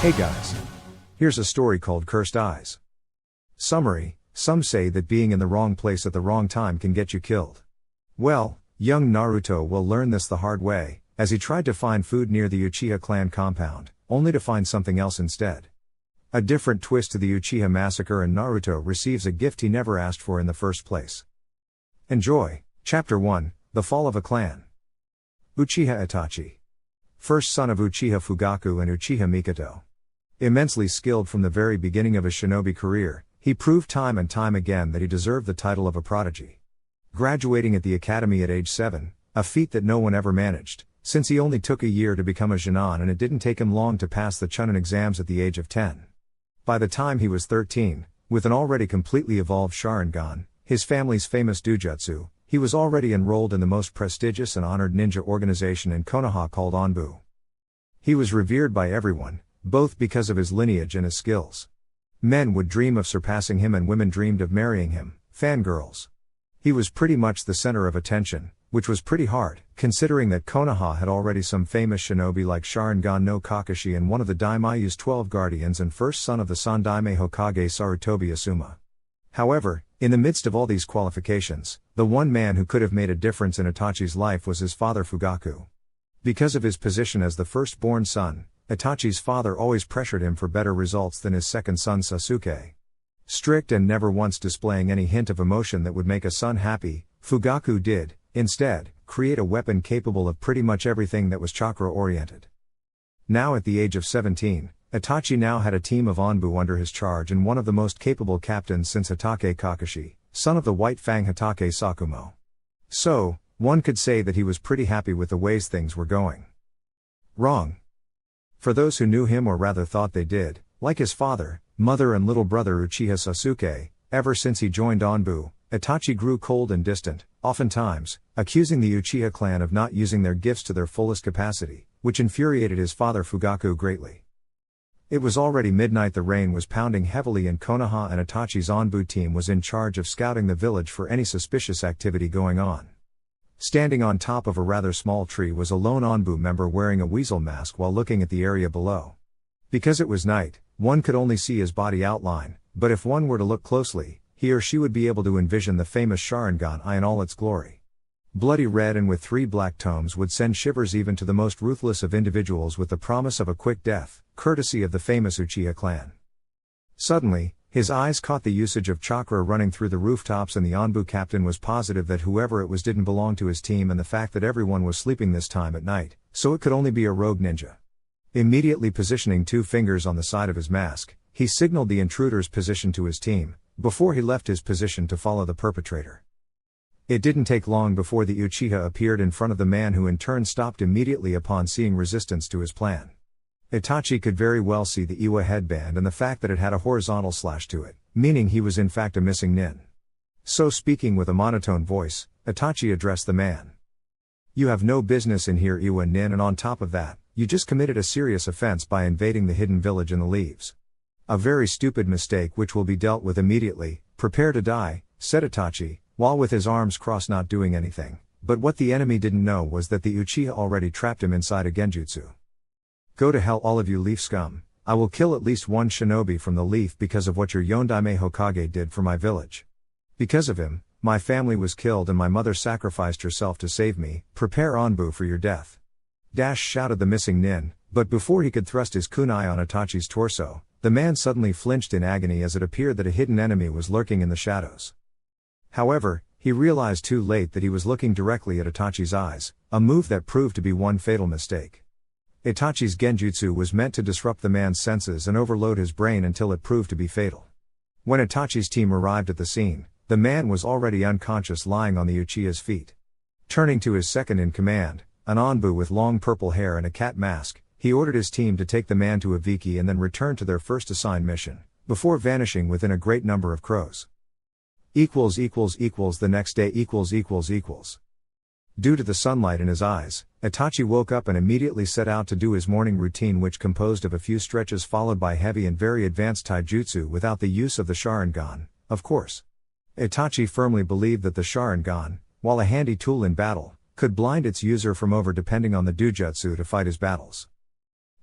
Hey guys. Here's a story called Cursed Eyes. Summary: some say that being in the wrong place at the wrong time can get you killed. Well, young Naruto will learn this the hard way, as he tried to find food near the Uchiha clan compound, only to find something else instead. A different twist to the Uchiha massacre, and Naruto receives a gift he never asked for in the first place. Enjoy. Chapter 1, The Fall of a Clan. Uchiha Itachi. First son of Uchiha Fugaku and Uchiha Mikoto. Immensely skilled from the very beginning of his shinobi career, he proved time and time again that he deserved the title of a prodigy. Graduating at the academy at age 7, a feat that no one ever managed, since he only took a year to become a Jonin and it didn't take him long to pass the Chunin exams at the age of 10. By the time he was 13, with an already completely evolved Sharingan, his family's famous Dujutsu, he was already enrolled in the most prestigious and honored ninja organization in Konoha called Onbu. He was revered by everyone, both because of his lineage and his skills. Men would dream of surpassing him and women dreamed of marrying him, fangirls. He was pretty much the center of attention, which was pretty hard, considering that Konoha had already some famous shinobi like Sharingan no Kakashi and one of the Daimyo's 12 guardians and first son of the Sandaime Hokage Sarutobi Asuma. However, in the midst of all these qualifications, the one man who could have made a difference in Itachi's life was his father Fugaku. Because of his position as the firstborn son, Itachi's father always pressured him for better results than his second son Sasuke. Strict and never once displaying any hint of emotion that would make a son happy, Fugaku did, instead, create a weapon capable of pretty much everything that was chakra-oriented. Now at the age of 17, Itachi now had a team of Onbu under his charge and one of the most capable captains since Hatake Kakashi, son of the White Fang Hatake Sakumo. So, one could say that he was pretty happy with the ways things were going. Wrong. For those who knew him or rather thought they did, like his father, mother and little brother Uchiha Sasuke, ever since he joined Onbu, Itachi grew cold and distant, oftentimes, accusing the Uchiha clan of not using their gifts to their fullest capacity, which infuriated his father Fugaku greatly. It was already midnight, the rain was pounding heavily in Konoha and Itachi's Onbu team was in charge of scouting the village for any suspicious activity going on. Standing on top of a rather small tree was a lone Onbu member wearing a weasel mask while looking at the area below. Because it was night, one could only see his body outline, but if one were to look closely, he or she would be able to envision the famous Sharingan eye in all its glory. Bloody red and with 3 black tomes would send shivers even to the most ruthless of individuals, with the promise of a quick death, courtesy of the famous Uchiha clan. Suddenly, his eyes caught the usage of chakra running through the rooftops, and the Onbu captain was positive that whoever it was didn't belong to his team, and the fact that everyone was sleeping this time at night, so it could only be a rogue ninja. Immediately positioning 2 fingers on the side of his mask, he signaled the intruder's position to his team, before he left his position to follow the perpetrator. It didn't take long before the Uchiha appeared in front of the man, who in turn stopped immediately upon seeing resistance to his plan. Itachi could very well see the Iwa headband and the fact that it had a horizontal slash to it, meaning he was in fact a missing nin. So, speaking with a monotone voice, Itachi addressed the man. "You have no business in here, Iwa nin, and on top of that, you just committed a serious offense by invading the hidden village in the leaves. A very stupid mistake which will be dealt with immediately. Prepare to die," said Itachi, while with his arms crossed not doing anything, but what the enemy didn't know was that the Uchiha already trapped him inside a genjutsu. "Go to hell all of you leaf scum. I will kill at least one shinobi from the leaf because of what your Yondaime Hokage did for my village. Because of him, my family was killed and my mother sacrificed herself to save me. Prepare Onbu for your death." Shouted the missing nin, but before he could thrust his kunai on Itachi's torso, the man suddenly flinched in agony as it appeared that a hidden enemy was lurking in the shadows. However, he realized too late that he was looking directly at Itachi's eyes, a move that proved to be one fatal mistake. Itachi's genjutsu was meant to disrupt the man's senses and overload his brain until it proved to be fatal. When Itachi's team arrived at the scene, the man was already unconscious, lying on the Uchiha's feet. Turning to his second in command, an Onbu with long purple hair and a cat mask, he ordered his team to take the man to Ibiki and then return to their first assigned mission, before vanishing within a great number of crows. The next day. Due to the sunlight in his eyes, Itachi woke up and immediately set out to do his morning routine, which composed of a few stretches followed by heavy and very advanced taijutsu without the use of the Sharingan, of course. Itachi firmly believed that the Sharingan, while a handy tool in battle, could blind its user from over depending on the Dujutsu to fight his battles.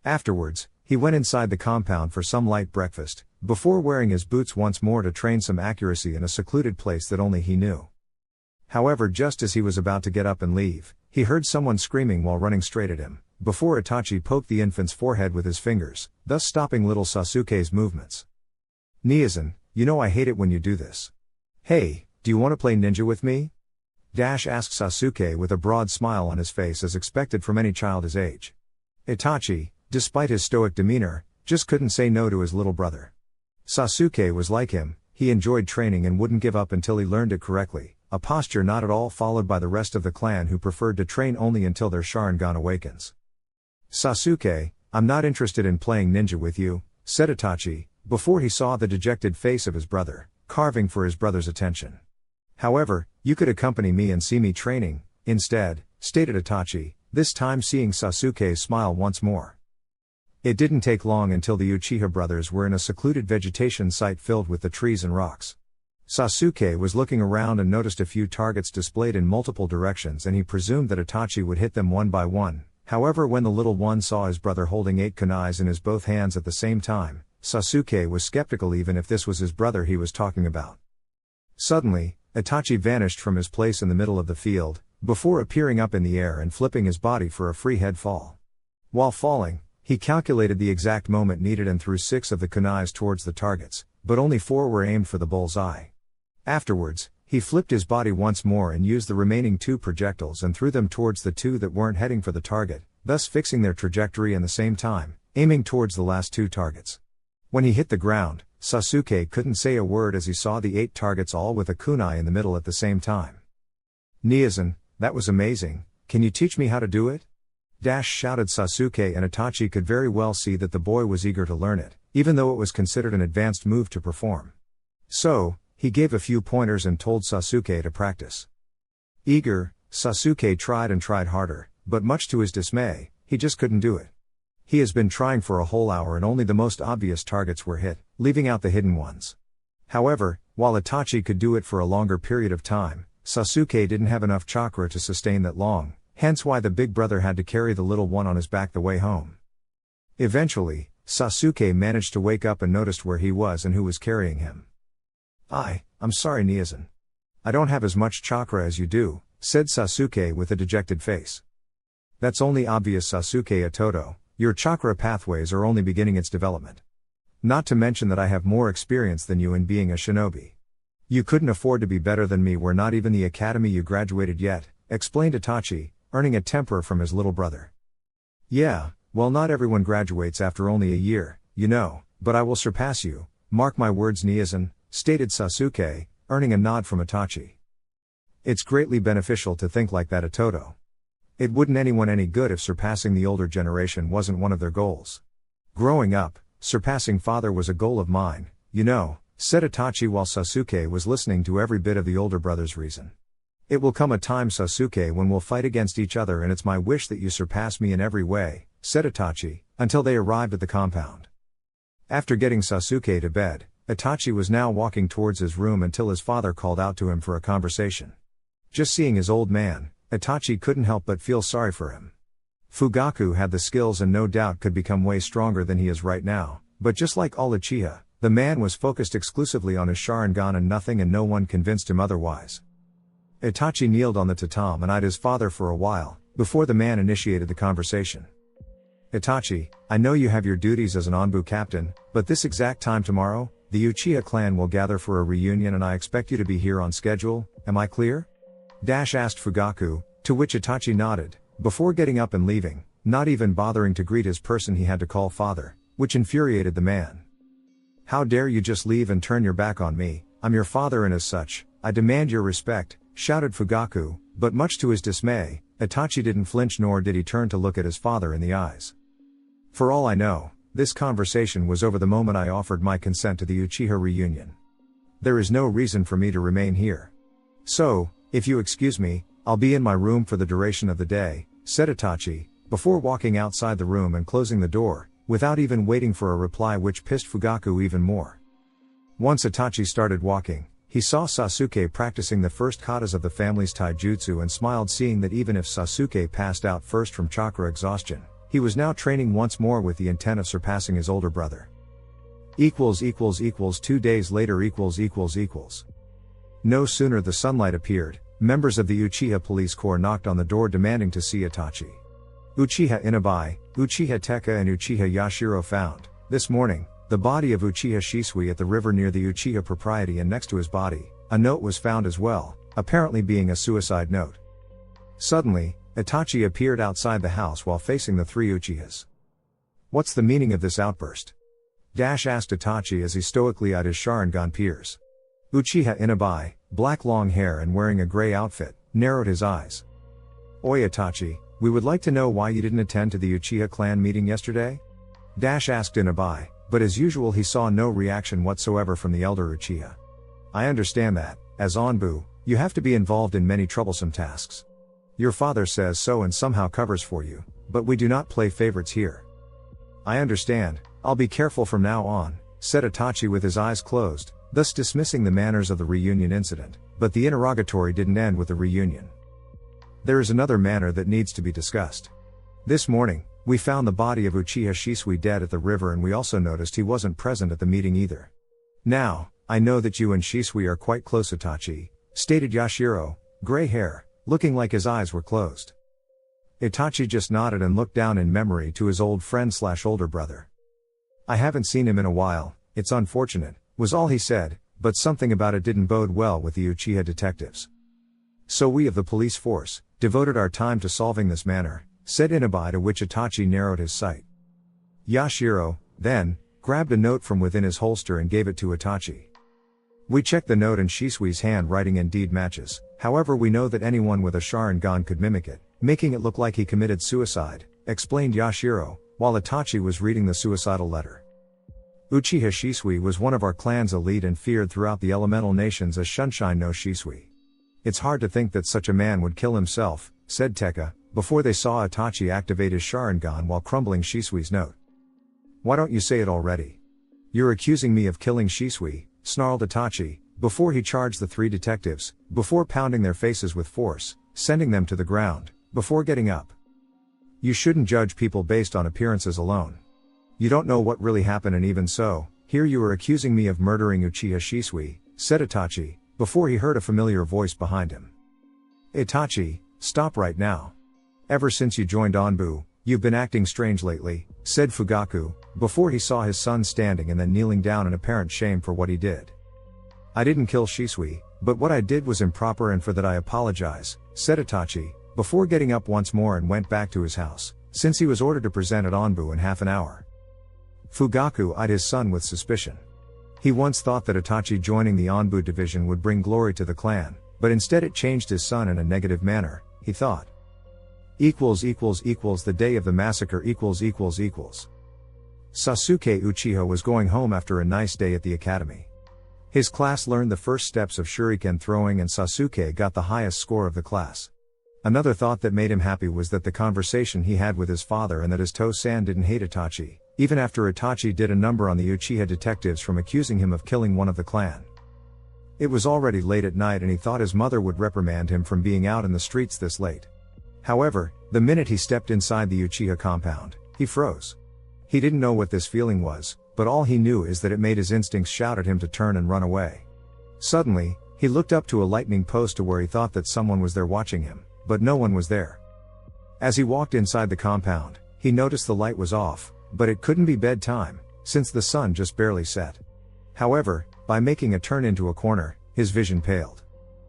Afterwards, He went inside the compound for some light breakfast, before wearing his boots once more to train some accuracy in a secluded place that only he knew. However, just as he was about to get up and leave, he heard someone screaming while running straight at him, before Itachi poked the infant's forehead with his fingers, thus stopping little Sasuke's movements. "Niazan, you know I hate it when you do this. Hey, do you want to play ninja with me?" asked Sasuke with a broad smile on his face as expected from any child his age. Itachi, despite his stoic demeanor, just couldn't say no to his little brother. Sasuke was like him, he enjoyed training and wouldn't give up until he learned it correctly, a posture not at all followed by the rest of the clan who preferred to train only until their Sharingan awakens. "Sasuke, I'm not interested in playing ninja with you," said Itachi, before he saw the dejected face of his brother, carving for his brother's attention. "However, you could accompany me and see me training, instead," stated Itachi, this time seeing Sasuke smile once more. It didn't take long until the Uchiha brothers were in a secluded vegetation site filled with the trees and rocks. Sasuke was looking around and noticed a few targets displayed in multiple directions, and he presumed that Itachi would hit them one by one. However, when the little one saw his brother holding 8 kunais in his both hands at the same time, Sasuke was skeptical even if this was his brother he was talking about. Suddenly, Itachi vanished from his place in the middle of the field, before appearing up in the air and flipping his body for a free head fall. While falling, he calculated the exact moment needed and threw 6 of the kunais towards the targets, but only 4 were aimed for the bull's eye. Afterwards, he flipped his body once more and used the remaining 2 projectiles and threw them towards the 2 that weren't heading for the target, thus fixing their trajectory and the same time, aiming towards the last 2 targets. When he hit the ground, Sasuke couldn't say a word as he saw the 8 targets all with a kunai in the middle at the same time. "Niazan, that was amazing, can you teach me how to do it?" shouted Sasuke, and Itachi could very well see that the boy was eager to learn it, even though it was considered an advanced move to perform. So, he gave a few pointers and told Sasuke to practice. Eager, Sasuke tried and tried harder, but much to his dismay, he just couldn't do it. He has been trying for a whole hour and only the most obvious targets were hit, leaving out the hidden ones. However, while Itachi could do it for a longer period of time, Sasuke didn't have enough chakra to sustain that long, hence why the big brother had to carry the little one on his back the way home. Eventually, Sasuke managed to wake up and noticed where he was and who was carrying him. I'm sorry, Niazan. I don't have as much chakra as you do," said Sasuke with a dejected face. "That's only obvious, Sasuke Itoto, your chakra pathways are only beginning its development. Not to mention that I have more experience than you in being a shinobi. You couldn't afford to be better than me, we're not even the academy you graduated yet," explained Itachi, earning a temper from his little brother. "Yeah, well, not everyone graduates after only a year, you know, but I will surpass you, mark my words, Niazan," stated Sasuke, earning a nod from Itachi. "It's greatly beneficial to think like that, Itoto. It wouldn't anyone any good if surpassing the older generation wasn't one of their goals. Growing up, surpassing father was a goal of mine, you know," said Itachi while Sasuke was listening to every bit of the older brother's reason. "It will come a time, Sasuke, when we'll fight against each other, and it's my wish that you surpass me in every way," said Itachi, until they arrived at the compound. After getting Sasuke to bed, Itachi was now walking towards his room until his father called out to him for a conversation. Just seeing his old man, Itachi couldn't help but feel sorry for him. Fugaku had the skills and no doubt could become way stronger than he is right now, but just like all Uchiha, the man was focused exclusively on his Sharingan and nothing and no one convinced him otherwise. Itachi kneeled on the tatami and eyed his father for a while, before the man initiated the conversation. "Itachi, I know you have your duties as an Anbu captain, but this exact time tomorrow, the Uchiha clan will gather for a reunion and I expect you to be here on schedule, am I clear?" asked Fugaku, to which Itachi nodded, before getting up and leaving, not even bothering to greet his person he had to call father, which infuriated the man. "How dare you just leave and turn your back on me, I'm your father and as such, I demand your respect," shouted Fugaku, but much to his dismay, Itachi didn't flinch nor did he turn to look at his father in the eyes. "For all I know, this conversation was over the moment I offered my consent to the Uchiha reunion. There is no reason for me to remain here. So, if you excuse me, I'll be in my room for the duration of the day," said Itachi, before walking outside the room and closing the door, without even waiting for a reply, which pissed Fugaku even more. Once Itachi started walking, he saw Sasuke practicing the first katas of the family's taijutsu and smiled, seeing that even if Sasuke passed out first from chakra exhaustion, he was now training once more with the intent of surpassing his older brother. 2 days later. No sooner the sunlight appeared, members of the Uchiha police corps knocked on the door demanding to see Itachi. Uchiha Inabai, Uchiha Teka and Uchiha Yashiro found, this morning, the body of Uchiha Shisui at the river near the Uchiha propriety, and next to his body, a note was found as well, apparently being a suicide note. Suddenly, Itachi appeared outside the house while facing the three Uchihas. "What's the meaning of this outburst?" asked Itachi as he stoically eyed his Sharingan peers. Uchiha Inabai, black long hair and wearing a gray outfit, narrowed his eyes. "Oi Itachi, we would like to know why you didn't attend to the Uchiha clan meeting yesterday?" asked Inabai, but as usual he saw no reaction whatsoever from the elder Uchiha. "I understand that, as Onbu, you have to be involved in many troublesome tasks. Your father says so and somehow covers for you, but we do not play favorites here." "I understand, I'll be careful from now on," said Itachi with his eyes closed, thus dismissing the manners of the reunion incident, but the interrogatory didn't end with the reunion. "There is another matter that needs to be discussed. This morning, we found the body of Uchiha Shisui dead at the river, and we also noticed he wasn't present at the meeting either. Now, I know that you and Shisui are quite close, Itachi," stated Yashiro, gray hair, looking like his eyes were closed. Itachi just nodded and looked down in memory to his old friend/older brother. "I haven't seen him in a while, it's unfortunate," was all he said, but something about it didn't bode well with the Uchiha detectives. "So we of the police force devoted our time to solving this matter," said Inabai, to which Itachi narrowed his sight. Yashiro, then, grabbed a note from within his holster and gave it to Itachi. "We checked the note and Shisui's handwriting indeed matches, however we know that anyone with a Sharingan could mimic it, making it look like he committed suicide," explained Yashiro, while Itachi was reading the suicidal letter. "Uchiha Shisui was one of our clan's elite and feared throughout the elemental nations as Shunshin no Shisui. It's hard to think that such a man would kill himself," said Teka, before they saw Itachi activate his Sharingan while crumbling Shisui's note. "Why don't you say it already? You're accusing me of killing Shisui," snarled Itachi, before he charged the three detectives, before pounding their faces with force, sending them to the ground, before getting up. "You shouldn't judge people based on appearances alone. You don't know what really happened, and even so, here you are accusing me of murdering Uchiha Shisui," said Itachi, before he heard a familiar voice behind him. "Itachi, stop right now. Ever since you joined Onbu, you've been acting strange lately," said Fugaku, before he saw his son standing and then kneeling down in apparent shame for what he did. "I didn't kill Shisui, but what I did was improper, and for that I apologize," said Itachi, before getting up once more and went back to his house, since he was ordered to present at Onbu in half an hour. Fugaku eyed his son with suspicion. He once thought that Itachi joining the Onbu division would bring glory to the clan, but instead it changed his son in a negative manner, he thought. The day of the massacre. Sasuke Uchiha was going home after a nice day at the academy. His class learned the first steps of shuriken throwing, and Sasuke got the highest score of the class. Another thought that made him happy was that the conversation he had with his father, and that his To-san didn't hate Itachi, even after Itachi did a number on the Uchiha detectives from accusing him of killing one of the clan. It was already late at night, and he thought his mother would reprimand him from being out in the streets this late. However, the minute he stepped inside the Uchiha compound, he froze. He didn't know what this feeling was, but all he knew is that it made his instincts shout at him to turn and run away. Suddenly, he looked up to a lightning post to where he thought that someone was there watching him, but no one was there. As he walked inside the compound, he noticed the light was off, but it couldn't be bedtime, since the sun just barely set. However, by making a turn into a corner, his vision paled.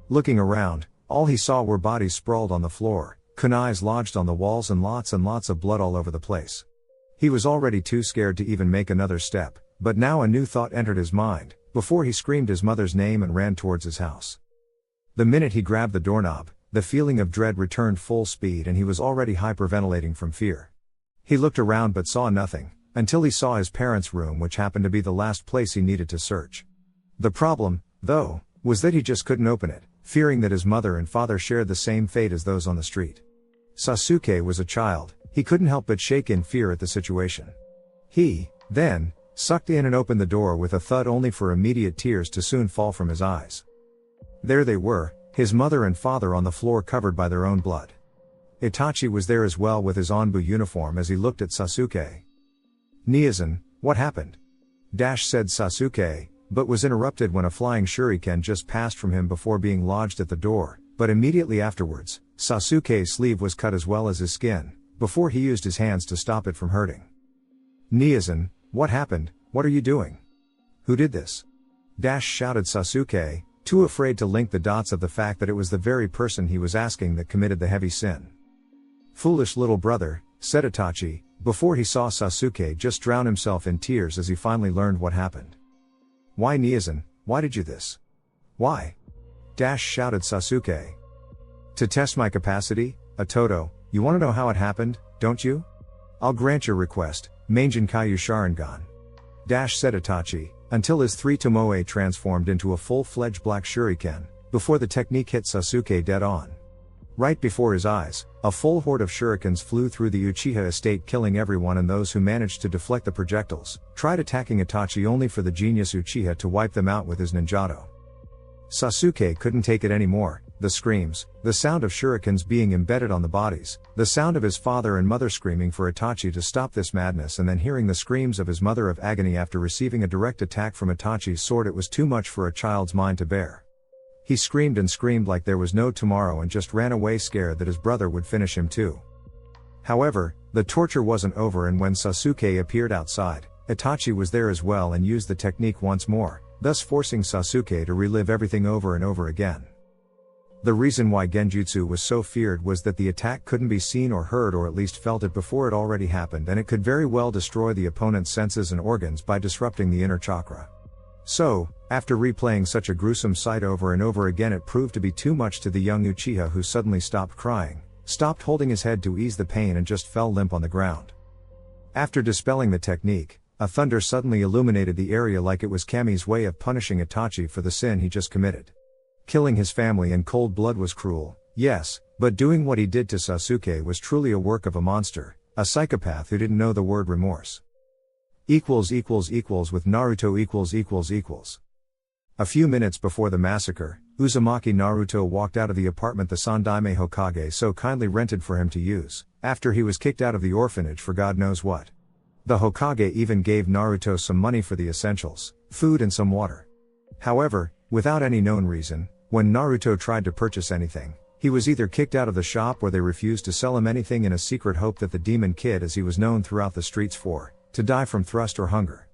Looking around, all he saw were bodies sprawled on the floor, kunais lodged on the walls, and lots of blood all over the place. He was already too scared to even make another step, but now a new thought entered his mind, before he screamed his mother's name and ran towards his house. The minute he grabbed the doorknob, the feeling of dread returned full speed, and he was already hyperventilating from fear. He looked around but saw nothing, until he saw his parents' room, which happened to be the last place he needed to search. The problem, though, was that he just couldn't open it, fearing that his mother and father shared the same fate as those on the street. Sasuke was a child, he couldn't help but shake in fear at the situation. He, then, sucked in and opened the door with a thud, only for immediate tears to soon fall from his eyes. There they were, his mother and father on the floor covered by their own blood. Itachi was there as well with his Onbu uniform as he looked at Sasuke. "Niazan, what happened?" Said Sasuke, but was interrupted when a flying shuriken just passed from him before being lodged at the door, but immediately afterwards, Sasuke's sleeve was cut as well as his skin, before he used his hands to stop it from hurting. "Niazan, what happened? What are you doing? Who did this?" Shouted Sasuke, too afraid to link the dots of the fact that it was the very person he was asking that committed the heavy sin. "Foolish little brother," said Itachi, before he saw Sasuke just drown himself in tears as he finally learned what happened. "Why Niazan, why did you this? Why?" Shouted Sasuke. "To test my capacity, Itoto, you wanna know how it happened, don't you? I'll grant your request, Manjin Kaiyu Sharingan." Said Itachi, until his 3 Tomoe transformed into a full-fledged black shuriken, before the technique hit Sasuke dead on. Right before his eyes, a full horde of shurikens flew through the Uchiha estate, killing everyone, and those who managed to deflect the projectiles tried attacking Itachi only for the genius Uchiha to wipe them out with his ninjato. Sasuke couldn't take it anymore. The screams, the sound of shurikens being embedded on the bodies, the sound of his father and mother screaming for Itachi to stop this madness, and then hearing the screams of his mother of agony after receiving a direct attack from Itachi's sword. It was too much for a child's mind to bear. He screamed and screamed like there was no tomorrow and just ran away, scared that his brother would finish him too. However, the torture wasn't over, and when Sasuke appeared outside, Itachi was there as well and used the technique once more, thus forcing Sasuke to relive everything over and over again. The reason why Genjutsu was so feared was that the attack couldn't be seen or heard, or at least felt it before it already happened, and it could very well destroy the opponent's senses and organs by disrupting the inner chakra. So, after replaying such a gruesome sight over and over again, it proved to be too much to the young Uchiha, who suddenly stopped crying, stopped holding his head to ease the pain, and just fell limp on the ground. After dispelling the technique, a thunder suddenly illuminated the area like it was Kami's way of punishing Itachi for the sin he just committed. Killing his family in cold blood was cruel, yes, but doing what he did to Sasuke was truly a work of a monster, a psychopath who didn't know the word remorse. With Naruto . A few minutes before the massacre, Uzumaki Naruto walked out of the apartment the Sandaime Hokage so kindly rented for him to use, after he was kicked out of the orphanage for God knows what. The Hokage even gave Naruto some money for the essentials, food and some water. However, without any known reason, when Naruto tried to purchase anything, he was either kicked out of the shop or they refused to sell him anything, in a secret hope that the Demon Kid, as he was known throughout the streets for, to die from thirst or hunger.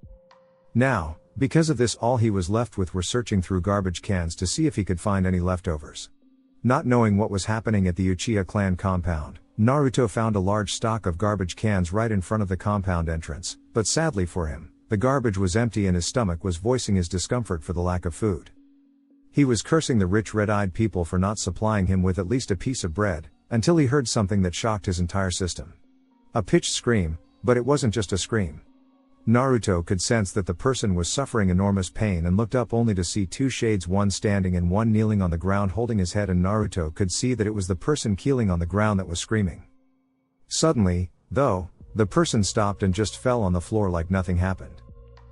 Now, because of this, all he was left with were searching through garbage cans to see if he could find any leftovers. Not knowing what was happening at the Uchiha clan compound, Naruto found a large stock of garbage cans right in front of the compound entrance, but sadly for him, the garbage was empty and his stomach was voicing his discomfort for the lack of food. He was cursing the rich red-eyed people for not supplying him with at least a piece of bread, until he heard something that shocked his entire system. A pitched scream, but it wasn't just a scream. Naruto could sense that the person was suffering enormous pain and looked up only to see 2 shades, one standing and one kneeling on the ground holding his head, and Naruto could see that it was the person kneeling on the ground that was screaming. Suddenly, though, the person stopped and just fell on the floor like nothing happened.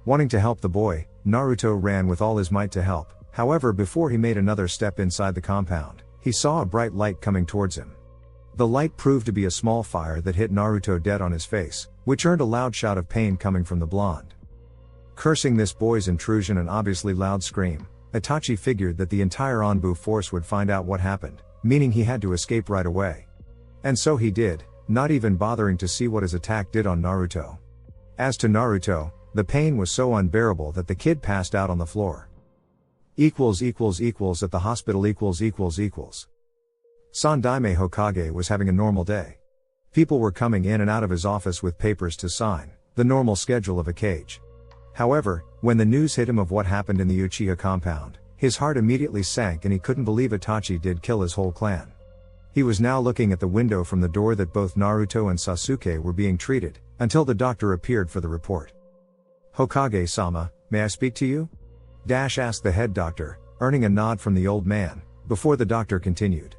Wanting to help the boy, Naruto ran with all his might to help. However, before he made another step inside the compound, he saw a bright light coming towards him. The light proved to be a small fire that hit Naruto dead on his face, which earned a loud shout of pain coming from the blonde. Cursing this boy's intrusion and obviously loud scream, Itachi figured that the entire Onbu force would find out what happened, meaning he had to escape right away. And so he did, not even bothering to see what his attack did on Naruto. As to Naruto, the pain was so unbearable that the kid passed out on the floor. At the hospital. Sandaime Hokage was having a normal day. People were coming in and out of his office with papers to sign, the normal schedule of a cage. However, when the news hit him of what happened in the Uchiha compound, his heart immediately sank and he couldn't believe Itachi did kill his whole clan. He was now looking at the window from the door that both Naruto and Sasuke were being treated, until the doctor appeared for the report. "Hokage-sama, may I speak to you?" asked the head doctor, earning a nod from the old man, before the doctor continued.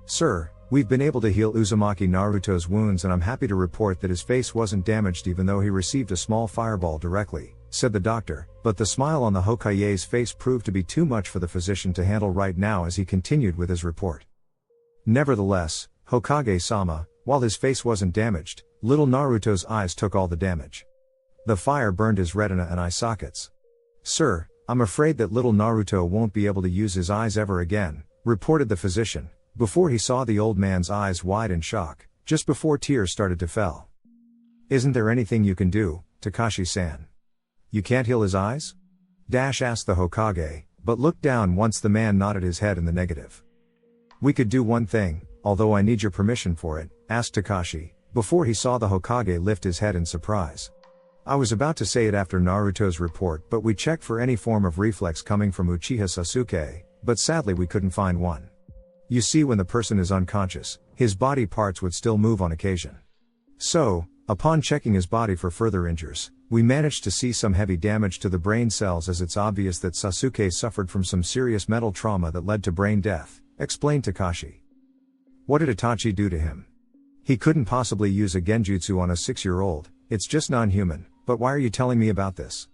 "Sir, we've been able to heal Uzumaki Naruto's wounds and I'm happy to report that his face wasn't damaged even though he received a small fireball directly," said the doctor, but the smile on the Hokage's face proved to be too much for the physician to handle right now as he continued with his report. "Nevertheless, Hokage-sama, while his face wasn't damaged, little Naruto's eyes took all the damage. The fire burned his retina and eye sockets. "Sir, I'm afraid that little Naruto won't be able to use his eyes ever again," reported the physician, before he saw the old man's eyes wide in shock, just before tears started to fall. "Isn't there anything you can do, Takashi-san? You can't heal his eyes?" asked the Hokage, but looked down once the man nodded his head in the negative. "We could do one thing, although I need your permission for it," asked Takashi, before he saw the Hokage lift his head in surprise. "I was about to say it after Naruto's report, but we checked for any form of reflex coming from Uchiha Sasuke, but sadly we couldn't find one. You see, when the person is unconscious, his body parts would still move on occasion. So, upon checking his body for further injuries, we managed to see some heavy damage to the brain cells, as it's obvious that Sasuke suffered from some serious mental trauma that led to brain death," explained Takashi. "What did Itachi do to him? He couldn't possibly use a genjutsu on a 6-year-old, it's just non-human, but why are you telling me about this?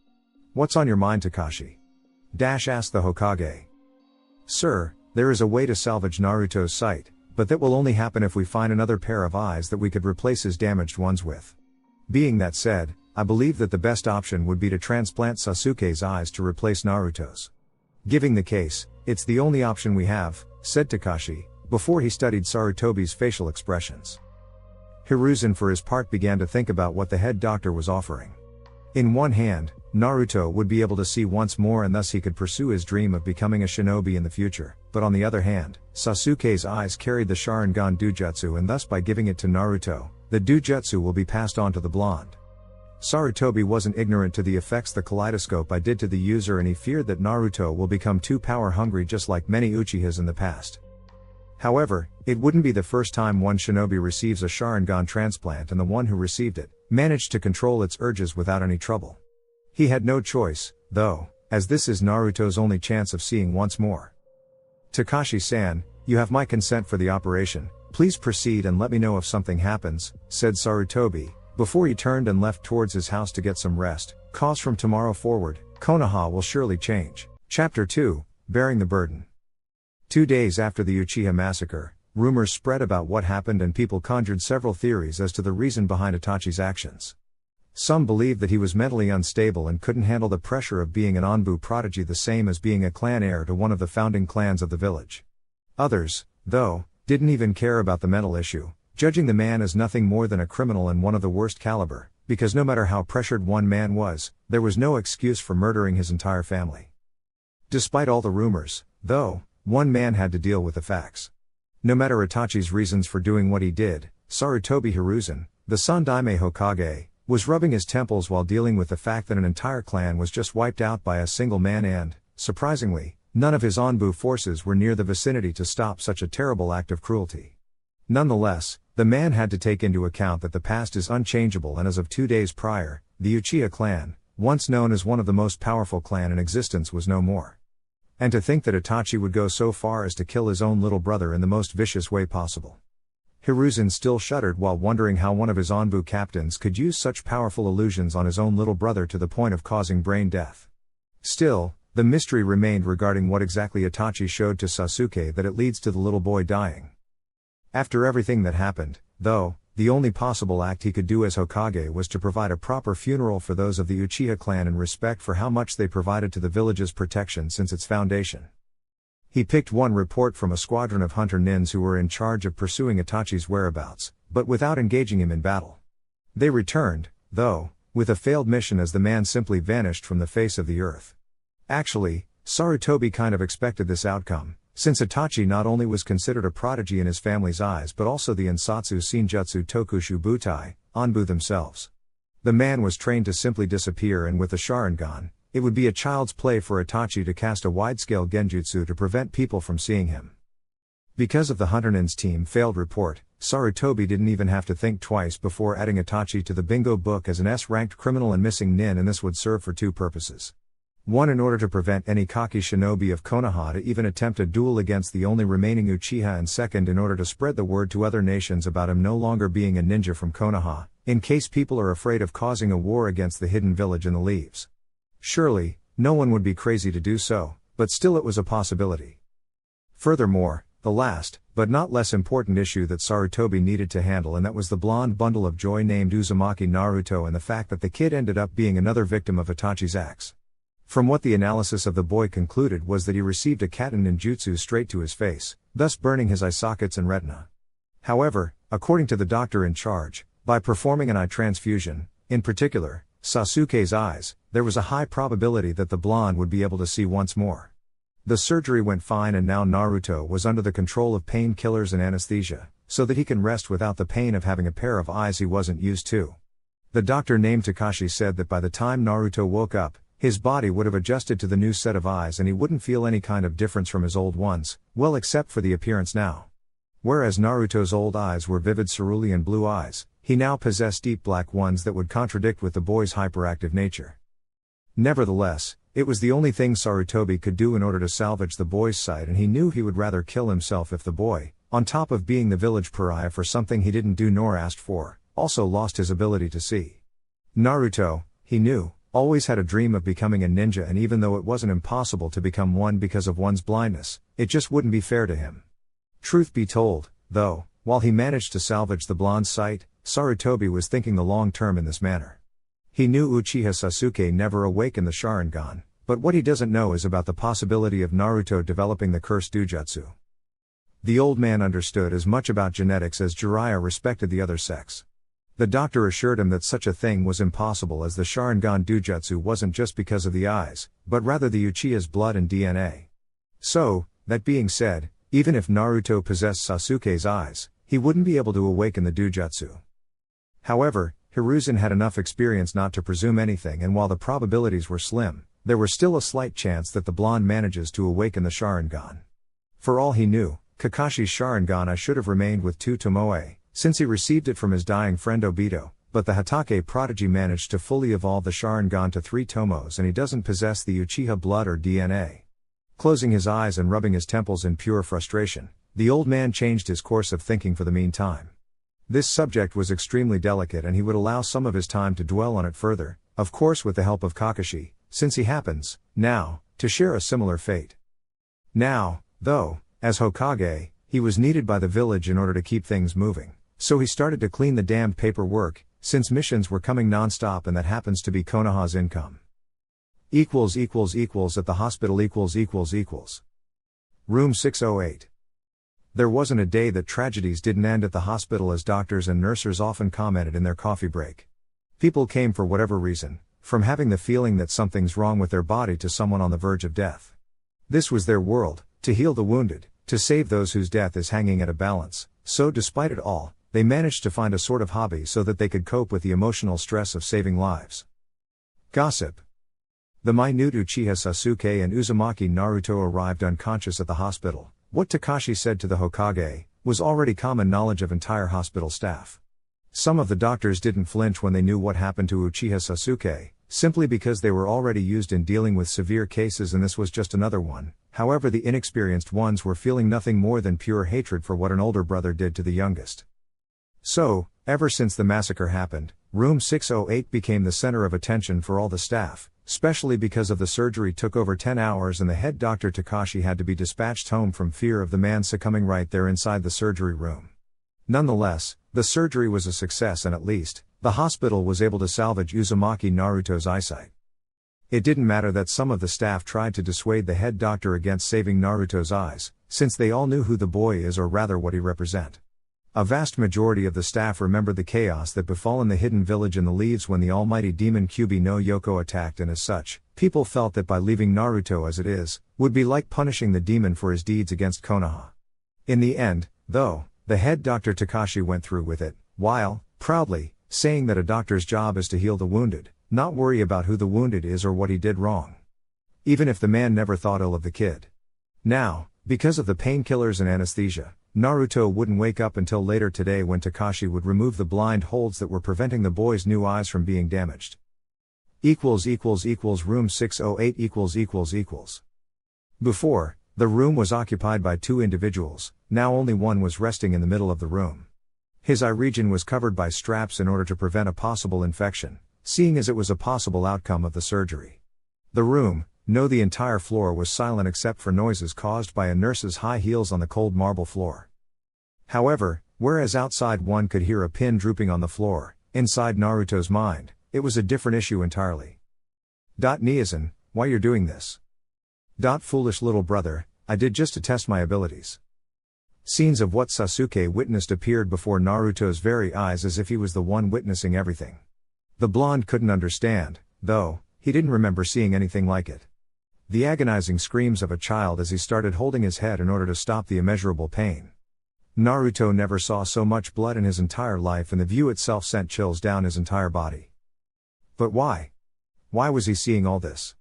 What's on your mind, Takashi?" asked the Hokage. "Sir, there is a way to salvage Naruto's sight, but that will only happen if we find another pair of eyes that we could replace his damaged ones with. Being that said, I believe that the best option would be to transplant Sasuke's eyes to replace Naruto's. Given the case, it's the only option we have," said Takashi, before he studied Sarutobi's facial expressions. Hiruzen for his part began to think about what the head doctor was offering. In one hand, Naruto would be able to see once more, and thus he could pursue his dream of becoming a shinobi in the future, but on the other hand, Sasuke's eyes carried the Sharingan Dujutsu, and thus by giving it to Naruto, the Dujutsu will be passed on to the blonde. Sarutobi wasn't ignorant to the effects the kaleidoscope eye did to the user, and he feared that Naruto will become too power hungry, just like many Uchihas in the past. However, it wouldn't be the first time one shinobi receives a Sharingan transplant, and the one who received it managed to control its urges without any trouble. He had no choice, though, as this is Naruto's only chance of seeing once more. "Takashi-san, you have my consent for the operation, please proceed and let me know if something happens," said Sarutobi, before he turned and left towards his house to get some rest, cause from tomorrow forward, Konoha will surely change. Chapter 2, Bearing the Burden. 2 days after the Uchiha massacre, rumors spread about what happened, and people conjured several theories as to the reason behind Itachi's actions. Some believed that he was mentally unstable and couldn't handle the pressure of being an Anbu prodigy, the same as being a clan heir to one of the founding clans of the village. Others, though, didn't even care about the mental issue, judging the man as nothing more than a criminal and one of the worst caliber, because no matter how pressured one man was, there was no excuse for murdering his entire family. Despite all the rumors, though, one man had to deal with the facts. No matter Itachi's reasons for doing what he did, Sarutobi Hiruzen, the Sandaime Hokage, was rubbing his temples while dealing with the fact that an entire clan was just wiped out by a single man, and, surprisingly, none of his Anbu forces were near the vicinity to stop such a terrible act of cruelty. Nonetheless, the man had to take into account that the past is unchangeable, and as of 2 days prior, the Uchiha clan, once known as one of the most powerful clan in existence, was no more. And to think that Itachi would go so far as to kill his own little brother in the most vicious way possible. Hiruzen still shuddered while wondering how one of his Anbu captains could use such powerful illusions on his own little brother to the point of causing brain death. Still, the mystery remained regarding what exactly Itachi showed to Sasuke that it leads to the little boy dying. After everything that happened, though, the only possible act he could do as Hokage was to provide a proper funeral for those of the Uchiha clan in respect for how much they provided to the village's protection since its foundation. He picked one report from a squadron of hunter nins who were in charge of pursuing Itachi's whereabouts, but without engaging him in battle. They returned, though, with a failed mission, as the man simply vanished from the face of the earth. Actually, Sarutobi kind of expected this outcome, since Itachi not only was considered a prodigy in his family's eyes but also the Ensatsu Shinjutsu Tokushu Butai, Anbu themselves. The man was trained to simply disappear, and with the Sharingan, it would be a child's play for Itachi to cast a wide-scale genjutsu to prevent people from seeing him. Because of the Hunternin's team failed report, Sarutobi didn't even have to think twice before adding Itachi to the bingo book as an S-ranked criminal and missing nin, and this would serve for 2 purposes. One, in order to prevent any cocky shinobi of Konoha to even attempt a duel against the only remaining Uchiha, and second, in order to spread the word to other nations about him no longer being a ninja from Konoha, in case people are afraid of causing a war against the hidden village in the leaves. Surely, no one would be crazy to do so, but still it was a possibility. Furthermore, the last, but not less important issue that Sarutobi needed to handle, and that was the blonde bundle of joy named Uzumaki Naruto and the fact that the kid ended up being another victim of Itachi's axe. From what the analysis of the boy concluded was that he received a katen ninjutsu straight to his face, thus burning his eye sockets and retina. However, according to the doctor in charge, by performing an eye transfusion, in particular, Sasuke's eyes, there was a high probability that the blonde would be able to see once more. The surgery went fine and now Naruto was under the control of painkillers and anesthesia, so that he can rest without the pain of having a pair of eyes he wasn't used to. The doctor named Takashi said that by the time Naruto woke up, his body would have adjusted to the new set of eyes and he wouldn't feel any kind of difference from his old ones, well except for the appearance now. Whereas Naruto's old eyes were vivid cerulean blue eyes, he now possessed deep black ones that would contradict with the boy's hyperactive nature. Nevertheless, it was the only thing Sarutobi could do in order to salvage the boy's sight, and he knew he would rather kill himself if the boy, on top of being the village pariah for something he didn't do nor asked for, also lost his ability to see. Naruto, he knew, always had a dream of becoming a ninja, and even though it wasn't impossible to become one because of one's blindness, it just wouldn't be fair to him. Truth be told, though, while he managed to salvage the blonde's sight, Sarutobi was thinking the long term in this manner. He knew Uchiha Sasuke never awakened the Sharingan, but what he doesn't know is about the possibility of Naruto developing the cursed Dujutsu. The old man understood as much about genetics as Jiraiya respected the other sex. The doctor assured him that such a thing was impossible, as the Sharingan Dujutsu wasn't just because of the eyes, but rather the Uchiha's blood and DNA. So, that being said, even if Naruto possessed Sasuke's eyes, he wouldn't be able to awaken the Dujutsu. However, Hiruzen had enough experience not to presume anything, and while the probabilities were slim, there was still a slight chance that the blonde manages to awaken the Sharingan. For all he knew, Kakashi's Sharingan should have remained with Tu Tomoe, since he received it from his dying friend Obito, but the Hatake prodigy managed to fully evolve the Sharingan to 3 tomos, and he doesn't possess the Uchiha blood or DNA. Closing his eyes and rubbing his temples in pure frustration, the old man changed his course of thinking for the meantime. This subject was extremely delicate, and he would allow some of his time to dwell on it further, of course with the help of Kakashi, since he happens, now, to share a similar fate. Now, though, as Hokage, he was needed by the village in order to keep things moving, so he started to clean the damned paperwork, since missions were coming non-stop and that happens to be Konoha's income. At the hospital Room 608. There wasn't a day that tragedies didn't end at the hospital, as doctors and nurses often commented in their coffee break. People came for whatever reason, from having the feeling that something's wrong with their body to someone on the verge of death. This was their world, to heal the wounded, to save those whose death is hanging at a balance, so despite it all, they managed to find a sort of hobby so that they could cope with the emotional stress of saving lives. Gossip. The minute Uchiha Sasuke and Uzumaki Naruto arrived unconscious at the hospital, what Takashi said to the Hokage was already common knowledge of entire hospital staff. Some of the doctors didn't flinch when they knew what happened to Uchiha Sasuke, simply because they were already used in dealing with severe cases and this was just another one. However, the inexperienced ones were feeling nothing more than pure hatred for what an older brother did to the youngest. So, ever since the massacre happened, Room 608 became the center of attention for all the staff, especially because of the surgery took over 10 hours and the head doctor Takashi had to be dispatched home from fear of the man succumbing right there inside the surgery room. Nonetheless, the surgery was a success and at least, the hospital was able to salvage Uzumaki Naruto's eyesight. It didn't matter that some of the staff tried to dissuade the head doctor against saving Naruto's eyes, since they all knew who the boy is, or rather what he represents. A vast majority of the staff remembered the chaos that befallen the hidden village in the leaves when the almighty demon Kyuubi no Yoko attacked, and as such, people felt that by leaving Naruto as it is, would be like punishing the demon for his deeds against Konoha. In the end, though, the head doctor Takashi went through with it, while, proudly, saying that a doctor's job is to heal the wounded, not worry about who the wounded is or what he did wrong. Even if the man never thought ill of the kid. Now, because of the painkillers and anesthesia, Naruto wouldn't wake up until later today, when Takashi would remove the blind holds that were preventing the boy's new eyes from being damaged. Room 608 Before, the room was occupied by 2 individuals, now only one was resting in the middle of the room. His eye region was covered by straps in order to prevent a possible infection, seeing as it was a possible outcome of the surgery. The room, no, the entire floor was silent except for noises caused by a nurse's high heels on the cold marble floor. However, whereas outside one could hear a pin drooping on the floor, inside Naruto's mind, it was a different issue entirely. Niazan, why you're doing this? Foolish little brother, I did just to test my abilities. Scenes of what Sasuke witnessed appeared before Naruto's very eyes as if he was the one witnessing everything. The blonde couldn't understand, though, he didn't remember seeing anything like it. The agonizing screams of a child as he started holding his head in order to stop the immeasurable pain. Naruto never saw so much blood in his entire life, and the view itself sent chills down his entire body. But why? Why was he seeing all this?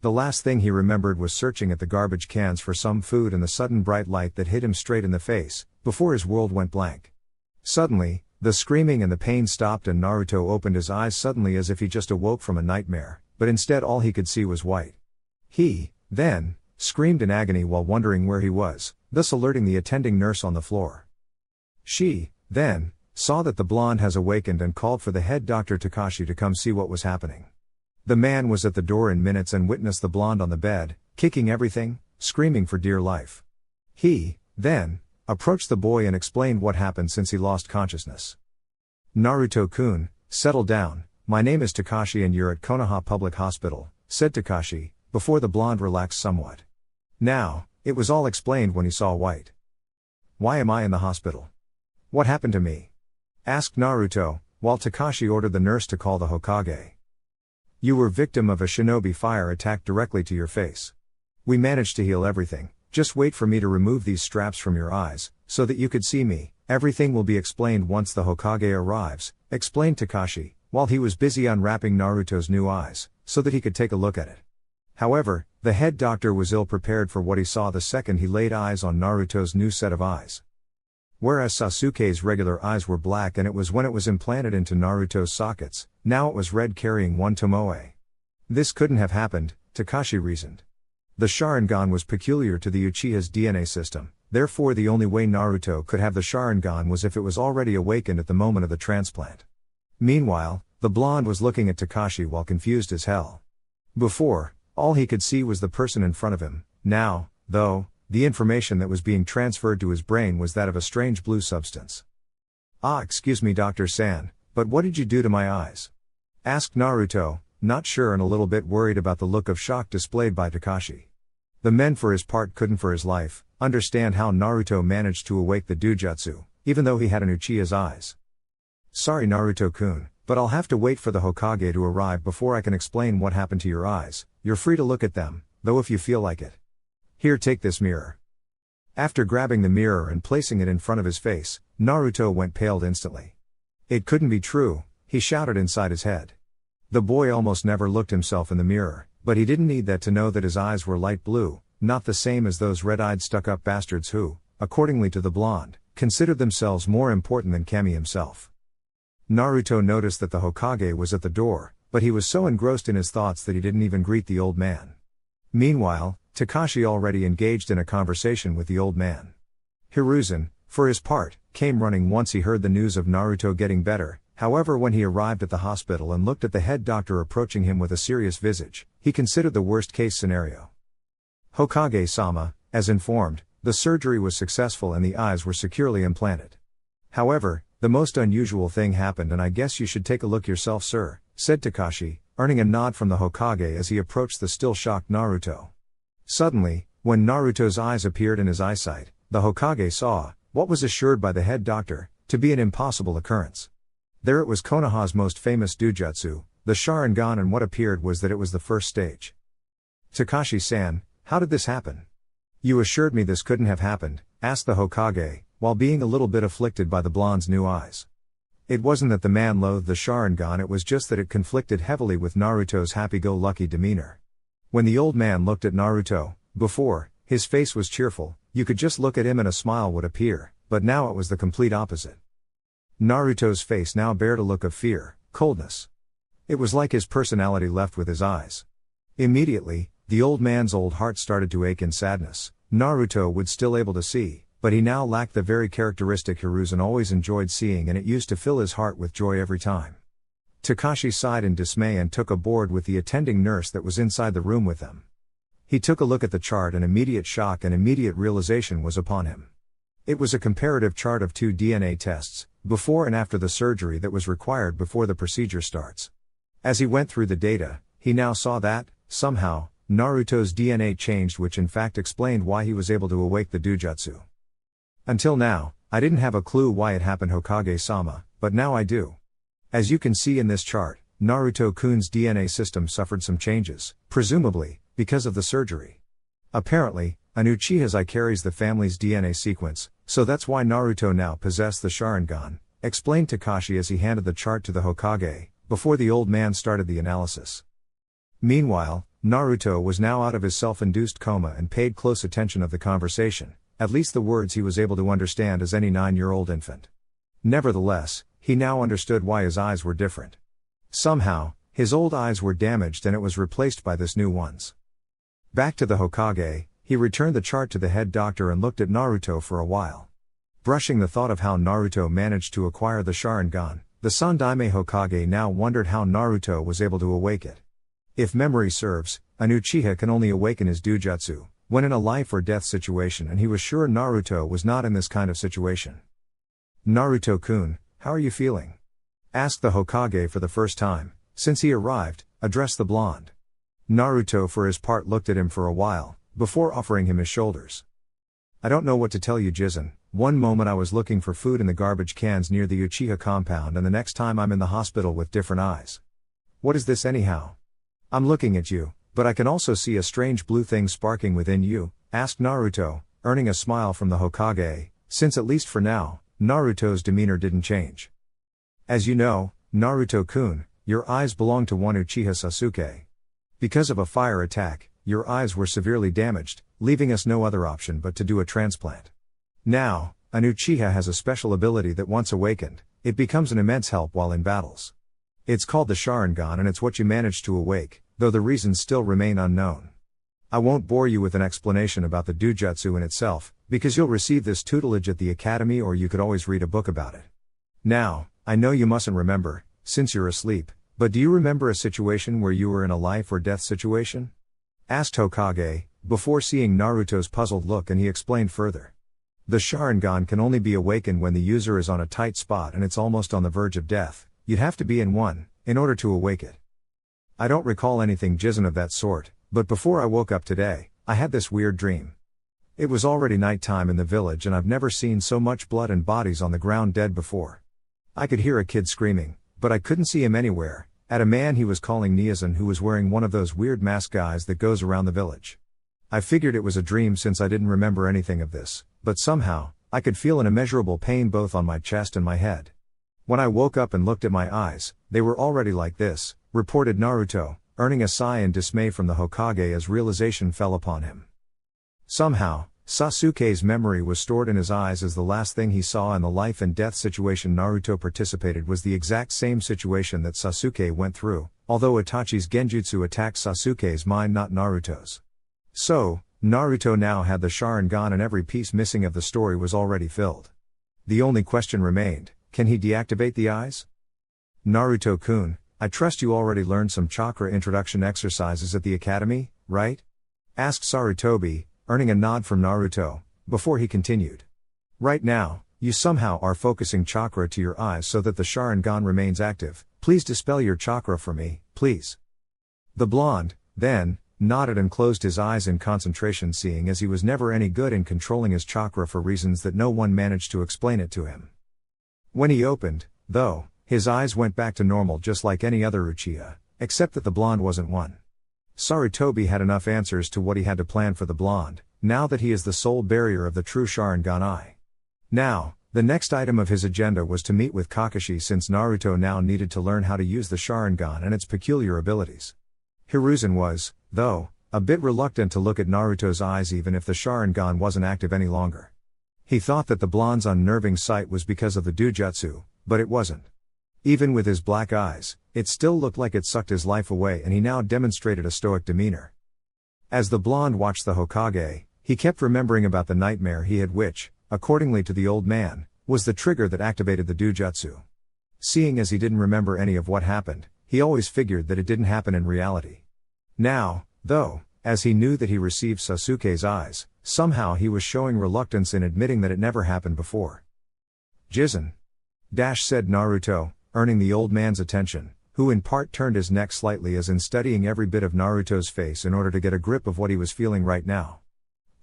The last thing he remembered was searching at the garbage cans for some food and the sudden bright light that hit him straight in the face, before his world went blank. Suddenly, the screaming and the pain stopped and Naruto opened his eyes suddenly as if he just awoke from a nightmare, but instead all he could see was white. He, then, screamed in agony while wondering where he was, thus alerting the attending nurse on the floor. She, then, saw that the blonde has awakened and called for the head doctor Takashi to come see what was happening. The man was at the door in minutes and witnessed the blonde on the bed, kicking everything, screaming for dear life. He, then, approached the boy and explained what happened since he lost consciousness. Naruto-kun, settle down, my name is Takashi and you're at Konoha Public Hospital, said Takashi, before the blonde relaxed somewhat. Now, it was all explained when he saw white. Why am I in the hospital? What happened to me? Asked Naruto, while Takashi ordered the nurse to call the Hokage. You were victim of a shinobi fire attack directly to your face. We managed to heal everything, just wait for me to remove these straps from your eyes, so that you could see me, everything will be explained once the Hokage arrives, explained Takashi, while he was busy unwrapping Naruto's new eyes, so that he could take a look at it. However, the head doctor was ill-prepared for what he saw the second he laid eyes on Naruto's new set of eyes. Whereas Sasuke's regular eyes were black and it was when it was implanted into Naruto's sockets, now it was red carrying one tomoe. This couldn't have happened, Takashi reasoned. The Sharingan was peculiar to the Uchiha's DNA system, therefore the only way Naruto could have the Sharingan was if it was already awakened at the moment of the transplant. Meanwhile, the blonde was looking at Takashi while confused as hell. Before, all he could see was the person in front of him. Now, though, the information that was being transferred to his brain was that of a strange blue substance. Excuse me Dr. San, but what did you do to my eyes? Asked Naruto, not sure and a little bit worried about the look of shock displayed by Takashi. The men for his part couldn't for his life understand how Naruto managed to awake the Dujutsu, even though he had an Uchiha's eyes. Sorry Naruto-kun, but I'll have to wait for the Hokage to arrive before I can explain what happened to your eyes. You're free to look at them, though if you feel like it. Here, take this mirror. After grabbing the mirror and placing it in front of his face, Naruto went pale instantly. It couldn't be true, he shouted inside his head. The boy almost never looked himself in the mirror, but he didn't need that to know that his eyes were light blue, not the same as those red-eyed stuck-up bastards who, accordingly to the blonde, considered themselves more important than Kami himself. Naruto noticed that the Hokage was at the door, but he was so engrossed in his thoughts that he didn't even greet the old man. Meanwhile, Takashi already engaged in a conversation with the old man. Hiruzen, for his part, came running once he heard the news of Naruto getting better. However, when he arrived at the hospital and looked at the head doctor approaching him with a serious visage, he considered the worst-case scenario. Hokage-sama, as informed, the surgery was successful and the eyes were securely implanted. However, the most unusual thing happened and I guess you should take a look yourself, sir, said Takashi, earning a nod from the Hokage as he approached the still shocked Naruto. Suddenly, when Naruto's eyes appeared in his eyesight, the Hokage saw, what was assured by the head doctor, to be an impossible occurrence. There it was, Konoha's most famous Dujutsu, the Sharingan, and what appeared was that it was the first stage. Takashi-san, how did this happen? You assured me this couldn't have happened, asked the Hokage, while being a little bit afflicted by the blonde's new eyes. It wasn't that the man loathed the Sharingan, it was just that it conflicted heavily with Naruto's happy-go-lucky demeanor. When the old man looked at Naruto, before, his face was cheerful, you could just look at him and a smile would appear, but now it was the complete opposite. Naruto's face now bared a look of fear, coldness. It was like his personality left with his eyes. Immediately, the old man's old heart started to ache in sadness. Naruto was still able to see, but he now lacked the very characteristic Hiruzen always enjoyed seeing, and it used to fill his heart with joy every time. Takashi sighed in dismay and took a board with the attending nurse that was inside the room with them. He took a look at the chart and immediate shock and immediate realization was upon him. It was a comparative chart of 2 DNA tests, before and after the surgery that was required before the procedure starts. As he went through the data, he now saw that, somehow, Naruto's DNA changed, which in fact explained why he was able to awake the Dujutsu. Until now, I didn't have a clue why it happened, Hokage-sama, but now I do. As you can see in this chart, Naruto-kun's DNA system suffered some changes, presumably, because of the surgery. Apparently, an Uchiha's eye carries the family's DNA sequence, so that's why Naruto now possessed the Sharingan, explained Takashi as he handed the chart to the Hokage, before the old man started the analysis. Meanwhile, Naruto was now out of his self-induced coma and paid close attention of the conversation, at least the words he was able to understand as any 9-year-old infant. Nevertheless, he now understood why his eyes were different. Somehow, his old eyes were damaged and it was replaced by this new ones. Back to the Hokage, he returned the chart to the head doctor and looked at Naruto for a while. Brushing the thought of how Naruto managed to acquire the Sharingan, the Sandaime Hokage now wondered how Naruto was able to awake it. If memory serves, an Uchiha can only awaken his Dujutsu when in a life or death situation, and he was sure Naruto was not in this kind of situation. Naruto-kun, how are you feeling? Asked the Hokage for the first time, since he arrived, addressed the blonde. Naruto for his part looked at him for a while, before offering him his shoulders. I don't know what to tell you, Jizen. One moment I was looking for food in the garbage cans near the Uchiha compound and the next time I'm in the hospital with different eyes. What is this anyhow? I'm looking at you, but I can also see a strange blue thing sparking within you, asked Naruto, earning a smile from the Hokage, since at least for now, Naruto's demeanor didn't change. As you know, Naruto-kun, your eyes belong to one Uchiha Sasuke. Because of a fire attack, your eyes were severely damaged, leaving us no other option but to do a transplant. Now, an Uchiha has a special ability that once awakened, it becomes an immense help while in battles. It's called the Sharingan and it's what you managed to awake, though the reasons still remain unknown. I won't bore you with an explanation about the Dujutsu in itself, because you'll receive this tutelage at the academy or you could always read a book about it. Now, I know you mustn't remember, since you're asleep, but do you remember a situation where you were in a life or death situation? Asked Hokage, before seeing Naruto's puzzled look, and he explained further. The Sharingan can only be awakened when the user is on a tight spot and it's almost on the verge of death. You'd have to be in one, in order to awake it. I don't recall anything Jizen of that sort, but before I woke up today, I had this weird dream. It was already nighttime in the village and I've never seen so much blood and bodies on the ground dead before. I could hear a kid screaming, but I couldn't see him anywhere, at a man he was calling Niazan who was wearing one of those weird mask guys that goes around the village. I figured it was a dream since I didn't remember anything of this, but somehow, I could feel an immeasurable pain both on my chest and my head. When I woke up and looked at my eyes, they were already like this, reported Naruto, earning a sigh in dismay from the Hokage as realization fell upon him. Somehow, Sasuke's memory was stored in his eyes as the last thing he saw, and the life and death situation Naruto participated was the exact same situation that Sasuke went through, although Itachi's genjutsu attacked Sasuke's mind, not Naruto's. So, Naruto now had the Sharingan and every piece missing of the story was already filled. The only question remained, can he deactivate the eyes? Naruto-kun, I trust you already learned some chakra introduction exercises at the academy, right? Asked Sarutobi, earning a nod from Naruto, before he continued. Right now, you somehow are focusing chakra to your eyes so that the Sharingan remains active. Please dispel your chakra for me, please. The blonde, then, nodded and closed his eyes in concentration, seeing as he was never any good in controlling his chakra for reasons that no one managed to explain it to him. When he opened, though, his eyes went back to normal just like any other Uchiha, except that the blonde wasn't one. Sarutobi had enough answers to what he had to plan for the blonde, now that he is the sole bearer of the true Sharingan eye. Now, the next item of his agenda was to meet with Kakashi, since Naruto now needed to learn how to use the Sharingan and its peculiar abilities. Hiruzen was, though, a bit reluctant to look at Naruto's eyes even if the Sharingan wasn't active any longer. He thought that the blonde's unnerving sight was because of the Dujutsu, but it wasn't. Even with his black eyes, it still looked like it sucked his life away, and he now demonstrated a stoic demeanor. As the blonde watched the Hokage, he kept remembering about the nightmare he had, which, accordingly to the old man, was the trigger that activated the Dujutsu. Seeing as he didn't remember any of what happened, he always figured that it didn't happen in reality. Now, though, as he knew that he received Sasuke's eyes, somehow he was showing reluctance in admitting that it never happened before. Jizen. Said Naruto, earning the old man's attention, who in part turned his neck slightly as in studying every bit of Naruto's face in order to get a grip of what he was feeling right now.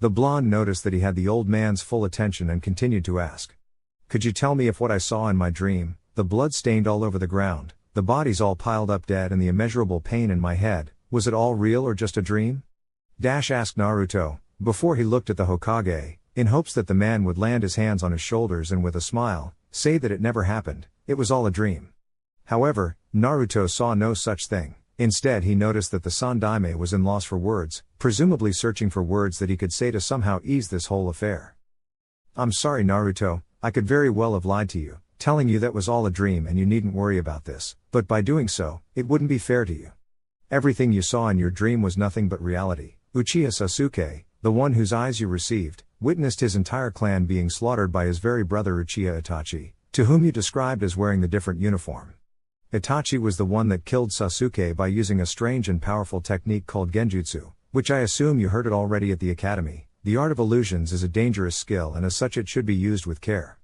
The blonde noticed that he had the old man's full attention and continued to ask. Could you tell me if what I saw in my dream, the blood stained all over the ground, the bodies all piled up dead and the immeasurable pain in my head, was it all real or just a dream? Asked Naruto, before he looked at the Hokage, in hopes that the man would land his hands on his shoulders and with a smile, say that it never happened, it was all a dream. However, Naruto saw no such thing. Instead he noticed that the Sandaime was in loss for words, presumably searching for words that he could say to somehow ease this whole affair. I'm sorry Naruto, I could very well have lied to you, telling you that was all a dream and you needn't worry about this, but by doing so, it wouldn't be fair to you. Everything you saw in your dream was nothing but reality. Uchiha Sasuke, the one whose eyes you received, witnessed his entire clan being slaughtered by his very brother Uchiha Itachi, to whom you described as wearing the different uniform. Itachi was the one that killed Sasuke by using a strange and powerful technique called genjutsu, which I assume you heard it already at the academy. The art of illusions is a dangerous skill and as such it should be used with care.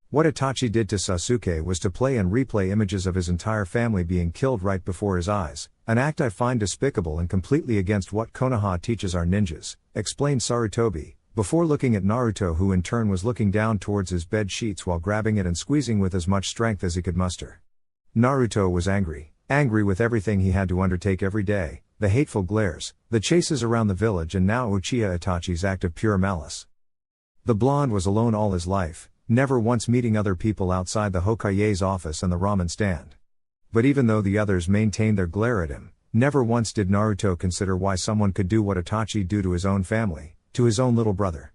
What Itachi did to Sasuke was to play and replay images of his entire family being killed right before his eyes, an act I find despicable and completely against what Konoha teaches our ninjas, explained Sarutobi, before looking at Naruto, who in turn was looking down towards his bed sheets while grabbing it and squeezing with as much strength as he could muster. Naruto was angry with everything he had to undertake every day, the hateful glares, the chases around the village and now Uchiha Itachi's act of pure malice. The blonde was alone all his life, never once meeting other people outside the Hokage's office and the ramen stand. But even though the others maintained their glare at him, never once did Naruto consider why someone could do what Itachi do to his own family, to his own little brother.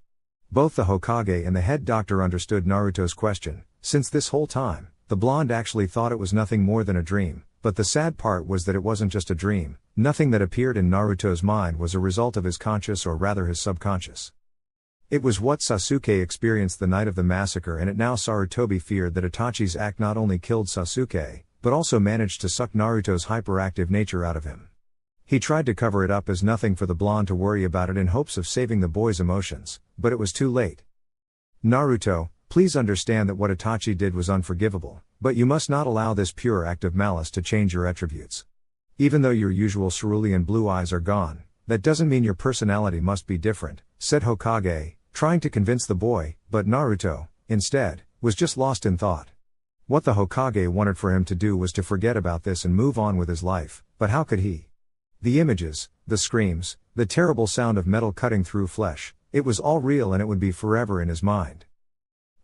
Both the Hokage and the head doctor understood Naruto's question, since this whole time, the blonde actually thought it was nothing more than a dream, but the sad part was that it wasn't just a dream, nothing that appeared in Naruto's mind was a result of his conscious or rather his subconscious. It was what Sasuke experienced the night of the massacre, and it now Sarutobi feared that Itachi's act not only killed Sasuke, but also managed to suck Naruto's hyperactive nature out of him. He tried to cover it up as nothing for the blonde to worry about it in hopes of saving the boy's emotions, but it was too late. Naruto, please understand that what Itachi did was unforgivable, but you must not allow this pure act of malice to change your attributes. Even though your usual cerulean blue eyes are gone, that doesn't mean your personality must be different, said Hokage, trying to convince the boy, but Naruto, instead, was just lost in thought. What the Hokage wanted for him to do was to forget about this and move on with his life, but how could he? The images, the screams, the terrible sound of metal cutting through flesh, it was all real and it would be forever in his mind.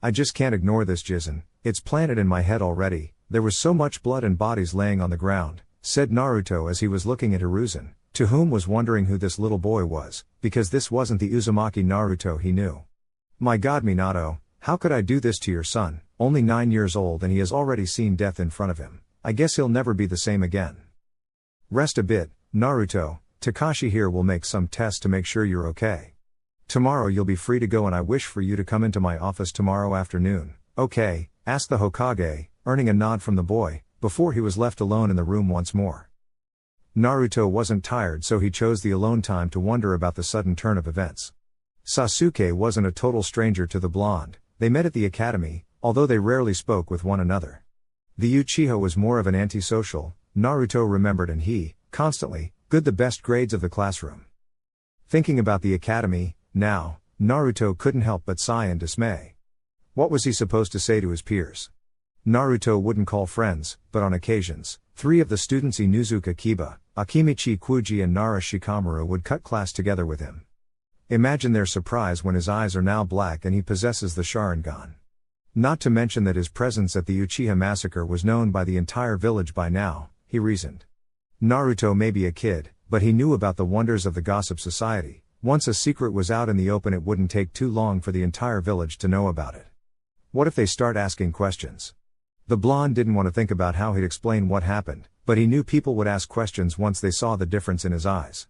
I just can't ignore this, Jizen, it's planted in my head already, there was so much blood and bodies laying on the ground, said Naruto as he was looking at Hiruzen, to whom was wondering who this little boy was, because this wasn't the Uzumaki Naruto he knew. My God Minato, how could I do this to your son, only 9 years old and he has already seen death in front of him, I guess he'll never be the same again. Rest a bit, Naruto, Takashi here will make some tests to make sure you're okay. Tomorrow you'll be free to go and I wish for you to come into my office tomorrow afternoon, okay? Asked the Hokage, earning a nod from the boy, before he was left alone in the room once more. Naruto wasn't tired, so he chose the alone time to wonder about the sudden turn of events. Sasuke wasn't a total stranger to the blonde, they met at the academy, although they rarely spoke with one another. The Uchiha was more of an antisocial, Naruto remembered, and he, constantly, good the best grades of the classroom. Thinking about the academy, now, Naruto couldn't help but sigh in dismay. What was he supposed to say to his peers? Naruto wouldn't call friends, but on occasions, 3 of the students Inuzuka Kiba, Akimichi Kuji and Nara Shikamaru would cut class together with him. Imagine their surprise when his eyes are now black and he possesses the Sharingan. Not to mention that his presence at the Uchiha massacre was known by the entire village by now, he reasoned. Naruto may be a kid, but he knew about the wonders of the gossip society. Once a secret was out in the open, it wouldn't take too long for the entire village to know about it. What if they start asking questions? The blonde didn't want to think about how he'd explain what happened, but he knew people would ask questions once they saw the difference in his eyes.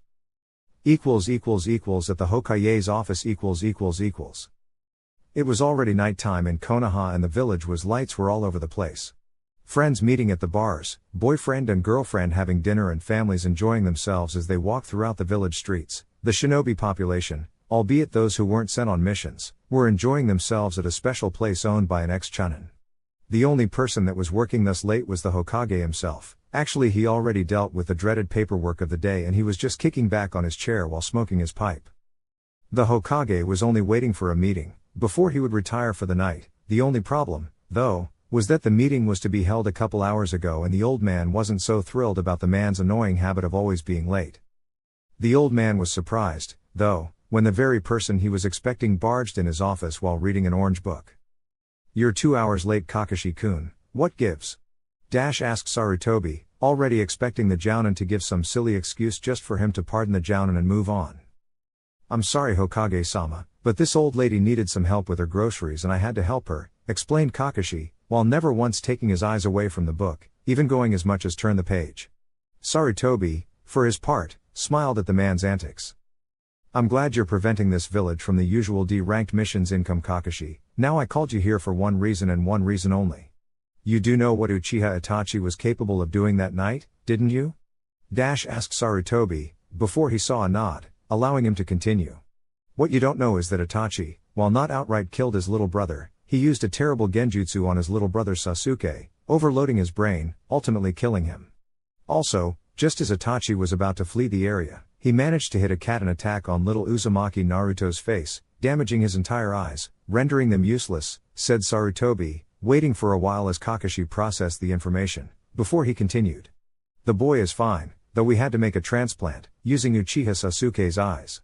At the Hokage's office . It was already nighttime in Konoha and the village was lights were all over the place. Friends meeting at the bars, boyfriend and girlfriend having dinner and families enjoying themselves as they walked throughout the village streets. The shinobi population, albeit those who weren't sent on missions, were enjoying themselves at a special place owned by an ex-chunin. The only person that was working thus late was the Hokage himself. Actually, he already dealt with the dreaded paperwork of the day and he was just kicking back on his chair while smoking his pipe. The Hokage was only waiting for a meeting, before he would retire for the night. The only problem, though, was that the meeting was to be held a couple hours ago and the old man wasn't so thrilled about the man's annoying habit of always being late. The old man was surprised, though, when the very person he was expecting barged in his office while reading an orange book. "You're 2 hours late, Kakashi-kun, what gives?" asked Sarutobi, already expecting the Jounin to give some silly excuse just for him to pardon the Jounin and move on. "I'm sorry, Hokage-sama, but this old lady needed some help with her groceries and I had to help her," explained Kakashi, while never once taking his eyes away from the book, even going as much as turn the page. Sarutobi, for his part, smiled at the man's antics. "I'm glad you're preventing this village from the usual D-ranked missions income, Kakashi. Now I called you here for one reason and one reason only. You do know what Uchiha Itachi was capable of doing that night, didn't you?" asked Sarutobi, before he saw a nod, allowing him to continue. "What you don't know is that Itachi, while not outright killed his little brother, he used a terrible genjutsu on his little brother Sasuke, overloading his brain, ultimately killing him. Also, just as Itachi was about to flee the area, he managed to hit a Katen attack on little Uzumaki Naruto's face, damaging his entire eyes, rendering them useless," said Sarutobi, waiting for a while as Kakashi processed the information, before he continued. "The boy is fine, though we had to make a transplant, using Uchiha Sasuke's eyes."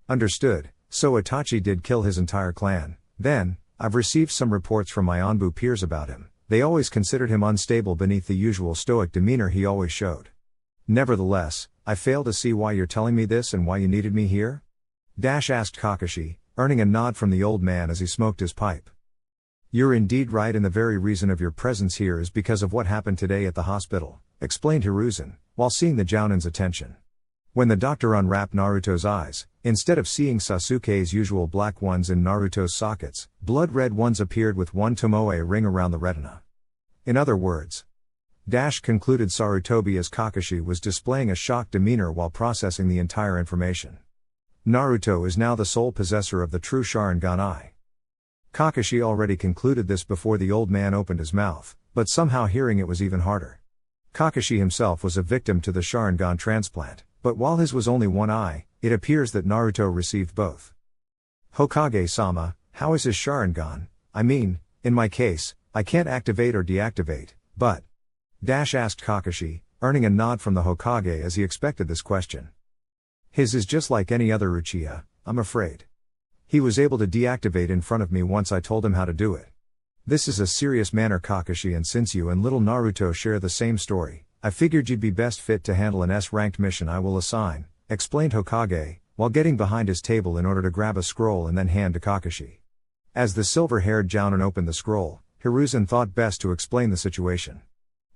"Understood, so Itachi did kill his entire clan, then. I've received some reports from my Anbu peers about him. They always considered him unstable beneath the usual stoic demeanor he always showed. Nevertheless, I fail to see why you're telling me this and why you needed me here?" asked Kakashi, earning a nod from the old man as he smoked his pipe. "You're indeed right, and the very reason of your presence here is because of what happened today at the hospital," explained Hiruzen, while seeing the Jounin's attention. When the doctor unwrapped Naruto's eyes, instead of seeing Sasuke's usual black ones in Naruto's sockets, blood-red ones appeared with one tomoe ring around the retina. "In other words," concluded Sarutobi as Kakashi was displaying a shocked demeanor while processing the entire information. "Naruto is now the sole possessor of the true Sharingan eye." Kakashi already concluded this before the old man opened his mouth, but somehow hearing it was even harder. Kakashi himself was a victim to the Sharingan transplant, but while his was only one eye, it appears that Naruto received both. "Hokage-sama, how is his Sharingan? I mean, in my case, I can't activate or deactivate, but..." asked Kakashi, earning a nod from the Hokage as he expected this question. "His is just like any other Uchiha, I'm afraid. He was able to deactivate in front of me once I told him how to do it. This is a serious matter, Kakashi, and since you and little Naruto share the same story, I figured you'd be best fit to handle an S-ranked mission I will assign," explained Hokage, while getting behind his table in order to grab a scroll and then hand to Kakashi. As the silver-haired Jounin opened the scroll, Hiruzen thought best to explain the situation.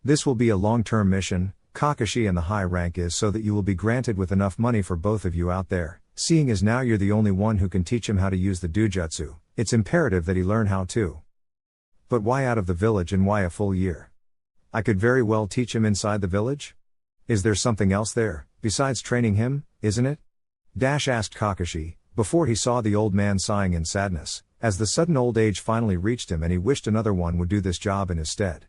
"This will be a long-term mission, Kakashi, and the high rank is so that you will be granted with enough money for both of you out there. Seeing as now you're the only one who can teach him how to use the Dujutsu, it's imperative that he learn how to." "But why out of the village and why a full year? I could very well teach him inside the village? Is there something else there, besides training him, isn't it?" asked Kakashi, before he saw the old man sighing in sadness, as the sudden old age finally reached him and he wished another one would do this job in his stead.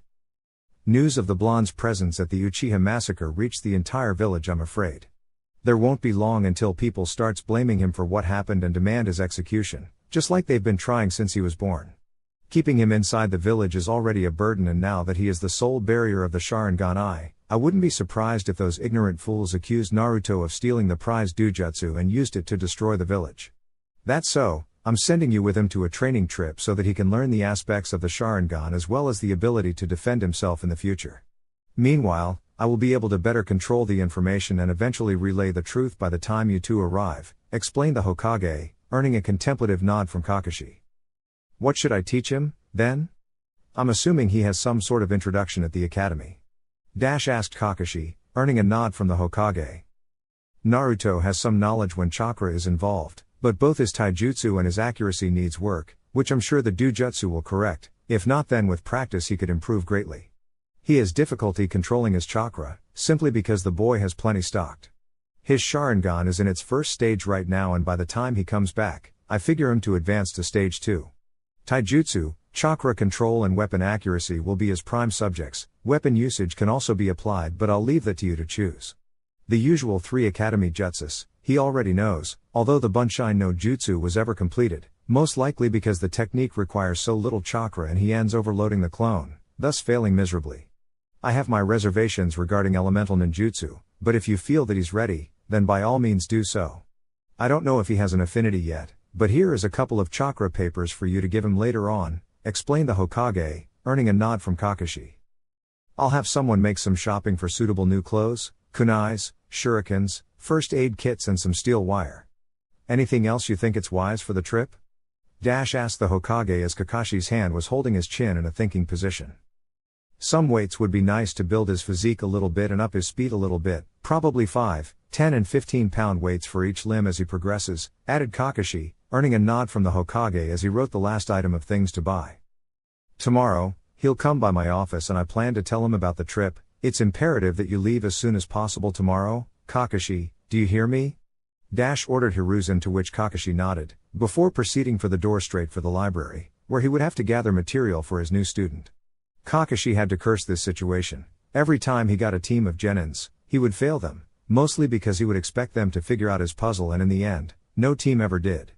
"News of the blonde's presence at the Uchiha massacre reached the entire village, I'm afraid. There won't be long until people starts blaming him for what happened and demand his execution, just like they've been trying since he was born. Keeping him inside the village is already a burden, and now that he is the sole bearer of the Sharingan eye, I wouldn't be surprised if those ignorant fools accused Naruto of stealing the prized Dujutsu and used it to destroy the village. That's so, I'm sending you with him to a training trip so that he can learn the aspects of the Sharingan as well as the ability to defend himself in the future. Meanwhile, I will be able to better control the information and eventually relay the truth by the time you two arrive," explained the Hokage, earning a contemplative nod from Kakashi. "What should I teach him, then? I'm assuming he has some sort of introduction at the academy?" asked Kakashi, earning a nod from the Hokage. "Naruto has some knowledge when chakra is involved, but both his taijutsu and his accuracy needs work, which I'm sure the Dujutsu will correct. If not, then with practice he could improve greatly. He has difficulty controlling his chakra, simply because the boy has plenty stocked. His Sharingan is in its first stage right now, and by the time he comes back, I figure him to advance to stage 2. Taijutsu, chakra control and weapon accuracy will be his prime subjects. Weapon usage can also be applied, but I'll leave that to you to choose. The usual 3 academy jutsus, he already knows, although the Bunshin no Jutsu was ever completed, most likely because the technique requires so little chakra and he ends overloading the clone, thus failing miserably. I have my reservations regarding elemental ninjutsu, but if you feel that he's ready, then by all means do so. I don't know if he has an affinity yet, but here is a couple of chakra papers for you to give him later on, explained the Hokage, earning a nod from Kakashi. I'll have someone make some shopping for suitable new clothes, kunais, shurikens, first aid kits and some steel wire. Anything else you think it's wise for the trip? Asked the Hokage as Kakashi's hand was holding his chin in a thinking position. Some weights would be nice to build his physique a little bit and up his speed a little bit, probably 5, 10 and 15 pound weights for each limb as he progresses, added Kakashi, earning a nod from the Hokage as he wrote the last item of things to buy. Tomorrow, he'll come by my office and I plan to tell him about the trip. It's imperative that you leave as soon as possible tomorrow, Kakashi, do you hear me? Ordered Hiruzen, to which Kakashi nodded, before proceeding for the door straight for the library, where he would have to gather material for his new student. Kakashi had to curse this situation. Every time he got a team of genins, he would fail them, mostly because he would expect them to figure out his puzzle, and in the end, no team ever did.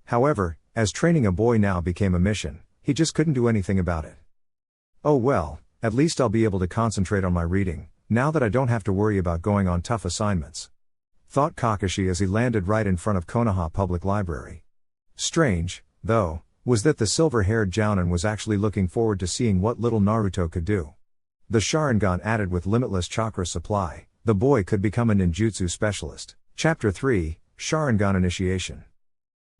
However, as training a boy now became a mission, he just couldn't do anything about it. Oh well, at least I'll be able to concentrate on my reading, now that I don't have to worry about going on tough assignments, thought Kakashi as he landed right in front of Konoha Public Library. Strange, though, was that the silver-haired Jounin was actually looking forward to seeing what little Naruto could do. The Sharingan added with limitless chakra supply, the boy could become a ninjutsu specialist. Chapter 3, Sharingan Initiation.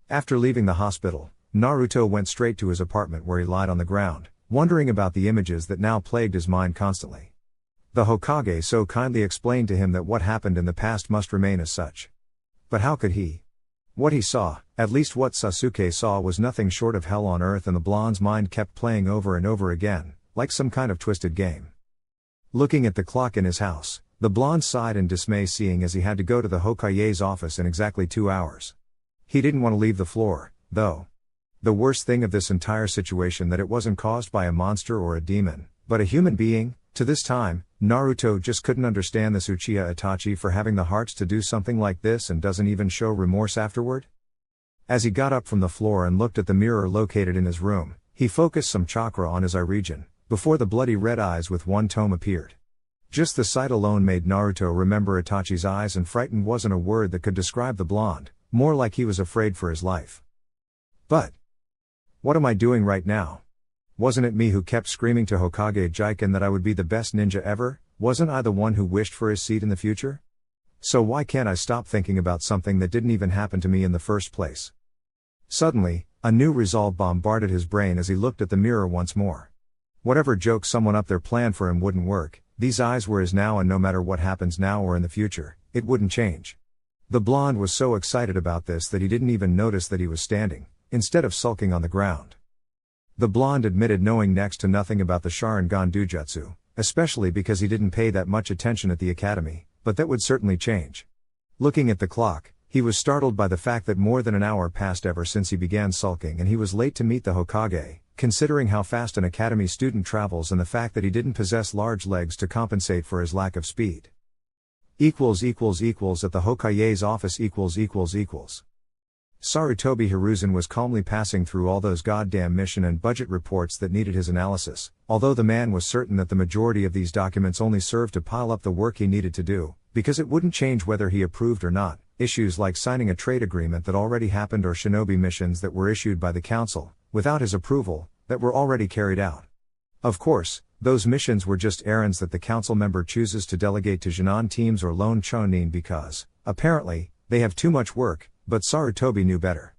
After leaving the hospital, Naruto went straight to his apartment where he lied on the ground, wondering about the images that now plagued his mind constantly. The Hokage so kindly explained to him that what happened in the past must remain as such. But how could he? What he saw, at least what Sasuke saw, was nothing short of hell on earth, and the blonde's mind kept playing over and over again, like some kind of twisted game. Looking at the clock in his house, the blonde sighed in dismay, seeing as he had to go to the Hokage's office in exactly 2 hours. He didn't want to leave the floor, though. The worst thing of this entire situation that it wasn't caused by a monster or a demon, but a human being. To this time, Naruto just couldn't understand this Uchiha Itachi for having the hearts to do something like this and doesn't even show remorse afterward. As he got up from the floor and looked at the mirror located in his room, he focused some chakra on his eye region, before the bloody red eyes with one tome appeared. Just the sight alone made Naruto remember Itachi's eyes, and frightened wasn't a word that could describe the blonde, more like he was afraid for his life. But what am I doing right now? Wasn't it me who kept screaming to Hokage Jiken that I would be the best ninja ever? Wasn't I the one who wished for his seat in the future? So why can't I stop thinking about something that didn't even happen to me in the first place? Suddenly, a new resolve bombarded his brain as he looked at the mirror once more. Whatever joke someone up there planned for him wouldn't work. These eyes were his now, and no matter what happens now or in the future, it wouldn't change. The blonde was so excited about this that he didn't even notice that he was standing, instead of sulking on the ground. The blonde admitted knowing next to nothing about the Sharingan Dujutsu, especially because he didn't pay that much attention at the academy, but that would certainly change. Looking at the clock, he was startled by the fact that more than an hour passed ever since he began sulking, and he was late to meet the Hokage, considering how fast an academy student travels and the fact that he didn't possess large legs to compensate for his lack of speed. At the Hokage's office . Sarutobi Hiruzen was calmly passing through all those goddamn mission and budget reports that needed his analysis, although the man was certain that the majority of these documents only served to pile up the work he needed to do, because it wouldn't change whether he approved or not. Issues like signing a trade agreement that already happened or shinobi missions that were issued by the council, without his approval, that were already carried out. Of course, those missions were just errands that the council member chooses to delegate to Jinan teams or lone chonin because, apparently, they have too much work. But Sarutobi knew better.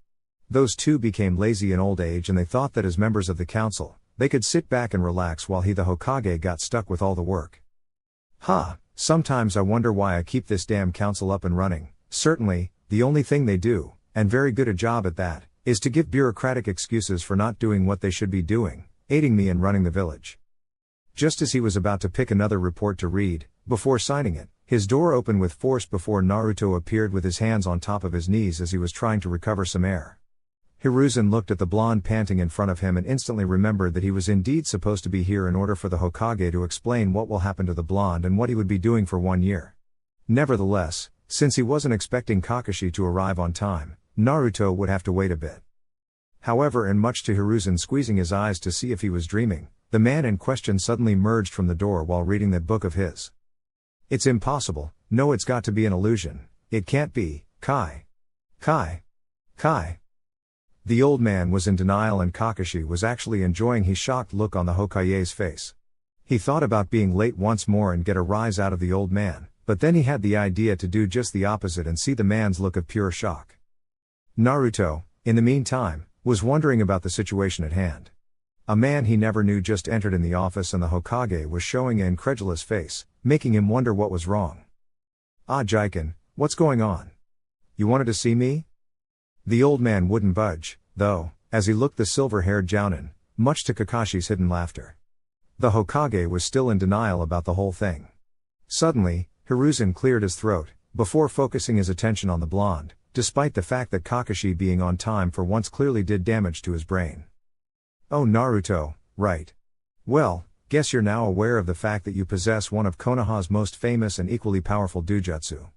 Those two became lazy in old age, and they thought that as members of the council, they could sit back and relax while he, the Hokage, got stuck with all the work. Sometimes I wonder why I keep this damn council up and running. Certainly, the only thing they do, and very good a job at that, is to give bureaucratic excuses for not doing what they should be doing, aiding me in running the village. Just as he was about to pick another report to read, before signing it, his door opened with force before Naruto appeared with his hands on top of his knees as he was trying to recover some air. Hiruzen looked at the blonde panting in front of him and instantly remembered that he was indeed supposed to be here in order for the Hokage to explain what will happen to the blonde and what he would be doing for 1 year. Nevertheless, since he wasn't expecting Kakashi to arrive on time, Naruto would have to wait a bit. However, and much to Hiruzen squeezing his eyes to see if he was dreaming, the man in question suddenly emerged from the door while reading that book of his. It's impossible, no, it's got to be an illusion, it can't be, Kai. The old man was in denial and Kakashi was actually enjoying his shocked look on the Hokage's face. He thought about being late once more and get a rise out of the old man, but then he had the idea to do just the opposite and see the man's look of pure shock. Naruto, in the meantime, was wondering about the situation at hand. A man he never knew just entered in the office and the Hokage was showing an incredulous face, making him wonder what was wrong. "Ah, Jiken, what's going on? You wanted to see me?" The old man wouldn't budge, though, as he looked the silver-haired Jounin, much to Kakashi's hidden laughter. The Hokage was still in denial about the whole thing. Suddenly, Hiruzen cleared his throat, before focusing his attention on the blonde, despite the fact that Kakashi being on time for once clearly did damage to his brain. "Oh, Naruto, right. Well, guess you're now aware of the fact that you possess one of Konoha's most famous and equally powerful doujutsu.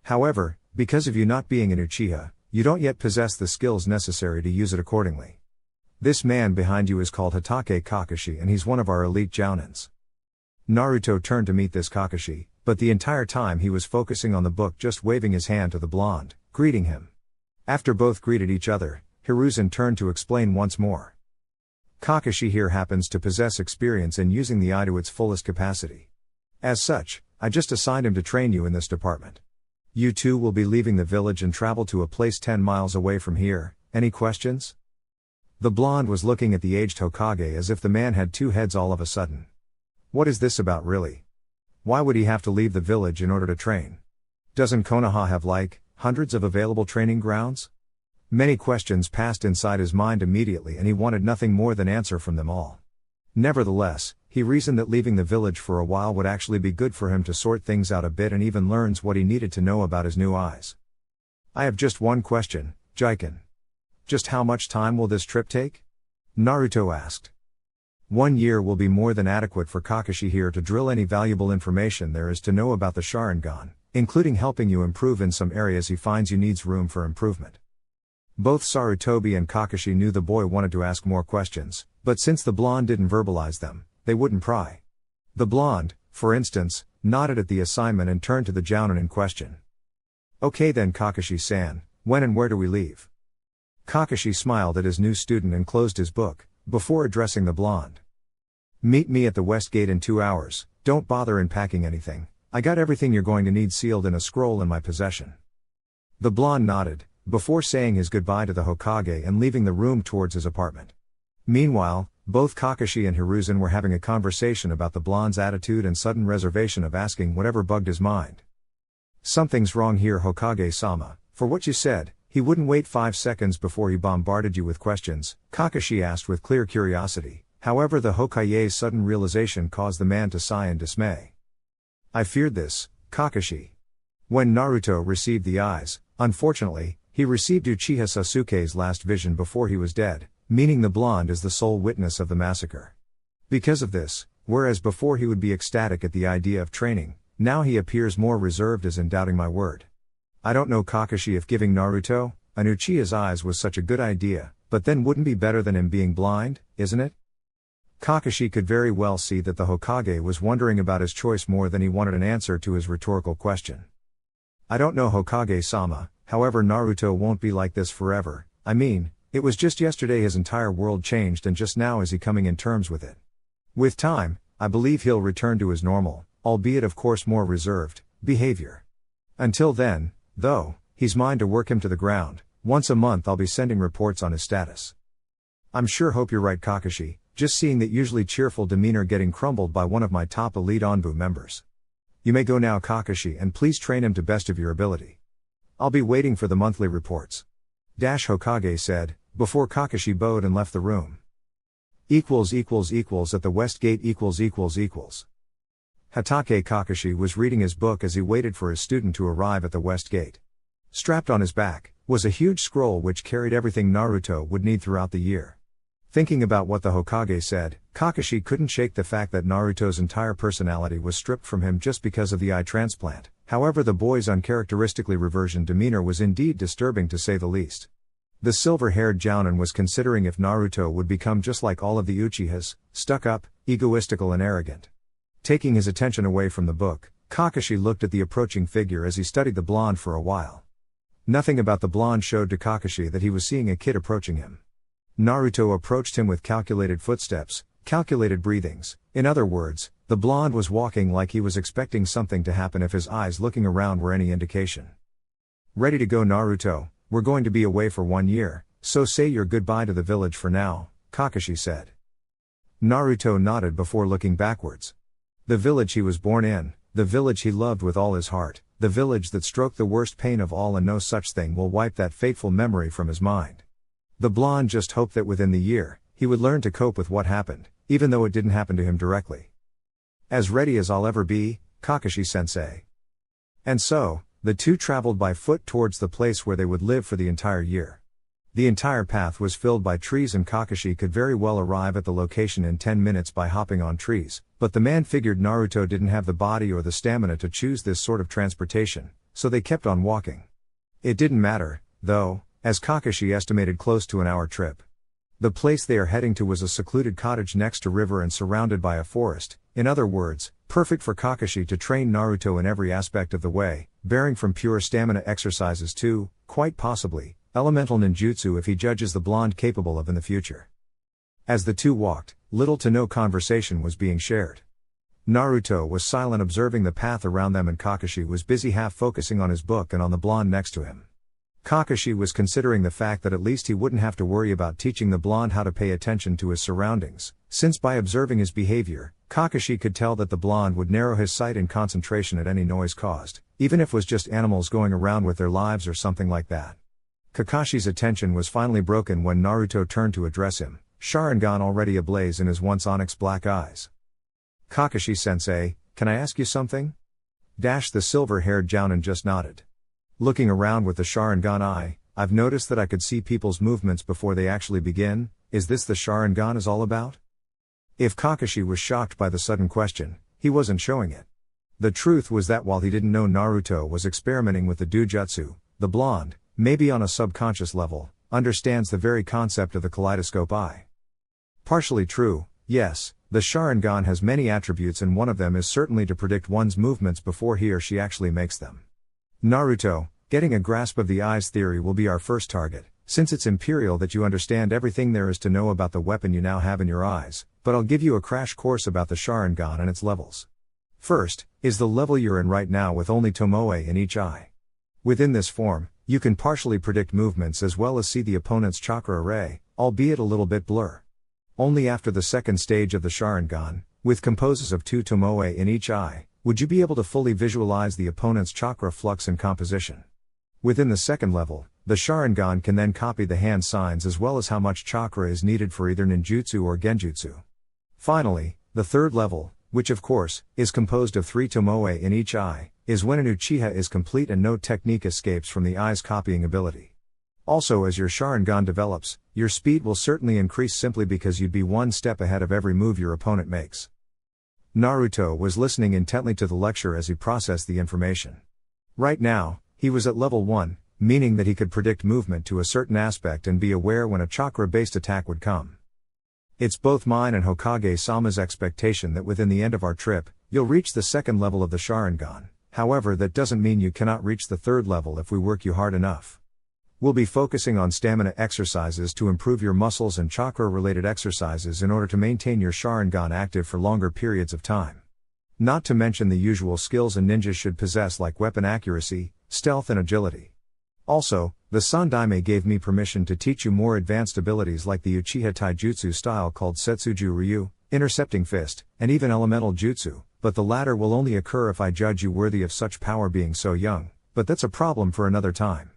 However, because of you not being an Uchiha, you don't yet possess the skills necessary to use it accordingly. This man behind you is called Hatake Kakashi and he's one of our elite Jounins." Naruto turned to meet this Kakashi, but the entire time he was focusing on the book, just waving his hand to the blonde, greeting him. After both greeted each other, Hiruzen turned to explain once more. "Kakashi here happens to possess experience in using the eye to its fullest capacity. As such, I just assigned him to train you in this department. You two will be leaving the village and travel to a place 10 miles away from here. Any questions?" The blonde was looking at the aged Hokage as if the man had two heads all of a sudden. What is this about really? Why would he have to leave the village in order to train? Doesn't Konoha have hundreds of available training grounds? Many questions passed inside his mind immediately and he wanted nothing more than answer from them all. Nevertheless, he reasoned that leaving the village for a while would actually be good for him to sort things out a bit and even learns what he needed to know about his new eyes. "I have just one question, Jiken. Just how much time will this trip take?" Naruto asked. 1 year will be more than adequate for Kakashi here to drill any valuable information there is to know about the Sharingan, including helping you improve in some areas he finds you needs room for improvement. Both Sarutobi and Kakashi knew the boy wanted to ask more questions, but since the blonde didn't verbalize them, they wouldn't pry. The blonde, for instance, nodded at the assignment and turned to the Jounin in question. "Okay then Kakashi-san, when and where do we leave?" Kakashi smiled at his new student and closed his book, before addressing the blonde. "Meet me at the West Gate in 2 hours, don't bother in packing anything, I got everything you're going to need sealed in a scroll in my possession." The blonde nodded, before saying his goodbye to the Hokage and leaving the room towards his apartment. Meanwhile, both Kakashi and Hiruzen were having a conversation about the blonde's attitude and sudden reservation of asking whatever bugged his mind. "Something's wrong here, Hokage-sama, for what you said, he wouldn't wait 5 seconds before he bombarded you with questions," Kakashi asked with clear curiosity. However, the Hokage's sudden realization caused the man to sigh in dismay. "I feared this, Kakashi. When Naruto received the eyes, unfortunately, he received Uchiha Sasuke's last vision before he was dead, meaning the blonde is the sole witness of the massacre. Because of this, whereas before he would be ecstatic at the idea of training, now he appears more reserved as in doubting my word. I don't know Kakashi if giving Naruto an Uchiha's eyes was such a good idea, but then wouldn't be better than him being blind, isn't it?" Kakashi could very well see that the Hokage was wondering about his choice more than he wanted an answer to his rhetorical question. "I don't know Hokage-sama, however Naruto won't be like this forever, I mean, it was just yesterday his entire world changed and just now is he coming in terms with it. With time, I believe he'll return to his normal, albeit of course more reserved, behavior. Until then, though, he's mine to work him to the ground. Once a month I'll be sending reports on his status." "I'm sure hope you're right Kakashi, just seeing that usually cheerful demeanor getting crumbled by one of my top elite Onbu members. You may go now Kakashi and please train him to best of your ability. I'll be waiting for the monthly reports." Hokage said, before Kakashi bowed and left the room. At the West Gate Hatake Kakashi was reading his book as he waited for his student to arrive at the West Gate. Strapped on his back was a huge scroll which carried everything Naruto would need throughout the year. Thinking about what the Hokage said, Kakashi couldn't shake the fact that Naruto's entire personality was stripped from him just because of the eye transplant. However, the boy's uncharacteristically reversion demeanor was indeed disturbing to say the least. The silver-haired Jounin was considering if Naruto would become just like all of the Uchihas, stuck up, egoistical and arrogant. Taking his attention away from the book, Kakashi looked at the approaching figure as he studied the blonde for a while. Nothing about the blonde showed to Kakashi that he was seeing a kid approaching him. Naruto approached him with calculated footsteps, calculated breathings. In other words, the blonde was walking like he was expecting something to happen if his eyes looking around were any indication. Ready to go, Naruto? We're going to be away for 1 year, so say your goodbye to the village for now, Kakashi said. Naruto nodded before looking backwards. The village he was born in, the village he loved with all his heart, the village that stroked the worst pain of all, and no such thing will wipe that fateful memory from his mind. The blonde just hoped that within the year, he would learn to cope with what happened, even though it didn't happen to him directly. As ready as I'll ever be, Kakashi-sensei. And so, the two traveled by foot towards the place where they would live for the entire year. The entire path was filled by trees and Kakashi could very well arrive at the location in 10 minutes by hopping on trees, but the man figured Naruto didn't have the body or the stamina to choose this sort of transportation, so they kept on walking. It didn't matter, though, as Kakashi estimated close to an hour trip. The place they are heading to was a secluded cottage next to river and surrounded by a forest, in other words, perfect for Kakashi to train Naruto in every aspect of the way, bearing from pure stamina exercises to, quite possibly, elemental ninjutsu if he judges the blonde capable of in the future. As the two walked, little to no conversation was being shared. Naruto was silent observing the path around them and Kakashi was busy half focusing on his book and on the blonde next to him. Kakashi was considering the fact that at least he wouldn't have to worry about teaching the blonde how to pay attention to his surroundings, since by observing his behavior, Kakashi could tell that the blonde would narrow his sight and concentration at any noise caused, even if it was just animals going around with their lives or something like that. Kakashi's attention was finally broken when Naruto turned to address him, Sharingan already ablaze in his once onyx black eyes. Kakashi-sensei, can I ask you something? The silver-haired Jounin just nodded. Looking around with the Sharingan eye, I've noticed that I could see people's movements before they actually begin. Is this the Sharingan is all about? If Kakashi was shocked by the sudden question, he wasn't showing it. The truth was that while he didn't know Naruto was experimenting with the Dujutsu, the blonde, maybe on a subconscious level, understands the very concept of the kaleidoscope eye. Partially true, yes, the Sharingan has many attributes and one of them is certainly to predict one's movements before he or she actually makes them. Naruto, getting a grasp of the eye's theory will be our first target, since it's imperial that you understand everything there is to know about the weapon you now have in your eyes, but I'll give you a crash course about the Sharingan and its levels. First, is the level you're in right now with only Tomoe in each eye. Within this form, you can partially predict movements as well as see the opponent's chakra array, albeit a little bit blur. Only after the second stage of the Sharingan, with composes of 2 Tomoe in each eye, would you be able to fully visualize the opponent's chakra flux and composition. Within the second level, the Sharingan can then copy the hand signs as well as how much chakra is needed for either ninjutsu or genjutsu. Finally, the third level, which of course, is composed of 3 Tomoe in each eye, is when an Uchiha is complete and no technique escapes from the eye's copying ability. Also, as your Sharingan develops, your speed will certainly increase simply because you'd be one step ahead of every move your opponent makes. Naruto was listening intently to the lecture as he processed the information. Right now, he was at level 1, meaning that he could predict movement to a certain aspect and be aware when a chakra-based attack would come. It's both mine and Hokage-sama's expectation that within the end of our trip, you'll reach the second level of the Sharingan. However, that doesn't mean you cannot reach the third level if we work you hard enough. We'll be focusing on stamina exercises to improve your muscles and chakra-related exercises in order to maintain your Sharingan active for longer periods of time. Not to mention the usual skills a ninja should possess like weapon accuracy, stealth and agility. Also, the Sandaime gave me permission to teach you more advanced abilities like the Uchiha Taijutsu style called Setsuju Ryu, Intercepting Fist, and even Elemental Jutsu, but the latter will only occur if I judge you worthy of such power being so young, but that's a problem for another time.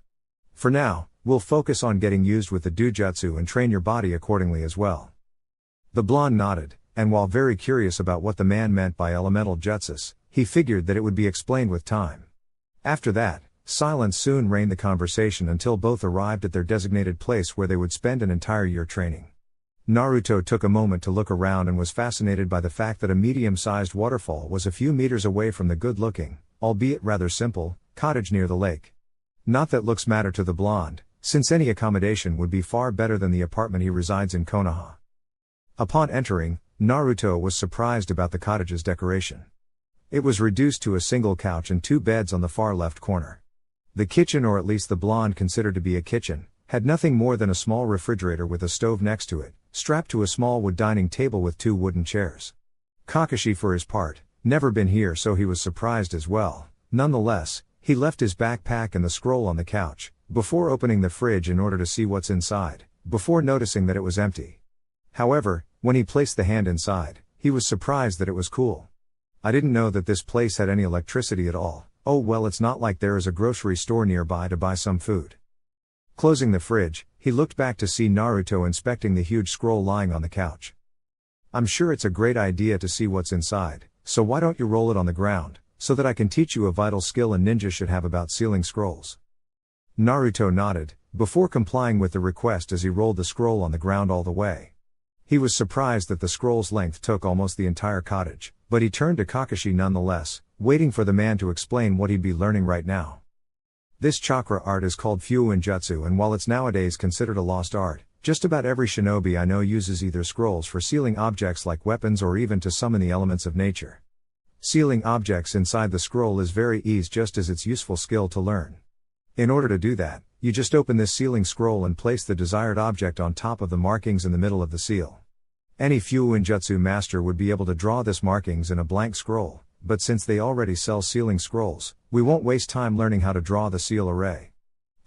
For now, we'll focus on getting used with the Dujutsu and train your body accordingly as well. The blonde nodded, and while very curious about what the man meant by elemental jutsus, he figured that it would be explained with time. After that, silence soon reigned the conversation until both arrived at their designated place where they would spend an entire year training. Naruto took a moment to look around and was fascinated by the fact that a medium-sized waterfall was a few meters away from the good-looking, albeit rather simple, cottage near the lake. Not that looks matter to the blonde, since any accommodation would be far better than the apartment he resides in Konoha. Upon entering, Naruto was surprised about the cottage's decoration. It was reduced to a single couch and 2 beds on the far left corner. The kitchen, or at least the blonde considered to be a kitchen, had nothing more than a small refrigerator with a stove next to it, strapped to a small wood dining table with 2 wooden chairs. Kakashi, for his part, never been here, so he was surprised as well. Nonetheless, he left his backpack and the scroll on the couch, before opening the fridge in order to see what's inside, before noticing that it was empty. However, when he placed the hand inside, he was surprised that it was cool. I didn't know that this place had any electricity at all. Oh well, it's not like there is a grocery store nearby to buy some food. Closing the fridge, he looked back to see Naruto inspecting the huge scroll lying on the couch. I'm sure it's a great idea to see what's inside, so why don't you roll it on the ground, so that I can teach you a vital skill a ninja should have about sealing scrolls. Naruto nodded, before complying with the request as he rolled the scroll on the ground all the way. He was surprised that the scroll's length took almost the entire cottage, but he turned to Kakashi nonetheless, waiting for the man to explain what he'd be learning right now. This chakra art is called Fuin Jutsu, and while it's nowadays considered a lost art, just about every shinobi I know uses either scrolls for sealing objects like weapons or even to summon the elements of nature. Sealing objects inside the scroll is very easy, just as it's useful skill to learn. In order to do that, you just open this sealing scroll and place the desired object on top of the markings in the middle of the seal. Any Fuin Jutsu master would be able to draw this markings in a blank scroll, but since they already sell sealing scrolls, we won't waste time learning how to draw the seal array.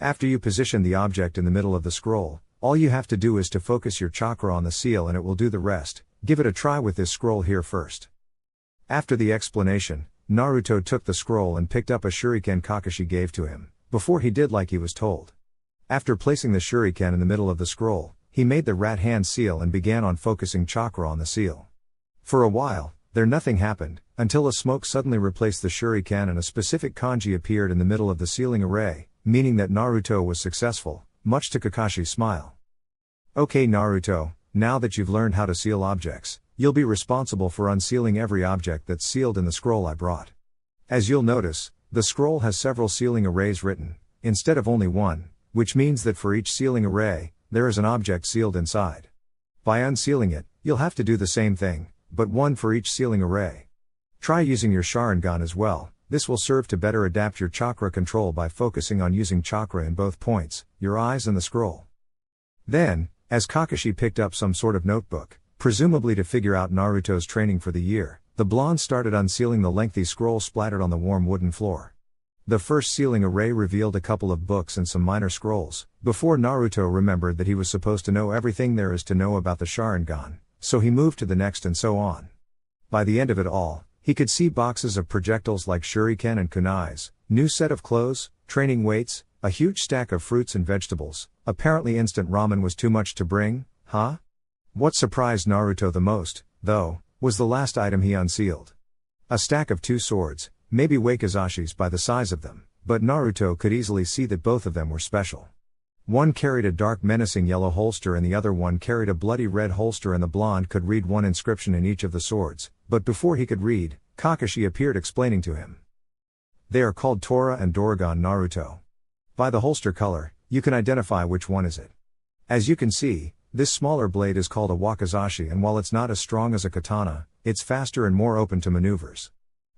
After you position the object in the middle of the scroll, all you have to do is to focus your chakra on the seal and it will do the rest. Give it a try with this scroll here first. After the explanation, Naruto took the scroll and picked up a shuriken Kakashi gave to him, before he did like he was told. After placing the shuriken in the middle of the scroll, he made the rat hand seal and began on focusing chakra on the seal. For a while, nothing happened, until a smoke suddenly replaced the shuriken and a specific kanji appeared in the middle of the sealing array, meaning that Naruto was successful, much to Kakashi's smile. Okay Naruto, now that you've learned how to seal objects, you'll be responsible for unsealing every object that's sealed in the scroll I brought. As you'll notice, the scroll has several sealing arrays written, instead of only one, which means that for each sealing array, there is an object sealed inside. By unsealing it, you'll have to do the same thing, but one for each sealing array. Try using your Sharingan as well. This will serve to better adapt your chakra control by focusing on using chakra in both points, your eyes and the scroll. Then, as Kakashi picked up some sort of notebook, presumably to figure out Naruto's training for the year, the blonde started unsealing the lengthy scroll splattered on the warm wooden floor. The first sealing array revealed a couple of books and some minor scrolls, before Naruto remembered that he was supposed to know everything there is to know about the Sharingan, so he moved to the next and so on. By the end of it all, he could see boxes of projectiles like shuriken and kunais, new set of clothes, training weights, a huge stack of fruits and vegetables. Apparently instant ramen was too much to bring, huh? What surprised Naruto the most, though, was the last item he unsealed. A stack of 2 swords, maybe wakizashis by the size of them, but Naruto could easily see that both of them were special. One carried a dark menacing yellow holster and the other one carried a bloody red holster, and the blonde could read one inscription in each of the swords, but before he could read, Kakashi appeared explaining to him. They are called Tora and Doragon Naruto. By the holster color, you can identify which one is it. As you can see, this smaller blade is called a wakizashi, and while it's not as strong as a katana, it's faster and more open to maneuvers.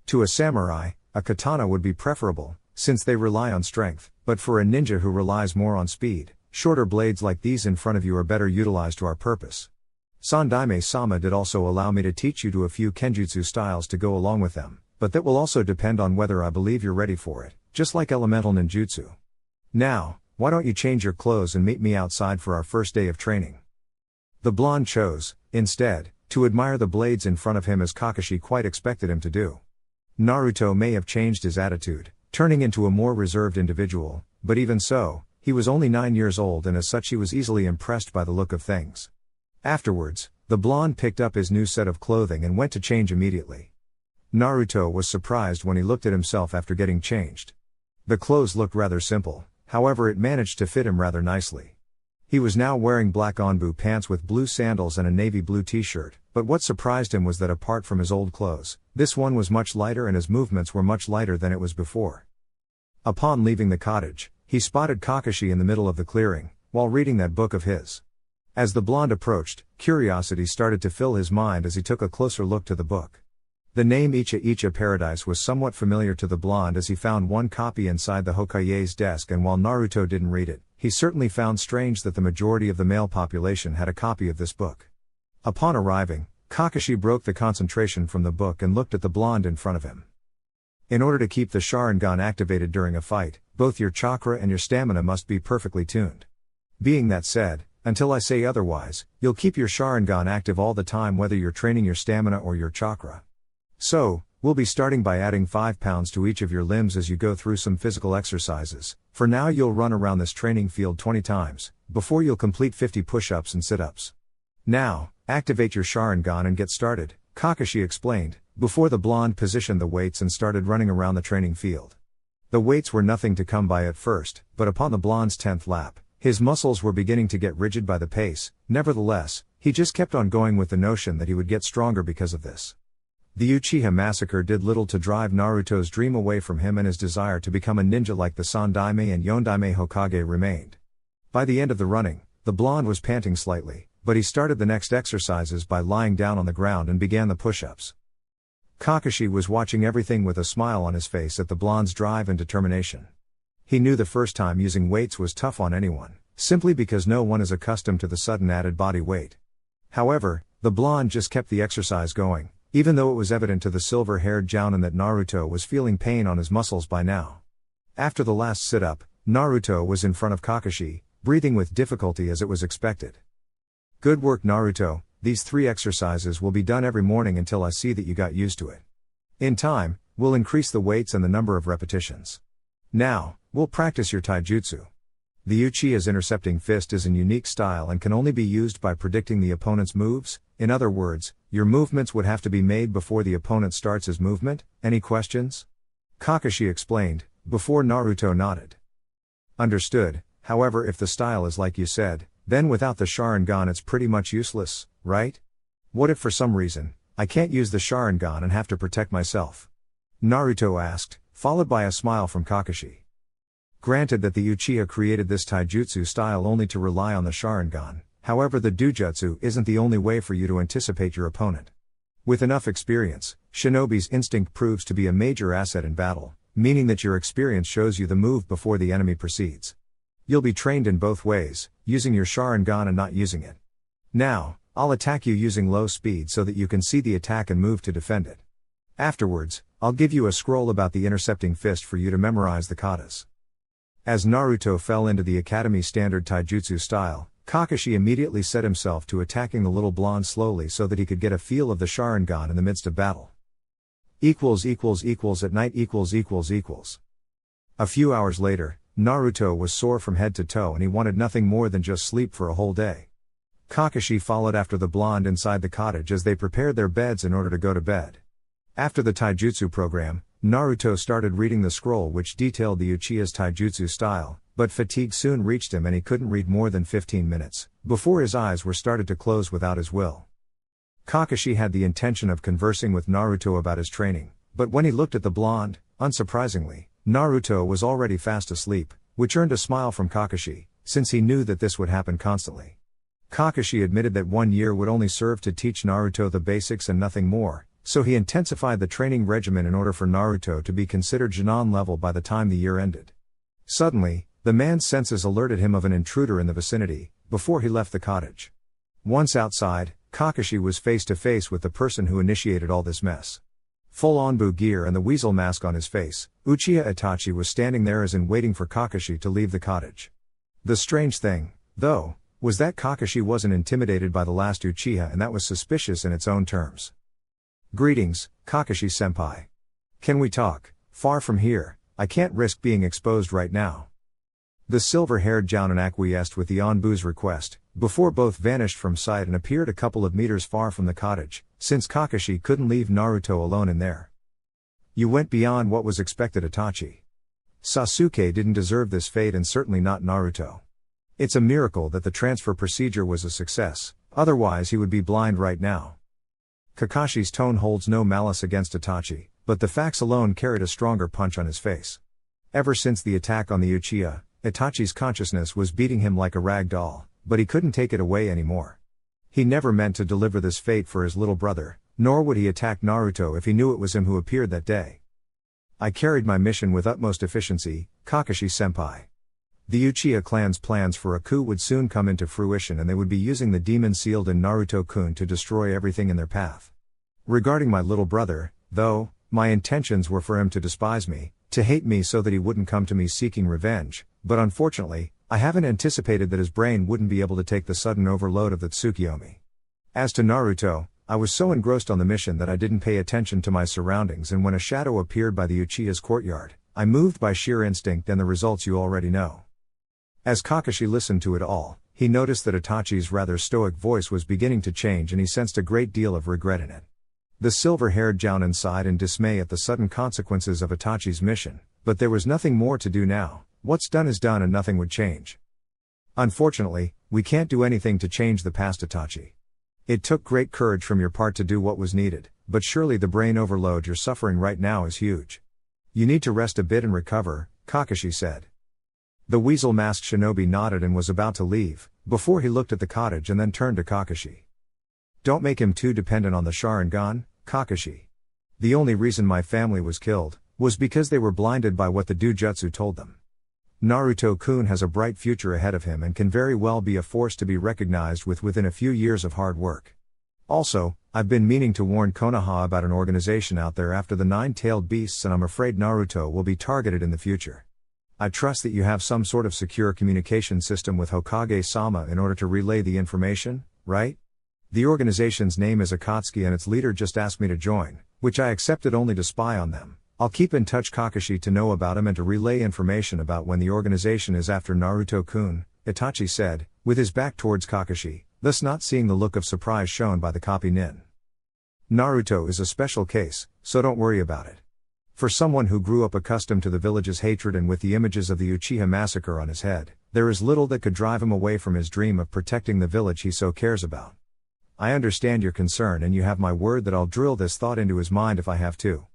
To a samurai, a katana would be preferable, since they rely on strength, but for a ninja who relies more on speed, shorter blades like these in front of you are better utilized to our purpose. Sandaime-sama did also allow me to teach you to a few kenjutsu styles to go along with them, but that will also depend on whether I believe you're ready for it, just like elemental ninjutsu. Now, why don't you change your clothes and meet me outside for our first day of training? The blonde chose, instead, to admire the blades in front of him, as Kakashi quite expected him to do. Naruto may have changed his attitude, turning into a more reserved individual, but even so, he was only 9 years old and as such he was easily impressed by the look of things. Afterwards, The blonde picked up his new set of clothing and went to change immediately. Naruto was surprised when he looked at himself after getting changed. The clothes looked rather simple, however it managed to fit him rather nicely. He was now wearing black onbu pants with blue sandals and a navy blue t-shirt, but what surprised him was that apart from his old clothes, this one was much lighter and his movements were much lighter than it was before. Upon leaving the cottage, he spotted Kakashi in the middle of the clearing, while reading that book of his. As the blonde approached, curiosity started to fill his mind as he took a closer look to the book. The name Icha Icha Paradise was somewhat familiar to the blonde as he found one copy inside the Hokage's desk, and while Naruto didn't read it, he certainly found strange that the majority of the male population had a copy of this book. Upon arriving, Kakashi broke the concentration from the book and looked at the blonde in front of him. In order to keep the Sharingan activated during a fight, both your chakra and your stamina must be perfectly tuned. Being that said, until I say otherwise, you'll keep your Sharingan active all the time whether you're training your stamina or your chakra. So, we'll be starting by adding 5 pounds to each of your limbs as you go through some physical exercises. For now you'll run around this training field 20 times, before you'll complete 50 push-ups and sit-ups. Now, activate your Sharingan and get started, Kakashi explained, before the blonde positioned the weights and started running around the training field. The weights were nothing to come by at first, but upon the blonde's 10th lap, his muscles were beginning to get rigid by the pace. Nevertheless, he just kept on going with the notion that he would get stronger because of this. The Uchiha massacre did little to drive Naruto's dream away from him, and his desire to become a ninja like the Sandaime and Yondaime Hokage remained. By the end of the running, the blonde was panting slightly, but he started the next exercises by lying down on the ground and began the push-ups. Kakashi was watching everything with a smile on his face at the blonde's drive and determination. He knew the first time using weights was tough on anyone, simply because no one is accustomed to the sudden added body weight. However, the blonde just kept the exercise going, even though it was evident to the silver-haired Jounin that Naruto was feeling pain on his muscles by now. After the last sit-up, Naruto was in front of Kakashi, breathing with difficulty as it was expected. Good work, Naruto. These 3 exercises will be done every morning until I see that you got used to it. In time, we'll increase the weights and the number of repetitions. Now, we'll practice your taijutsu. The Uchiha's intercepting fist is a unique style and can only be used by predicting the opponent's moves. In other words, your movements would have to be made before the opponent starts his movement. Any questions? Kakashi explained, before Naruto nodded. Understood. However, if the style is like you said, then without the Sharingan it's pretty much useless, right? What if for some reason, I can't use the Sharingan and have to protect myself? Naruto asked, followed by a smile from Kakashi. Granted that the Uchiha created this taijutsu style only to rely on the Sharingan, however the Dujutsu isn't the only way for you to anticipate your opponent. With enough experience, Shinobi's instinct proves to be a major asset in battle, meaning that your experience shows you the move before the enemy proceeds. You'll be trained in both ways, using your Sharingan and not using it. Now, I'll attack you using low speed so that you can see the attack and move to defend it. Afterwards, I'll give you a scroll about the intercepting fist for you to memorize the katas. As Naruto fell into the Academy standard taijutsu style, Kakashi immediately set himself to attacking the little blonde slowly so that he could get a feel of the Sharingan in the midst of battle. At night. A few hours later, Naruto was sore from head to toe and he wanted nothing more than just sleep for a whole day. Kakashi followed after the blonde inside the cottage as they prepared their beds in order to go to bed. After the taijutsu program, Naruto started reading the scroll which detailed the Uchiha's taijutsu style, but fatigue soon reached him and he couldn't read more than 15 minutes, before his eyes were started to close without his will. Kakashi had the intention of conversing with Naruto about his training, but when he looked at the blonde, unsurprisingly, Naruto was already fast asleep, which earned a smile from Kakashi, since he knew that this would happen constantly. Kakashi admitted that 1 year would only serve to teach Naruto the basics and nothing more, so he intensified the training regimen in order for Naruto to be considered Jonin level by the time the year ended. Suddenly, the man's senses alerted him of an intruder in the vicinity, before he left the cottage. Once outside, Kakashi was face to face with the person who initiated all this mess. Full onbu gear and the weasel mask on his face, Uchiha Itachi was standing there as in waiting for Kakashi to leave the cottage. The strange thing, though, was that Kakashi wasn't intimidated by the last Uchiha, and that was suspicious in its own terms. Greetings, Kakashi-senpai. Can we talk? Far from here, I can't risk being exposed right now. The silver-haired Jounin acquiesced with the onbu's request, before both vanished from sight and appeared a couple of meters far from the cottage, since Kakashi couldn't leave Naruto alone in there. You went beyond what was expected, Itachi. Sasuke didn't deserve this fate, and certainly not Naruto. It's a miracle that the transfer procedure was a success, otherwise he would be blind right now. Kakashi's tone holds no malice against Itachi, but the facts alone carried a stronger punch on his face. Ever since the attack on the Uchiha, Itachi's consciousness was beating him like a rag doll, but he couldn't take it away anymore. He never meant to deliver this fate for his little brother, nor would he attack Naruto if he knew it was him who appeared that day. I carried my mission with utmost efficiency, Kakashi-senpai. The Uchiha clan's plans for a coup would soon come into fruition, and they would be using the demon sealed in Naruto-kun to destroy everything in their path. Regarding my little brother, though, my intentions were for him to despise me, to hate me so that he wouldn't come to me seeking revenge, but unfortunately, I haven't anticipated that his brain wouldn't be able to take the sudden overload of the Tsukiyomi. As to Naruto, I was so engrossed on the mission that I didn't pay attention to my surroundings, and when a shadow appeared by the Uchiha's courtyard, I moved by sheer instinct, and the results you already know. As Kakashi listened to it all, he noticed that Itachi's rather stoic voice was beginning to change, and he sensed a great deal of regret in it. The silver-haired Jounin sighed in dismay at the sudden consequences of Itachi's mission, but there was nothing more to do now. What's done is done, and nothing would change. Unfortunately, we can't do anything to change the past, Itachi. It took great courage from your part to do what was needed, but surely the brain overload you're suffering right now is huge. You need to rest a bit and recover, Kakashi said. The weasel-masked shinobi nodded and was about to leave, before he looked at the cottage and then turned to Kakashi. Don't make him too dependent on the Sharingan, Kakashi. The only reason my family was killed was because they were blinded by what the Dujutsu told them. Naruto-kun has a bright future ahead of him and can very well be a force to be recognized within a few years of hard work. Also, I've been meaning to warn Konoha about an organization out there after the nine-tailed beasts, and I'm afraid Naruto will be targeted in the future. I trust that you have some sort of secure communication system with Hokage-sama in order to relay the information, right? The organization's name is Akatsuki, and its leader just asked me to join, which I accepted only to spy on them. I'll keep in touch Kakashi to know about him and to relay information about when the organization is after Naruto-kun, Itachi said, with his back towards Kakashi, thus not seeing the look of surprise shown by the copy nin. Naruto is a special case, so don't worry about it. For someone who grew up accustomed to the village's hatred and with the images of the Uchiha massacre on his head, there is little that could drive him away from his dream of protecting the village he so cares about. I understand your concern, and you have my word that I'll drill this thought into his mind if I have to.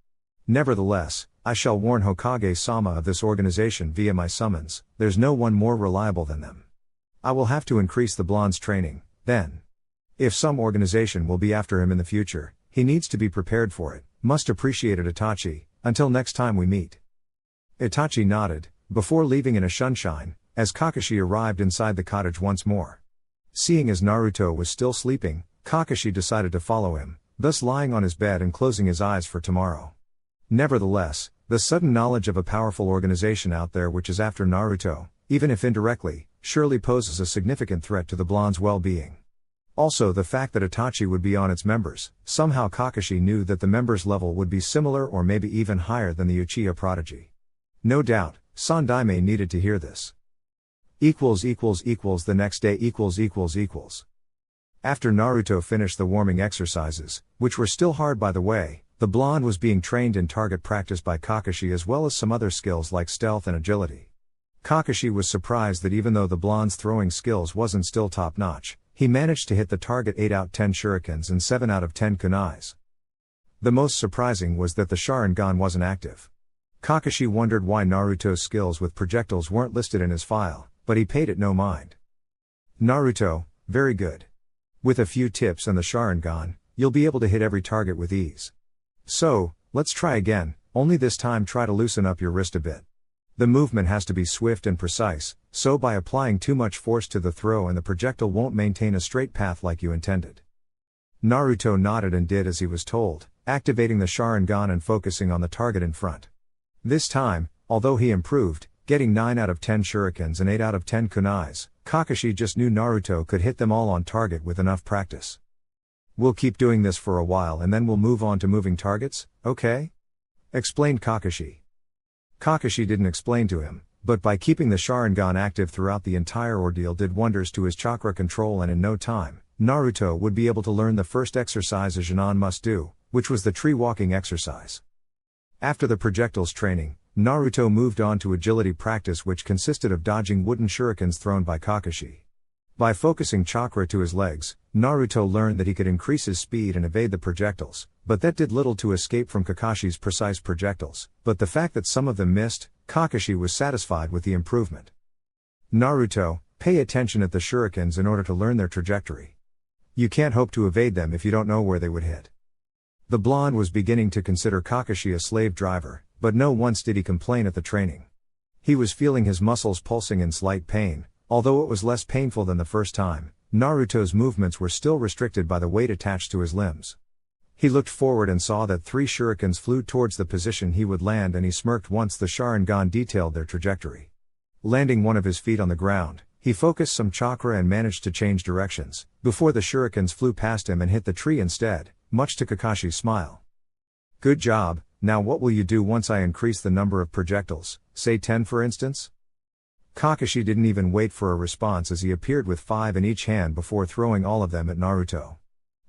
Nevertheless, I shall warn Hokage-sama of this organization via my summons. There's no one more reliable than them. I will have to increase the blonde's training, then. If some organization will be after him in the future, he needs to be prepared for it. Must appreciate it, Itachi. Until next time we meet. Itachi nodded, before leaving in a shunshine, as Kakashi arrived inside the cottage once more. Seeing as Naruto was still sleeping, Kakashi decided to follow him, thus lying on his bed and closing his eyes for tomorrow. Nevertheless, the sudden knowledge of a powerful organization out there which is after Naruto, even if indirectly, surely poses a significant threat to the blonde's well-being. Also the fact that Itachi would be on its members, somehow Kakashi knew that the members' level would be similar or maybe even higher than the Uchiha prodigy. No doubt, Sandaime needed to hear this. The next day. After Naruto finished the warming exercises, which were still hard by the way, the blonde was being trained in target practice by Kakashi as well as some other skills like stealth and agility. Kakashi was surprised that even though the blonde's throwing skills wasn't still top-notch, he managed to hit the target 8 out of 10 shurikens and 7 out of 10 kunais. The most surprising was that the Sharingan wasn't active. Kakashi wondered why Naruto's skills with projectiles weren't listed in his file, but he paid it no mind. Naruto, very good. With a few tips and the Sharingan, you'll be able to hit every target with ease. So, let's try again, only this time try to loosen up your wrist a bit. The movement has to be swift and precise, so by applying too much force to the throw and the projectile won't maintain a straight path like you intended. Naruto nodded and did as he was told, activating the Sharingan and focusing on the target in front. This time, although he improved, getting 9 out of 10 shurikens and 8 out of 10 kunais, Kakashi just knew Naruto could hit them all on target with enough practice. We'll keep doing this for a while and then we'll move on to moving targets, okay? Explained Kakashi. Kakashi didn't explain to him, but by keeping the Sharingan active throughout the entire ordeal did wonders to his chakra control, and in no time, Naruto would be able to learn the first exercise a Genin must do, which was the tree walking exercise. After the projectiles training, Naruto moved on to agility practice, which consisted of dodging wooden shurikens thrown by Kakashi. By focusing chakra to his legs, Naruto learned that he could increase his speed and evade the projectiles, but that did little to escape from Kakashi's precise projectiles. But the fact that some of them missed, Kakashi was satisfied with the improvement. Naruto, pay attention at the shurikens in order to learn their trajectory. You can't hope to evade them if you don't know where they would hit. The blonde was beginning to consider Kakashi a slave driver, but no once did he complain at the training. He was feeling his muscles pulsing in slight pain. Although it was less painful than the first time, Naruto's movements were still restricted by the weight attached to his limbs. He looked forward and saw that 3 shurikens flew towards the position he would land, and he smirked once the Sharingan detailed their trajectory. Landing one of his feet on the ground, he focused some chakra and managed to change directions, before the shurikens flew past him and hit the tree instead, much to Kakashi's smile. Good job. Now what will you do once I increase the number of projectiles, say 10 for instance? Kakashi didn't even wait for a response as he appeared with 5 in each hand before throwing all of them at Naruto.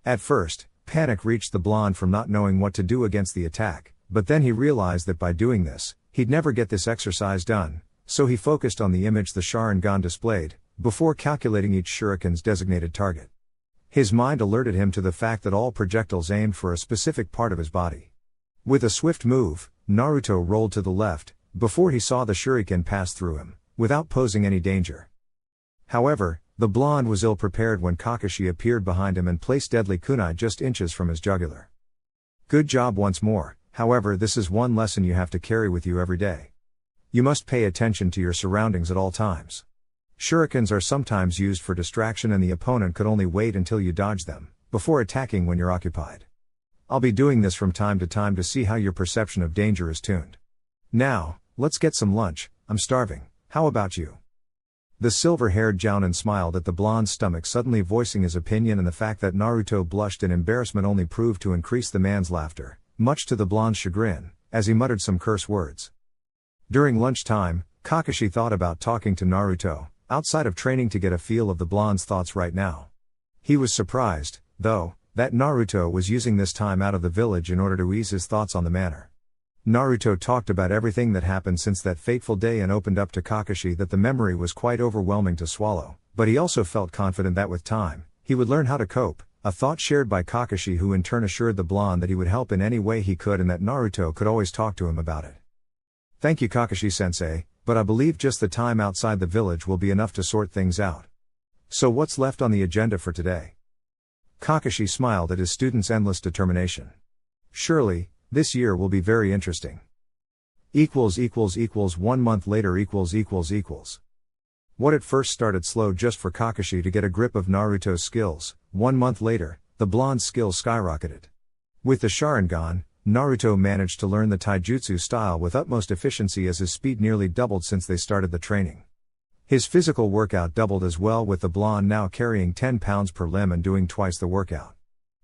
At first, panic reached the blonde from not knowing what to do against the attack, but then he realized that by doing this, he'd never get this exercise done, so he focused on the image the Sharingan displayed, before calculating each shuriken's designated target. His mind alerted him to the fact that all projectiles aimed for a specific part of his body. With a swift move, Naruto rolled to the left, before he saw the shuriken pass through him, without posing any danger. However, the blonde was ill-prepared when Kakashi appeared behind him and placed deadly kunai just inches from his jugular. Good job once more. However, this is one lesson you have to carry with you every day. You must pay attention to your surroundings at all times. Shurikens are sometimes used for distraction, and the opponent could only wait until you dodge them, before attacking when you're occupied. I'll be doing this from time to see how your perception of danger is tuned. Now, let's get some lunch. I'm starving. How about you? The silver-haired Jounin smiled at the blonde's stomach, suddenly voicing his opinion, and the fact that Naruto blushed in embarrassment only proved to increase the man's laughter, much to the blonde's chagrin, as he muttered some curse words. During lunchtime, Kakashi thought about talking to Naruto, outside of training, to get a feel of the blonde's thoughts right now. He was surprised, though, that Naruto was using this time out of the village in order to ease his thoughts on the matter. Naruto talked about everything that happened since that fateful day and opened up to Kakashi that the memory was quite overwhelming to swallow, but he also felt confident that with time, he would learn how to cope, a thought shared by Kakashi, who in turn assured the blonde that he would help in any way he could and that Naruto could always talk to him about it. Thank you, Kakashi-sensei, but I believe just the time outside the village will be enough to sort things out. So what's left on the agenda for today? Kakashi smiled at his student's endless determination. Surely, this year will be very interesting. 1 month later. What at first started slow just for Kakashi to get a grip of Naruto's skills, 1 month later, the blonde's skills skyrocketed. With the Sharingan, Naruto managed to learn the taijutsu style with utmost efficiency as his speed nearly doubled since they started the training. His physical workout doubled as well, with the blonde now carrying 10 pounds per limb and doing twice the workout.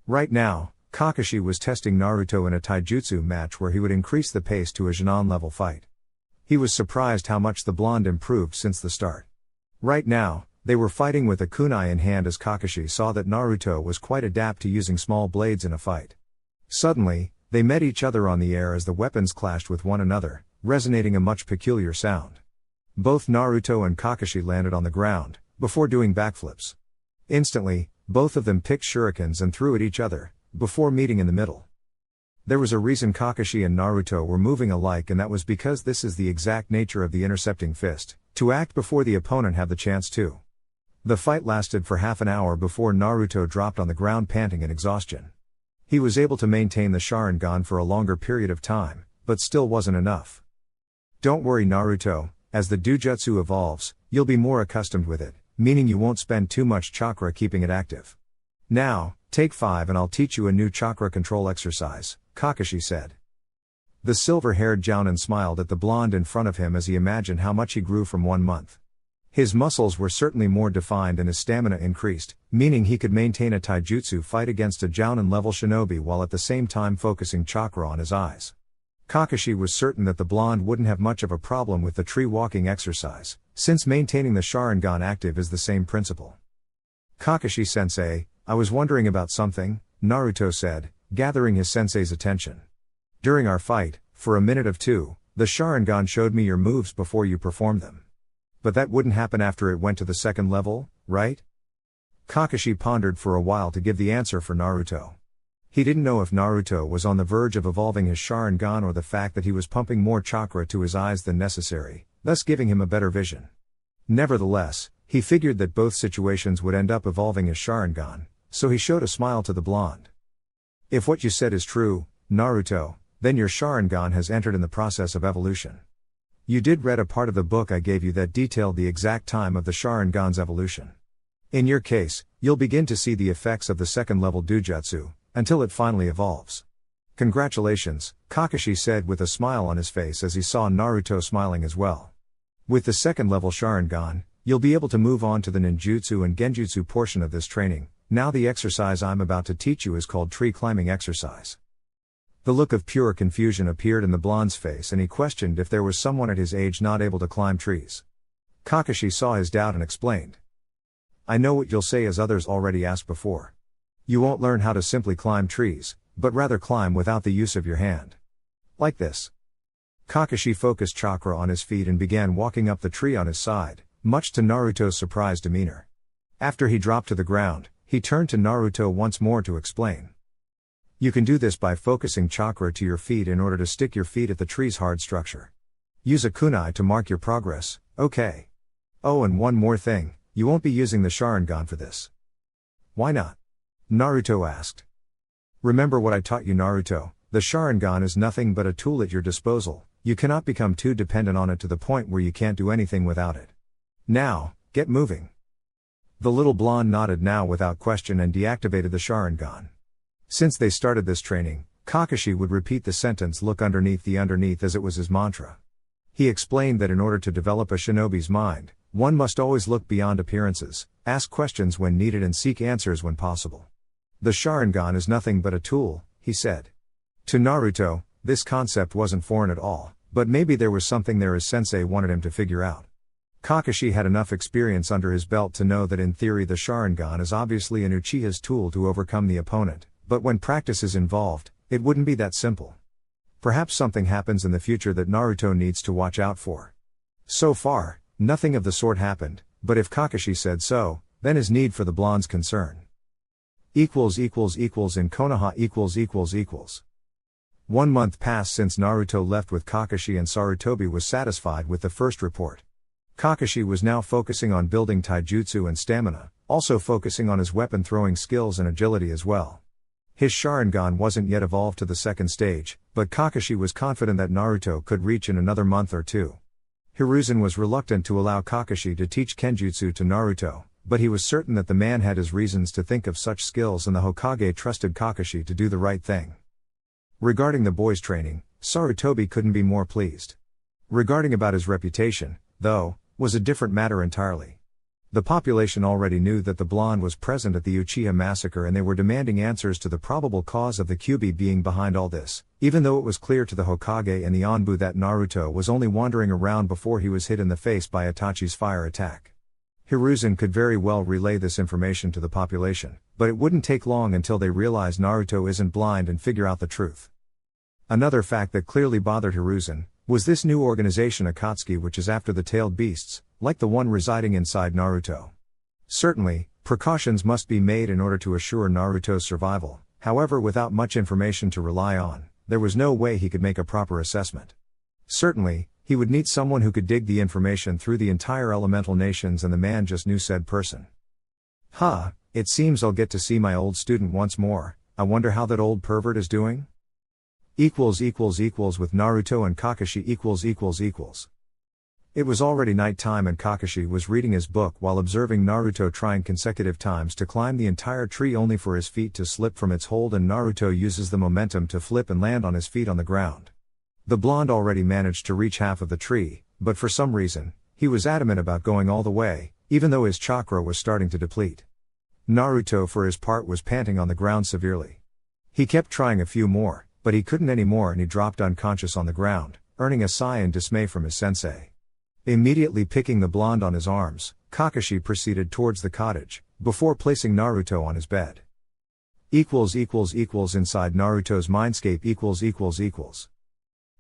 Right now, Kakashi was testing Naruto in a taijutsu match where he would increase the pace to a Genin level fight. He was surprised how much the blonde improved since the start. Right now, they were fighting with a kunai in hand as Kakashi saw that Naruto was quite adept to using small blades in a fight. Suddenly, they met each other on the air as the weapons clashed with one another, resonating a much peculiar sound. Both Naruto and Kakashi landed on the ground, before doing backflips. Instantly, both of them picked shurikens and threw at each other, before meeting in the middle. There was a reason Kakashi and Naruto were moving alike, and that was because this is the exact nature of the intercepting fist, to act before the opponent had the chance to. The fight lasted for half an hour before Naruto dropped on the ground panting in exhaustion. He was able to maintain the Sharingan for a longer period of time, but still wasn't enough. Don't worry, Naruto, as the Dujutsu evolves, you'll be more accustomed with it, meaning you won't spend too much chakra keeping it active. Now, take 5 and I'll teach you a new chakra control exercise, Kakashi said. The silver-haired Jounin smiled at the blonde in front of him as he imagined how much he grew from 1 month. His muscles were certainly more defined and his stamina increased, meaning he could maintain a taijutsu fight against a Jounin-level shinobi while at the same time focusing chakra on his eyes. Kakashi was certain that the blonde wouldn't have much of a problem with the tree walking exercise, since maintaining the Sharingan active is the same principle. Kakashi-sensei, I was wondering about something, Naruto said, gathering his sensei's attention. During our fight, for a minute or two, the Sharingan showed me your moves before you performed them. But that wouldn't happen after it went to the second level, right? Kakashi pondered for a while to give the answer for Naruto. He didn't know if Naruto was on the verge of evolving his Sharingan or the fact that he was pumping more chakra to his eyes than necessary, thus giving him a better vision. Nevertheless, he figured that both situations would end up evolving his Sharingan, so he showed a smile to the blonde. If what you said is true, Naruto, then your Sharingan has entered in the process of evolution. You did read a part of the book I gave you that detailed the exact time of the Sharingan's evolution. In your case, you'll begin to see the effects of the second level Dujutsu, until it finally evolves. Congratulations, Kakashi said with a smile on his face as he saw Naruto smiling as well. With the second level Sharingan, you'll be able to move on to the ninjutsu and genjutsu portion of this training. Now the exercise I'm about to teach you is called tree climbing exercise. The look of pure confusion appeared in the blonde's face and he questioned if there was someone at his age not able to climb trees. Kakashi saw his doubt and explained. I know what you'll say as others already asked before. You won't learn how to simply climb trees, but rather climb without the use of your hand. Like this. Kakashi focused chakra on his feet and began walking up the tree on his side, much to Naruto's surprised demeanor. After he dropped to the ground, he turned to Naruto once more to explain. You can do this by focusing chakra to your feet in order to stick your feet at the tree's hard structure. Use a kunai to mark your progress, okay? Oh, and one more thing, you won't be using the Sharingan for this. Why not? Naruto asked. Remember what I taught you, Naruto, the Sharingan is nothing but a tool at your disposal, you cannot become too dependent on it to the point where you can't do anything without it. Now, get moving. The little blonde nodded now without question and deactivated the Sharingan. Since they started this training, Kakashi would repeat the sentence look underneath as it was his mantra. He explained that in order to develop a shinobi's mind, one must always look beyond appearances, ask questions when needed and seek answers when possible. The Sharingan is nothing but a tool, he said. To Naruto, this concept wasn't foreign at all, but maybe there was something there his sensei wanted him to figure out. Kakashi had enough experience under his belt to know that in theory the Sharingan is obviously an Uchiha's tool to overcome the opponent, but when practice is involved, it wouldn't be that simple. Perhaps something happens in the future that Naruto needs to watch out for. So far, nothing of the sort happened, but if Kakashi said so, then his need for the blonde's concern. In Konoha . 1 month passed since Naruto left with Kakashi and Sarutobi was satisfied with the first report. Kakashi was now focusing on building taijutsu and stamina, also focusing on his weapon throwing skills and agility as well. His Sharingan wasn't yet evolved to the second stage, but Kakashi was confident that Naruto could reach in another month or two. Hiruzen was reluctant to allow Kakashi to teach Kenjutsu to Naruto, but he was certain that the man had his reasons to think of such skills and the Hokage trusted Kakashi to do the right thing. Regarding the boy's training, Sarutobi couldn't be more pleased. Regarding about his reputation, though, was a different matter entirely. The population already knew that the blonde was present at the Uchiha massacre and they were demanding answers to the probable cause of the Kyuubi being behind all this, even though it was clear to the Hokage and the Anbu that Naruto was only wandering around before he was hit in the face by Itachi's fire attack. Hiruzen could very well relay this information to the population, but it wouldn't take long until they realize Naruto isn't blind and figure out the truth. Another fact that clearly bothered Hiruzen was this new organization Akatsuki, which is after the tailed beasts, like the one residing inside Naruto. Certainly, precautions must be made in order to assure Naruto's survival, however without much information to rely on, there was no way he could make a proper assessment. Certainly, he would need someone who could dig the information through the entire elemental nations and the man just knew said person. It seems I'll get to see my old student once more, I wonder how that old pervert is doing? With Naruto and Kakashi . It was already night time and Kakashi was reading his book while observing Naruto trying consecutive times to climb the entire tree only for his feet to slip from its hold and Naruto uses the momentum to flip and land on his feet on the ground. The blonde already managed to reach half of the tree, but for some reason, he was adamant about going all the way, even though his chakra was starting to deplete. Naruto for his part was panting on the ground severely. He kept trying a few more, but he couldn't anymore and he dropped unconscious on the ground, earning a sigh in dismay from his sensei. Immediately picking the blonde on his arms, Kakashi proceeded towards the cottage, before placing Naruto on his bed. Inside Naruto's mindscape .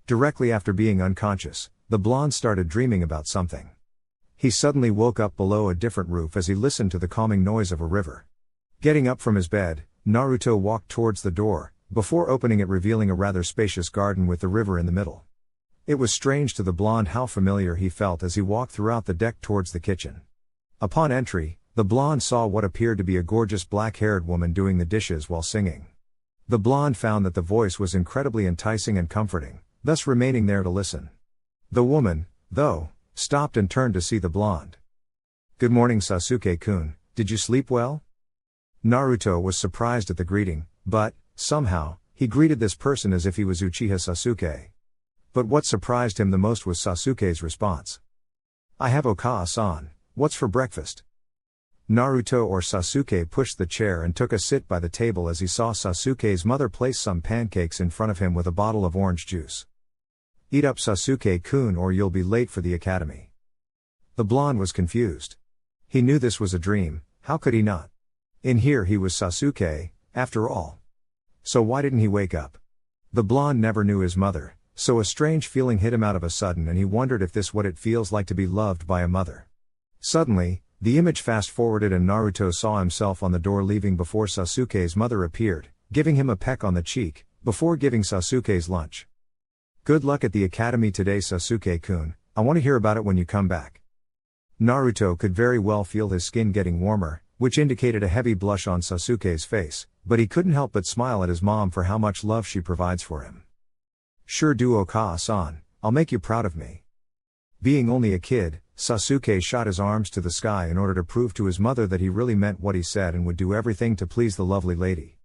Directly after being unconscious, the blonde started dreaming about something. He suddenly woke up below a different roof as he listened to the calming noise of a river. Getting up from his bed, Naruto walked towards the door, before opening it, revealing a rather spacious garden with the river in the middle. It was strange to the blonde how familiar he felt as he walked throughout the deck towards the kitchen. Upon entry, the blonde saw what appeared to be a gorgeous black-haired woman doing the dishes while singing. The blonde found that the voice was incredibly enticing and comforting, thus remaining there to listen. The woman, though, stopped and turned to see the blonde. "Good morning, Sasuke-kun, did you sleep well?" Naruto was surprised at the greeting, but, somehow, he greeted this person as if he was Uchiha Sasuke. But what surprised him the most was Sasuke's response. "I have Okaa-san, what's for breakfast?" Naruto or Sasuke pushed the chair and took a sit by the table as he saw Sasuke's mother place some pancakes in front of him with a bottle of orange juice. "Eat up, Sasuke-kun, or you'll be late for the academy." The blonde was confused. He knew this was a dream, how could he not? In here he was Sasuke, after all. So why didn't he wake up? The blonde never knew his mother, so a strange feeling hit him out of a sudden and he wondered if this what it feels like to be loved by a mother. Suddenly, the image fast-forwarded and Naruto saw himself on the door leaving before Sasuke's mother appeared, giving him a peck on the cheek, before giving Sasuke's lunch. "Good luck at the academy today, Sasuke-kun, I want to hear about it when you come back." Naruto could very well feel his skin getting warmer, which indicated a heavy blush on Sasuke's face, but he couldn't help but smile at his mom for how much love she provides for him. "Sure do, Okaa-san, I'll make you proud of me." Being only a kid, Sasuke shot his arms to the sky in order to prove to his mother that he really meant what he said and would do everything to please the lovely lady.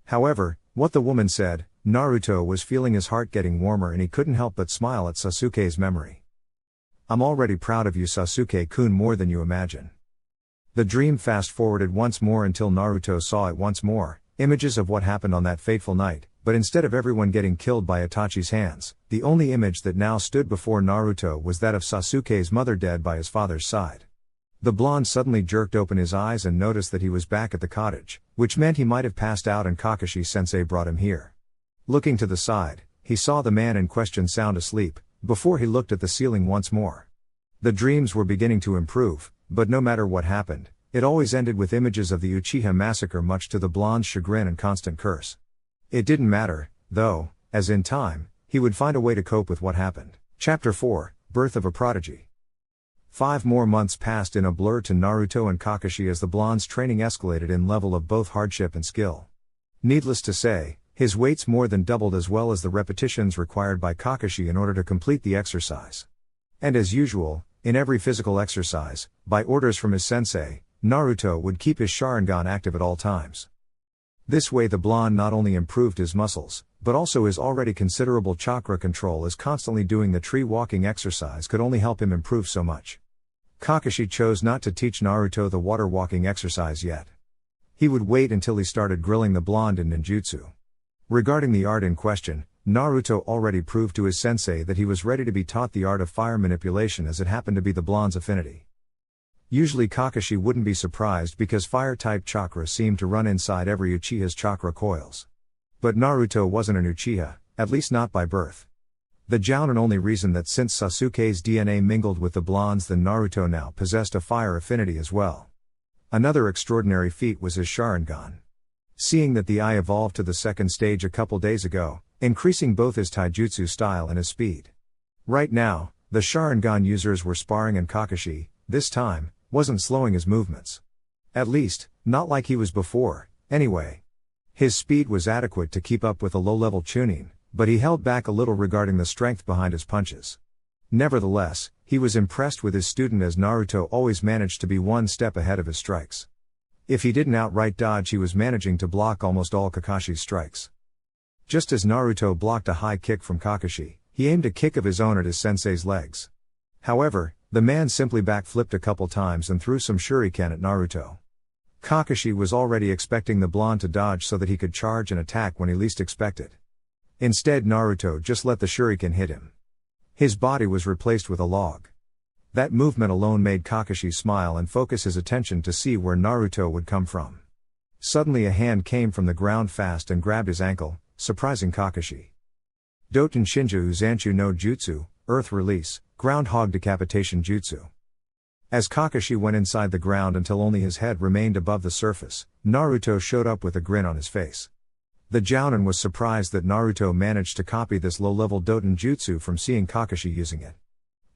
However, what the woman said, Naruto was feeling his heart getting warmer and he couldn't help but smile at Sasuke's memory. "I'm already proud of you, Sasuke-kun, more than you imagine." The dream fast-forwarded once more until Naruto saw it once more, images of what happened on that fateful night, but instead of everyone getting killed by Itachi's hands, the only image that now stood before Naruto was that of Sasuke's mother dead by his father's side. The blonde suddenly jerked open his eyes and noticed that he was back at the cottage, which meant he might have passed out and Kakashi-sensei brought him here. Looking to the side, he saw the man in question sound asleep, before he looked at the ceiling once more. The dreams were beginning to improve, but no matter what happened, it always ended with images of the Uchiha massacre, much to the blonde's chagrin and constant curse. It didn't matter, though, as in time, he would find a way to cope with what happened. Chapter 4, Birth of a Prodigy. 5 more months passed in a blur to Naruto and Kakashi as the blonde's training escalated in level of both hardship and skill. Needless to say, his weights more than doubled as well as the repetitions required by Kakashi in order to complete the exercise. And as usual, in every physical exercise, by orders from his sensei, Naruto would keep his Sharingan active at all times. This way the blonde not only improved his muscles, but also his already considerable chakra control, as constantly doing the tree walking exercise could only help him improve so much. Kakashi chose not to teach Naruto the water walking exercise yet. He would wait until he started grilling the blonde in ninjutsu. Regarding the art in question, Naruto already proved to his sensei that he was ready to be taught the art of fire manipulation, as it happened to be the blonde's affinity. Usually Kakashi wouldn't be surprised because fire-type chakra seemed to run inside every Uchiha's chakra coils. But Naruto wasn't an Uchiha, at least not by birth. The jounin only reason that since Sasuke's DNA mingled with the blonde's, then Naruto now possessed a fire affinity as well. Another extraordinary feat was his Sharingan. Seeing that the eye evolved to the second stage a couple days ago, increasing both his taijutsu style and his speed. Right now, the Sharingan users were sparring and Kakashi, this time, wasn't slowing his movements. At least, not like he was before, anyway. His speed was adequate to keep up with a low-level Chunin, but he held back a little regarding the strength behind his punches. Nevertheless, he was impressed with his student, as Naruto always managed to be one step ahead of his strikes. If he didn't outright dodge, he was managing to block almost all Kakashi's strikes. Just as Naruto blocked a high kick from Kakashi, he aimed a kick of his own at his sensei's legs. However, the man simply backflipped a couple times and threw some shuriken at Naruto. Kakashi was already expecting the blonde to dodge so that he could charge and attack when he least expected. Instead, Naruto just let the shuriken hit him. His body was replaced with a log. That movement alone made Kakashi smile and focus his attention to see where Naruto would come from. Suddenly a hand came from the ground fast and grabbed his ankle, surprising Kakashi. Doten Shinju Zanchu no Jutsu, Earth Release, Groundhog Decapitation Jutsu. As Kakashi went inside the ground until only his head remained above the surface, Naruto showed up with a grin on his face. The Jounin was surprised that Naruto managed to copy this low-level Doten Jutsu from seeing Kakashi using it.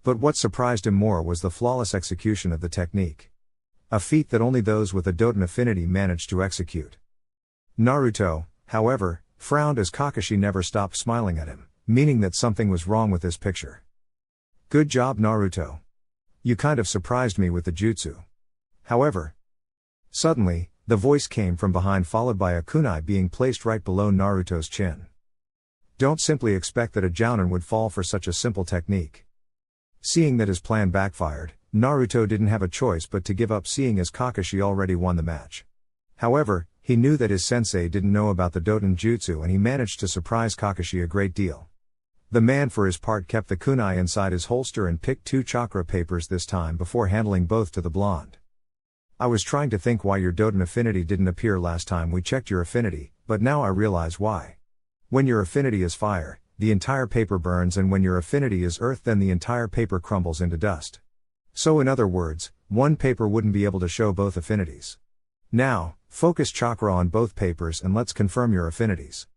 But what surprised him more was the flawless execution of the technique. A feat that only those with a Doten affinity managed to execute. Naruto, however, frowned as Kakashi never stopped smiling at him, meaning that something was wrong with this picture. Good job, Naruto. You kind of surprised me with the jutsu. However, suddenly, the voice came from behind, followed by a kunai being placed right below Naruto's chin. Don't simply expect that a Jounin would fall for such a simple technique. Seeing that his plan backfired, Naruto didn't have a choice but to give up, seeing as Kakashi already won the match. However, he knew that his sensei didn't know about the Doten Jutsu and he managed to surprise Kakashi a great deal. The man for his part kept the kunai inside his holster and picked 2 chakra papers this time before handling both to the blonde. I was trying to think why your Doten affinity didn't appear last time we checked your affinity, but now I realize why. When your affinity is fire, the entire paper burns, and when your affinity is earth, then the entire paper crumbles into dust. So in other words, one paper wouldn't be able to show both affinities. Now, focus chakra on both papers and let's confirm your affinities.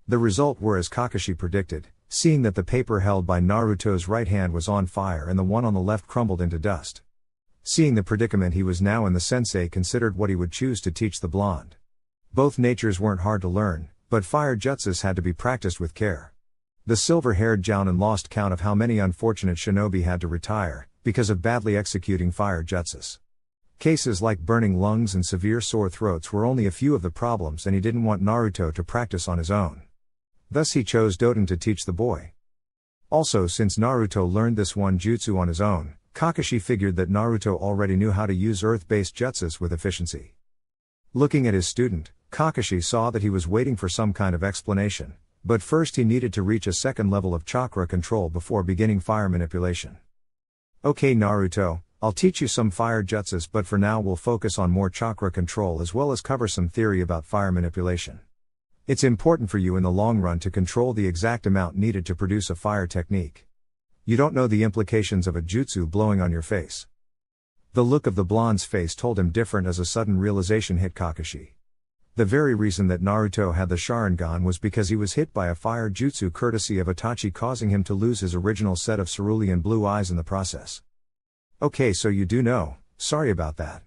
The result were as Kakashi predicted, seeing that the paper held by Naruto's right hand was on fire and the one on the left crumbled into dust. Seeing the predicament he was now in, the sensei considered what he would choose to teach the blonde. Both natures weren't hard to learn, but fire jutsus had to be practiced with care. The silver-haired Jounin lost count of how many unfortunate shinobi had to retire, because of badly executing fire jutsus. Cases like burning lungs and severe sore throats were only a few of the problems, and he didn't want Naruto to practice on his own. Thus he chose Doten to teach the boy. Also, since Naruto learned this one jutsu on his own, Kakashi figured that Naruto already knew how to use earth-based jutsus with efficiency. Looking at his student, Kakashi saw that he was waiting for some kind of explanation, but first he needed to reach a second level of chakra control before beginning fire manipulation. Okay Naruto, I'll teach you some fire jutsus, but for now we'll focus on more chakra control as well as cover some theory about fire manipulation. It's important for you in the long run to control the exact amount needed to produce a fire technique. You don't know the implications of a jutsu blowing on your face. The look of the blonde's face told him different as a sudden realization hit Kakashi. The very reason that Naruto had the Sharingan was because he was hit by a fire jutsu courtesy of Itachi, causing him to lose his original set of cerulean blue eyes in the process. Okay, so you do know, sorry about that.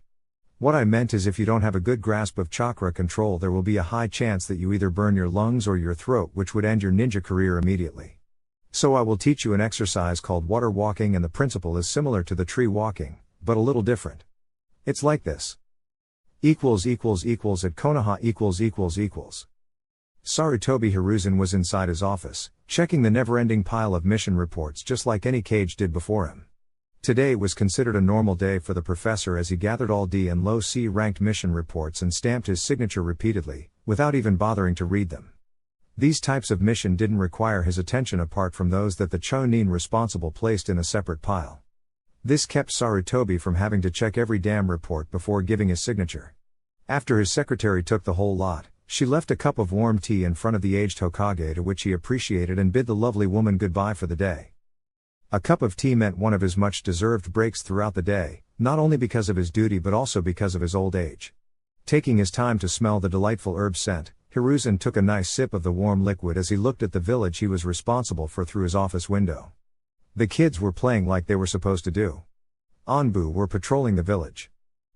What I meant is, if you don't have a good grasp of chakra control, there will be a high chance that you either burn your lungs or your throat, which would end your ninja career immediately. So I will teach you an exercise called water walking, and the principle is similar to the tree walking, but a little different. It's like this. == at Konoha == Sarutobi Hiruzen was inside his office, checking the never-ending pile of mission reports just like any cage did before him. Today was considered a normal day for the professor as he gathered all D and low C ranked mission reports and stamped his signature repeatedly, without even bothering to read them. These types of mission didn't require his attention apart from those that the Chunin responsible placed in a separate pile. This kept Sarutobi from having to check every damn report before giving his signature. After his secretary took the whole lot, she left a cup of warm tea in front of the aged Hokage, to which he appreciated and bid the lovely woman goodbye for the day. A cup of tea meant one of his much-deserved breaks throughout the day, not only because of his duty but also because of his old age. Taking his time to smell the delightful herb scent, Hiruzen took a nice sip of the warm liquid as he looked at the village he was responsible for through his office window. The kids were playing like they were supposed to do. Anbu were patrolling the village.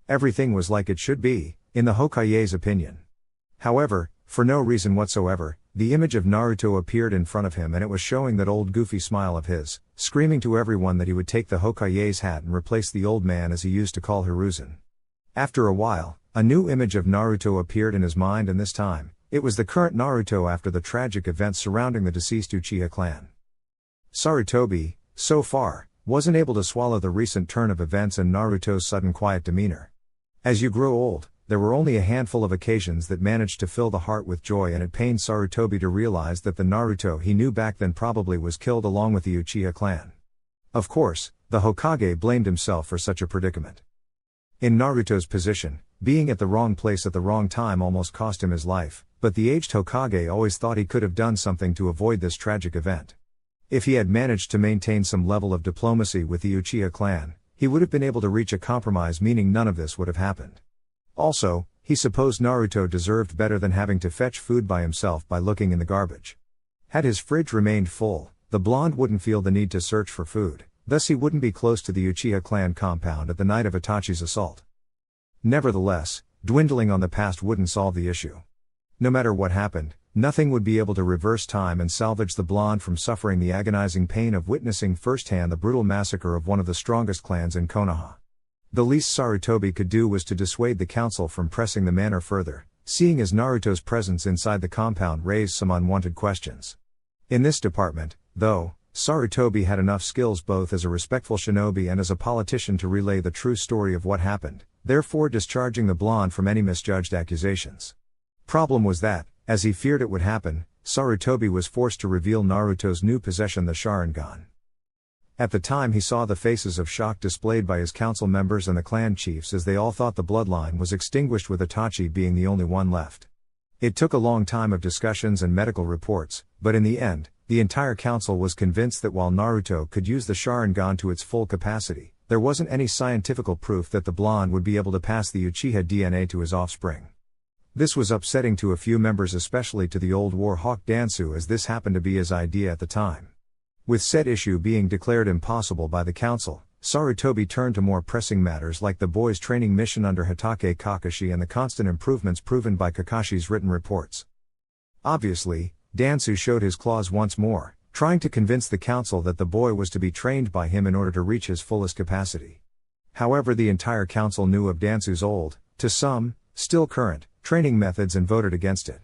Everything was like it should be, in the Hokage's opinion. However, for no reason whatsoever, the image of Naruto appeared in front of him, and it was showing that old goofy smile of his, screaming to everyone that he would take the Hokage's hat and replace the old man as he used to call Hiruzen. After a while, a new image of Naruto appeared in his mind, and this time, it was the current Naruto after the tragic events surrounding the deceased Uchiha clan. Sarutobi, so far, wasn't able to swallow the recent turn of events and Naruto's sudden quiet demeanor. As you grow old, there were only a handful of occasions that managed to fill the heart with joy, and it pained Sarutobi to realize that the Naruto he knew back then probably was killed along with the Uchiha clan. Of course, the Hokage blamed himself for such a predicament. In Naruto's position, being at the wrong place at the wrong time almost cost him his life, but the aged Hokage always thought he could have done something to avoid this tragic event. If he had managed to maintain some level of diplomacy with the Uchiha clan, he would have been able to reach a compromise, meaning none of this would have happened. Also, he supposed Naruto deserved better than having to fetch food by himself by looking in the garbage. Had his fridge remained full, the blonde wouldn't feel the need to search for food, thus he wouldn't be close to the Uchiha clan compound at the night of Itachi's assault. Nevertheless, dwindling on the past wouldn't solve the issue. No matter what happened, nothing would be able to reverse time and salvage the blonde from suffering the agonizing pain of witnessing firsthand the brutal massacre of one of the strongest clans in Konoha. The least Sarutobi could do was to dissuade the council from pressing the matter further, seeing as Naruto's presence inside the compound raised some unwanted questions. In this department, though, Sarutobi had enough skills both as a respectful shinobi and as a politician to relay the true story of what happened, therefore discharging the blonde from any misjudged accusations. Problem was that, as he feared it would happen, Sarutobi was forced to reveal Naruto's new possession, the Sharingan. At the time he saw the faces of shock displayed by his council members and the clan chiefs as they all thought the bloodline was extinguished, with Itachi being the only one left. It took a long time of discussions and medical reports, but in the end, the entire council was convinced that while Naruto could use the Sharingan to its full capacity, there wasn't any scientific proof that the blonde would be able to pass the Uchiha DNA to his offspring. This was upsetting to a few members, especially to the old war hawk Dansu, as this happened to be his idea at the time. With said issue being declared impossible by the council, Sarutobi turned to more pressing matters like the boys' training mission under Hitake Kakashi and the constant improvements proven by Kakashi's written reports. Obviously, Dansu showed his claws once more, trying to convince the council that the boy was to be trained by him in order to reach his fullest capacity. However, the entire council knew of Dansu's old, to some, still current, training methods and voted against it.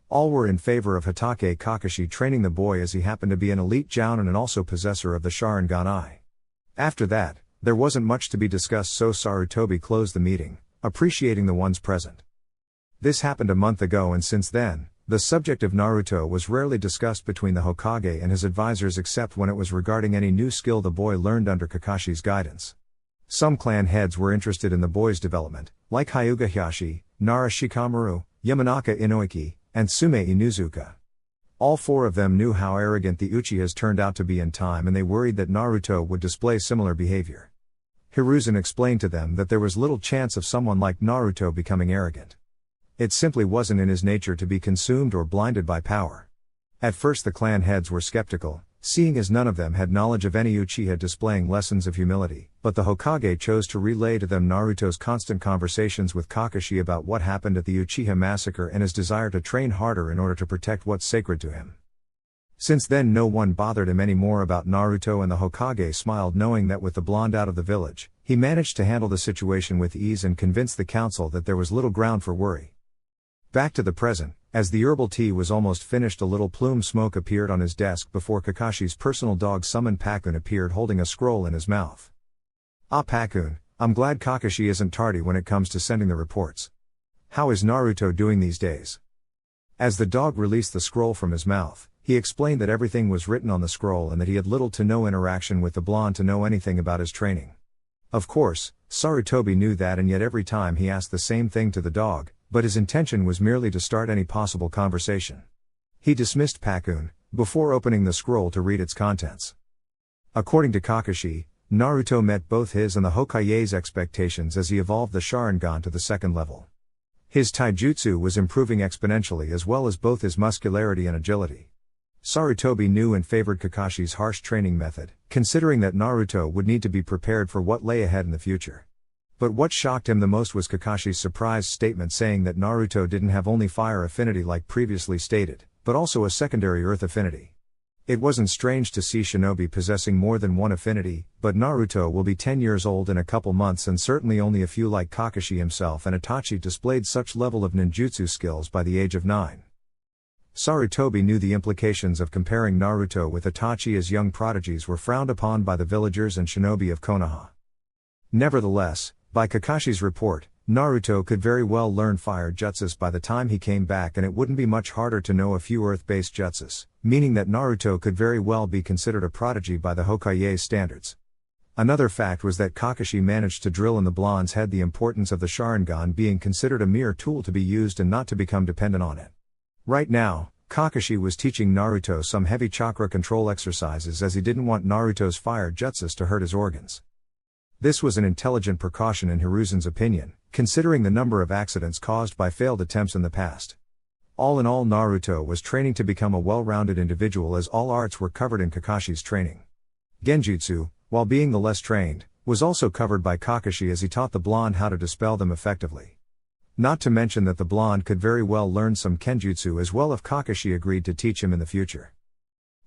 All were in favor of Hitake Kakashi training the boy, as he happened to be an elite jounin and also possessor of the Sharingan Eye. After that, there wasn't much to be discussed, so Sarutobi closed the meeting, appreciating the ones present. This happened a month ago, and since then, the subject of Naruto was rarely discussed between the Hokage and his advisors, except when it was regarding any new skill the boy learned under Kakashi's guidance. Some clan heads were interested in the boy's development, like Hyuga Hiashi, Nara Shikamaru, Yamanaka Inoiki, and Sume Inuzuka. All four of them knew how arrogant the Uchihas turned out to be in time, and they worried that Naruto would display similar behavior. Hiruzen explained to them that there was little chance of someone like Naruto becoming arrogant. It simply wasn't in his nature to be consumed or blinded by power. At first the clan heads were skeptical, seeing as none of them had knowledge of any Uchiha displaying lessons of humility, but the Hokage chose to relay to them Naruto's constant conversations with Kakashi about what happened at the Uchiha massacre and his desire to train harder in order to protect what's sacred to him. Since then no one bothered him anymore about Naruto, and the Hokage smiled knowing that with the blonde out of the village, he managed to handle the situation with ease and convinced the council that there was little ground for worry. Back to the present, as the herbal tea was almost finished, a little plume smoke appeared on his desk before Kakashi's personal dog summoned Pakun appeared holding a scroll in his mouth. "Ah Pakun, I'm glad Kakashi isn't tardy when it comes to sending the reports. How is Naruto doing these days?" As the dog released the scroll from his mouth, he explained that everything was written on the scroll and that he had little to no interaction with the blonde to know anything about his training. Of course, Sarutobi knew that, and yet every time he asked the same thing to the dog, but his intention was merely to start any possible conversation. He dismissed Pakun, before opening the scroll to read its contents. According to Kakashi, Naruto met both his and the Hokage's expectations as he evolved the Sharingan to the second level. His taijutsu was improving exponentially, as well as both his muscularity and agility. Sarutobi knew and favored Kakashi's harsh training method, considering that Naruto would need to be prepared for what lay ahead in the future. But what shocked him the most was Kakashi's surprise statement saying that Naruto didn't have only fire affinity like previously stated, but also a secondary earth affinity. It wasn't strange to see shinobi possessing more than one affinity, but Naruto will be 10 years old in a couple months, and certainly only a few like Kakashi himself and Itachi displayed such level of ninjutsu skills by the age of 9. Sarutobi knew the implications of comparing Naruto with Itachi, as young prodigies were frowned upon by the villagers and shinobi of Konoha. Nevertheless, by Kakashi's report, Naruto could very well learn fire jutsus by the time he came back, and it wouldn't be much harder to know a few earth-based jutsus, meaning that Naruto could very well be considered a prodigy by the Hokage's standards. Another fact was that Kakashi managed to drill in the blonde's head the importance of the Sharingan being considered a mere tool to be used and not to become dependent on it. Right now, Kakashi was teaching Naruto some heavy chakra control exercises as he didn't want Naruto's fire jutsus to hurt his organs. This was an intelligent precaution in Hiruzen's opinion, considering the number of accidents caused by failed attempts in the past. All in all, Naruto was training to become a well-rounded individual as all arts were covered in Kakashi's training. Genjutsu, while being the less trained, was also covered by Kakashi as he taught the blonde how to dispel them effectively. Not to mention that the blonde could very well learn some Kenjutsu as well if Kakashi agreed to teach him in the future.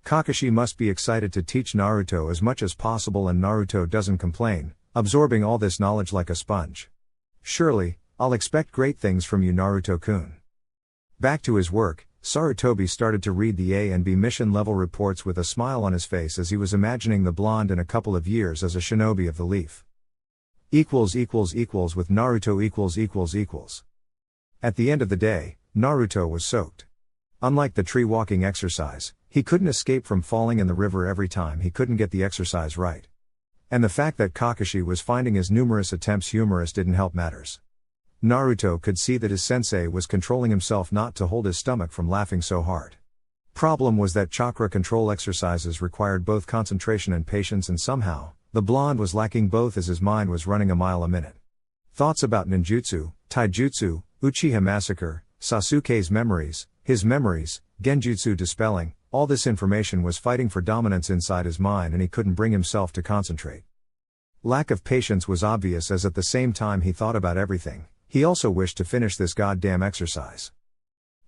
Kakashi must be excited to teach Naruto as much as possible, and Naruto doesn't complain, absorbing all this knowledge like a sponge. Surely, I'll expect great things from you, Naruto-kun. Back to his work, Sarutobi started to read the A and B mission level reports with a smile on his face as he was imagining the blonde in a couple of years as a shinobi of the leaf. With Naruto . At the end of the day, Naruto was soaked. Unlike the tree walking exercise, he couldn't escape from falling in the river every time he couldn't get the exercise right. And the fact that Kakashi was finding his numerous attempts humorous didn't help matters. Naruto could see that his sensei was controlling himself not to hold his stomach from laughing so hard. Problem was that chakra control exercises required both concentration and patience, and somehow, the blonde was lacking both as his mind was running a mile a minute. Thoughts about ninjutsu, taijutsu, Uchiha massacre, Sasuke's memories, his memories, genjutsu dispelling, all this information was fighting for dominance inside his mind, and he couldn't bring himself to concentrate. Lack of patience was obvious as at the same time he thought about everything, he also wished to finish this goddamn exercise.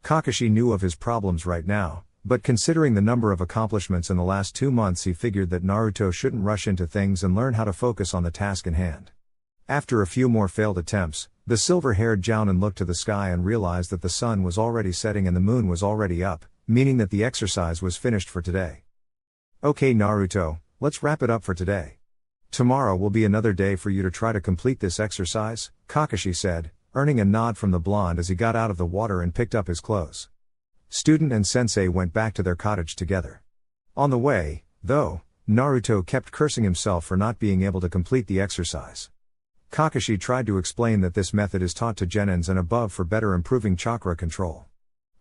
Kakashi knew of his problems right now, but considering the number of accomplishments in the last 2 months, he figured that Naruto shouldn't rush into things and learn how to focus on the task in hand. After a few more failed attempts, the silver-haired Jounin looked to the sky and realized that the sun was already setting and the moon was already up, meaning that the exercise was finished for today. Okay Naruto, let's wrap it up for today. Tomorrow will be another day for you to try to complete this exercise, Kakashi said, earning a nod from the blonde as he got out of the water and picked up his clothes. Student and sensei went back to their cottage together. On the way, though, Naruto kept cursing himself for not being able to complete the exercise. Kakashi tried to explain that this method is taught to genins and above for better improving chakra control.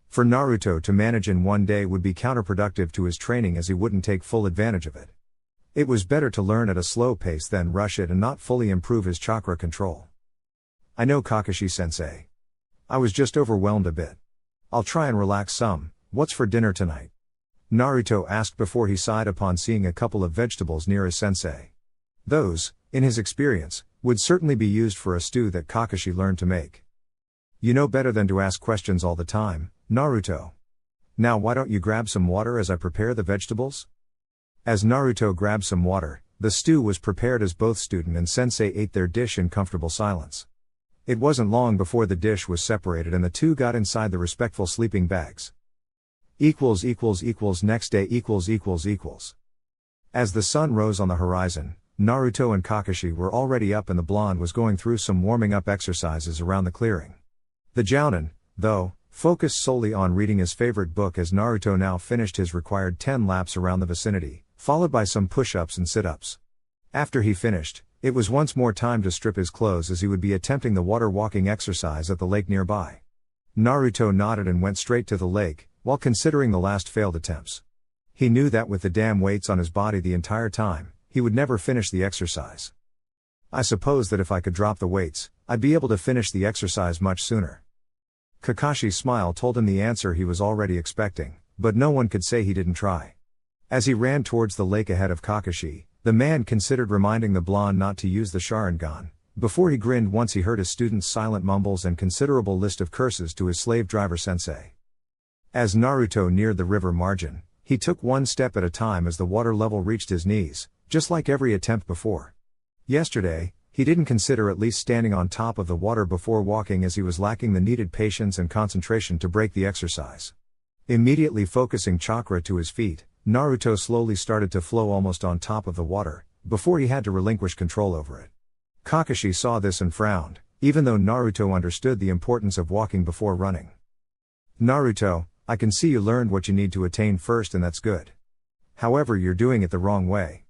For Naruto to manage in one day would be counterproductive to his training as he wouldn't take full advantage of it. It was better to learn at a slow pace than rush it and not fully improve his chakra control. I know Kakashi-sensei. I was just overwhelmed a bit. I'll try and relax some. What's for dinner tonight? Naruto asked before he sighed upon seeing a couple of vegetables near his sensei. Those, in his experience, would certainly be used for a stew that Kakashi learned to make. You know better than to ask questions all the time, Naruto. Now why don't you grab some water as I prepare the vegetables? As Naruto grabbed some water, the stew was prepared as both student and sensei ate their dish in comfortable silence. It wasn't long before the dish was separated and the two got inside the respectful sleeping bags. Next day . As the sun rose on the horizon, Naruto and Kakashi were already up and the blonde was going through some warming up exercises around the clearing. The Jounin, though, focused solely on reading his favorite book as Naruto now finished his required 10 laps around the vicinity, followed by some push-ups and sit-ups. After he finished, it was once more time to strip his clothes as he would be attempting the water walking exercise at the lake nearby. Naruto nodded and went straight to the lake, while considering the last failed attempts. He knew that with the damn weights on his body the entire time, he would never finish the exercise. I suppose that if I could drop the weights, I'd be able to finish the exercise much sooner. Kakashi's smile told him the answer he was already expecting, but no one could say he didn't try. As he ran towards the lake ahead of Kakashi, the man considered reminding the blonde not to use the Sharingan, before he grinned once he heard his student's silent mumbles and considerable list of curses to his slave driver sensei. As Naruto neared the river margin, he took one step at a time as the water level reached his knees, just like every attempt before. Yesterday, he didn't consider at least standing on top of the water before walking as he was lacking the needed patience and concentration to break the exercise. Immediately focusing chakra to his feet, Naruto slowly started to flow almost on top of the water, before he had to relinquish control over it. Kakashi saw this and frowned, even though Naruto understood the importance of walking before running. Naruto, I can see you learned what you need to attain first, and that's good. However, you're doing it the wrong way.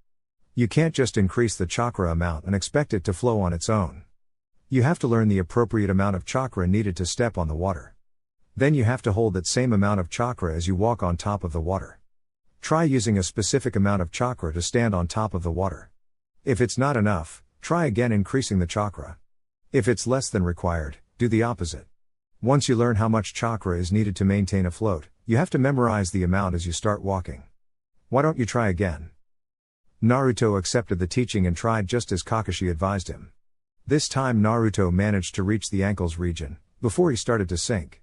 You can't just increase the chakra amount and expect it to flow on its own. You have to learn the appropriate amount of chakra needed to step on the water. Then you have to hold that same amount of chakra as you walk on top of the water. Try using a specific amount of chakra to stand on top of the water. If it's not enough, try again increasing the chakra. If it's less than required, do the opposite. Once you learn how much chakra is needed to maintain a float, you have to memorize the amount as you start walking. Why don't you try again? Naruto accepted the teaching and tried just as Kakashi advised him. This time Naruto managed to reach the ankles region, before he started to sink.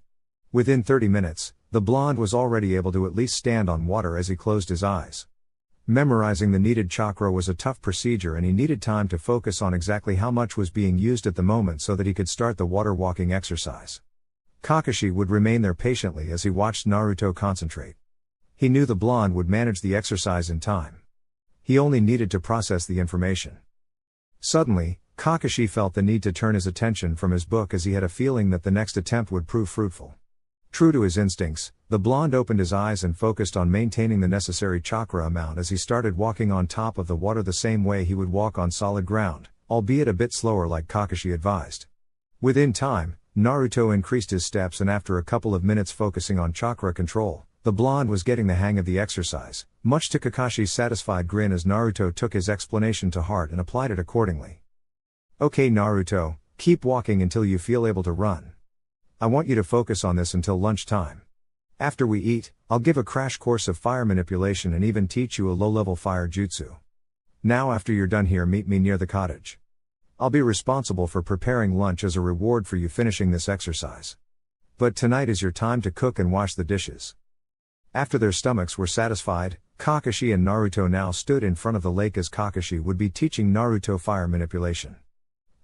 Within 30 minutes, the blonde was already able to at least stand on water as he closed his eyes. Memorizing the needed chakra was a tough procedure, and he needed time to focus on exactly how much was being used at the moment so that he could start the water walking exercise. Kakashi would remain there patiently as he watched Naruto concentrate. He knew the blonde would manage the exercise in time. He only needed to process the information. Suddenly, Kakashi felt the need to turn his attention from his book as he had a feeling that the next attempt would prove fruitful. True to his instincts, the blonde opened his eyes and focused on maintaining the necessary chakra amount as he started walking on top of the water the same way he would walk on solid ground, albeit a bit slower like Kakashi advised. Within time, Naruto increased his steps, and after a couple of minutes focusing on chakra control, the blonde was getting the hang of the exercise, much to Kakashi's satisfied grin as Naruto took his explanation to heart and applied it accordingly. Okay Naruto, keep walking until you feel able to run. I want you to focus on this until lunchtime. After we eat, I'll give a crash course of fire manipulation and even teach you a low-level fire jutsu. Now after you're done here, meet me near the cottage. I'll be responsible for preparing lunch as a reward for you finishing this exercise. But tonight is your time to cook and wash the dishes. After their stomachs were satisfied, Kakashi and Naruto now stood in front of the lake as Kakashi would be teaching Naruto fire manipulation.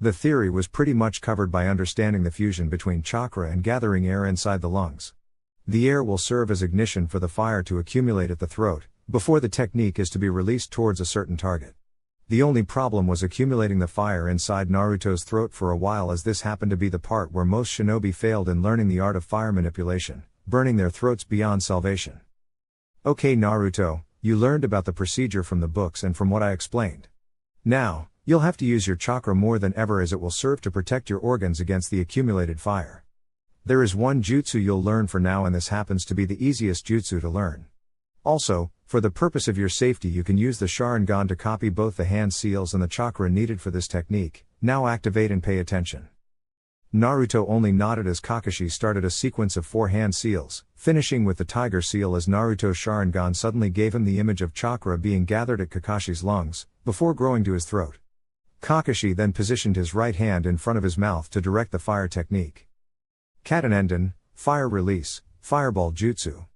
The theory was pretty much covered by understanding the fusion between chakra and gathering air inside the lungs. The air will serve as ignition for the fire to accumulate at the throat, before the technique is to be released towards a certain target. The only problem was accumulating the fire inside Naruto's throat for a while, as this happened to be the part where most shinobi failed in learning the art of fire manipulation, burning their throats beyond salvation. Okay Naruto, you learned about the procedure from the books and from what I explained. Now, you'll have to use your chakra more than ever, as it will serve to protect your organs against the accumulated fire. There is one jutsu you'll learn for now, and this happens to be the easiest jutsu to learn. Also, for the purpose of your safety, you can use the Sharingan to copy both the hand seals and the chakra needed for this technique. Now activate and pay attention. Naruto only nodded as Kakashi started a sequence of 4 hand seals, finishing with the tiger seal as Naruto's Sharingan suddenly gave him the image of chakra being gathered at Kakashi's lungs, before growing to his throat. Kakashi then positioned his right hand in front of his mouth to direct the fire technique. Katanenden, fire release, fireball jutsu.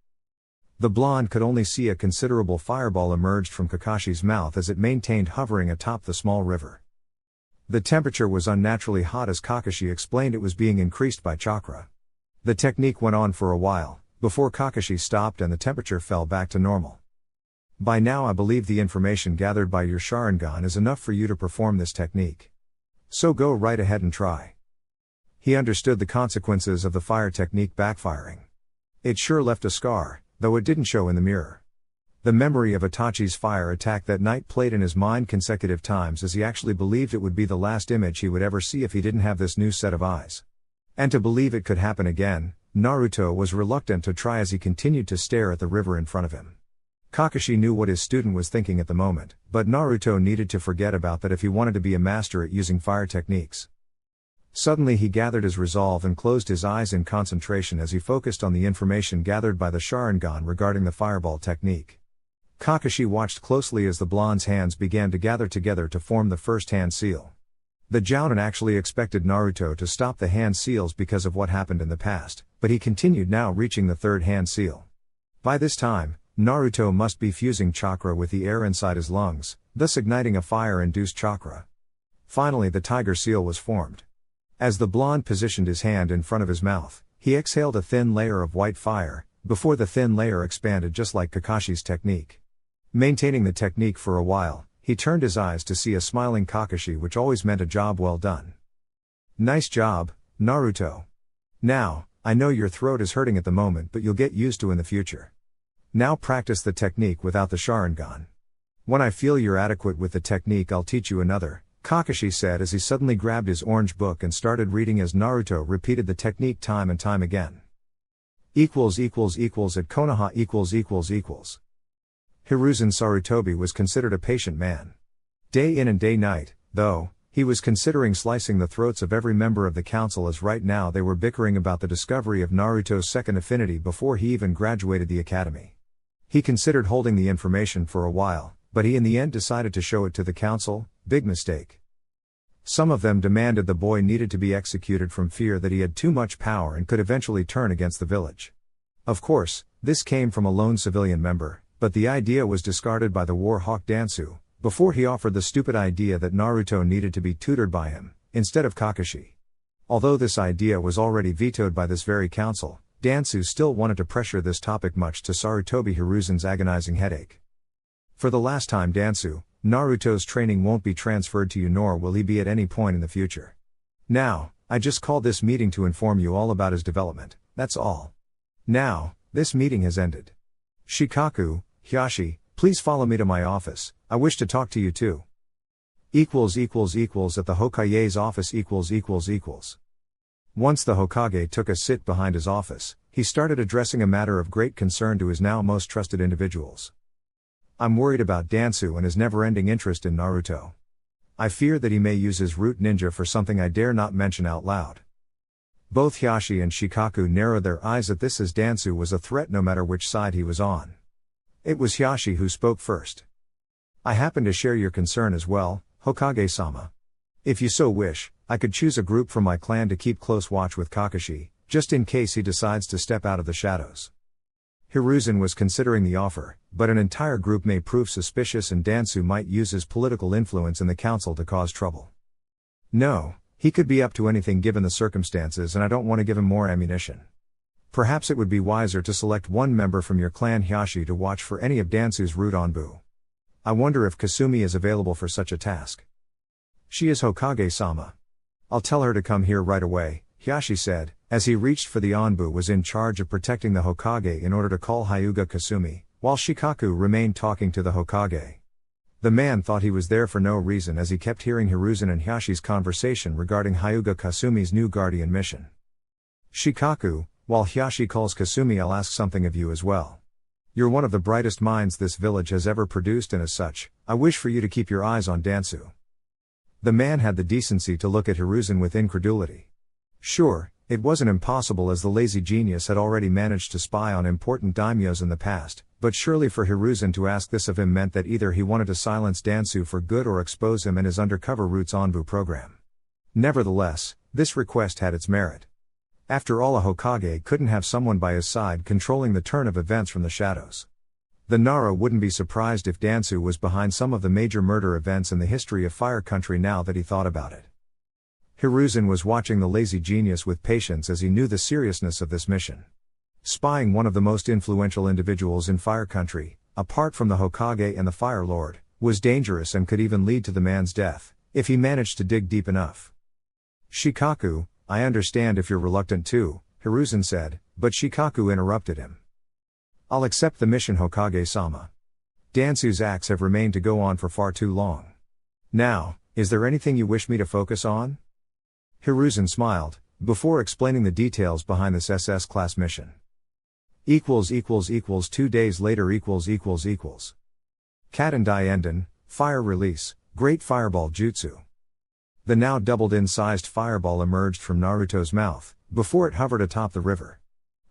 The blonde could only see a considerable fireball emerged from Kakashi's mouth as it maintained hovering atop the small river. The temperature was unnaturally hot as Kakashi explained it was being increased by chakra. The technique went on for a while, before Kakashi stopped and the temperature fell back to normal. By now I believe the information gathered by your Sharingan is enough for you to perform this technique. So go right ahead and try. He understood the consequences of the fire technique backfiring. It sure left a scar, though it didn't show in the mirror. The memory of Itachi's fire attack that night played in his mind consecutive times as he actually believed it would be the last image he would ever see if he didn't have this new set of eyes. And to believe it could happen again, Naruto was reluctant to try as he continued to stare at the river in front of him. Kakashi knew what his student was thinking at the moment, but Naruto needed to forget about that if he wanted to be a master at using fire techniques. Suddenly he gathered his resolve and closed his eyes in concentration as he focused on the information gathered by the Sharingan regarding the fireball technique. Kakashi watched closely as the blonde's hands began to gather together to form the first hand seal. The Jounin actually expected Naruto to stop the hand seals because of what happened in the past, but he continued, now reaching the third hand seal. By this time, Naruto must be fusing chakra with the air inside his lungs, thus igniting a fire-induced chakra. Finally the tiger seal was formed. As the blonde positioned his hand in front of his mouth, he exhaled a thin layer of white fire, before the thin layer expanded just like Kakashi's technique. Maintaining the technique for a while, he turned his eyes to see a smiling Kakashi, which always meant a job well done. Nice job, Naruto. Now, I know your throat is hurting at the moment, but you'll get used to in the future. Now practice the technique without the Sharingan. When I feel you're adequate with the technique, I'll teach you another, Kakashi said as he suddenly grabbed his orange book and started reading as Naruto repeated the technique time and time again. At Konoha Hiruzen Sarutobi was considered a patient man. Day in and day night, though, he was considering slicing the throats of every member of the council, as right now they were bickering about the discovery of Naruto's second affinity before he even graduated the academy. He considered holding the information for a while, but he in the end decided to show it to the council. Big mistake. Some of them demanded the boy needed to be executed from fear that he had too much power and could eventually turn against the village. Of course, this came from a lone civilian member, but the idea was discarded by the war hawk Dansu, before he offered the stupid idea that Naruto needed to be tutored by him, instead of Kakashi. Although this idea was already vetoed by this very council, Dansu still wanted to pressure this topic, much to Sarutobi Hiruzen's agonizing headache. For the last time, Dansu, Naruto's training won't be transferred to you, nor will he be at any point in the future. Now, I just called this meeting to inform you all about his development, that's all. Now, this meeting has ended. Shikaku, Hiyashi, please follow me to my office, I wish to talk to you too. At the Hokage's office . Once the Hokage took a sit behind his office, he started addressing a matter of great concern to his now most trusted individuals. I'm worried about Dansu and his never-ending interest in Naruto. I fear that he may use his root ninja for something I dare not mention out loud. Both Hiyashi and Shikaku narrowed their eyes at this, as Dansu was a threat no matter which side he was on. It was Hiyashi who spoke first. I happen to share your concern as well, Hokage-sama. If you so wish, I could choose a group from my clan to keep close watch with Kakashi, just in case he decides to step out of the shadows. Hiruzen was considering the offer, but an entire group may prove suspicious and Dansu might use his political influence in the council to cause trouble. No, he could be up to anything given the circumstances, and I don't want to give him more ammunition. Perhaps it would be wiser to select one member from your clan, Hiyashi, to watch for any of Dansu's root Onbu. I wonder if Kasumi is available for such a task. She is, Hokage-sama. I'll tell her to come here right away, Hiyashi said, as he reached for the Onbu was in charge of protecting the Hokage in order to call Hyuga Kasumi, while Shikaku remained talking to the Hokage. The man thought he was there for no reason, as he kept hearing Hiruzen and Hiyashi's conversation regarding Hyuga Kasumi's new guardian mission. Shikaku, while Hiyashi calls Kasumi, I'll ask something of you as well. You're one of the brightest minds this village has ever produced, and as such, I wish for you to keep your eyes on Dansu. The man had the decency to look at Hiruzen with incredulity. Sure, it wasn't impossible, as the lazy genius had already managed to spy on important daimyos in the past, but surely for Hiruzen to ask this of him meant that either he wanted to silence Dansu for good or expose him and his undercover Roots Onbu program. Nevertheless, this request had its merit. After all, a Hokage couldn't have someone by his side controlling the turn of events from the shadows. The Nara wouldn't be surprised if Dansu was behind some of the major murder events in the history of Fire Country now that he thought about it. Hiruzen was watching the lazy genius with patience, as he knew the seriousness of this mission. Spying one of the most influential individuals in Fire Country, apart from the Hokage and the Fire Lord, was dangerous and could even lead to the man's death, if he managed to dig deep enough. Shikaku, I understand if you're reluctant too, Hiruzen said, but Shikaku interrupted him. I'll accept the mission, Hokage-sama. Dansu's acts have remained to go on for far too long. Now, is there anything you wish me to focus on? Hiruzen smiled, before explaining the details behind this SS class mission. 2 days later. Kat and Enden, fire release, great fireball jutsu. The now doubled in sized fireball emerged from Naruto's mouth, before it hovered atop the river.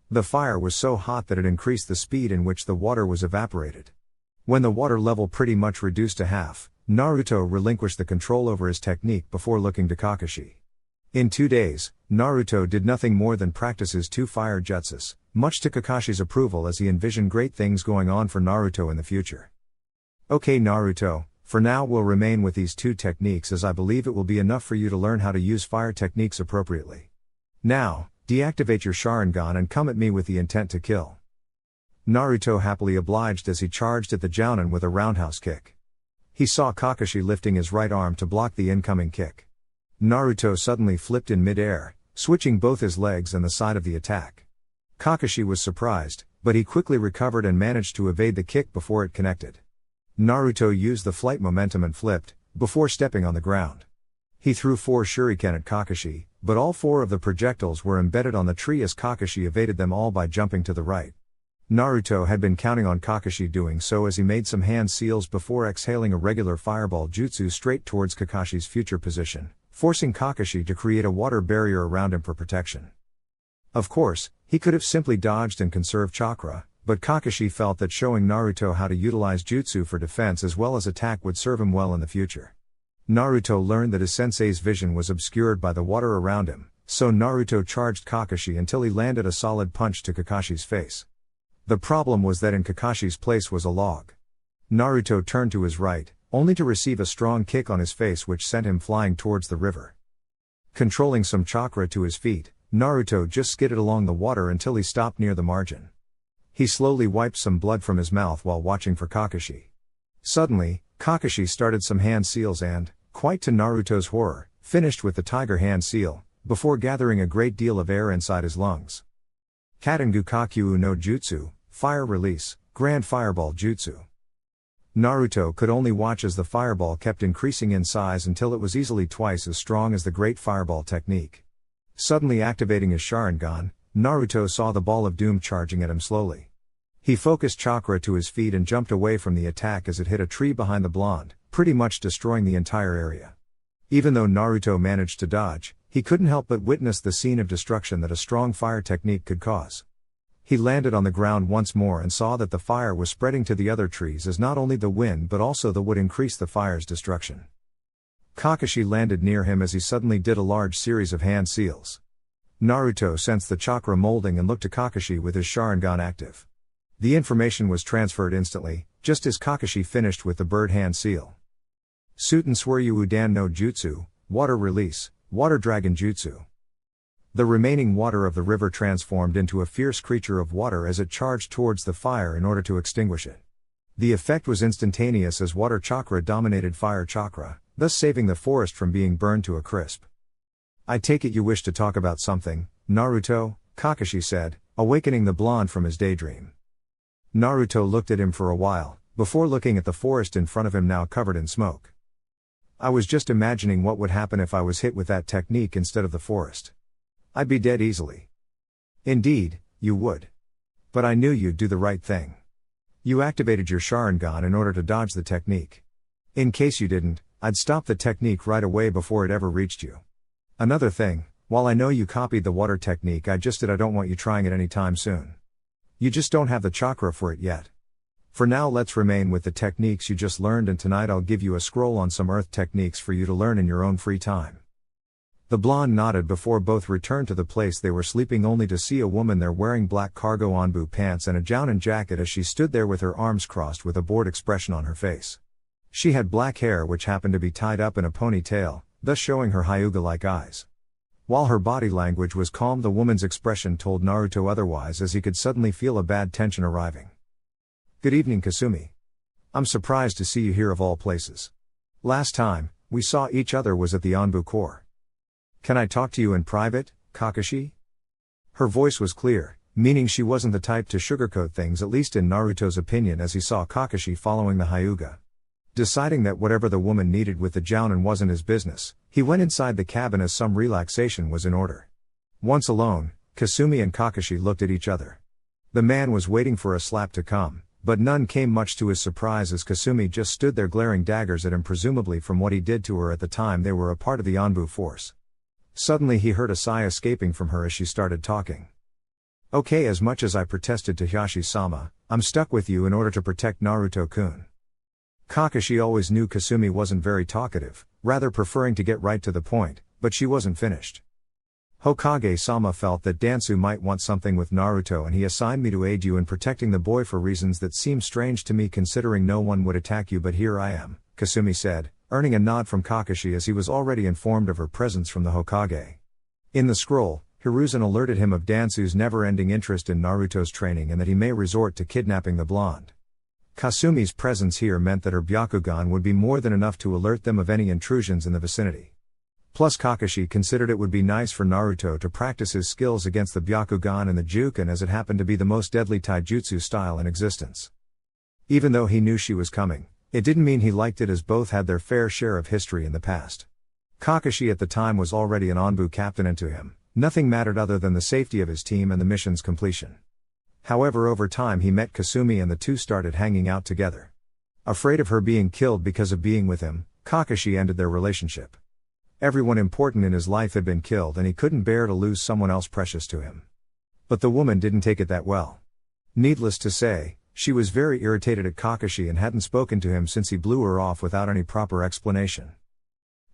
The fire was so hot that it increased the speed in which the water was evaporated. When the water level pretty much reduced to half, Naruto relinquished the control over his technique before looking to Kakashi. In 2 days, Naruto did nothing more than practice his 2 fire jutsus, much to Kakashi's approval, as he envisioned great things going on for Naruto in the future. Okay Naruto, for now we'll remain with these 2 techniques, as I believe it will be enough for you to learn how to use fire techniques appropriately. Now, deactivate your Sharingan and come at me with the intent to kill. Naruto happily obliged as he charged at the Jounin with a roundhouse kick. He saw Kakashi lifting his right arm to block the incoming kick. Naruto suddenly flipped in mid-air, switching both his legs and the side of the attack. Kakashi was surprised, but he quickly recovered and managed to evade the kick before it connected. Naruto used the flight momentum and flipped, before stepping on the ground. He threw 4 shuriken at Kakashi, but all 4 of the projectiles were embedded on the tree as Kakashi evaded them all by jumping to the right. Naruto had been counting on Kakashi doing so as he made some hand seals before exhaling a regular fireball jutsu straight towards Kakashi's future position, forcing Kakashi to create a water barrier around him for protection. Of course, he could have simply dodged and conserved chakra, but Kakashi felt that showing Naruto how to utilize jutsu for defense as well as attack would serve him well in the future. Naruto learned that his sensei's vision was obscured by the water around him, so Naruto charged Kakashi until he landed a solid punch to Kakashi's face. The problem was that in Kakashi's place was a log. Naruto turned to his right, only to receive a strong kick on his face which sent him flying towards the river. Controlling some chakra to his feet, Naruto just skidded along the water until he stopped near the margin. He slowly wiped some blood from his mouth while watching for Kakashi. Suddenly, Kakashi started some hand seals and, quite to Naruto's horror, finished with the tiger hand seal, before gathering a great deal of air inside his lungs. Katengu Kakyu no Jutsu, Fire Release, Grand Fireball Jutsu. Naruto could only watch as the fireball kept increasing in size until it was easily twice as strong as the Great Fireball technique. Suddenly activating his Sharingan, Naruto saw the ball of doom charging at him slowly. He focused chakra to his feet and jumped away from the attack as it hit a tree behind the blonde, pretty much destroying the entire area. Even though Naruto managed to dodge, he couldn't help but witness the scene of destruction that a strong fire technique could cause. He landed on the ground once more and saw that the fire was spreading to the other trees as not only the wind but also the wood increased the fire's destruction. Kakashi landed near him as he suddenly did a large series of hand seals. Naruto sensed the chakra molding and looked to Kakashi with his Sharingan active. The information was transferred instantly, just as Kakashi finished with the bird hand seal. Suten Sweryu Udan no Jutsu, Water Release, Water Dragon Jutsu. The remaining water of the river transformed into a fierce creature of water as it charged towards the fire in order to extinguish it. The effect was instantaneous as water chakra dominated fire chakra, thus saving the forest from being burned to a crisp. I take it you wish to talk about something, Naruto, Kakashi said, awakening the blonde from his daydream. Naruto looked at him for a while, before looking at the forest in front of him now covered in smoke. I was just imagining what would happen if I was hit with that technique instead of the forest. I'd be dead easily. Indeed, you would. But I knew you'd do the right thing. You activated your Sharingan in order to dodge the technique. In case you didn't, I'd stop the technique right away before it ever reached you. Another thing, while I know you copied the water technique I don't want you trying it anytime soon. You just don't have the chakra for it yet. For now let's remain with the techniques you just learned and tonight I'll give you a scroll on some earth techniques for you to learn in your own free time. The blonde nodded before both returned to the place they were sleeping only to see a woman there wearing black cargo onbu pants and a jounin jacket as she stood there with her arms crossed with a bored expression on her face. She had black hair which happened to be tied up in a ponytail, thus showing her Hyuga-like eyes. While her body language was calm, the woman's expression told Naruto otherwise as he could suddenly feel a bad tension arriving. Good evening Kasumi. I'm surprised to see you here of all places. Last time we saw each other was at the Onbu Corps. Can I talk to you in private, Kakashi? Her voice was clear, meaning she wasn't the type to sugarcoat things, at least in Naruto's opinion, as he saw Kakashi following the Hyuga. Deciding that whatever the woman needed with the jounin wasn't his business, he went inside the cabin as some relaxation was in order. Once alone, Kasumi and Kakashi looked at each other. The man was waiting for a slap to come, but none came, much to his surprise, as Kasumi just stood there glaring daggers at him, presumably from what he did to her at the time they were a part of the Onbu force. Suddenly he heard a sigh escaping from her as she started talking. Okay, as much as I protested to Hiyashi-sama, I'm stuck with you in order to protect Naruto-kun. Kakashi always knew Kasumi wasn't very talkative, rather preferring to get right to the point, but she wasn't finished. Hokage-sama felt that Dansu might want something with Naruto and he assigned me to aid you in protecting the boy for reasons that seem strange to me considering no one would attack you, but here I am, Kasumi said, earning a nod from Kakashi as he was already informed of her presence from the Hokage. In the scroll, Hiruzen alerted him of Dansu's never-ending interest in Naruto's training and that he may resort to kidnapping the blonde. Kasumi's presence here meant that her Byakugan would be more than enough to alert them of any intrusions in the vicinity. Plus Kakashi considered it would be nice for Naruto to practice his skills against the Byakugan and the Juken, as it happened to be the most deadly taijutsu style in existence. Even though he knew she was coming, it didn't mean he liked it, as both had their fair share of history in the past. Kakashi at the time was already an Anbu captain, and to him, nothing mattered other than the safety of his team and the mission's completion. However, over time he met Kasumi and the two started hanging out together. Afraid of her being killed because of being with him, Kakashi ended their relationship. Everyone important in his life had been killed and he couldn't bear to lose someone else precious to him. But the woman didn't take it that well. Needless to say, she was very irritated at Kakashi and hadn't spoken to him since he blew her off without any proper explanation.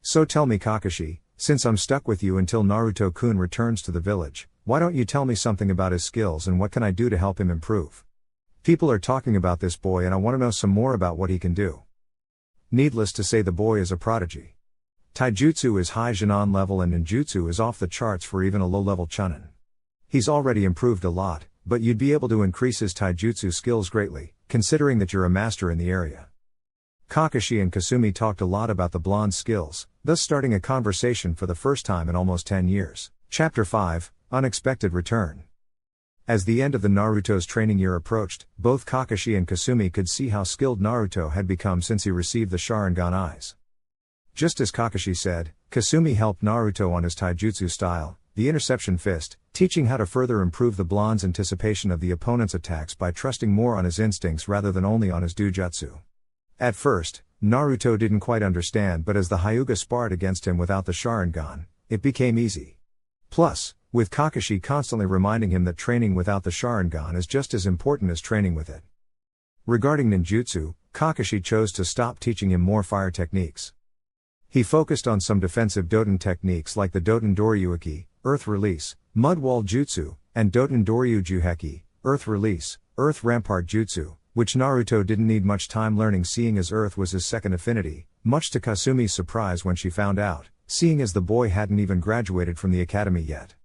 So tell me, Kakashi, since I'm stuck with you until Naruto-kun returns to the village, why don't you tell me something about his skills and what can I do to help him improve? People are talking about this boy and I want to know some more about what he can do. Needless to say, the boy is a prodigy. Taijutsu is high Jinan level and ninjutsu is off the charts for even a low-level chunin. He's already improved a lot, but you'd be able to increase his taijutsu skills greatly, considering that you're a master in the area. Kakashi and Kasumi talked a lot about the blonde's skills, thus starting a conversation for the first time in almost 10 years. Chapter 5, Unexpected Return. As the end of the Naruto's training year approached, both Kakashi and Kasumi could see how skilled Naruto had become since he received the Sharingan eyes. Just as Kakashi said, Kasumi helped Naruto on his taijutsu style, the interception fist, teaching how to further improve the blonde's anticipation of the opponent's attacks by trusting more on his instincts rather than only on his dujutsu. At first, Naruto didn't quite understand, but as the Hyuga sparred against him without the Sharingan, it became easy. Plus, with Kakashi constantly reminding him that training without the Sharingan is just as important as training with it. Regarding ninjutsu, Kakashi chose to stop teaching him more fire techniques. He focused on some defensive Doten techniques like the Doten Doryuki, Earth Release, Mud Wall Jutsu, and Doten Doryu Juheki, Earth Release, Earth Rampart Jutsu, which Naruto didn't need much time learning, seeing as Earth was his second affinity, much to Kasumi's surprise when she found out, seeing as the boy hadn't even graduated from the academy yet.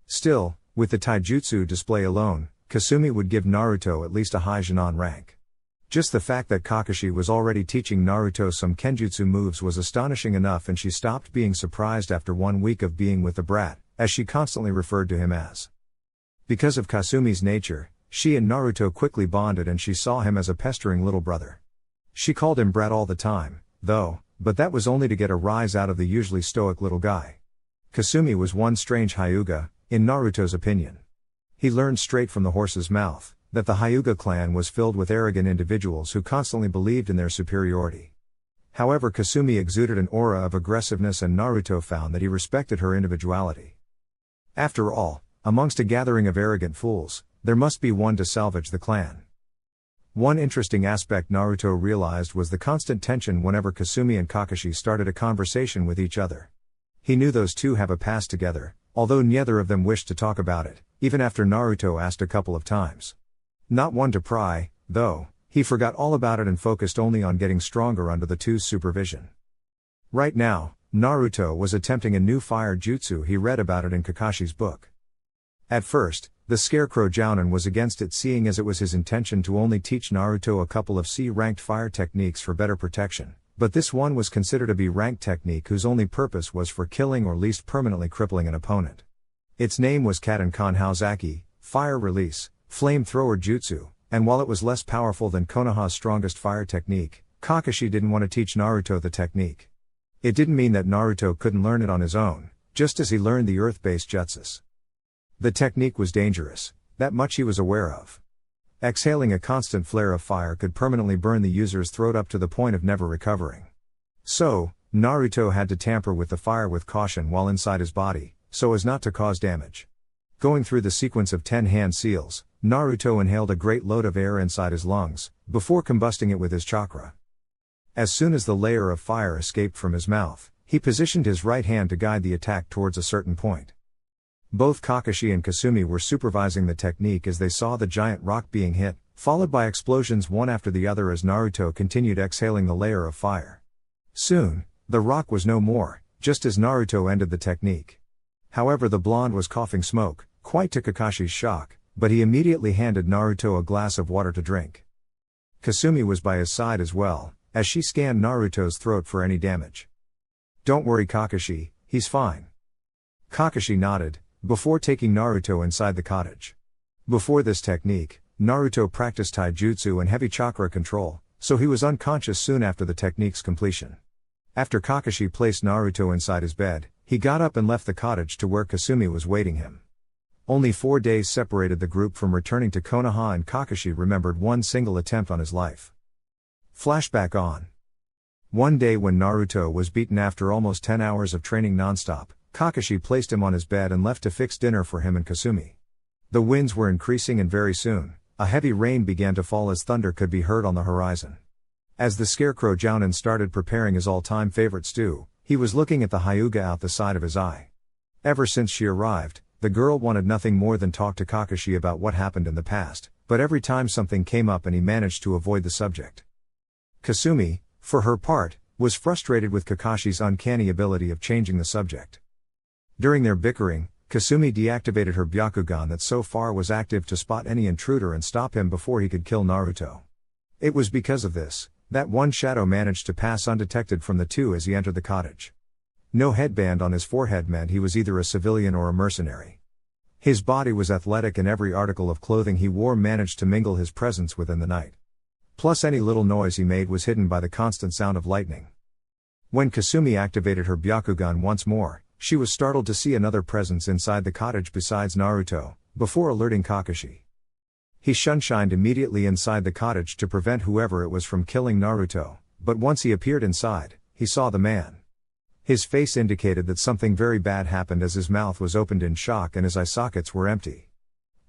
Still, with the taijutsu display alone, Kasumi would give Naruto at least a high Jinan rank. Just the fact that Kakashi was already teaching Naruto some kenjutsu moves was astonishing enough, and she stopped being surprised after 1 week of being with the brat, as she constantly referred to him as. Because of Kasumi's nature, she and Naruto quickly bonded and she saw him as a pestering little brother. She called him brat all the time, though, but that was only to get a rise out of the usually stoic little guy. Kasumi was one strange Hyuga, in Naruto's opinion. He learned straight from the horse's mouth that the Hyuga clan was filled with arrogant individuals who constantly believed in their superiority. However, Kasumi exuded an aura of aggressiveness and Naruto found that he respected her individuality. After all, amongst a gathering of arrogant fools, there must be one to salvage the clan. One interesting aspect Naruto realized was the constant tension whenever Kasumi and Kakashi started a conversation with each other. He knew those two have a past together, although neither of them wished to talk about it, even after Naruto asked a couple of times. Not one to pry, though, he forgot all about it and focused only on getting stronger under the two's supervision. Right now, Naruto was attempting a new fire jutsu. He read about it in Kakashi's book. At first, the Scarecrow Jounin was against it, seeing as it was his intention to only teach Naruto a couple of C-ranked fire techniques for better protection, but this one was considered a B-ranked technique whose only purpose was for killing or least permanently crippling an opponent. Its name was Katenkan Haozaki, Fire Release, Flamethrower Jutsu, and while it was less powerful than Konoha's strongest fire technique, Kakashi didn't want to teach Naruto the technique. It didn't mean that Naruto couldn't learn it on his own, just as he learned the earth-based jutsus. The technique was dangerous, that much he was aware of. Exhaling a constant flare of fire could permanently burn the user's throat up to the point of never recovering. So, Naruto had to tamper with the fire with caution while inside his body, so as not to cause damage. Going through the sequence of 10 hand seals, Naruto inhaled a great load of air inside his lungs, before combusting it with his chakra. As soon as the layer of fire escaped from his mouth, he positioned his right hand to guide the attack towards a certain point. Both Kakashi and Kasumi were supervising the technique as they saw the giant rock being hit, followed by explosions one after the other as Naruto continued exhaling the layer of fire. Soon, the rock was no more, just as Naruto ended the technique. However, the blonde was coughing smoke, quite to Kakashi's shock, but he immediately handed Naruto a glass of water to drink. Kasumi was by his side as well, as she scanned Naruto's throat for any damage. "Don't worry, Kakashi, he's fine. Kakashi nodded, before taking Naruto inside the cottage. Before this technique, Naruto practiced taijutsu and heavy chakra control, so he was unconscious soon after the technique's completion. After Kakashi placed Naruto inside his bed, he got up and left the cottage to where Kasumi was waiting him. Only 4 days separated the group from returning to Konoha, and Kakashi remembered one single attempt on his life. Flashback on. One day when Naruto was beaten after almost 10 hours of training non-stop, Kakashi placed him on his bed and left to fix dinner for him and Kasumi. The winds were increasing, and very soon, a heavy rain began to fall as thunder could be heard on the horizon. As the scarecrow Jounin started preparing his all-time favorite stew, he was looking at the Hyuga out the side of his eye. Ever since she arrived, the girl wanted nothing more than talk to Kakashi about what happened in the past, but every time something came up and he managed to avoid the subject. Kasumi, for her part, was frustrated with Kakashi's uncanny ability of changing the subject. During their bickering, Kasumi deactivated her Byakugan that so far was active to spot any intruder and stop him before he could kill Naruto. It was because of this that one shadow managed to pass undetected from the two as he entered the cottage. No headband on his forehead meant he was either a civilian or a mercenary. His body was athletic, and every article of clothing he wore managed to mingle his presence within the night. Plus, any little noise he made was hidden by the constant sound of lightning. When Kasumi activated her Byakugan once more, she was startled to see another presence inside the cottage besides Naruto, before alerting Kakashi. He shunshined immediately inside the cottage to prevent whoever it was from killing Naruto, but once he appeared inside, he saw the man. His face indicated that something very bad happened, as his mouth was opened in shock and his eye sockets were empty.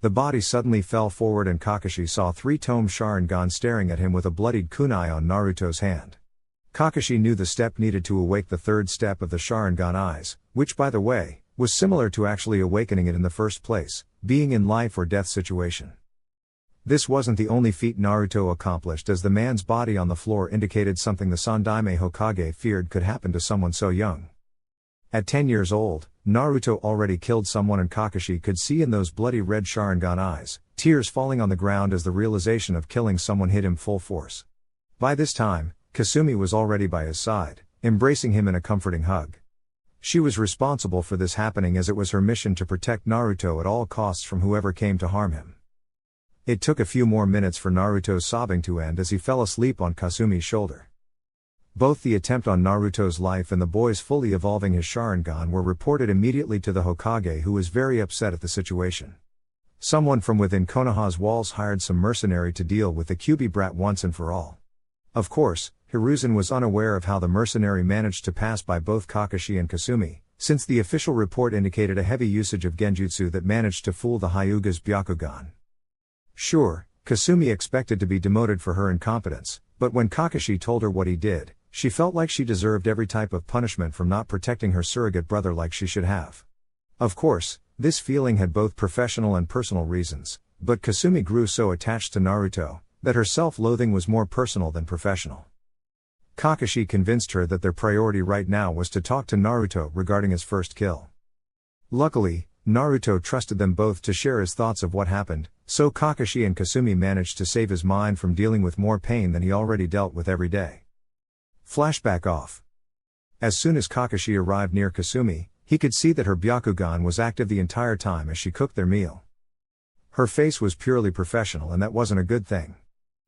The body suddenly fell forward, and Kakashi saw 3-tome Sharingan staring at him with a bloodied kunai on Naruto's hand. Kakashi knew the step needed to awake the third step of the Sharingan eyes, which, by the way, was similar to actually awakening it in the first place, being in life or death situation. This wasn't the only feat Naruto accomplished, as the man's body on the floor indicated something the Sandaime Hokage feared could happen to someone so young. At 10 years old, Naruto already killed someone, and Kakashi could see in those bloody red Sharingan eyes, tears falling on the ground as the realization of killing someone hit him full force. By this time, Kasumi was already by his side, embracing him in a comforting hug. She was responsible for this happening, as it was her mission to protect Naruto at all costs from whoever came to harm him. It took a few more minutes for Naruto's sobbing to end as he fell asleep on Kasumi's shoulder. Both the attempt on Naruto's life and the boy's fully evolving his Sharingan were reported immediately to the Hokage, who was very upset at the situation. Someone from within Konoha's walls hired some mercenary to deal with the Kyuubi brat once and for all. Of course, Hiruzen was unaware of how the mercenary managed to pass by both Kakashi and Kasumi, since the official report indicated a heavy usage of genjutsu that managed to fool the Hyuga's Byakugan. Sure, Kasumi expected to be demoted for her incompetence, but when Kakashi told her what he did, she felt like she deserved every type of punishment from not protecting her surrogate brother like she should have. Of course, this feeling had both professional and personal reasons, but Kasumi grew so attached to Naruto that her self-loathing was more personal than professional. Kakashi convinced her that their priority right now was to talk to Naruto regarding his first kill. Luckily, Naruto trusted them both to share his thoughts of what happened, so Kakashi and Kasumi managed to save his mind from dealing with more pain than he already dealt with every day. Flashback off. As soon as Kakashi arrived near Kasumi, he could see that her Byakugan was active the entire time as she cooked their meal. Her face was purely professional, and that wasn't a good thing.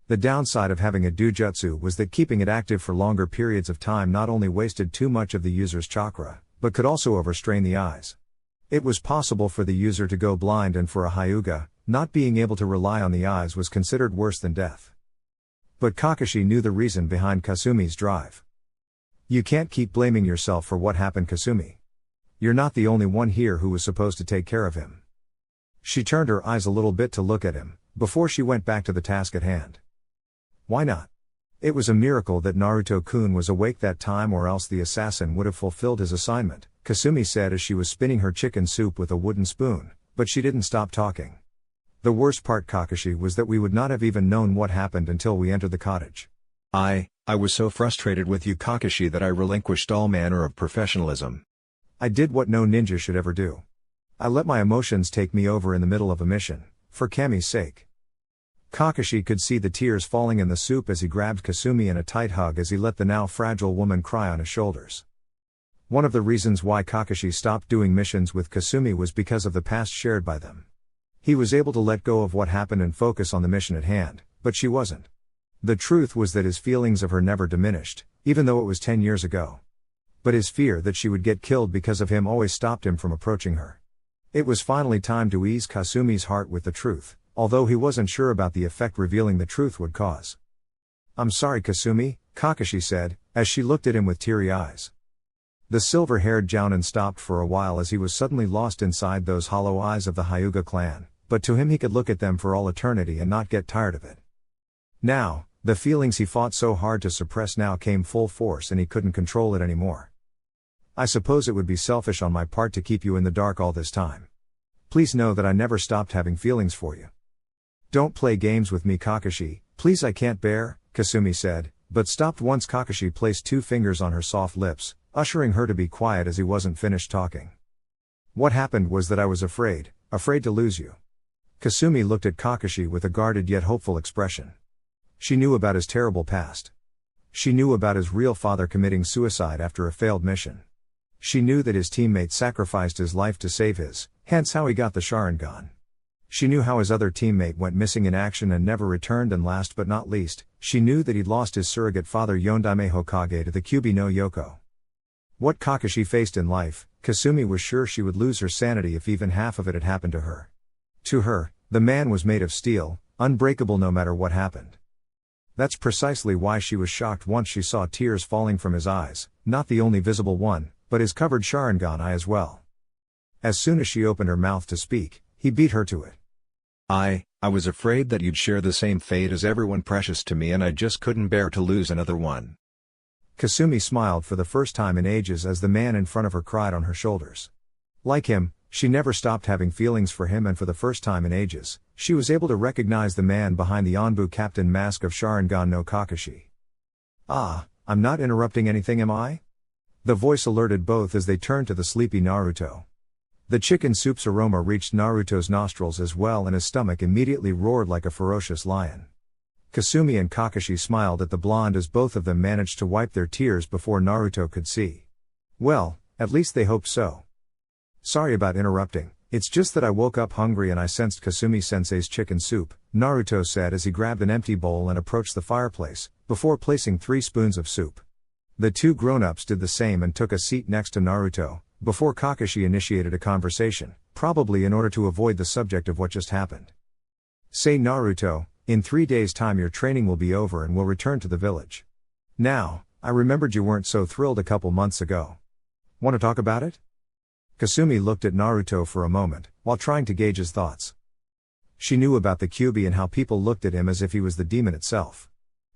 The downside of having a dojutsu was that keeping it active for longer periods of time not only wasted too much of the user's chakra, but could also overstrain the eyes. It was possible for the user to go blind, and for a Hyuga, not being able to rely on the eyes was considered worse than death. But Kakashi knew the reason behind Kasumi's drive. You can't keep blaming yourself for what happened, Kasumi. You're not the only one here who was supposed to take care of him. She turned her eyes a little bit to look at him, before she went back to the task at hand. Why not? It was a miracle that Naruto-kun was awake that time, or else the assassin would have fulfilled his assignment, Kasumi said as she was spinning her chicken soup with a wooden spoon, but she didn't stop talking. The worst part, Kakashi, was that we would not have even known what happened until we entered the cottage. I was so frustrated with you, Kakashi, that I relinquished all manner of professionalism. I did what no ninja should ever do. I let my emotions take me over in the middle of a mission, for Kami's sake. Kakashi could see the tears falling in the soup as he grabbed Kasumi in a tight hug as he let the now fragile woman cry on his shoulders. One of the reasons why Kakashi stopped doing missions with Kasumi was because of the past shared by them. He was able to let go of what happened and focus on the mission at hand, but she wasn't. The truth was that his feelings of her never diminished, even though it was 10 years ago. But his fear that she would get killed because of him always stopped him from approaching her. It was finally time to ease Kasumi's heart with the truth, although he wasn't sure about the effect revealing the truth would cause. "I'm sorry, Kasumi," Kakashi said, as she looked at him with teary eyes. The silver-haired Jounin stopped for a while as he was suddenly lost inside those hollow eyes of the Hyuga clan, but to him he could look at them for all eternity and not get tired of it. Now, the feelings he fought so hard to suppress now came full force and he couldn't control it anymore. "I suppose it would be selfish on my part to keep you in the dark all this time. Please know that I never stopped having feelings for you." "Don't play games with me, Kakashi, please, I can't bear," Kasumi said, but stopped once Kakashi placed 2 fingers on her soft lips, ushering her to be quiet as he wasn't finished talking. "What happened was that I was afraid to lose you." Kasumi looked at Kakashi with a guarded yet hopeful expression. She knew about his terrible past. She knew about his real father committing suicide after a failed mission. She knew that his teammate sacrificed his life to save his, hence how he got the Sharingan. She knew how his other teammate went missing in action and never returned, and last but not least, she knew that he'd lost his surrogate father Yondaime Hokage to the Kyuubi no Yoko. What Kakashi faced in life, Kasumi was sure she would lose her sanity if even half of it had happened to her. To her, the man was made of steel, unbreakable no matter what happened. That's precisely why she was shocked once she saw tears falling from his eyes, not the only visible one, but his covered Sharingan eye as well. As soon as she opened her mouth to speak, he beat her to it. I was afraid that you'd share the same fate as everyone precious to me, and I just couldn't bear to lose another one." Kasumi smiled for the first time in ages as the man in front of her cried on her shoulders. Like him, she never stopped having feelings for him, and for the first time in ages, she was able to recognize the man behind the Anbu captain mask of Sharingan no Kakashi. "Ah, I'm not interrupting anything, am I?" The voice alerted both as they turned to the sleepy Naruto. The chicken soup's aroma reached Naruto's nostrils as well, and his stomach immediately roared like a ferocious lion. Kasumi and Kakashi smiled at the blonde as both of them managed to wipe their tears before Naruto could see. Well, at least they hoped so. "Sorry about interrupting, it's just that I woke up hungry and I sensed Kasumi-sensei's chicken soup," Naruto said as he grabbed an empty bowl and approached the fireplace, before placing 3 spoons of soup. The 2 grown-ups did the same and took a seat next to Naruto, before Kakashi initiated a conversation, probably in order to avoid the subject of what just happened. "Say, Naruto, in 3 days' time your training will be over and we'll return to the village. Now, I remembered you weren't so thrilled a couple months ago. Want to talk about it?" Kasumi looked at Naruto for a moment, while trying to gauge his thoughts. She knew about the Kyuubi and how people looked at him as if he was the demon itself.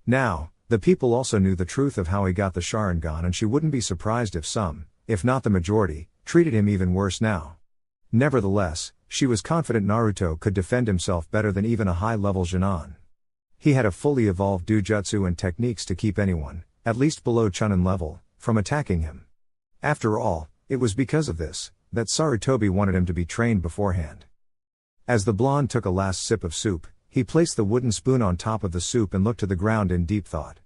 Now, the people also knew the truth of how he got the Sharingan, and she wouldn't be surprised if some, if not the majority, treated him even worse now. Nevertheless, she was confident Naruto could defend himself better than even a high-level Genin. He had a fully evolved Dujutsu and techniques to keep anyone, at least below Chunin level, from attacking him. After all, it was because of this that Sarutobi wanted him to be trained beforehand. As the blonde took a last sip of soup, he placed the wooden spoon on top of the soup and looked to the ground in deep thought.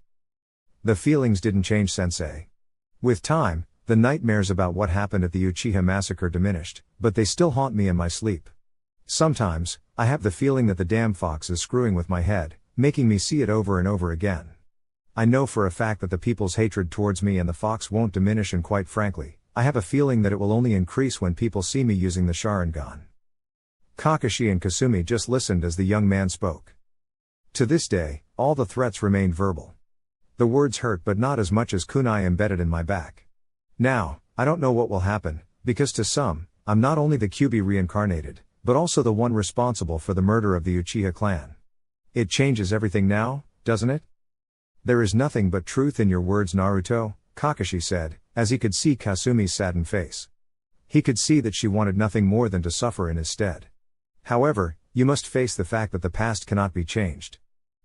"The feelings didn't change, sensei. With time, the nightmares about what happened at the Uchiha massacre diminished, but they still haunt me in my sleep. Sometimes, I have the feeling that the damn fox is screwing with my head, making me see it over and over again. I know for a fact that the people's hatred towards me and the fox won't diminish, and quite frankly, I have a feeling that it will only increase when people see me using the Sharingan." Kakashi and Kasumi just listened as the young man spoke. To this day, all the threats remained verbal. The words hurt, but not as much as kunai embedded in my back. Now, I don't know what will happen, because to some, I'm not only the Kyuubi reincarnated, but also the one responsible for the murder of the Uchiha clan. It changes everything now, doesn't it? "There is nothing but truth in your words, Naruto," Kakashi said, as he could see Kasumi's saddened face. He could see that she wanted nothing more than to suffer in his stead. "However, you must face the fact that the past cannot be changed.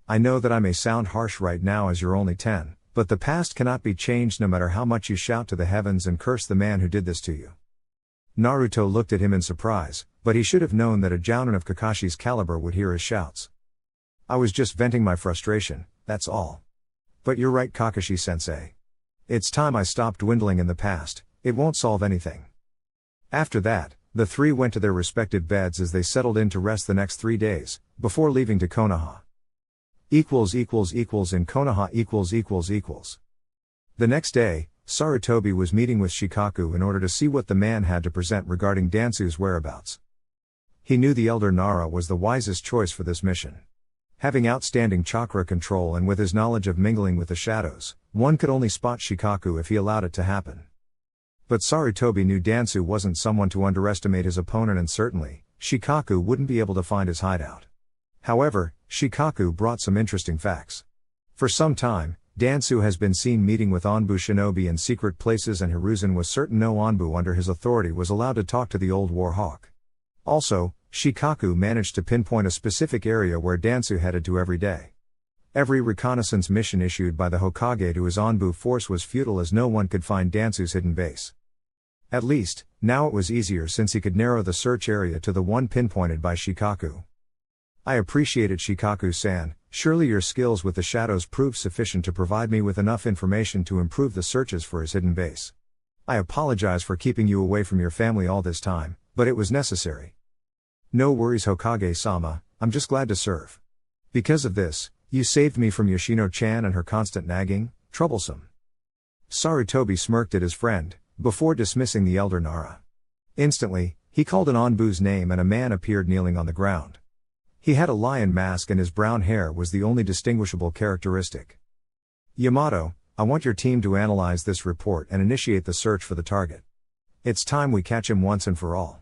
I know that I may sound harsh right now as you're only 10, but the past cannot be changed no matter how much you shout to the heavens and curse the man who did this to you." Naruto looked at him in surprise, but he should have known that a Jounin of Kakashi's caliber would hear his shouts. "I was just venting my frustration, that's all. But you're right, Kakashi-sensei. It's time I stopped dwindling in the past. It won't solve anything. After that, the three went to their respective beds as they settled in to rest the next 3 days, before leaving to Konoha. In Konoha . The next day, Sarutobi was meeting with Shikaku in order to see what the man had to present regarding Dansu's whereabouts. He knew the elder Nara was the wisest choice for this mission. Having outstanding chakra control and with his knowledge of mingling with the shadows, one could only spot Shikaku if he allowed it to happen. But Sarutobi knew Dansu wasn't someone to underestimate his opponent, and certainly, Shikaku wouldn't be able to find his hideout. However, Shikaku brought some interesting facts. For some time, Dansu has been seen meeting with Anbu shinobi in secret places, and Hiruzen was certain no Anbu under his authority was allowed to talk to the old war hawk. Also, Shikaku managed to pinpoint a specific area where Dansu headed to every day. Every reconnaissance mission issued by the Hokage to his Anbu force was futile, as no one could find Dansu's hidden base. At least, now it was easier since he could narrow the search area to the one pinpointed by Shikaku. I appreciate it, Shikaku-san. Surely your skills with the shadows proved sufficient to provide me with enough information to improve the searches for his hidden base. I apologize for keeping you away from your family all this time, but it was necessary. No worries, Hokage-sama, I'm just glad to serve. Because of this, you saved me from Yoshino-chan and her constant nagging. Troublesome. Sarutobi smirked at his friend, before dismissing the elder Nara. Instantly, he called an Anbu's name and a man appeared kneeling on the ground. He had a lion mask and his brown hair was the only distinguishable characteristic. Yamato, I want your team to analyze this report and initiate the search for the target. It's time we catch him once and for all.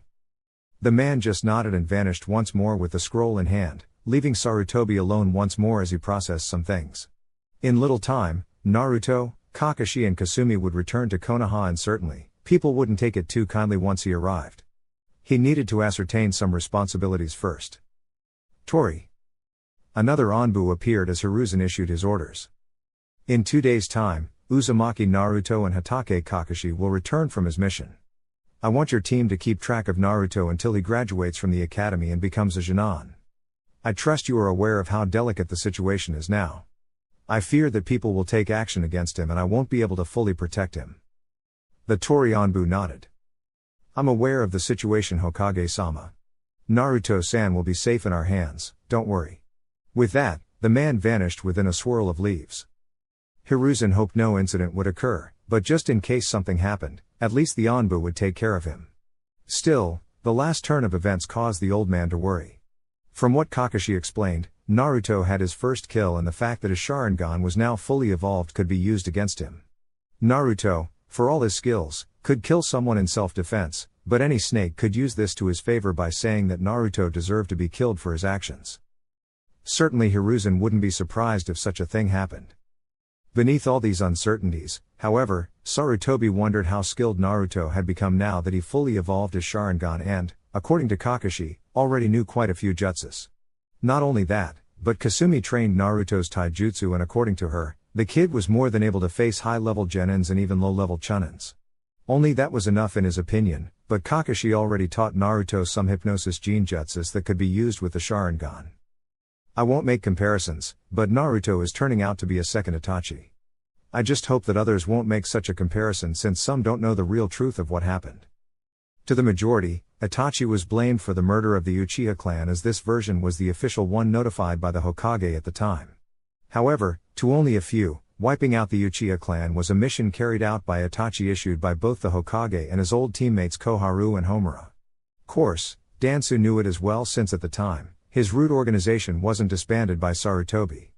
The man just nodded and vanished once more with the scroll in hand, leaving Sarutobi alone once more as he processed some things. In little time, Naruto, Kakashi and Kasumi would return to Konoha, and certainly, people wouldn't take it too kindly once he arrived. He needed to ascertain some responsibilities first. Tori. Another Anbu appeared as Hiruzen issued his orders. In 2 days' time, Uzumaki Naruto and Hatake Kakashi will return from his mission. I want your team to keep track of Naruto until he graduates from the academy and becomes a Jonin. I trust you are aware of how delicate the situation is now. I fear that people will take action against him and I won't be able to fully protect him. The Tori Anbu nodded. I'm aware of the situation, Hokage-sama. Naruto-san will be safe in our hands, don't worry. With that, the man vanished within a swirl of leaves. Hiruzen hoped no incident would occur, but just in case something happened, at least the Anbu would take care of him. Still, the last turn of events caused the old man to worry. From what Kakashi explained, Naruto had his first kill and the fact that his Sharingan was now fully evolved could be used against him. Naruto, for all his skills, could kill someone in self-defense, but any snake could use this to his favor by saying that Naruto deserved to be killed for his actions. Certainly Hiruzen wouldn't be surprised if such a thing happened. Beneath all these uncertainties, however, Sarutobi wondered how skilled Naruto had become now that he fully evolved his Sharingan and, according to Kakashi, already knew quite a few jutsus. Not only that, but Kasumi trained Naruto's taijutsu, and according to her, the kid was more than able to face high-level genins and even low-level chunins. Only that was enough in his opinion, but Kakashi already taught Naruto some hypnosis genjutsus that could be used with the Sharingan. I won't make comparisons, but Naruto is turning out to be a second Itachi. I just hope that others won't make such a comparison, since some don't know the real truth of what happened. To the majority, Itachi was blamed for the murder of the Uchiha clan, as this version was the official one notified by the Hokage at the time. However, to only a few, wiping out the Uchiha clan was a mission carried out by Itachi issued by both the Hokage and his old teammates Koharu and Homura. Course, Dansu knew it as well, since at the time, his root organization wasn't disbanded by Sarutobi.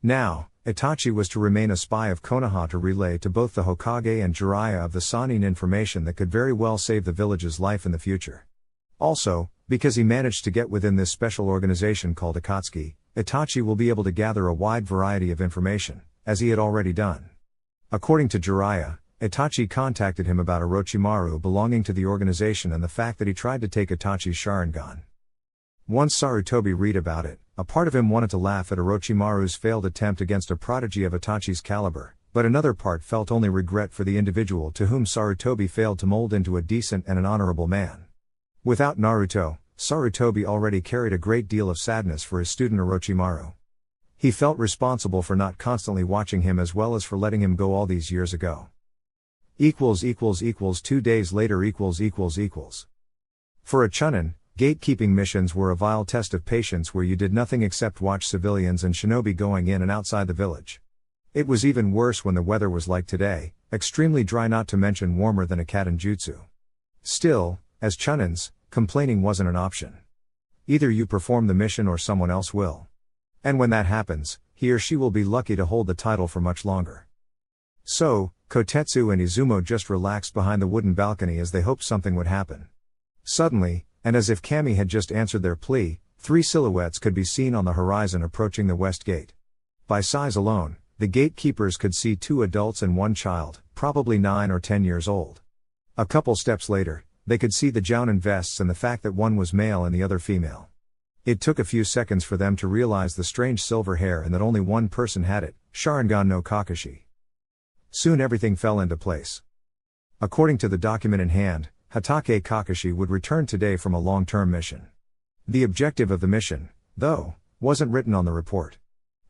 Now, Itachi was to remain a spy of Konoha to relay to both the Hokage and Jiraiya of the Sannin information that could very well save the village's life in the future. Also, because he managed to get within this special organization called Akatsuki, Itachi will be able to gather a wide variety of information, as he had already done. According to Jiraiya, Itachi contacted him about Orochimaru belonging to the organization and the fact that he tried to take Itachi's Sharingan. Once Sarutobi read about it, a part of him wanted to laugh at Orochimaru's failed attempt against a prodigy of Itachi's caliber, but another part felt only regret for the individual to whom Sarutobi failed to mold into a decent and an honorable man. Without Naruto, Sarutobi already carried a great deal of sadness for his student Orochimaru. He felt responsible for not constantly watching him as well as for letting him go all these years ago. == 2 days later ===. For a Chunin, gatekeeping missions were a vile test of patience where you did nothing except watch civilians and shinobi going in and outside the village. It was even worse when the weather was like today, extremely dry, not to mention warmer than a cat in jutsu. Still, as Chunins, complaining wasn't an option. Either you perform the mission or someone else will. And when that happens, he or she will be lucky to hold the title for much longer. So, Kotetsu and Izumo just relaxed behind the wooden balcony as they hoped something would happen. Suddenly, and as if Kami had just answered their plea, 3 silhouettes could be seen on the horizon approaching the west gate. By size alone, the gatekeepers could see 2 adults and 1 child, probably 9 or 10 years old. A couple steps later, they could see the jounin vests and the fact that one was male and the other female. It took a few seconds for them to realize the strange silver hair and that only one person had it, Sharingan no Kakashi. Soon everything fell into place. According to the document in hand, Hatake Kakashi would return today from a long-term mission. The objective of the mission, though, wasn't written on the report.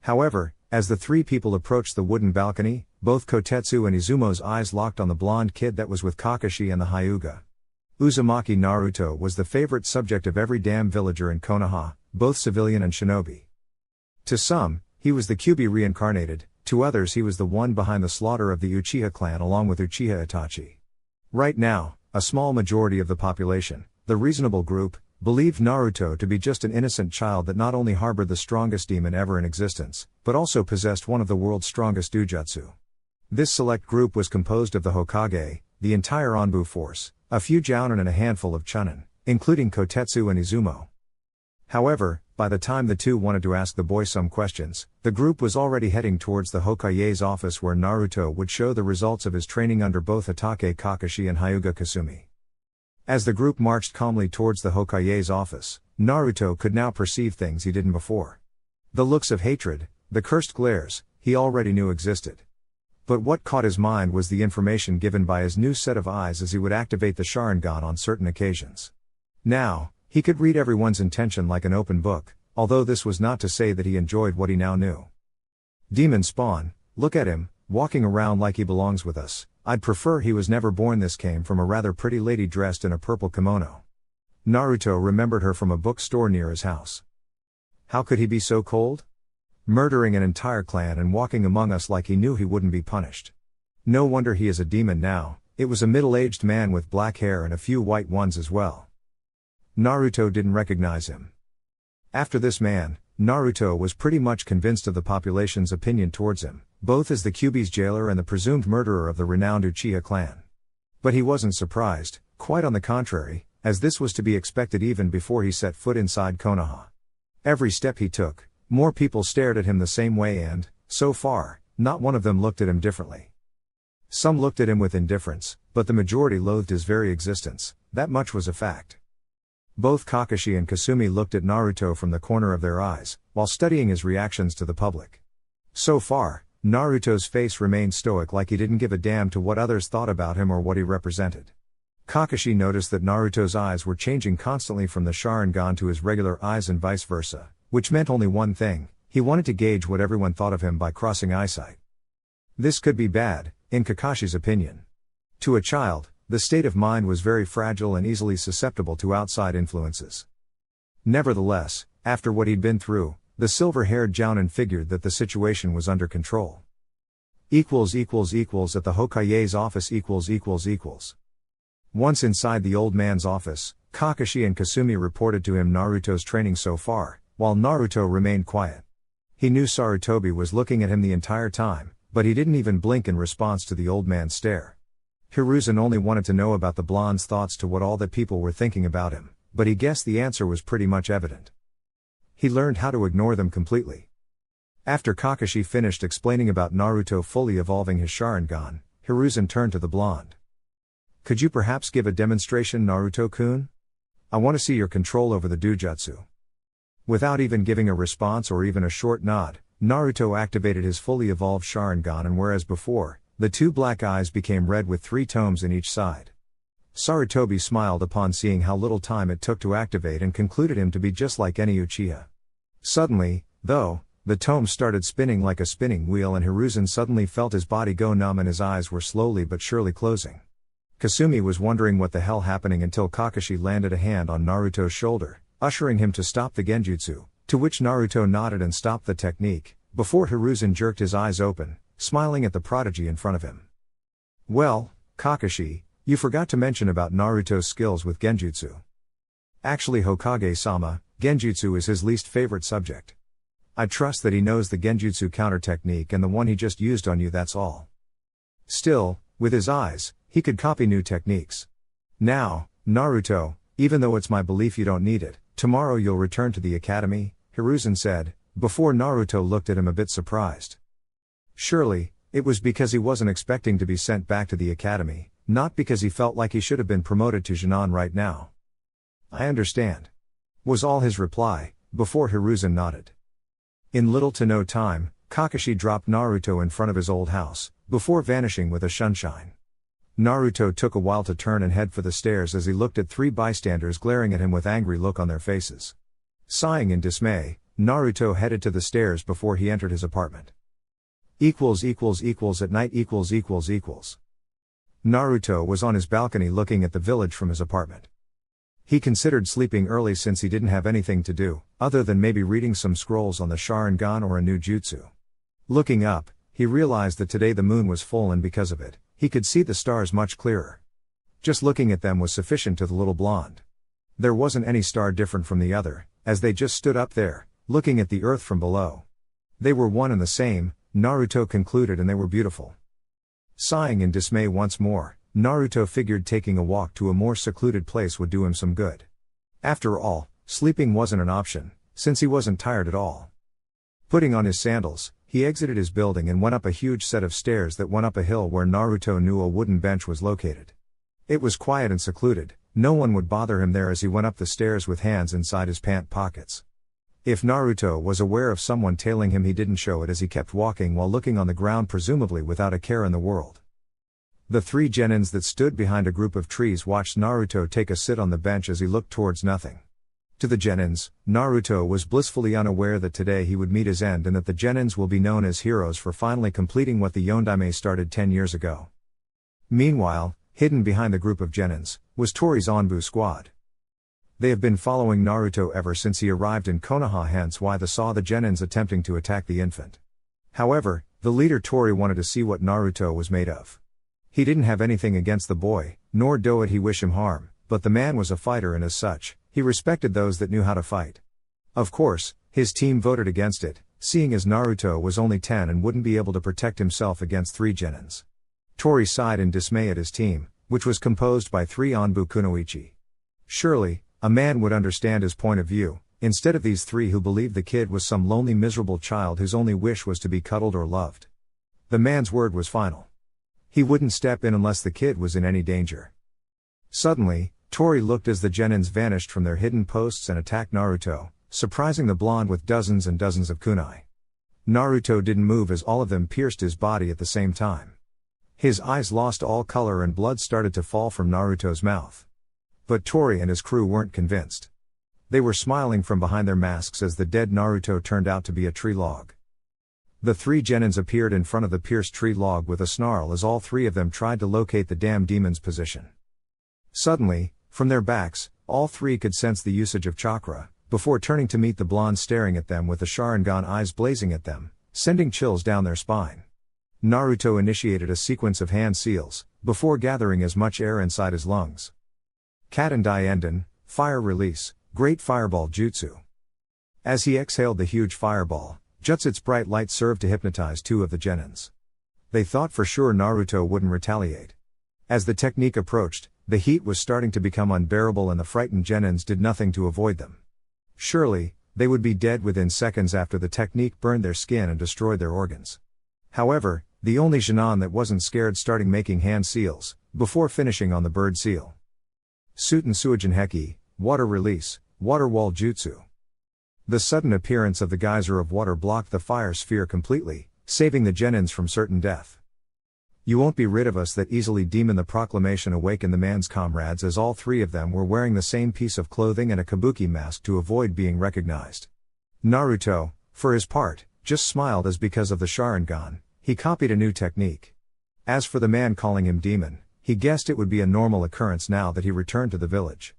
However, as the 3 people approached the wooden balcony, both Kotetsu and Izumo's eyes locked on the blonde kid that was with Kakashi and the Hyuga. Uzumaki Naruto was the favorite subject of every damn villager in Konoha, both civilian and shinobi. To some, he was the Kyuubi reincarnated, to others he was the one behind the slaughter of the Uchiha clan along with Uchiha Itachi. Right now, a small majority of the population, the reasonable group, believed Naruto to be just an innocent child that not only harbored the strongest demon ever in existence, but also possessed one of the world's strongest dujutsu. This select group was composed of the Hokage, the entire Anbu force, a few jounin and a handful of chunin, including Kotetsu and Izumo. However, by the time the two wanted to ask the boy some questions, the group was already heading towards the Hokage's office where Naruto would show the results of his training under both Hatake Kakashi and Hyuga Kasumi. As the group marched calmly towards the Hokage's office, Naruto could now perceive things he didn't before. The looks of hatred, the cursed glares, he already knew existed. But what caught his mind was the information given by his new set of eyes as he would activate the Sharingan on certain occasions. Now, he could read everyone's intention like an open book, although this was not to say that he enjoyed what he now knew. Demon spawn, look at him, walking around like he belongs with us. I'd prefer he was never born. This came from a rather pretty lady dressed in a purple kimono. Naruto remembered her from a bookstore near his house. How could he be so cold? Murdering an entire clan and walking among us like he knew he wouldn't be punished. No wonder he is a demon now. It was a middle-aged man with black hair and a few white ones as well. Naruto didn't recognize him. After this man, Naruto was pretty much convinced of the population's opinion towards him, both as the Kyuubi's jailer and the presumed murderer of the renowned Uchiha clan. But he wasn't surprised, quite on the contrary, as this was to be expected even before he set foot inside Konoha. Every step he took, more people stared at him the same way and, so far, not one of them looked at him differently. Some looked at him with indifference, but the majority loathed his very existence, that much was a fact. Both Kakashi and Kasumi looked at Naruto from the corner of their eyes, while studying his reactions to the public. So far, Naruto's face remained stoic like he didn't give a damn to what others thought about him or what he represented. Kakashi noticed that Naruto's eyes were changing constantly from the Sharingan to his regular eyes and vice versa, which meant only one thing: he wanted to gauge what everyone thought of him by crossing eyesight. This could be bad, in Kakashi's opinion. To a child, the state of mind was very fragile and easily susceptible to outside influences. Nevertheless, after what he'd been through, the silver-haired jounin figured that the situation was under control. At the Hokage's office . Once inside the old man's office, Kakashi and Kasumi reported to him Naruto's training so far, while Naruto remained quiet. He knew Sarutobi was looking at him the entire time, but he didn't even blink in response to the old man's stare. Hiruzen only wanted to know about the blonde's thoughts to what all that people were thinking about him, but he guessed the answer was pretty much evident. He learned how to ignore them completely. After Kakashi finished explaining about Naruto fully evolving his Sharingan, Hiruzen turned to the blonde. Could you perhaps give a demonstration, Naruto-kun? I want to see your control over the dujutsu. Without even giving a response or even a short nod, Naruto activated his fully evolved Sharingan, and whereas before, the two black eyes became red with 3 tomes in each side. Sarutobi smiled upon seeing how little time it took to activate and concluded him to be just like any Uchiha. Suddenly, though, The tome started spinning like a spinning wheel and Hiruzen suddenly felt his body go numb and his eyes were slowly but surely closing. Kasumi was wondering what the hell happening until Kakashi landed a hand on Naruto's shoulder, ushering him to stop the genjutsu, to which Naruto nodded and stopped the technique, before Hiruzen jerked his eyes open, smiling at the prodigy in front of him. "Well, Kakashi, you forgot to mention about Naruto's skills with genjutsu. Actually Hokage-sama, genjutsu is his least favorite subject. I trust that he knows the genjutsu counter technique and the one he just used on you, that's all. Still, with his eyes, he could copy new techniques. Now, Naruto, even though it's my belief you don't need it, tomorrow you'll return to the academy," Hiruzen said, before Naruto looked at him a bit surprised. Surely, it was because he wasn't expecting to be sent back to the academy, not because he felt like he should have been promoted to Jinan right now. "I understand," was all his reply, before Hiruzen nodded. In little to no time, Kakashi dropped Naruto in front of his old house, before vanishing with a shunshine. Naruto took a while to turn and head for the stairs as he looked at three bystanders glaring at him with angry look on their faces. Sighing in dismay, Naruto headed to the stairs before he entered his apartment. At night. Naruto was on his balcony looking at the village from his apartment. He considered sleeping early since he didn't have anything to do, other than maybe reading some scrolls on the Sharingan or a new jutsu. Looking up, he realized that today the moon was full and because of it, he could see the stars much clearer. Just looking at them was sufficient to the little blonde. There wasn't any star different from the other, as they just stood up there, looking at the earth from below. They were one and the same, Naruto concluded, and they were beautiful. Sighing in dismay once more, Naruto figured taking a walk to a more secluded place would do him some good. After all, sleeping wasn't an option, since he wasn't tired at all. Putting on his sandals, he exited his building and went up a huge set of stairs that went up a hill where Naruto knew a wooden bench was located. It was quiet and secluded, no one would bother him there as he went up the stairs with hands inside his pant pockets. If Naruto was aware of someone tailing him, he didn't show it as he kept walking while looking on the ground, presumably without a care in the world. The three genins that stood behind a group of trees watched Naruto take a sit on the bench as he looked towards nothing. To the genins, Naruto was blissfully unaware that today he would meet his end and that the genins will be known as heroes for finally completing what the Yondaime started 10 years ago. Meanwhile, hidden behind the group of genins, was Tori's Anbu squad. They have been following Naruto ever since he arrived in Konoha, hence why they saw the genins attempting to attack the infant. However, the leader Tori wanted to see what Naruto was made of. He didn't have anything against the boy, nor doed he wish him harm, but the man was a fighter and as such, he respected those that knew how to fight. Of course, his team voted against it, seeing as Naruto was only 10 and wouldn't be able to protect himself against three genins. Tori sighed in dismay at his team, which was composed by three Anbu kunoichi. Surely, a man would understand his point of view, instead of these three who believed the kid was some lonely miserable child whose only wish was to be cuddled or loved. The man's word was final. He wouldn't step in unless the kid was in any danger. Suddenly, Tori looked as the genins vanished from their hidden posts and attacked Naruto, surprising the blonde with dozens and dozens of kunai. Naruto didn't move as all of them pierced his body at the same time. His eyes lost all color and blood started to fall from Naruto's mouth. But Tori and his crew weren't convinced. They were smiling from behind their masks as the dead Naruto turned out to be a tree log. The three genins appeared in front of the pierced tree log with a snarl as all three of them tried to locate the damn demon's position. Suddenly, from their backs, all three could sense the usage of chakra, before turning to meet the blonde staring at them with the Sharingan eyes blazing at them, sending chills down their spine. Naruto initiated a sequence of hand seals, before gathering as much air inside his lungs. Katen Enden, Fire Release, Great Fireball Jutsu. As he exhaled the huge fireball, Jutsut's bright light served to hypnotize two of the genins. They thought for sure Naruto wouldn't retaliate. As the technique approached, the heat was starting to become unbearable and the frightened genins did nothing to avoid them. Surely, they would be dead within seconds after the technique burned their skin and destroyed their organs. However, the only genin that wasn't scared started making hand seals, before finishing on the bird seal. Suten Suijin Heki, Water Release, Water Wall Jutsu. The sudden appearance of the geyser of water blocked the fire sphere completely, saving the genins from certain death. You won't be rid of us that easily. Demon the proclamation awakened the man's comrades as all three of them were wearing the same piece of clothing and a kabuki mask to avoid being recognized. Naruto, for his part, just smiled as because of the Sharingan, he copied a new technique. As for the man calling him demon, he guessed it would be a normal occurrence now that he returned to the village.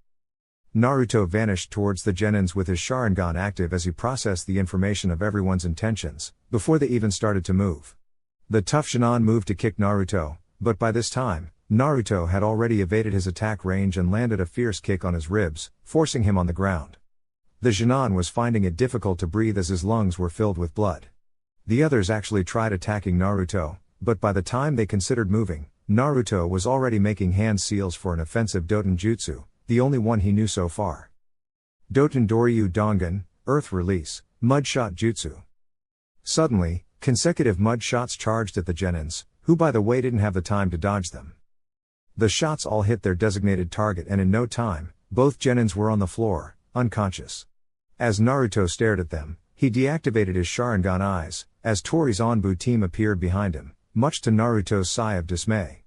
Naruto vanished towards the genins with his Sharingan active as he processed the information of everyone's intentions, before they even started to move. The tough Shinon moved to kick Naruto, but by this time, Naruto had already evaded his attack range and landed a fierce kick on his ribs, forcing him on the ground. The Shinon was finding it difficult to breathe as his lungs were filled with blood. The others actually tried attacking Naruto, but by the time they considered moving, Naruto was already making hand seals for an offensive Doton Jutsu, the only one he knew so far. Doton Doryu Dongan, Earth Release, Mud Shot Jutsu. Suddenly, consecutive mud shots charged at the genins, who by the way didn't have the time to dodge them. The shots all hit their designated target and in no time, both genins were on the floor, unconscious. As Naruto stared at them, he deactivated his Sharingan eyes, as Tori's Onbu team appeared behind him, much to Naruto's sigh of dismay.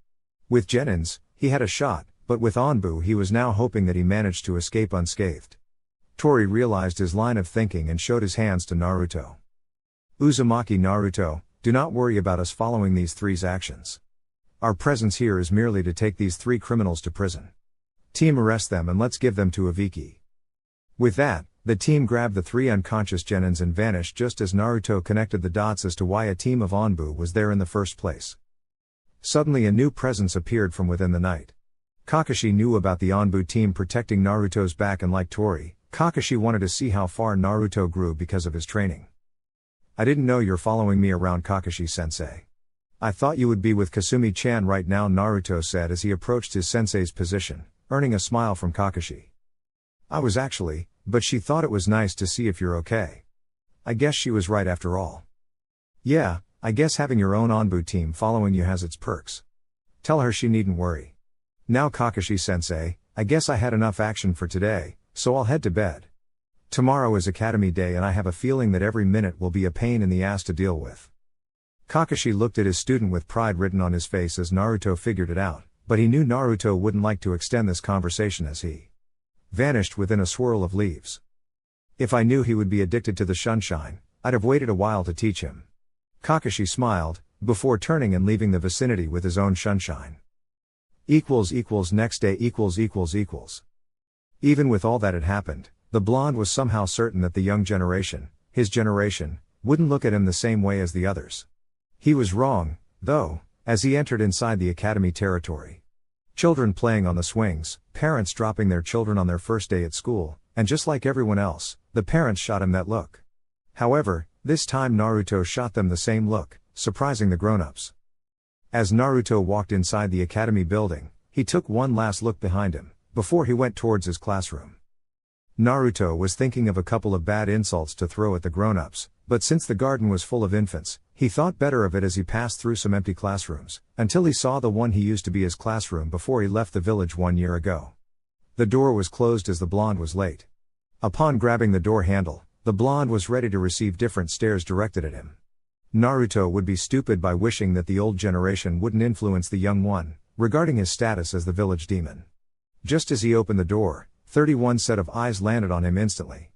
With genins, he had a shot, but with Onbu he was now hoping that he managed to escape unscathed. Tori realized his line of thinking and showed his hands to Naruto. Uzumaki Naruto, do not worry about us following these three's actions. Our presence here is merely to take these three criminals to prison. Team arrest them and let's give them to Aviki. With that, the team grabbed the three unconscious genins and vanished just as Naruto connected the dots as to why a team of Onbu was there in the first place. Suddenly a new presence appeared from within the night. Kakashi knew about the Onbu team protecting Naruto's back and like Tori, Kakashi wanted to see how far Naruto grew because of his training. I didn't know you're following me around, Kakashi-sensei. I thought you would be with Kasumi-chan right now, Naruto said as he approached his sensei's position, earning a smile from Kakashi. I was actually, but she thought it was nice to see if you're okay. I guess she was right after all. Yeah, I guess having your own Onbu team following you has its perks. Tell her she needn't worry. Now Kakashi-sensei, I guess I had enough action for today, so I'll head to bed. Tomorrow is Academy Day and I have a feeling that every minute will be a pain in the ass to deal with. Kakashi looked at his student with pride written on his face as Naruto figured it out, but he knew Naruto wouldn't like to extend this conversation as he vanished within a swirl of leaves. If I knew he would be addicted to the sunshine, I'd have waited a while to teach him. Kakashi smiled, before turning and leaving the vicinity with his own sunshine. Next day. Even with all that had happened, the blonde was somehow certain that the young generation, his generation, wouldn't look at him the same way as the others. He was wrong, though, as he entered inside the academy territory. Children playing on the swings, parents dropping their children on their first day at school, and just like everyone else, the parents shot him that look. However, this time Naruto shot them the same look, surprising the grown-ups. As Naruto walked inside the academy building, he took one last look behind him, before he went towards his classroom. Naruto was thinking of a couple of bad insults to throw at the grown-ups, but since the garden was full of infants, he thought better of it as he passed through some empty classrooms, until he saw the one he used to be his classroom before he left the village 1 year ago. The door was closed as the blonde was late. Upon grabbing the door handle, the blonde was ready to receive different stares directed at him. Naruto would be stupid by wishing that the old generation wouldn't influence the young one, regarding his status as the village demon. Just as he opened the door, 31 set of eyes landed on him instantly.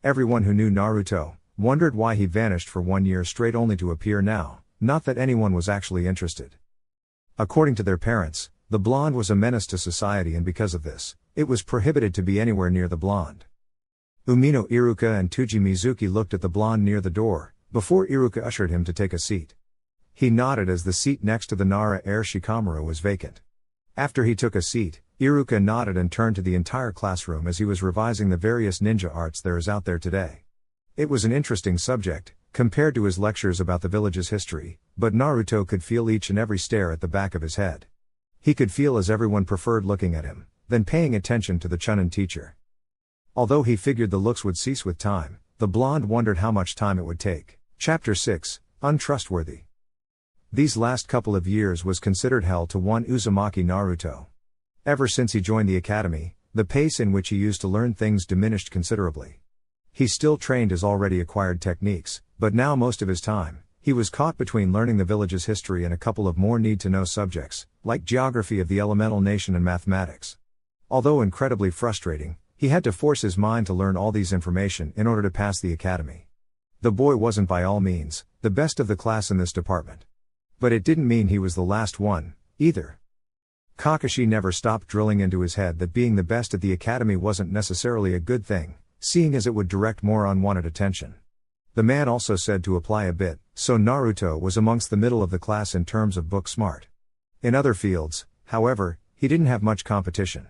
Everyone who knew Naruto wondered why he vanished for 1 year straight only to appear now, not that anyone was actually interested. According to their parents, the blonde was a menace to society and because of this, it was prohibited to be anywhere near the blonde. Umino Iruka and Tuji Mizuki looked at the blonde near the door, before Iruka ushered him to take a seat. He nodded as the seat next to the Nara Air Shikamaru was vacant. After he took a seat, Iruka nodded and turned to the entire classroom as he was revising the various ninja arts there is out there today. It was an interesting subject, compared to his lectures about the village's history, but Naruto could feel each and every stare at the back of his head. He could feel as everyone preferred looking at him, than paying attention to the Chunin teacher. Although he figured the looks would cease with time, the blonde wondered how much time it would take. Chapter 6, Untrustworthy. These last couple of years was considered hell to one Uzumaki Naruto. Ever since he joined the academy, the pace in which he used to learn things diminished considerably. He still trained his already acquired techniques, but now most of his time, he was caught between learning the village's history and a couple of more need-to-know subjects, like geography of the elemental nation and mathematics. Although incredibly frustrating, he had to force his mind to learn all these information in order to pass the academy. The boy wasn't by all means the best of the class in this department. But it didn't mean he was the last one, either. Kakashi never stopped drilling into his head that being the best at the academy wasn't necessarily a good thing, seeing as it would direct more unwanted attention. The man also said to apply a bit, so Naruto was amongst the middle of the class in terms of book smart. In other fields, however, he didn't have much competition.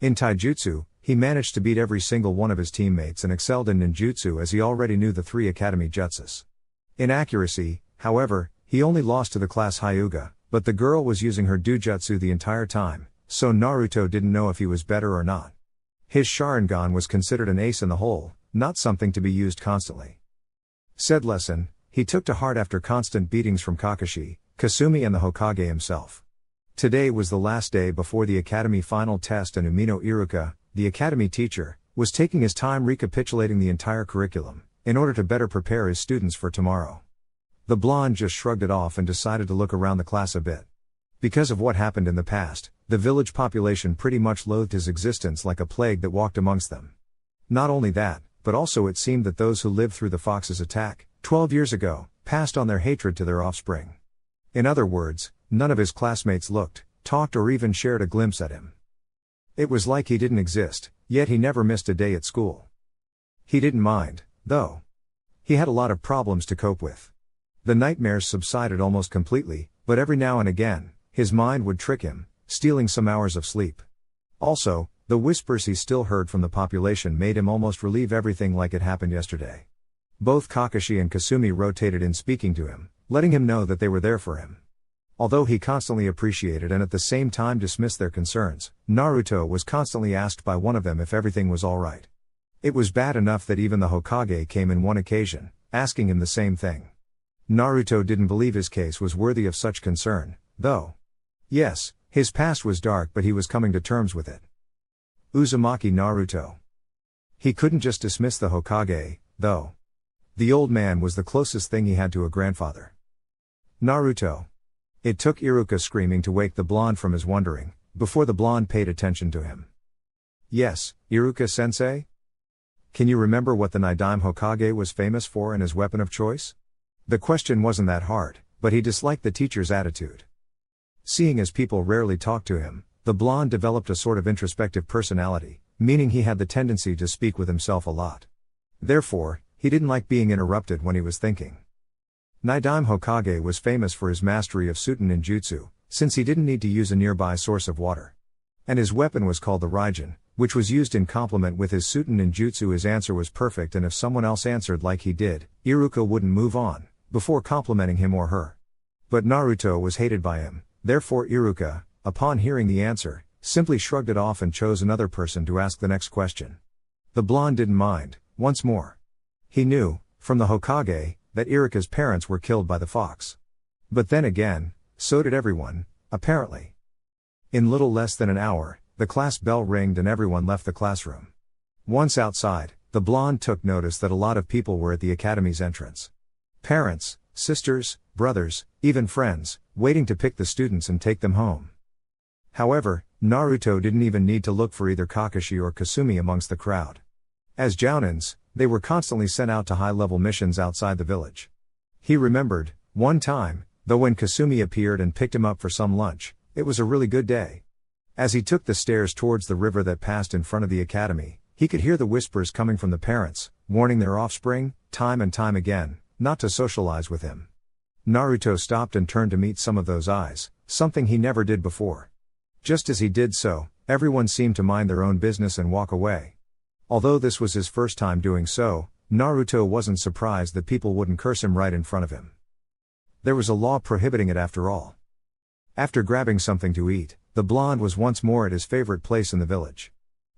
In taijutsu, he managed to beat every single one of his teammates and excelled in ninjutsu as he already knew the 3 academy jutsus. In accuracy, however, he only lost to the class Hyuga, but the girl was using her dojutsu the entire time, so Naruto didn't know if he was better or not. His Sharingan was considered an ace in the hole, not something to be used constantly. Said lesson, he took to heart after constant beatings from Kakashi, Kasumi and the Hokage himself. Today was the last day before the academy final test and Umino Iruka, the academy teacher, was taking his time recapitulating the entire curriculum, in order to better prepare his students for tomorrow. The blonde just shrugged it off and decided to look around the class a bit. Because of what happened in the past, the village population pretty much loathed his existence like a plague that walked amongst them. Not only that, but also it seemed that those who lived through the Fox's attack, 12 years ago, passed on their hatred to their offspring. In other words, none of his classmates looked, talked or even shared a glimpse at him. It was like he didn't exist, yet he never missed a day at school. He didn't mind, though. He had a lot of problems to cope with. The nightmares subsided almost completely, but every now and again, his mind would trick him, stealing some hours of sleep. Also, the whispers he still heard from the population made him almost relieve everything like it happened yesterday. Both Kakashi and Kasumi rotated in speaking to him, letting him know that they were there for him. Although he constantly appreciated and at the same time dismissed their concerns, Naruto was constantly asked by one of them if everything was alright. It was bad enough that even the Hokage came in one occasion, asking him the same thing. Naruto didn't believe his case was worthy of such concern, though. Yes, his past was dark but he was coming to terms with it. Uzumaki Naruto. He couldn't just dismiss the Hokage, though. The old man was the closest thing he had to a grandfather. Naruto. It took Iruka screaming to wake the blonde from his wondering, before the blonde paid attention to him. Yes, Iruka-sensei? Can you remember what the Nidaime Hokage was famous for and his weapon of choice? The question wasn't that hard, but he disliked the teacher's attitude. Seeing as people rarely talked to him, the blonde developed a sort of introspective personality, meaning he had the tendency to speak with himself a lot. Therefore, he didn't like being interrupted when he was thinking. Nidaime Hokage was famous for his mastery of Suten ninjutsu, since he didn't need to use a nearby source of water. And his weapon was called the Raijin, which was used in complement with his Suten ninjutsu. His answer was perfect, and if someone else answered like he did, Iruka wouldn't move on, before complimenting him or her. But Naruto was hated by him, therefore Iruka, upon hearing the answer, simply shrugged it off and chose another person to ask the next question. The blonde didn't mind, once more. He knew, from the Hokage, that Iruka's parents were killed by the fox. But then again, so did everyone, apparently. In little less than an hour, the class bell ringed and everyone left the classroom. Once outside, the blonde took notice that a lot of people were at the academy's entrance. Parents, sisters, brothers, even friends, waiting to pick the students and take them home. However, Naruto didn't even need to look for either Kakashi or Kasumi amongst the crowd. As jounins, they were constantly sent out to high-level missions outside the village. He remembered, one time, though when Kasumi appeared and picked him up for some lunch, it was a really good day. As he took the stairs towards the river that passed in front of the academy, he could hear the whispers coming from the parents, warning their offspring, time and time again, not to socialize with him. Naruto stopped and turned to meet some of those eyes, something he never did before. Just as he did so, everyone seemed to mind their own business and walk away. Although this was his first time doing so, Naruto wasn't surprised that people wouldn't curse him right in front of him. There was a law prohibiting it after all. After grabbing something to eat, the blonde was once more at his favorite place in the village.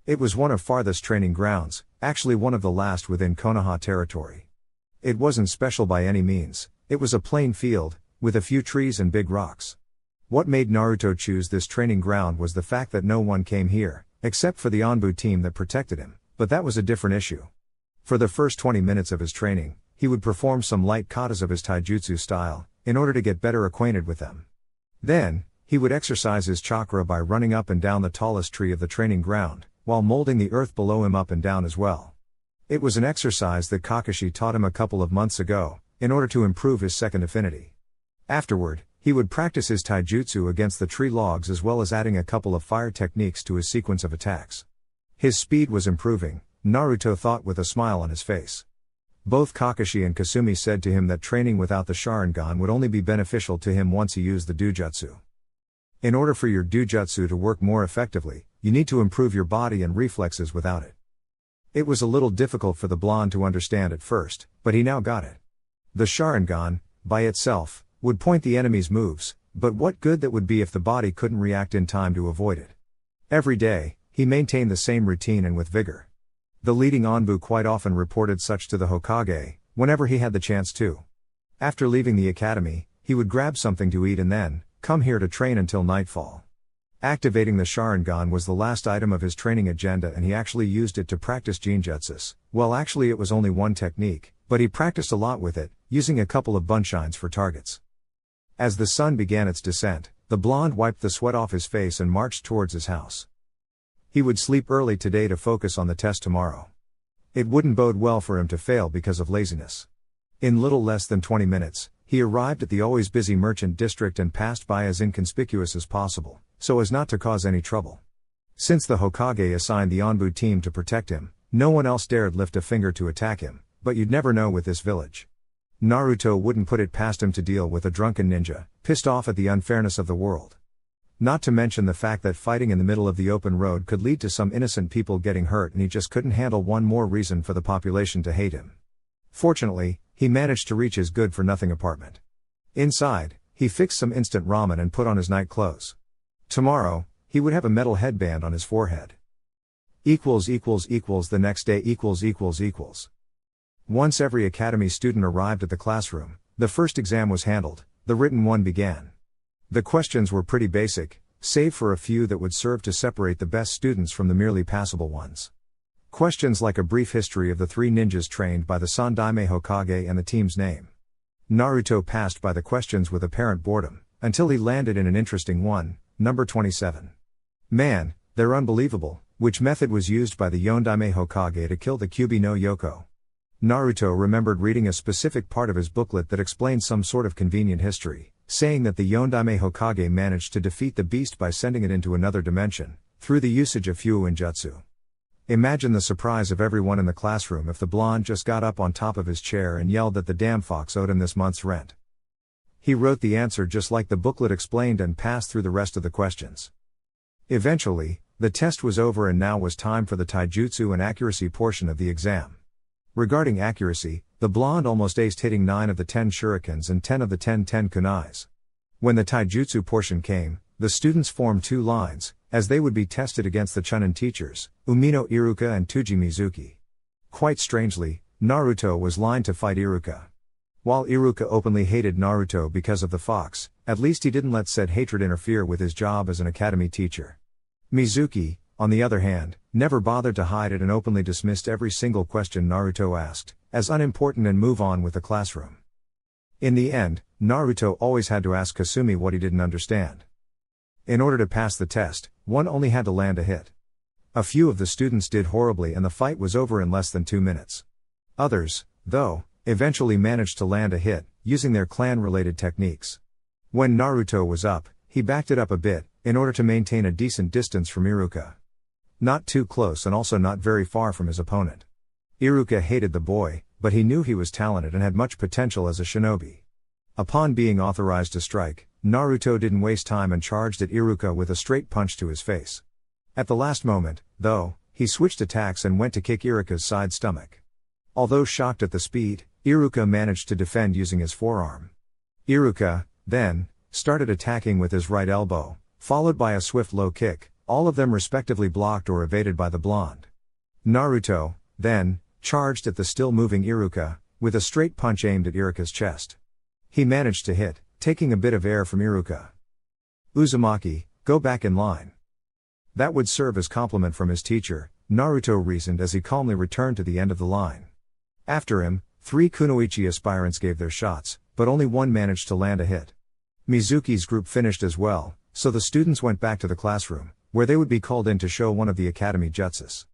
It was one of farthest training grounds, actually one of the last within Konoha territory. It wasn't special by any means, it was a plain field, with a few trees and big rocks. What made Naruto choose this training ground was the fact that no one came here, except for the Anbu team that protected him, but that was a different issue. For the first 20 minutes of his training, he would perform some light katas of his taijutsu style, in order to get better acquainted with them. Then, he would exercise his chakra by running up and down the tallest tree of the training ground, while molding the earth below him up and down as well. It was an exercise that Kakashi taught him a couple of months ago, in order to improve his second affinity. Afterward, he would practice his taijutsu against the tree logs as well as adding a couple of fire techniques to his sequence of attacks. His speed was improving, Naruto thought with a smile on his face. Both Kakashi and Kasumi said to him that training without the Sharingan would only be beneficial to him once he used the Dujutsu. In order for your Dujutsu to work more effectively, you need to improve your body and reflexes without it. It was a little difficult for the blonde to understand at first, but he now got it. The Sharingan, by itself, would point the enemy's moves, but what good that would be if the body couldn't react in time to avoid it. Every day, he maintained the same routine and with vigor. The leading Anbu quite often reported such to the Hokage, whenever he had the chance to. After leaving the academy, he would grab something to eat and then come here to train until nightfall. Activating the Sharingan was the last item of his training agenda, and he actually used it to practice Jinjutsus. Well, actually it was only one technique, but he practiced a lot with it, using a couple of bunshines for targets. As the sun began its descent, the blonde wiped the sweat off his face and marched towards his house. He would sleep early today to focus on the test tomorrow. It wouldn't bode well for him to fail because of laziness. In little less than 20 minutes, he arrived at the always busy merchant district and passed by as inconspicuous as possible, so as not to cause any trouble. Since the Hokage assigned the Anbu team to protect him, no one else dared lift a finger to attack him, but you'd never know with this village. Naruto wouldn't put it past him to deal with a drunken ninja, pissed off at the unfairness of the world. Not to mention the fact that fighting in the middle of the open road could lead to some innocent people getting hurt, and he just couldn't handle one more reason for the population to hate him. Fortunately, he managed to reach his good-for-nothing apartment. Inside, he fixed some instant ramen and put on his night clothes. Tomorrow, he would have a metal headband on his forehead. The next day. Once every academy student arrived at the classroom, the first exam was handled, the written one began. The questions were pretty basic, save for a few that would serve to separate the best students from the merely passable ones. Questions like a brief history of the three ninjas trained by the Sandaime Hokage and the team's name. Naruto passed by the questions with apparent boredom, until he landed in an interesting one, number 27. Man, they're unbelievable. Which method was used by the Yondaime Hokage to kill the Kyuubi no Yoko? Naruto remembered reading a specific part of his booklet that explained some sort of convenient history, saying that the Yondaime Hokage managed to defeat the beast by sending it into another dimension, through the usage of Fuuinjutsu. Imagine the surprise of everyone in the classroom if the blonde just got up on top of his chair and yelled that the damn fox owed him this month's rent. He wrote the answer just like the booklet explained and passed through the rest of the questions. Eventually, the test was over and now was time for the taijutsu and accuracy portion of the exam. Regarding accuracy, the blonde almost aced, hitting 9 of the 10 shurikens and 10 of the 10 kunais. When the taijutsu portion came, the students formed two lines, as they would be tested against the Chunin teachers, Umino Iruka and Tuji Mizuki. Quite strangely, Naruto was lined to fight Iruka. While Iruka openly hated Naruto because of the fox, at least he didn't let said hatred interfere with his job as an academy teacher. Mizuki, on the other hand, never bothered to hide it and openly dismissed every single question Naruto asked, as unimportant, and move on with the classroom. In the end, Naruto always had to ask Kasumi what he didn't understand. In order to pass the test, one only had to land a hit. A few of the students did horribly and the fight was over in less than 2 minutes. Others, though, eventually managed to land a hit, using their clan-related techniques. When Naruto was up, he backed it up a bit, in order to maintain a decent distance from Iruka. Not too close and also not very far from his opponent. Iruka hated the boy, but he knew he was talented and had much potential as a shinobi. Upon being authorized to strike, Naruto didn't waste time and charged at Iruka with a straight punch to his face. At the last moment, though, he switched attacks and went to kick Iruka's side stomach. Although shocked at the speed, Iruka managed to defend using his forearm. Iruka, then, started attacking with his right elbow, followed by a swift low kick, all of them respectively blocked or evaded by the blonde. Naruto, then, charged at the still-moving Iruka, with a straight punch aimed at Iruka's chest. He managed to hit, taking a bit of air from Iruka. Uzumaki, go back in line. That would serve as compliment from his teacher, Naruto reasoned as he calmly returned to the end of the line. After him, 3 kunoichi aspirants gave their shots, but only one managed to land a hit. Mizuki's group finished as well, so the students went back to the classroom, where they would be called in to show one of the academy jutsus.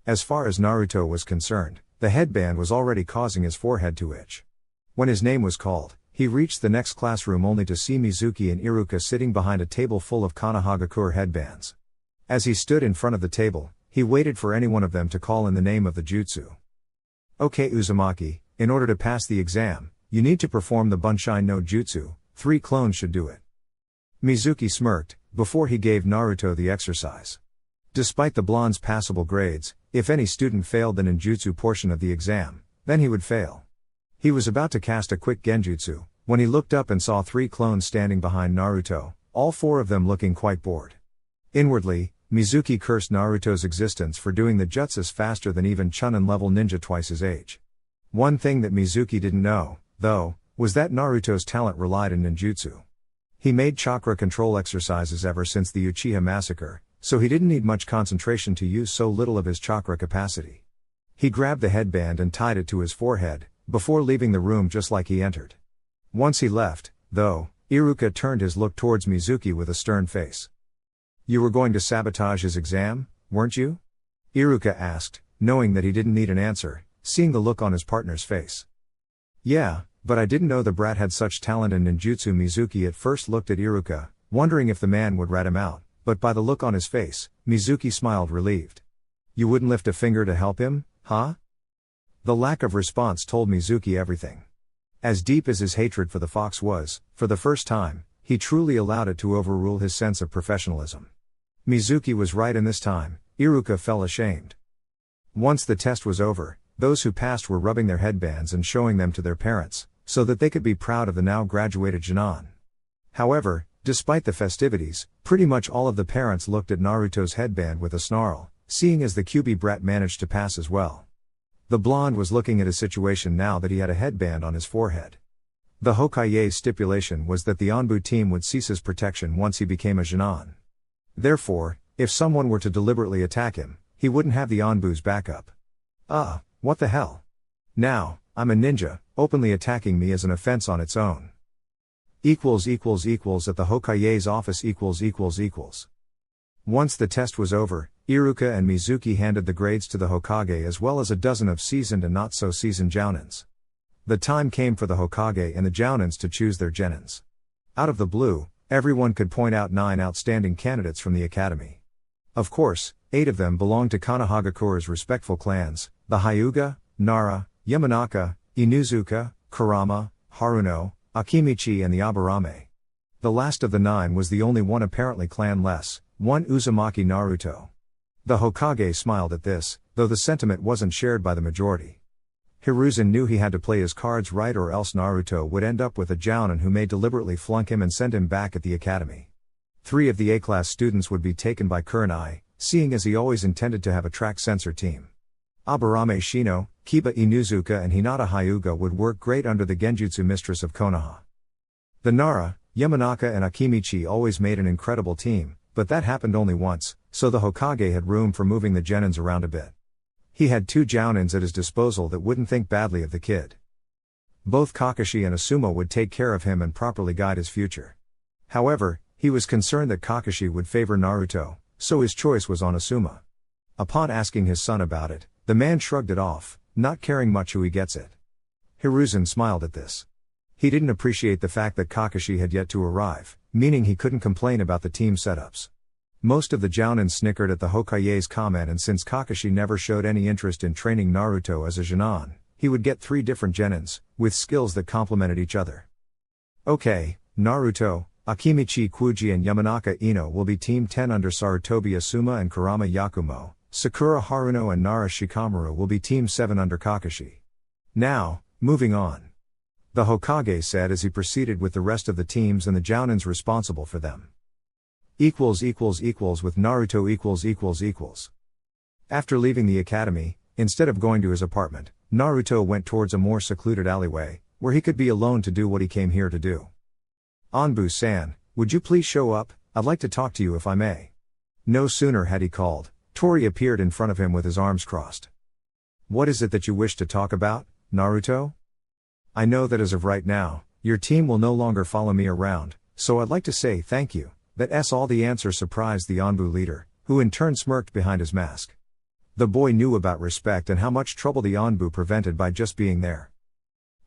As far as Naruto was concerned, The headband was already causing his forehead to itch. When his name was called, he reached the next classroom only to see Mizuki and Iruka sitting behind a table full of Konohagakure headbands. As he stood in front of the table, he waited for any one of them to call in the name of the jutsu. "Okay Uzumaki, in order to pass the exam, you need to perform the Bunshin no Jutsu, 3 clones should do it." Mizuki smirked, before he gave Naruto the exercise. Despite the blonde's passable grades, if any student failed the ninjutsu portion of the exam, then he would fail. He was about to cast a quick genjutsu, when he looked up and saw 3 clones standing behind Naruto, all 4 of them looking quite bored. Inwardly, Mizuki cursed Naruto's existence for doing the jutsus faster than even Chunin-level ninja twice his age. One thing that Mizuki didn't know, though, was that Naruto's talent relied on ninjutsu. He made chakra control exercises ever since the Uchiha massacre, so he didn't need much concentration to use so little of his chakra capacity. He grabbed the headband and tied it to his forehead, before leaving the room just like he entered. Once he left, though, Iruka turned his look towards Mizuki with a stern face. "You were going to sabotage his exam, weren't you?" Iruka asked, knowing that he didn't need an answer, seeing the look on his partner's face. "Yeah, but I didn't know the brat had such talent in ninjutsu." Mizuki at first looked at Iruka, wondering if the man would rat him out, but by the look on his face, Mizuki smiled relieved. "You wouldn't lift a finger to help him, huh?" The lack of response told Mizuki everything. As deep as his hatred for the fox was, for the first time, he truly allowed it to overrule his sense of professionalism. Mizuki was right, and this time, Iruka felt ashamed. Once the test was over, those who passed were rubbing their headbands and showing them to their parents, so that they could be proud of the now graduated Jinan. However, despite the festivities, pretty much all of the parents looked at Naruto's headband with a snarl, seeing as the Kyuubi brat managed to pass as well. The blonde was looking at his situation now that he had a headband on his forehead. The Hokage's stipulation was that the Anbu team would cease his protection once he became a Jinan. Therefore, if someone were to deliberately attack him, he wouldn't have the Anbu's backup. What the hell? Now, I'm a ninja, openly attacking me as an offense on its own. At the Hokage's office. Once the test was over, Iruka and Mizuki handed the grades to the Hokage as well as a dozen of seasoned and not so seasoned jounins. The time came for the Hokage and the jounins to choose their genins. Out of the blue, everyone could point out 9 outstanding candidates from the academy. Of course, 8 of them belonged to Konohagakure's respectful clans, the Hyuga, Nara, Yamanaka, Inuzuka, Kurama, Haruno, Akimichi and the Aburame. The last of the 9 was the only one apparently clanless, one Uzumaki Naruto. The Hokage smiled at this, though the sentiment wasn't shared by the majority. Hiruzen knew he had to play his cards right or else Naruto would end up with a jounin who may deliberately flunk him and send him back at the academy. 3 of the A-class students would be taken by Kurenai, seeing as he always intended to have a track sensor team. Aburame Shino, Kiba Inuzuka and Hinata Hyuga would work great under the Genjutsu mistress of Konoha. The Nara, Yamanaka and Akimichi always made an incredible team, but that happened only once, so the Hokage had room for moving the genins around a bit. He had 2 jounins at his disposal that wouldn't think badly of the kid. Both Kakashi and Asuma would take care of him and properly guide his future. However, he was concerned that Kakashi would favor Naruto, so his choice was on Asuma. Upon asking his son about it, the man shrugged it off, not caring much who he gets it. Hiruzen smiled at this. He didn't appreciate the fact that Kakashi had yet to arrive, meaning he couldn't complain about the team setups. Most of the jounin snickered at the Hokage's comment, and since Kakashi never showed any interest in training Naruto as a Jinan, he would get 3 different genins, with skills that complemented each other. Okay, Naruto, Akimichi Kuji and Yamanaka Ino will be Team 10 under Sarutobi Asuma and Kurama Yakumo, Sakura Haruno and Nara Shikamaru will be Team 7 under Kakashi. Now, moving on. The Hokage said as he proceeded with the rest of the teams and the jounins responsible for them. With Naruto . After leaving the academy, instead of going to his apartment, Naruto went towards a more secluded alleyway, where he could be alone to do what he came here to do. Anbu-san, would you please show up? I'd like to talk to you if I may. No sooner had he called, Tori appeared in front of him with his arms crossed. What is it that you wish to talk about, Naruto? I know that as of right now, your team will no longer follow me around, so I'd like to say thank you. That's all. The answer surprised the Anbu leader, who in turn smirked behind his mask. The boy knew about respect and how much trouble the Anbu prevented by just being there.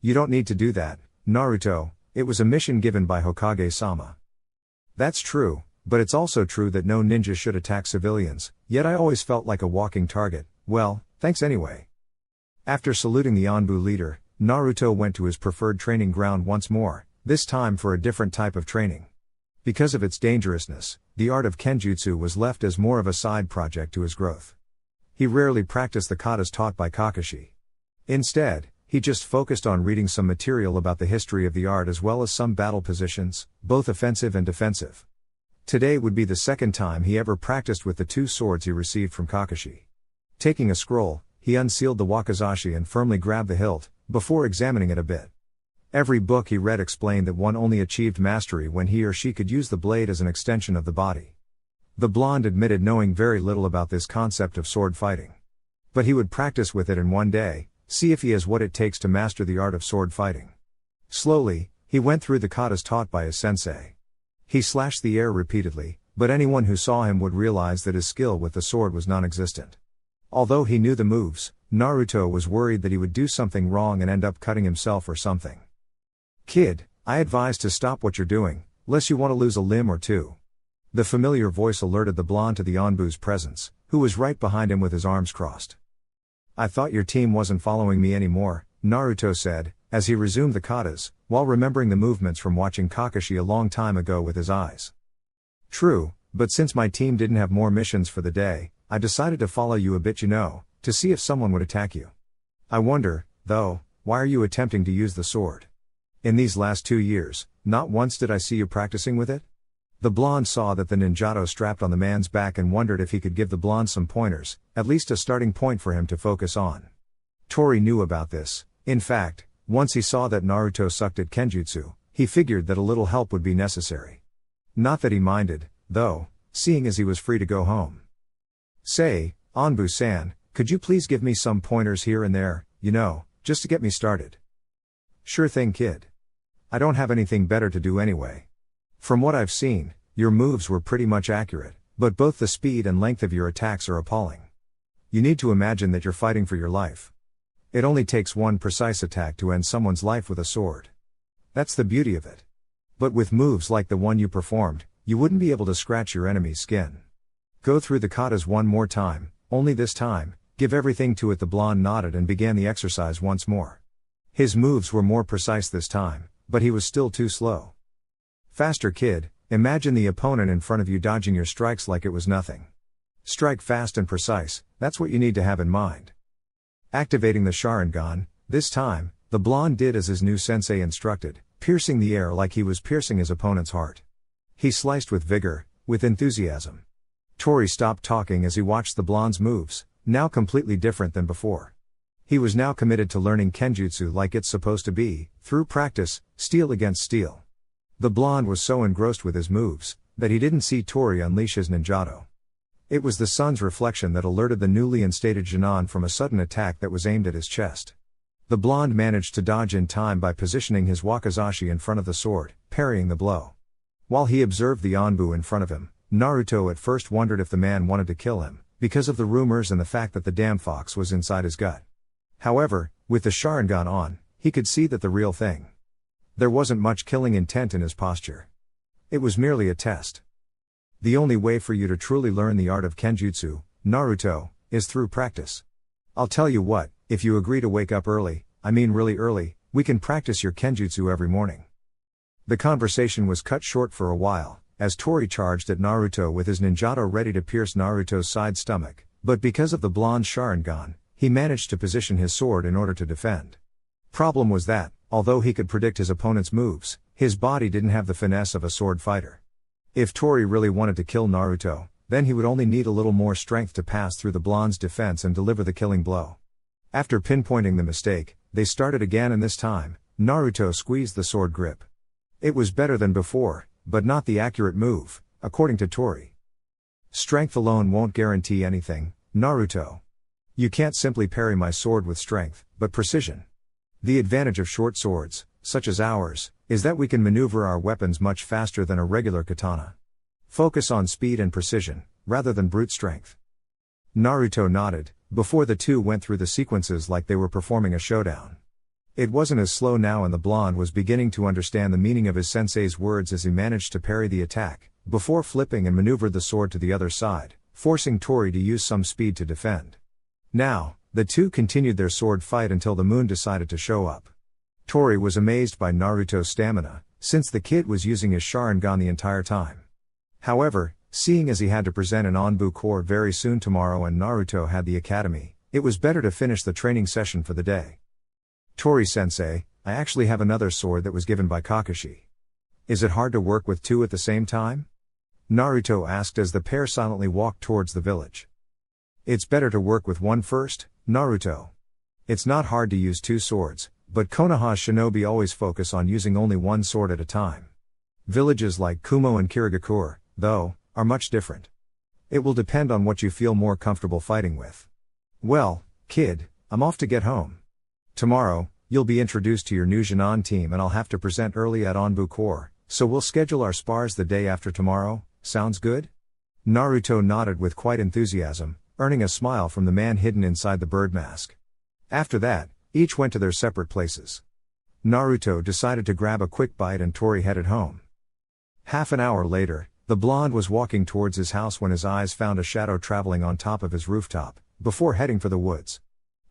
You don't need to do that, Naruto, it was a mission given by Hokage-sama. That's true, but it's also true that no ninja should attack civilians, yet I always felt like a walking target. Well, thanks anyway. After saluting the Anbu leader, Naruto went to his preferred training ground once more, this time for a different type of training. Because of its dangerousness, the art of Kenjutsu was left as more of a side project to his growth. He rarely practiced the katas taught by Kakashi. Instead, he just focused on reading some material about the history of the art as well as some battle positions, both offensive and defensive. Today would be the second time he ever practiced with the two swords he received from Kakashi. Taking a scroll, he unsealed the wakizashi and firmly grabbed the hilt, before examining it a bit. Every book he read explained that one only achieved mastery when he or she could use the blade as an extension of the body. The blonde admitted knowing very little about this concept of sword fighting. But he would practice with it in one day, see if he has what it takes to master the art of sword fighting. Slowly, he went through the katas taught by his sensei. He slashed the air repeatedly, but anyone who saw him would realize that his skill with the sword was non-existent. Although he knew the moves, Naruto was worried that he would do something wrong and end up cutting himself or something. Kid, I advise to stop what you're doing, lest you want to lose a limb or two. The familiar voice alerted the blonde to the Anbu's presence, who was right behind him with his arms crossed. I thought your team wasn't following me anymore, Naruto said, as he resumed the katas, while remembering the movements from watching Kakashi a long time ago with his eyes. True, but since my team didn't have more missions for the day, I decided to follow you a bit, to see if someone would attack you. I wonder, though, why are you attempting to use the sword? In these last 2 years, not once did I see you practicing with it? The blonde saw that the ninjato strapped on the man's back and wondered if he could give the blonde some pointers, at least a starting point for him to focus on. Tori knew about this. In fact, once he saw that Naruto sucked at Kenjutsu, he figured that a little help would be necessary. Not that he minded, though, seeing as he was free to go home. Say, Anbu-san, could you please give me some pointers here and there, just to get me started? Sure thing, kid. I don't have anything better to do anyway. From what I've seen, your moves were pretty much accurate, but both the speed and length of your attacks are appalling. You need to imagine that you're fighting for your life. It only takes one precise attack to end someone's life with a sword. That's the beauty of it. But with moves like the one you performed, you wouldn't be able to scratch your enemy's skin. Go through the katas one more time, only this time, give everything to it. The blonde nodded and began the exercise once more. His moves were more precise this time, but he was still too slow. Faster, kid, imagine the opponent in front of you dodging your strikes like it was nothing. Strike fast and precise, that's what you need to have in mind. Activating the Sharingan, this time, the blonde did as his new sensei instructed, piercing the air like he was piercing his opponent's heart. He sliced with vigor, with enthusiasm. Tori stopped talking as he watched the blonde's moves, now completely different than before. He was now committed to learning Kenjutsu like it's supposed to be, through practice, steel against steel. The blonde was so engrossed with his moves, that he didn't see Tori unleash his ninjato. It was the sun's reflection that alerted the newly instated Jinan from a sudden attack that was aimed at his chest. The blonde managed to dodge in time by positioning his wakizashi in front of the sword, parrying the blow. While he observed the Anbu in front of him, Naruto at first wondered if the man wanted to kill him, because of the rumors and the fact that the damn fox was inside his gut. However, with the Sharingan on, he could see that the real thing. There wasn't much killing intent in his posture. It was merely a test. The only way for you to truly learn the art of Kenjutsu, Naruto, is through practice. I'll tell you what, if you agree to wake up early, really early, we can practice your Kenjutsu every morning. The conversation was cut short for a while, as Tori charged at Naruto with his ninjato ready to pierce Naruto's side stomach, but because of the blonde Sharingan, he managed to position his sword in order to defend. Problem was that, although he could predict his opponent's moves, his body didn't have the finesse of a sword fighter. If Tori really wanted to kill Naruto, then he would only need a little more strength to pass through the blonde's defense and deliver the killing blow. After pinpointing the mistake, they started again, and this time, Naruto squeezed the sword grip. It was better than before, but not the accurate move, according to Tori. Strength alone won't guarantee anything, Naruto. You can't simply parry my sword with strength, but precision. The advantage of short swords, such as ours, is that we can maneuver our weapons much faster than a regular katana. Focus on speed and precision, rather than brute strength. Naruto nodded, before the two went through the sequences like they were performing a showdown. It wasn't as slow now, and the blonde was beginning to understand the meaning of his sensei's words as he managed to parry the attack, before flipping and maneuvered the sword to the other side, forcing Tori to use some speed to defend. Now, the two continued their sword fight until the moon decided to show up. Tori was amazed by Naruto's stamina, since the kid was using his Sharingan the entire time. However, seeing as he had to present an Anbu Court very soon tomorrow and Naruto had the academy, it was better to finish the training session for the day. Tori-sensei, I actually have another sword that was given by Kakashi. Is it hard to work with two at the same time? Naruto asked as the pair silently walked towards the village. It's better to work with one first, Naruto. It's not hard to use two swords, but Konoha's shinobi always focus on using only one sword at a time. Villages like Kumo and Kirigakure, though, are much different. It will depend on what you feel more comfortable fighting with. Well, kid, I'm off to get home. Tomorrow, you'll be introduced to your new Jinan team and I'll have to present early at Anbu Corps, so we'll schedule our spars the day after tomorrow, sounds good? Naruto nodded with quite enthusiasm, earning a smile from the man hidden inside the bird mask. After that, each went to their separate places. Naruto decided to grab a quick bite and Tori headed home. Half an hour later, the blonde was walking towards his house when his eyes found a shadow traveling on top of his rooftop, before heading for the woods.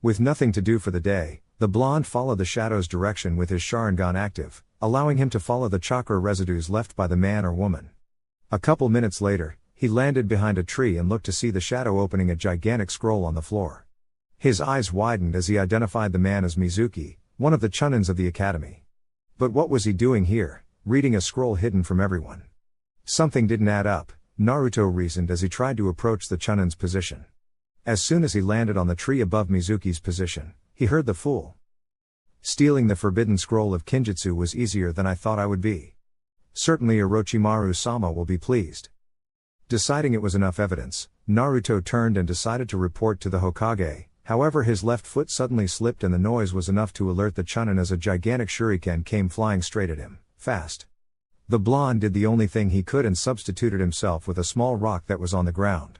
With nothing to do for the day, the blonde followed the shadow's direction with his Sharingan active, allowing him to follow the chakra residues left by the man or woman. A couple minutes later, he landed behind a tree and looked to see the shadow opening a gigantic scroll on the floor. His eyes widened as he identified the man as Mizuki, one of the Chunins of the academy. But what was he doing here, reading a scroll hidden from everyone? Something didn't add up, Naruto reasoned as he tried to approach the Chunin's position. As soon as he landed on the tree above Mizuki's position, he heard the fool. Stealing the forbidden scroll of Kinjutsu was easier than I thought I would be. Certainly Orochimaru-sama will be pleased. Deciding it was enough evidence, Naruto turned and decided to report to the Hokage. However, his left foot suddenly slipped and the noise was enough to alert the Chunin as a gigantic shuriken came flying straight at him, fast. The blonde did the only thing he could and substituted himself with a small rock that was on the ground.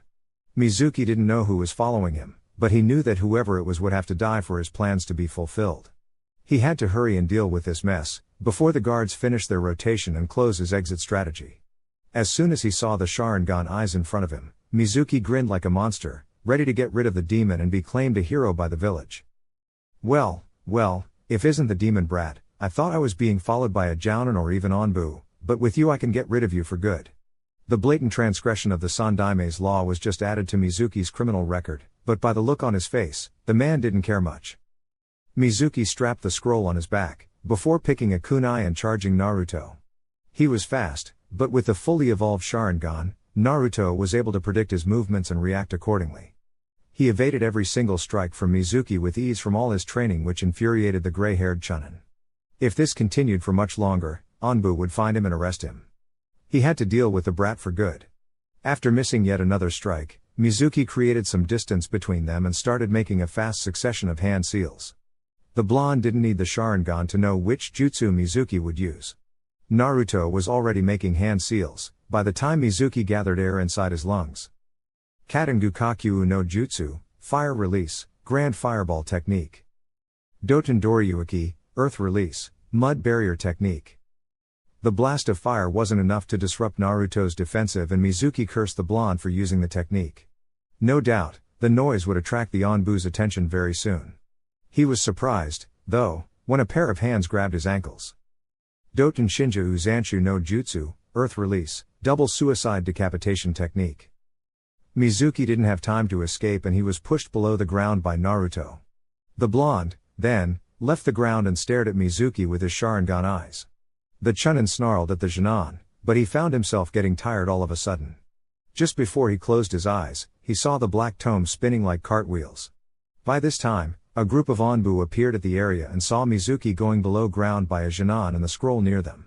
Mizuki didn't know who was following him, but he knew that whoever it was would have to die for his plans to be fulfilled. He had to hurry and deal with this mess, before the guards finished their rotation and close his exit strategy. As soon as he saw the Sharingan eyes in front of him, Mizuki grinned like a monster, ready to get rid of the demon and be claimed a hero by the village. Well, if isn't the demon brat, I thought I was being followed by a Jounin or even Anbu, but with you I can get rid of you for good. The blatant transgression of the Sandaime's law was just added to Mizuki's criminal record, but by the look on his face, the man didn't care much. Mizuki strapped the scroll on his back, before picking a kunai and charging Naruto. He was fast, but with the fully evolved Sharingan, Naruto was able to predict his movements and react accordingly. He evaded every single strike from Mizuki with ease from all his training, which infuriated the gray-haired Chunin. If this continued for much longer, Anbu would find him and arrest him. He had to deal with the brat for good. After missing yet another strike, Mizuki created some distance between them and started making a fast succession of hand seals. The blonde didn't need the Sharingan to know which jutsu Mizuki would use. Naruto was already making hand seals, by the time Mizuki gathered air inside his lungs. Katengu Kakyu no Jutsu, Fire Release, Grand Fireball Technique. Doten Doryuki, Earth Release, Mud Barrier Technique. The blast of fire wasn't enough to disrupt Naruto's defensive and Mizuki cursed the blonde for using the technique. No doubt, the noise would attract the Anbu's attention very soon. He was surprised, though, when a pair of hands grabbed his ankles. Doten Shinja Uzanshu no Jutsu, Earth Release, Double Suicide Decapitation Technique. Mizuki didn't have time to escape and he was pushed below the ground by Naruto. The blonde, then, left the ground and stared at Mizuki with his Sharingan eyes. The Chunin snarled at the Jinan, but he found himself getting tired all of a sudden. Just before he closed his eyes, he saw the black tome spinning like cartwheels. By this time, a group of Anbu appeared at the area and saw Mizuki going below ground by a Jinan and the scroll near them.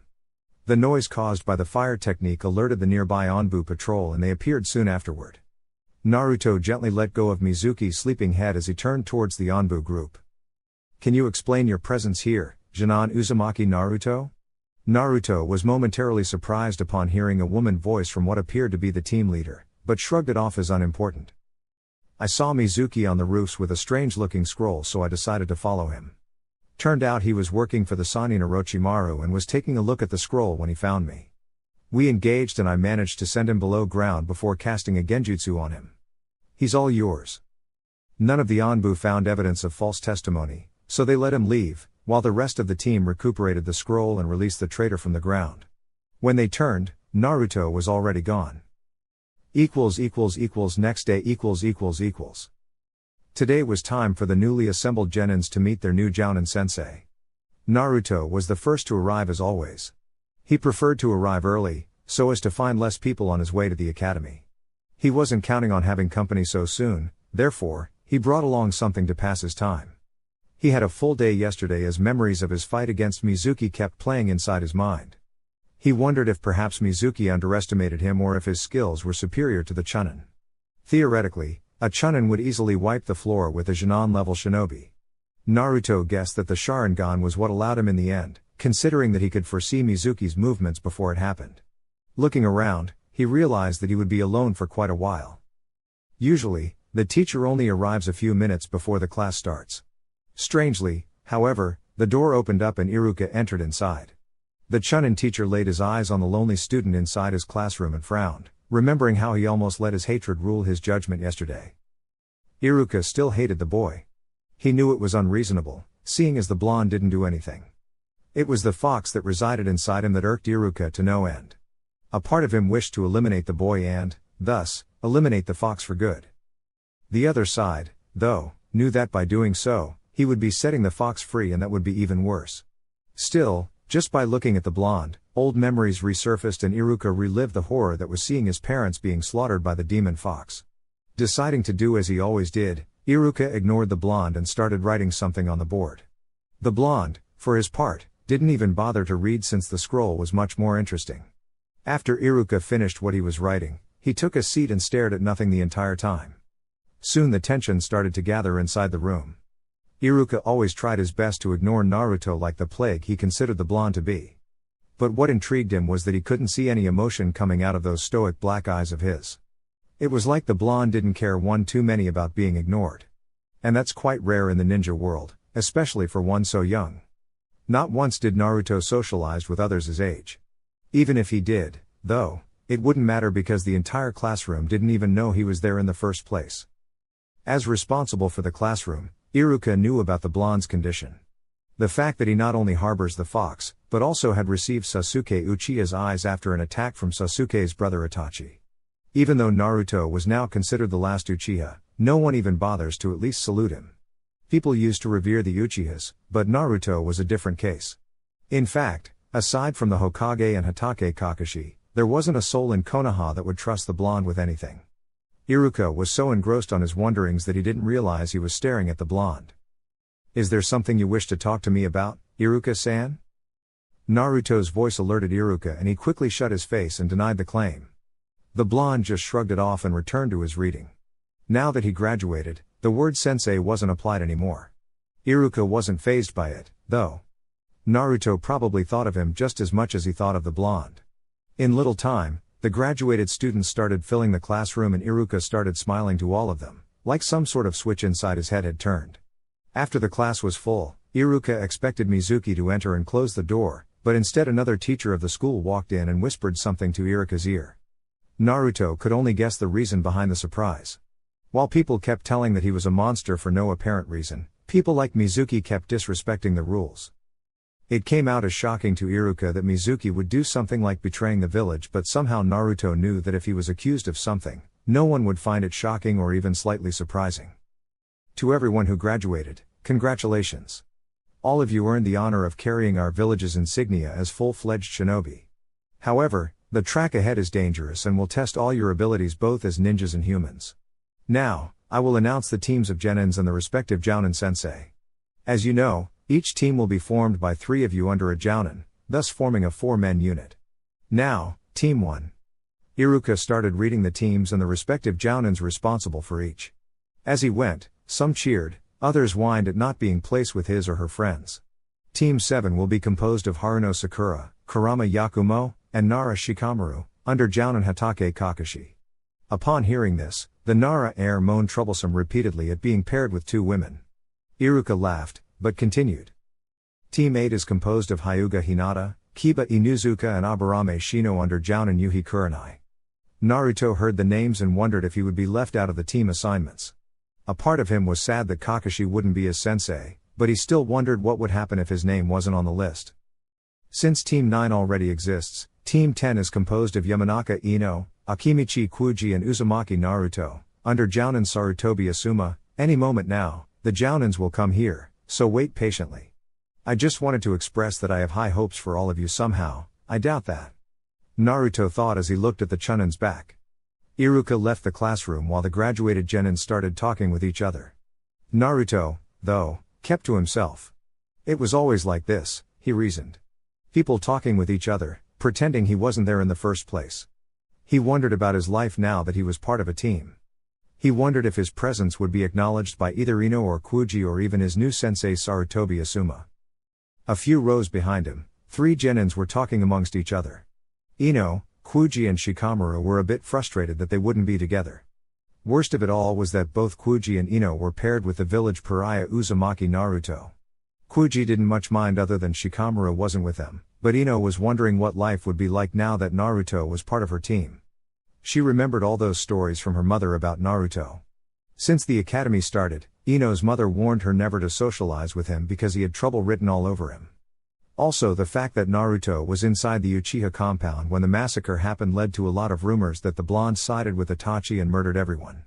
The noise caused by the fire technique alerted the nearby Anbu patrol and they appeared soon afterward. Naruto gently let go of Mizuki's sleeping head as he turned towards the Anbu group. Can you explain your presence here, Jinan Uzumaki Naruto? Naruto was momentarily surprised upon hearing a woman voice from what appeared to be the team leader, but shrugged it off as unimportant. I saw Mizuki on the roofs with a strange-looking scroll, so I decided to follow him. Turned out he was working for the Sannin Orochimaru and was taking a look at the scroll when he found me. We engaged and I managed to send him below ground before casting a genjutsu on him. He's all yours. None of the Anbu found evidence of false testimony, so they let him leave, while the rest of the team recuperated the scroll and released the traitor from the ground. When they turned, Naruto was already gone. Next day. Today was time for the newly assembled genins to meet their new Jounin sensei. Naruto was the first to arrive as always. He preferred to arrive early, so as to find less people on his way to the academy. He wasn't counting on having company so soon, therefore, he brought along something to pass his time. He had a full day yesterday as memories of his fight against Mizuki kept playing inside his mind. He wondered if perhaps Mizuki underestimated him or if his skills were superior to the Chunin. Theoretically, a Chunin would easily wipe the floor with a Genin-level shinobi. Naruto guessed that the Sharingan was what allowed him in the end, considering that he could foresee Mizuki's movements before it happened. Looking around, he realized that he would be alone for quite a while. Usually, the teacher only arrives a few minutes before the class starts. Strangely, however, the door opened up and Iruka entered inside. The Chunin teacher laid his eyes on the lonely student inside his classroom and frowned, remembering how he almost let his hatred rule his judgment yesterday. Iruka still hated the boy. He knew it was unreasonable, seeing as the blonde didn't do anything. It was the fox that resided inside him that irked Iruka to no end. A part of him wished to eliminate the boy and, thus, eliminate the fox for good. The other side, though, knew that by doing so, he would be setting the fox free, and that would be even worse. Still, just by looking at the blonde, old memories resurfaced and Iruka relived the horror that was seeing his parents being slaughtered by the demon fox. Deciding to do as he always did, Iruka ignored the blonde and started writing something on the board. The blonde, for his part, didn't even bother to read since the scroll was much more interesting. After Iruka finished what he was writing, he took a seat and stared at nothing the entire time. Soon the tension started to gather inside the room. Iruka always tried his best to ignore Naruto like the plague he considered the blonde to be. But what intrigued him was that he couldn't see any emotion coming out of those stoic black eyes of his. It was like the blonde didn't care one too many about being ignored. And that's quite rare in the ninja world, especially for one so young. Not once did Naruto socialize with others his age. Even if he did, though, it wouldn't matter because the entire classroom didn't even know he was there in the first place. As responsible for the classroom, Iruka knew about the blonde's condition. The fact that he not only harbors the fox, but also had received Sasuke Uchiha's eyes after an attack from Sasuke's brother Itachi. Even though Naruto was now considered the last Uchiha, no one even bothers to at least salute him. People used to revere the Uchihas, but Naruto was a different case. In fact, aside from the Hokage and Hatake Kakashi, there wasn't a soul in Konoha that would trust the blonde with anything. Iruka was so engrossed on his wonderings that he didn't realize he was staring at the blonde. "Is there something you wish to talk to me about, Iruka-san?" Naruto's voice alerted Iruka and he quickly shut his face and denied the claim. The blonde just shrugged it off and returned to his reading. Now that he graduated, the word sensei wasn't applied anymore. Iruka wasn't fazed by it, though. Naruto probably thought of him just as much as he thought of the blonde. In little time, the graduated students started filling the classroom and Iruka started smiling to all of them, like some sort of switch inside his head had turned. After the class was full, Iruka expected Mizuki to enter and close the door, but instead another teacher of the school walked in and whispered something to Iruka's ear. Naruto could only guess the reason behind the surprise. While people kept telling that he was a monster for no apparent reason, people like Mizuki kept disrespecting the rules. It came out as shocking to Iruka that Mizuki would do something like betraying the village, but somehow Naruto knew that if he was accused of something, no one would find it shocking or even slightly surprising. To everyone who graduated, congratulations. All of you earned the honor of carrying our village's insignia as full-fledged shinobi. However, the track ahead is dangerous and will test all your abilities both as ninjas and humans. Now, I will announce the teams of genins and the respective Jounin sensei. As you know, each team will be formed by 3 of you under a Jounin, thus forming a 4-man unit. Now, Team 1. Iruka started reading the teams and the respective Jounins responsible for each. As he went, some cheered, others whined at not being placed with his or her friends. Team 7 will be composed of Haruno Sakura, Kurama Yakumo, and Nara Shikamaru, under Jounin Hatake Kakashi. Upon hearing this, The Nara heir moaned troublesome repeatedly at being paired with two women. Iruka laughed, but continued. Team 8 is composed of Hyuga Hinata, Kiba Inuzuka and Aburame Shino under Jounin Yuhi Kurenai. Naruto heard the names and wondered if he would be left out of the team assignments. A part of him was sad that Kakashi wouldn't be his sensei, but he still wondered what would happen if his name wasn't on the list. Since Team 9 already exists, Team 10 is composed of Yamanaka Ino, Akimichi Kuji and Uzumaki Naruto, under Jounin Sarutobi Asuma. Any moment now, the Jounins will come here, so wait patiently. I just wanted to express that I have high hopes for all of you somehow. I doubt that. Naruto thought as he looked at the Chunins back. Iruka left the classroom while the graduated Genin started talking with each other. Naruto, though, kept to himself. It was always like this, he reasoned. People talking with each other, pretending he wasn't there in the first place. He wondered about his life now that he was part of a team. He wondered if his presence would be acknowledged by either Ino or Kuji or even his new sensei Sarutobi Asuma. A few rows behind him, three Genins were talking amongst each other. Ino, Kuji and Shikamaru were a bit frustrated that they wouldn't be together. Worst of it all was that both Kuji and Ino were paired with the village pariah Uzumaki Naruto. Kuji didn't much mind other than Shikamaru wasn't with them, but Ino was wondering what life would be like now that Naruto was part of her team. She remembered all those stories from her mother about Naruto. Since the academy started, Ino's mother warned her never to socialize with him because he had trouble written all over him. Also, the fact that Naruto was inside the Uchiha compound when the massacre happened led to a lot of rumors that the blonde sided with Itachi and murdered everyone.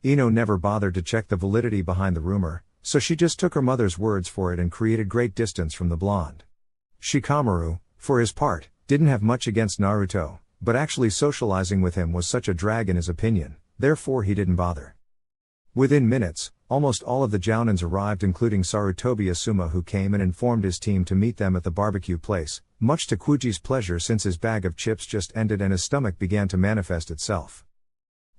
Ino never bothered to check the validity behind the rumor, so she just took her mother's words for it and created great distance from the blonde. Shikamaru, for his part, didn't have much against Naruto, but actually socializing with him was such a drag in his opinion, therefore he didn't bother. Within minutes, almost all of the Jounins arrived, including Sarutobi Asuma, who came and informed his team to meet them at the barbecue place, much to Kuji's pleasure since his bag of chips just ended and his stomach began to manifest itself.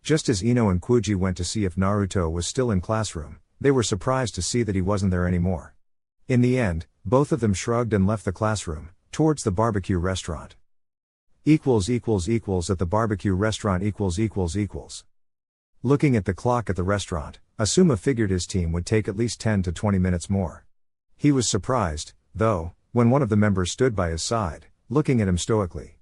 Just as Ino and Kuji went to see if Naruto was still in classroom, they were surprised to see that he wasn't there anymore. In the end, both of them shrugged and left the classroom, towards the barbecue restaurant. At the barbecue restaurant . Looking at the clock at the restaurant, Asuma figured his team would take at least 10 to 20 minutes more. He was surprised, though, when one of the members stood by his side, looking at him stoically.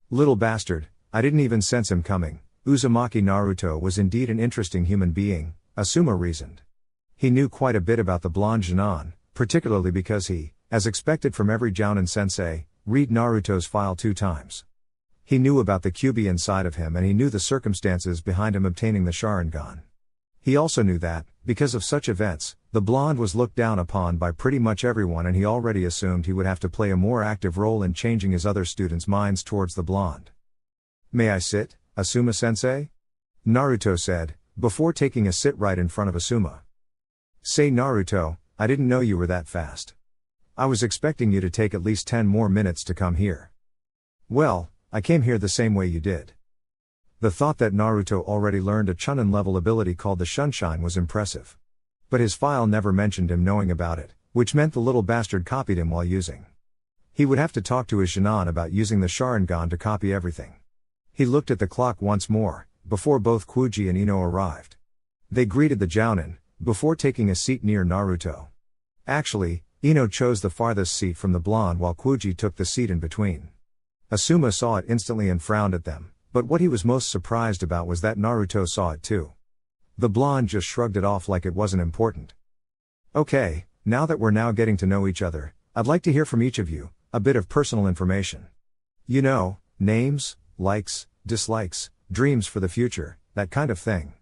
Little bastard, I didn't even sense him coming. Uzumaki Naruto was indeed an interesting human being, Asuma reasoned. He knew quite a bit about the blonde Genin, particularly because he, as expected from every Jounin sensei, read Naruto's file 2 times. He knew about the Kyuubi inside of him and he knew the circumstances behind him obtaining the Sharingan. He also knew that, because of such events, the blonde was looked down upon by pretty much everyone and he already assumed he would have to play a more active role in changing his other students' minds towards the blonde. May I sit, Asuma-sensei? Naruto said, before taking a sit right in front of Asuma. Say Naruto, I didn't know you were that fast. I was expecting you to take at least 10 more minutes to come here. Well, I came here the same way you did. The thought that Naruto already learned a Chunin-level ability called the Shunshine was impressive. But his file never mentioned him knowing about it, which meant the little bastard copied him while using. He would have to talk to his Genin about using the Sharingan to copy everything. He looked at the clock once more, before both Kuji and Ino arrived. They greeted the Jounin, before taking a seat near Naruto. Actually, Ino chose the farthest seat from the blonde while Kuji took the seat in between. Asuma saw it instantly and frowned at them, but what he was most surprised about was that Naruto saw it too. The blonde just shrugged it off like it wasn't important. Okay, now that we're now getting to know each other, I'd like to hear from each of you, a bit of personal information. You know, names, likes, dislikes, dreams for the future, that kind of thing.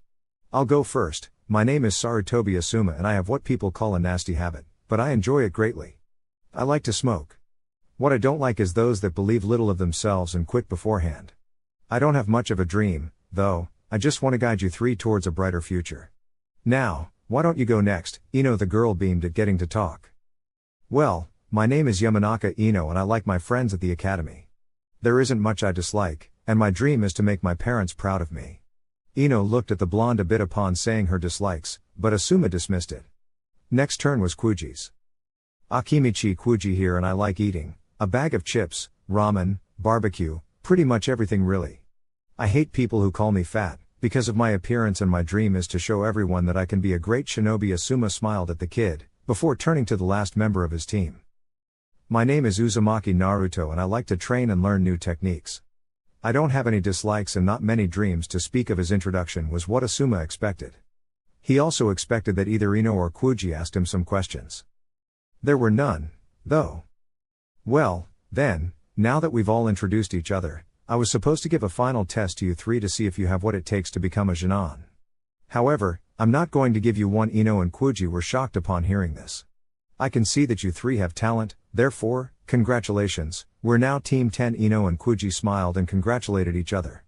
I'll go first. My name is Sarutobi Asuma and I have what people call a nasty habit, but I enjoy it greatly. I like to smoke. What I don't like is those that believe little of themselves and quit beforehand. I don't have much of a dream, though, I just want to guide you 3 towards a brighter future. Now, why don't you go next? Ino the girl beamed at getting to talk. Well, my name is Yamanaka Ino and I like my friends at the academy. There isn't much I dislike, and my dream is to make my parents proud of me. Ino looked at the blonde a bit upon saying her dislikes, but Asuma dismissed it. Next turn was Kuji's. Akimichi Kuji here and I like eating. A bag of chips, ramen, barbecue, pretty much everything really. I hate people who call me fat, because of my appearance, and my dream is to show everyone that I can be a great shinobi. Asuma smiled at the kid, before turning to the last member of his team. My name is Uzumaki Naruto and I like to train and learn new techniques. I don't have any dislikes and not many dreams to speak of. His introduction was what Asuma expected. He also expected that either Ino or Kuji asked him some questions. There were none, though. Well, then, now that we've all introduced each other, I was supposed to give a final test to you three to see if you have what it takes to become a Genin. However, I'm not going to give you one. Ino and Kuji were shocked upon hearing this. I can see that you three have talent, therefore, congratulations, we're now Team 10. Ino and Kuji smiled and congratulated each other.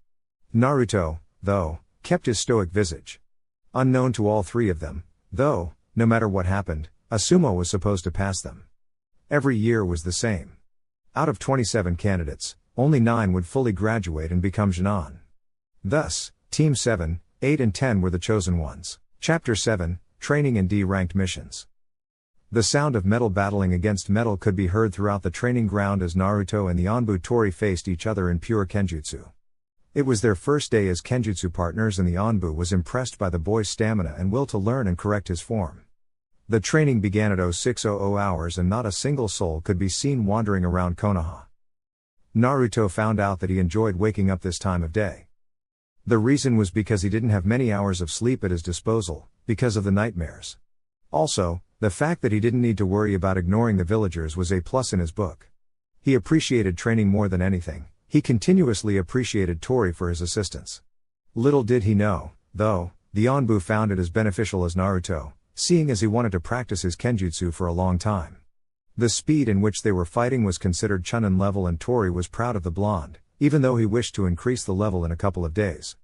Naruto, though, kept his stoic visage. Unknown to all three of them, though, no matter what happened, Asuma was supposed to pass them. Every year was the same. Out of 27 candidates, only 9 would fully graduate and become Genin. Thus, Team 7, 8 and 10 were the chosen ones. Chapter 7, Training and D-Ranked Missions. The sound of metal battling against metal could be heard throughout the training ground as Naruto and the Anbu Tori faced each other in pure kenjutsu. It was their first day as kenjutsu partners and the Anbu was impressed by the boy's stamina and will to learn and correct his form. The training began at 0600 hours and not a single soul could be seen wandering around Konoha. Naruto found out that he enjoyed waking up this time of day. The reason was because he didn't have many hours of sleep at his disposal, because of the nightmares. Also, the fact that he didn't need to worry about ignoring the villagers was a plus in his book. He appreciated training more than anything. He continuously appreciated Tori for his assistance. Little did he know, though, the Anbu found it as beneficial as Naruto, seeing as he wanted to practice his kenjutsu for a long time. The speed in which they were fighting was considered Chunin level and Tori was proud of the blonde, even though he wished to increase the level in a couple of days.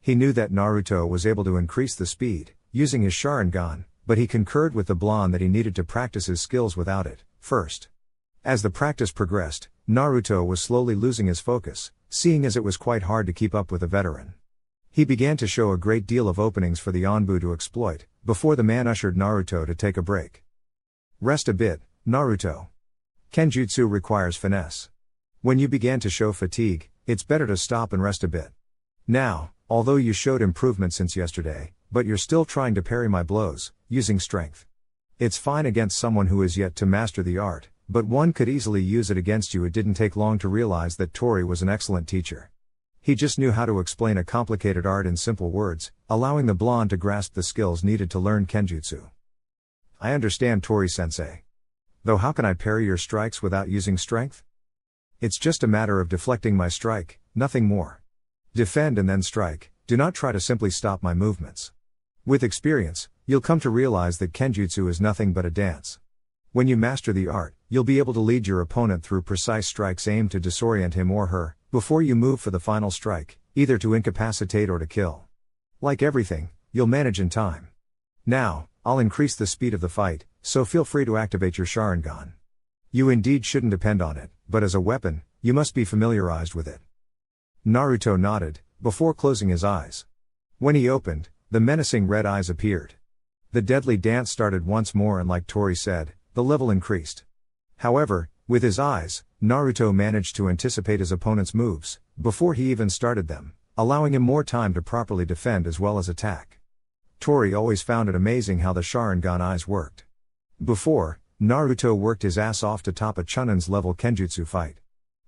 He knew that Naruto was able to increase the speed, using his Sharingan, but he concurred with the blonde that he needed to practice his skills without it, first. As the practice progressed, Naruto was slowly losing his focus, seeing as it was quite hard to keep up with a veteran. He began to show a great deal of openings for the Anbu to exploit, before the man ushered Naruto to take a break. Rest a bit, Naruto. Kenjutsu requires finesse. When you began to show fatigue, it's better to stop and rest a bit. Now, although you showed improvement since yesterday, but you're still trying to parry my blows, using strength. It's fine against someone who is yet to master the art, but one could easily use it against you. It didn't take long to realize that Tori was an excellent teacher. He just knew how to explain a complicated art in simple words, allowing the blonde to grasp the skills needed to learn kenjutsu. I understand, Tori-sensei. Though how can I parry your strikes without using strength? It's just a matter of deflecting my strike, nothing more. Defend and then strike, do not try to simply stop my movements. With experience, you'll come to realize that kenjutsu is nothing but a dance. When you master the art, you'll be able to lead your opponent through precise strikes aimed to disorient him or her, before you move for the final strike, either to incapacitate or to kill. Like everything, you'll manage in time. Now, I'll increase the speed of the fight, so feel free to activate your Sharingan. You indeed shouldn't depend on it, but as a weapon, you must be familiarized with it. Naruto nodded, before closing his eyes. When he opened, the menacing red eyes appeared. The deadly dance started once more and like Tori said, the level increased. However, with his eyes, Naruto managed to anticipate his opponent's moves, before he even started them, allowing him more time to properly defend as well as attack. Tori always found it amazing how the Sharingan eyes worked. Before, Naruto worked his ass off to top a Chunin's level kenjutsu fight.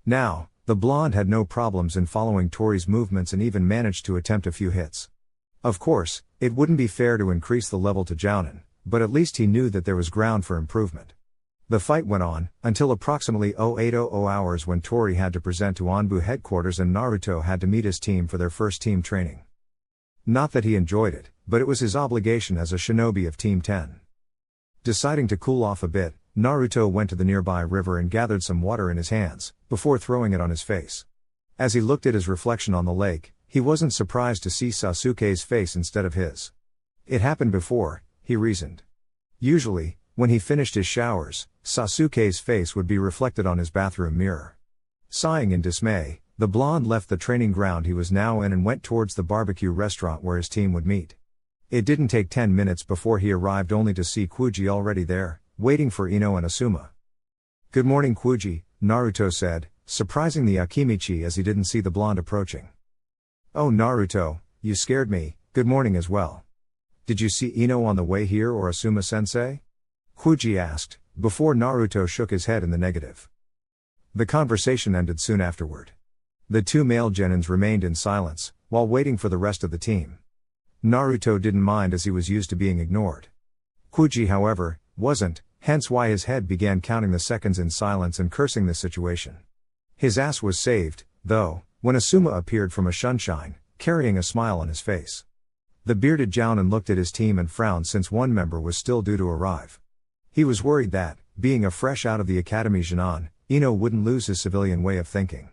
Now, the blonde had no problems in following Tori's movements and even managed to attempt a few hits. Of course, it wouldn't be fair to increase the level to Jounin, but at least he knew that there was ground for improvement. The fight went on, until approximately 0800 hours when Tori had to present to Anbu headquarters and Naruto had to meet his team for their first team training. Not that he enjoyed it, but it was his obligation as a shinobi of Team 10. Deciding to cool off a bit, Naruto went to the nearby river and gathered some water in his hands, before throwing it on his face. As he looked at his reflection on the lake, he wasn't surprised to see Sasuke's face instead of his. It happened before, he reasoned. Usually, when he finished his showers, Sasuke's face would be reflected on his bathroom mirror. Sighing in dismay, the blonde left the training ground he was now in and went towards the barbecue restaurant where his team would meet. It didn't take 10 minutes before he arrived only to see Kuji already there, waiting for Ino and Asuma. Good morning, Kuji, Naruto said, surprising the Akimichi as he didn't see the blonde approaching. Oh Naruto, you scared me, good morning as well. Did you see Ino on the way here or Asuma-sensei? Kuji asked, before Naruto shook his head in the negative. The conversation ended soon afterward. The two male genins remained in silence, while waiting for the rest of the team. Naruto didn't mind as he was used to being ignored. Kuji, however, wasn't, hence why his head began counting the seconds in silence and cursing the situation. His ass was saved, though, when Asuma appeared from a sunshine, carrying a smile on his face. The bearded Jounin looked at his team and frowned since one member was still due to arrive. He was worried that, being a fresh out of the academy Jinan, Ino wouldn't lose his civilian way of thinking.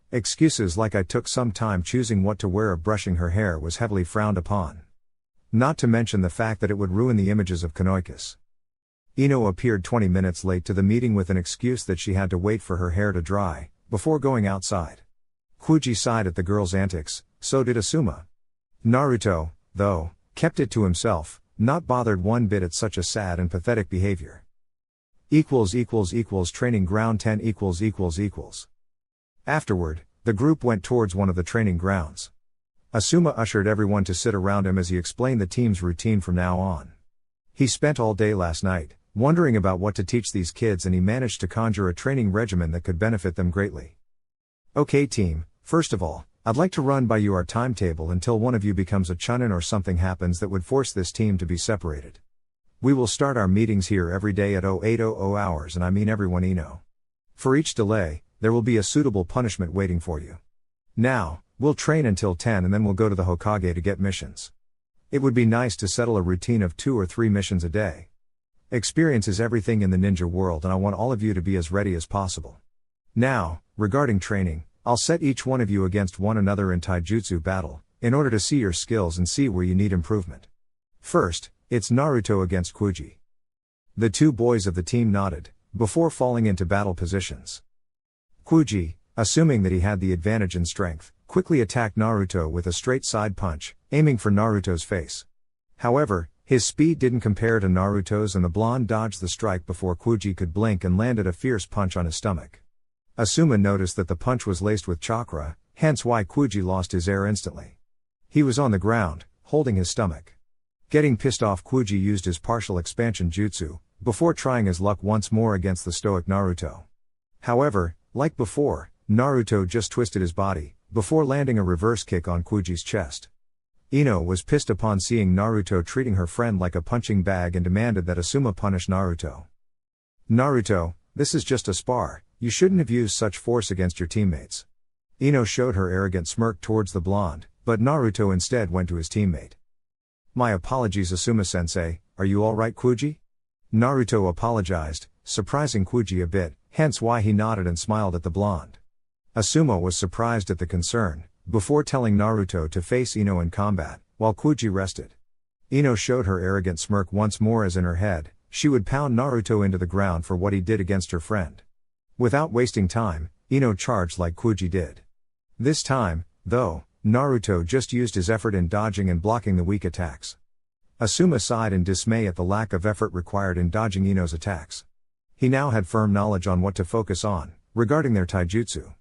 Excuses like "I took some time choosing what to wear" or brushing her hair was heavily frowned upon. Not to mention the fact that it would ruin the images of Kanoikis. Ino appeared 20 minutes late to the meeting with an excuse that she had to wait for her hair to dry, before going outside. Kuji sighed at the girl's antics, so did Asuma. Naruto, though, kept it to himself, not bothered one bit at such a sad and pathetic behavior. Training ground 10 ===. Afterward, the group went towards one of the training grounds. Asuma ushered everyone to sit around him as he explained the team's routine from now on. He spent all day last night, wondering about what to teach these kids, and he managed to conjure a training regimen that could benefit them greatly. Okay team, first of all, I'd like to run by you our timetable until one of you becomes a chunin or something happens that would force this team to be separated. We will start our meetings here every day at 0800 hours, and I mean everyone Ino. For each delay, there will be a suitable punishment waiting for you. Now, we'll train until 10 and then we'll go to the Hokage to get missions. It would be nice to settle a routine of 2 or 3 missions a day. Experience is everything in the ninja world, and I want all of you to be as ready as possible. Now, regarding training, I'll set each one of you against one another in taijutsu battle, in order to see your skills and see where you need improvement. First, it's Naruto against Kuji. The two boys of the team nodded, before falling into battle positions. Kuji, assuming that he had the advantage in strength, quickly attacked Naruto with a straight side punch, aiming for Naruto's face. However, his speed didn't compare to Naruto's, and the blonde dodged the strike before Kuji could blink and landed a fierce punch on his stomach. Asuma noticed that the punch was laced with chakra, hence why Kuji lost his air instantly. He was on the ground, holding his stomach. Getting pissed off, Kuji used his partial expansion jutsu, before trying his luck once more against the stoic Naruto. However, like before, Naruto just twisted his body, before landing a reverse kick on Kuji's chest. Ino was pissed upon seeing Naruto treating her friend like a punching bag and demanded that Asuma punish Naruto. Naruto, this is just a spar, you shouldn't have used such force against your teammates. Ino showed her arrogant smirk towards the blonde, but Naruto instead went to his teammate. My apologies Asuma-sensei, are you alright Kuji? Naruto apologized, surprising Kuji a bit, hence why he nodded and smiled at the blonde. Asuma was surprised at the concern, before telling Naruto to face Ino in combat, while Kuji rested. Ino showed her arrogant smirk once more as in her head, she would pound Naruto into the ground for what he did against her friend. Without wasting time, Ino charged like Kuji did. This time, though, Naruto just used his effort in dodging and blocking the weak attacks. Asuma sighed in dismay at the lack of effort required in dodging Ino's attacks. He now had firm knowledge on what to focus on, regarding their taijutsu.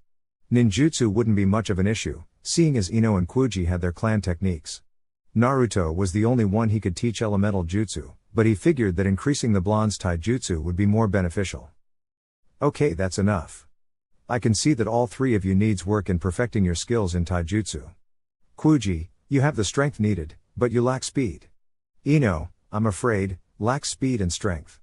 Ninjutsu wouldn't be much of an issue, seeing as Ino and Kuji had their clan techniques. Naruto was the only one he could teach elemental jutsu, but he figured that increasing the blonde's taijutsu would be more beneficial. Okay, that's enough. I can see that all three of you needs work in perfecting your skills in taijutsu. Kuji, you have the strength needed, but you lack speed. Ino, I'm afraid, lacks speed and strength.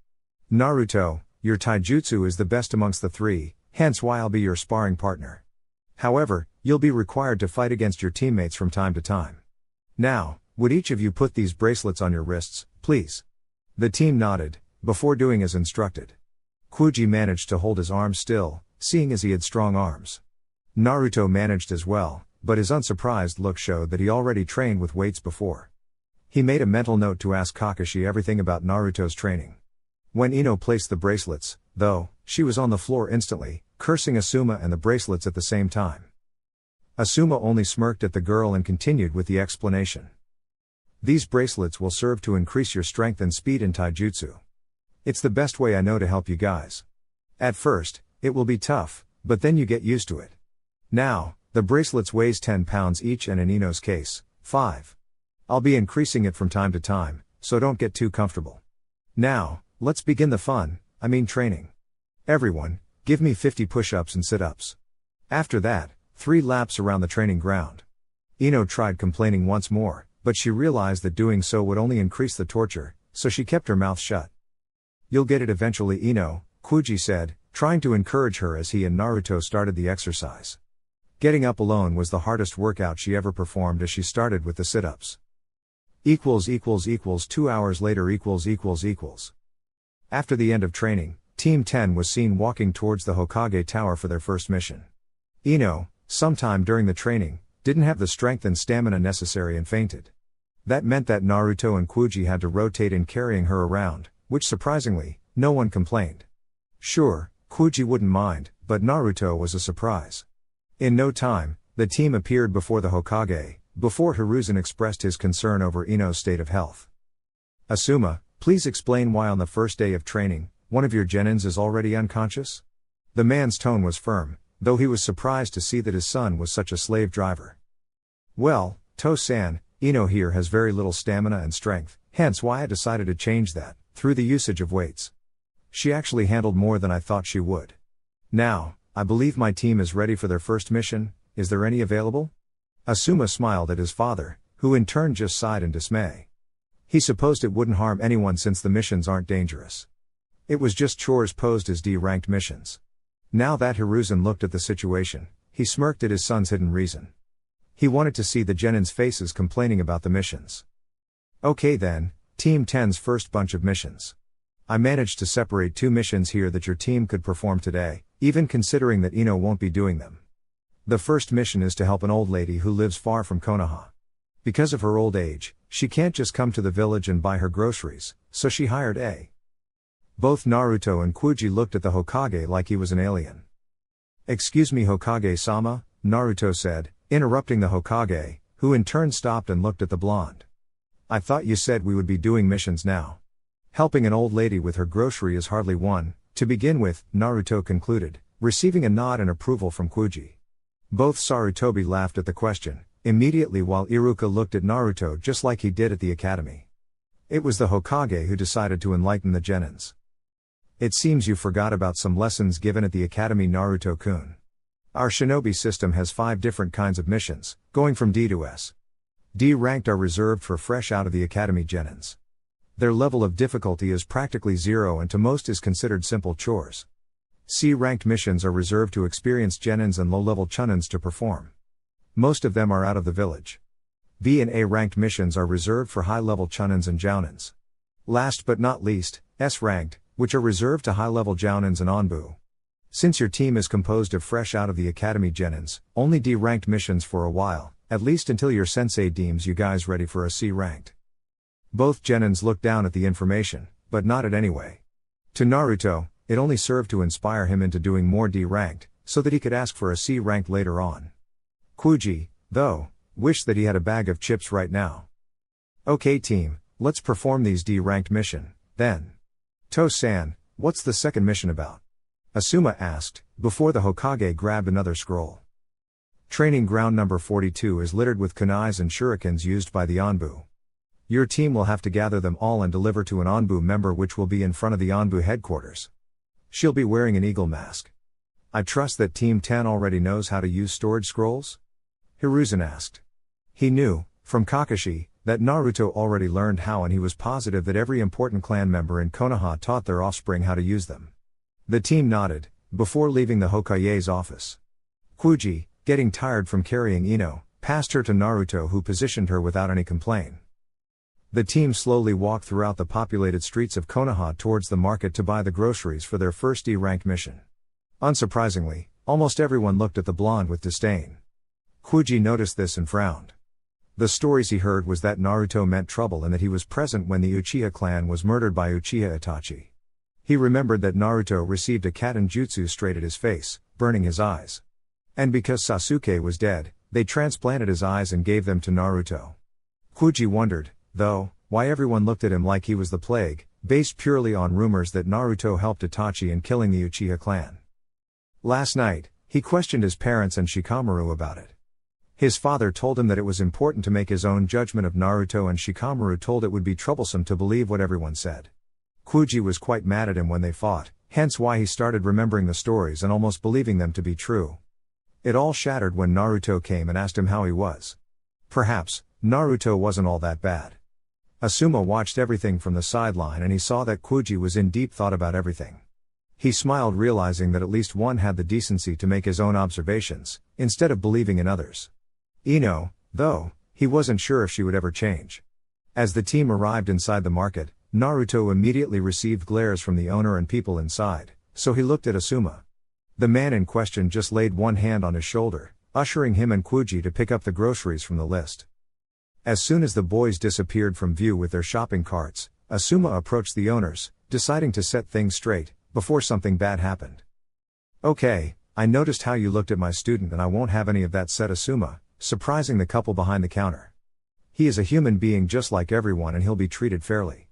Naruto, your taijutsu is the best amongst the three, hence why I'll be your sparring partner. However, you'll be required to fight against your teammates from time to time. Now, would each of you put these bracelets on your wrists, please? The team nodded, before doing as instructed. Kuji managed to hold his arms still, seeing as he had strong arms. Naruto managed as well, but his unsurprised look showed that he already trained with weights before. He made a mental note to ask Kakashi everything about Naruto's training. When Ino placed the bracelets, though, she was on the floor instantly, cursing Asuma and the bracelets at the same time. Asuma only smirked at the girl and continued with the explanation. These bracelets will serve to increase your strength and speed in taijutsu. It's the best way I know to help you guys. At first, it will be tough, but then you get used to it. Now, the bracelets weighs 10 pounds each, and in Ino's case, 5. I'll be increasing it from time to time, so don't get too comfortable. Now, let's begin the fun, training. Everyone, give me 50 push-ups and sit-ups. After that, 3 laps around the training ground. Ino tried complaining once more, but she realized that doing so would only increase the torture, so she kept her mouth shut. You'll get it eventually, Ino, Kuji said, trying to encourage her as he and Naruto started the exercise. Getting up alone was the hardest workout she ever performed as she started with the sit-ups. 2 hours later. After the end of training, Team 10 was seen walking towards the Hokage Tower for their first mission. Ino, sometime during the training, didn't have the strength and stamina necessary and fainted. That meant that Naruto and Kuji had to rotate in carrying her around, which surprisingly, no one complained. Sure, Kuji wouldn't mind, but Naruto was a surprise. In no time, the team appeared before the Hokage, before Hiruzen expressed his concern over Ino's state of health. Asuma, please explain why on the first day of training, one of your genins is already unconscious? The man's tone was firm, though he was surprised to see that his son was such a slave driver. Well, To-san, Ino here has very little stamina and strength, hence why I decided to change that, through the usage of weights. She actually handled more than I thought she would. Now, I believe my team is ready for their first mission. Is there any available? Asuma smiled at his father, who in turn just sighed in dismay. He supposed it wouldn't harm anyone since the missions aren't dangerous. It was just chores posed as D-ranked missions. Now that Hiruzen looked at the situation, he smirked at his son's hidden reason. He wanted to see the genins' faces complaining about the missions. Okay then, Team 10's first bunch of missions. I managed to separate 2 missions here that your team could perform today, even considering that Ino won't be doing them. The first mission is to help an old lady who lives far from Konoha. Because of her old age, she can't just come to the village and buy her groceries, so she hired a. Both Naruto and Kuji looked at the Hokage like he was an alien. Excuse me Hokage-sama, Naruto said, interrupting the Hokage, who in turn stopped and looked at the blonde. I thought you said we would be doing missions now. Helping an old lady with her grocery is hardly one, to begin with, Naruto concluded, receiving a nod and approval from Kuji. Both Sarutobi laughed at the question, immediately while Iruka looked at Naruto just like he did at the academy. It was the Hokage who decided to enlighten the genins. It seems you forgot about some lessons given at the academy, Naruto-kun. Our shinobi system has 5 different kinds of missions, going from D to S. D ranked are reserved for fresh out of the academy genins. Their level of difficulty is practically 0 and to most is considered simple chores. C-ranked missions are reserved to experienced genins and low-level chunins to perform. Most of them are out of the village. B and A-ranked missions are reserved for high-level chunins and jounins. Last but not least, S-ranked, which are reserved to high-level jounins and onbu. Since your team is composed of fresh out of the academy genins, only D-ranked missions for a while, at least until your sensei deems you guys ready for a C-ranked. Both genins looked down at the information, but nodded anyway. To Naruto, it only served to inspire him into doing more D-ranked, so that he could ask for a C-ranked later on. Kuji, though, wished that he had a bag of chips right now. Okay team, let's perform these D-ranked mission, then. To-san, what's the second mission about? Asuma asked, before the Hokage grabbed another scroll. Training ground number 42 is littered with kunais and shurikens used by the Anbu. Your team will have to gather them all and deliver to an Anbu member, which will be in front of the Anbu headquarters. She'll be wearing an eagle mask. I trust that Team 10 already knows how to use storage scrolls? Hiruzen asked. He knew, from Kakashi, that Naruto already learned how, and he was positive that every important clan member in Konoha taught their offspring how to use them. The team nodded, before leaving the Hokage's office. Kuji, getting tired from carrying Ino, passed her to Naruto, who positioned her without any complaint. The team slowly walked throughout the populated streets of Konoha towards the market to buy the groceries for their first D-ranked mission. Unsurprisingly, almost everyone looked at the blonde with disdain. Kuji noticed this and frowned. The stories he heard was that Naruto meant trouble and that he was present when the Uchiha clan was murdered by Uchiha Itachi. He remembered that Naruto received a katen jutsu straight at his face, burning his eyes. And because Sasuke was dead, they transplanted his eyes and gave them to Naruto. Kuji wondered, though, why everyone looked at him like he was the plague, based purely on rumors that Naruto helped Itachi in killing the Uchiha clan. Last night, he questioned his parents and Shikamaru about it. His father told him that it was important to make his own judgment of Naruto, and Shikamaru told it would be troublesome to believe what everyone said. Kuji was quite mad at him when they fought, hence why he started remembering the stories and almost believing them to be true. It all shattered when Naruto came and asked him how he was. Perhaps, Naruto wasn't all that bad. Asuma watched everything from the sideline and he saw that Kuji was in deep thought about everything. He smiled, realizing that at least one had the decency to make his own observations, instead of believing in others. Ino, though, he wasn't sure if she would ever change. As the team arrived inside the market, Naruto immediately received glares from the owner and people inside, so he looked at Asuma. The man in question just laid one hand on his shoulder, ushering him and Kuji to pick up the groceries from the list. As soon as the boys disappeared from view with their shopping carts, Asuma approached the owners, deciding to set things straight, before something bad happened. "Okay, I noticed how you looked at my student and I won't have any of that," said Asuma, surprising the couple behind the counter. "He is a human being just like everyone and he'll be treated fairly.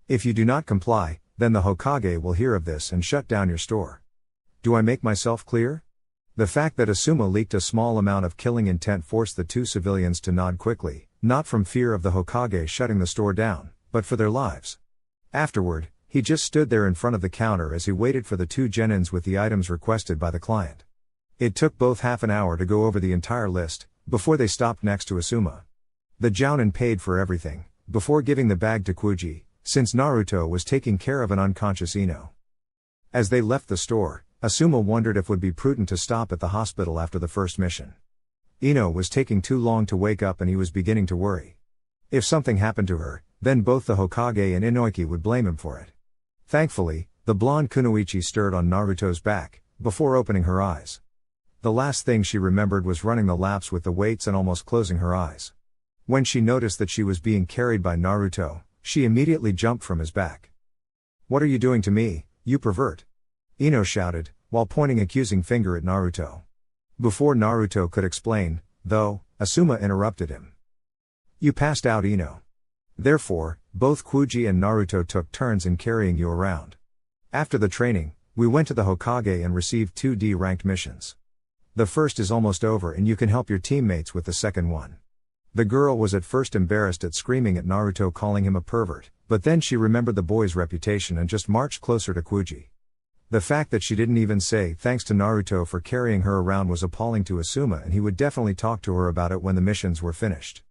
If you do not comply, then the Hokage will hear of this and shut down your store." Do I make myself clear? The fact that Asuma leaked a small amount of killing intent forced the two civilians to nod quickly, not from fear of the Hokage shutting the store down, but for their lives. Afterward, he just stood there in front of the counter as he waited for the two genins with the items requested by the client. It took both half an hour to go over the entire list, before they stopped next to Asuma. The jounin paid for everything, before giving the bag to Kuji, since Naruto was taking care of an unconscious Ino. As they left the store, Asuma wondered if it would be prudent to stop at the hospital after the first mission. Ino was taking too long to wake up and he was beginning to worry. If something happened to her, then both the Hokage and Inoki would blame him for it. Thankfully, the blonde Kunoichi stirred on Naruto's back, before opening her eyes. The last thing she remembered was running the laps with the weights and almost closing her eyes. When she noticed that she was being carried by Naruto, she immediately jumped from his back. "What are you doing to me, you pervert?" Ino shouted, while pointing accusing finger at Naruto. Before Naruto could explain, though, Asuma interrupted him. "You passed out, Ino. Therefore, both Kuji and Naruto took turns in carrying you around. After the training, we went to the Hokage and received 2 D-ranked missions. The first is almost over and you can help your teammates with the second one." The girl was at first embarrassed at screaming at Naruto, calling him a pervert, but then she remembered the boy's reputation and just marched closer to Kuji. The fact that she didn't even say thanks to Naruto for carrying her around was appalling to Asuma, and he would definitely talk to her about it when the missions were finished.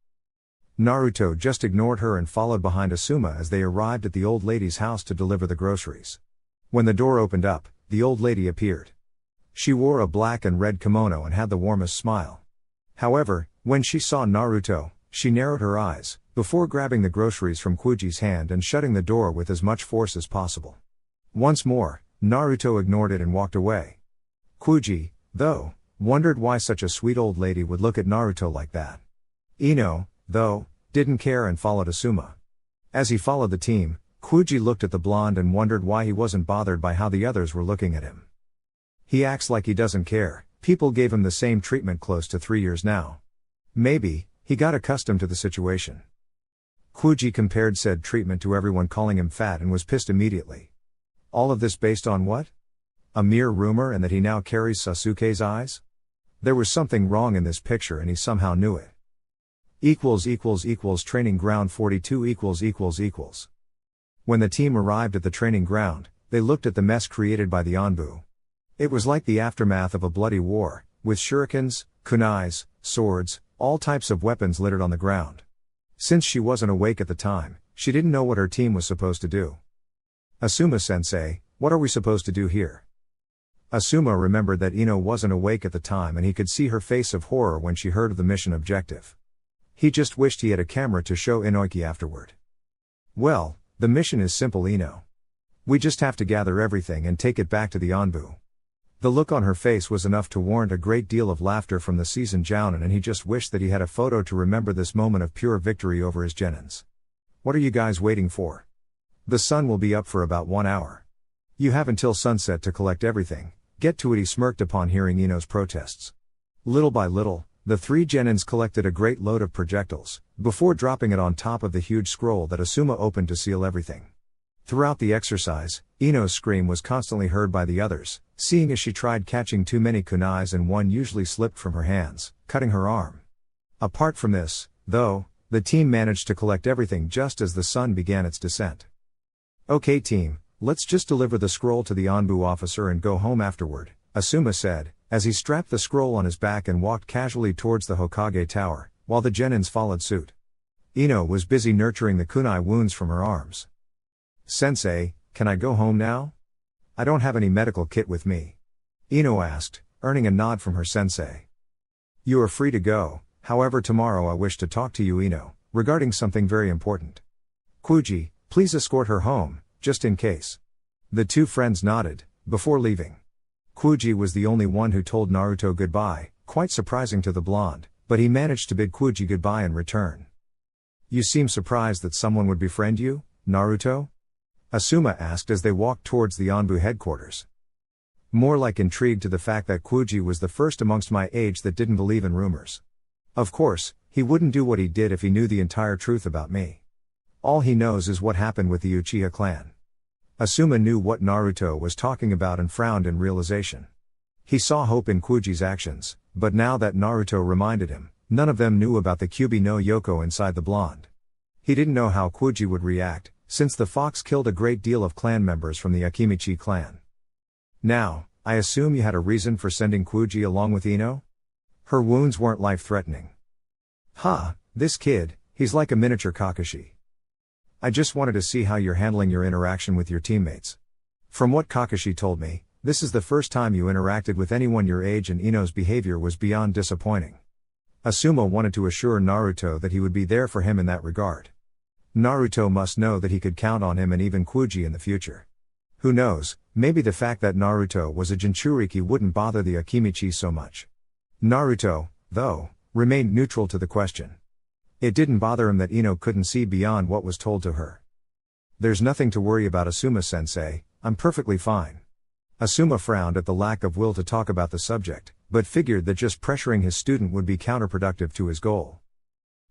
Naruto just ignored her and followed behind Asuma as they arrived at the old lady's house to deliver the groceries. When the door opened up, the old lady appeared. She wore a black and red kimono and had the warmest smile. However, when she saw Naruto, she narrowed her eyes, before grabbing the groceries from Kuji's hand and shutting the door with as much force as possible. Once more, Naruto ignored it and walked away. Kuji, though, wondered why such a sweet old lady would look at Naruto like that. Ino, though, didn't care and followed Asuma. As he followed the team, Kuji looked at the blonde and wondered why he wasn't bothered by how the others were looking at him. He acts like he doesn't care, people gave him the same treatment close to 3 years now. Maybe, he got accustomed to the situation. Kuji compared said treatment to everyone calling him fat and was pissed immediately. All of this based on what? A mere rumor, and that he now carries Sasuke's eyes? There was something wrong in this picture and he somehow knew it. Training ground 42 . When the team arrived at the training ground, they looked at the mess created by the Anbu. It was like the aftermath of a bloody war, with shurikens, kunais, swords, all types of weapons littered on the ground. Since she wasn't awake at the time, she didn't know what her team was supposed to do. "Asuma-sensei, what are we supposed to do here?" Asuma remembered that Ino wasn't awake at the time and he could see her face of horror when she heard of the mission objective. He just wished he had a camera to show Inoki afterward. "Well, the mission is simple, Ino. We just have to gather everything and take it back to the Anbu." The look on her face was enough to warrant a great deal of laughter from the seasoned jounin, and he just wished that he had a photo to remember this moment of pure victory over his genins. "What are you guys waiting for? The sun will be up for about 1 hour. You have until sunset to collect everything. Get to it," he smirked upon hearing Ino's protests. Little by little, the 3 genins collected a great load of projectiles, before dropping it on top of the huge scroll that Asuma opened to seal everything. Throughout the exercise, Ino's scream was constantly heard by the others, seeing as she tried catching too many kunais and one usually slipped from her hands, cutting her arm. Apart from this, though, the team managed to collect everything just as the sun began its descent. "Okay team, let's just deliver the scroll to the Anbu officer and go home afterward," Asuma said, as he strapped the scroll on his back and walked casually towards the Hokage tower, while the genins followed suit. Ino was busy nurturing the kunai wounds from her arms. "Sensei, can I go home now? I don't have any medical kit with me," Ino asked, earning a nod from her sensei. "You are free to go, however tomorrow I wish to talk to you Ino, regarding something very important. Kuji, please escort her home, just in case." The two friends nodded, before leaving. Kuji was the only one who told Naruto goodbye, quite surprising to the blonde, but he managed to bid Kuji goodbye in return. "You seem surprised that someone would befriend you, Naruto?" Asuma asked as they walked towards the Anbu headquarters. "More like intrigued to the fact that Kuji was the first amongst my age that didn't believe in rumors. Of course, he wouldn't do what he did if he knew the entire truth about me. All he knows is what happened with the Uchiha clan." Asuma knew what Naruto was talking about and frowned in realization. He saw hope in Kuji's actions, but now that Naruto reminded him, none of them knew about the Kyuubi no Yoko inside the blonde. He didn't know how Kuji would react, since the fox killed a great deal of clan members from the Akimichi clan. "Now, I assume you had a reason for sending Kuji along with Ino? Her wounds weren't life-threatening." This kid, he's like a miniature Kakashi. "I just wanted to see how you're handling your interaction with your teammates. From what Kakashi told me, this is the first time you interacted with anyone your age and Ino's behavior was beyond disappointing." Asuma wanted to assure Naruto that he would be there for him in that regard. Naruto must know that he could count on him and even Kuji in the future. Who knows, maybe the fact that Naruto was a Jinchuriki wouldn't bother the Akimichi so much. Naruto, though, remained neutral to the question. It didn't bother him that Ino couldn't see beyond what was told to her. "There's nothing to worry about Asuma-sensei, I'm perfectly fine." Asuma frowned at the lack of will to talk about the subject, but figured that just pressuring his student would be counterproductive to his goal.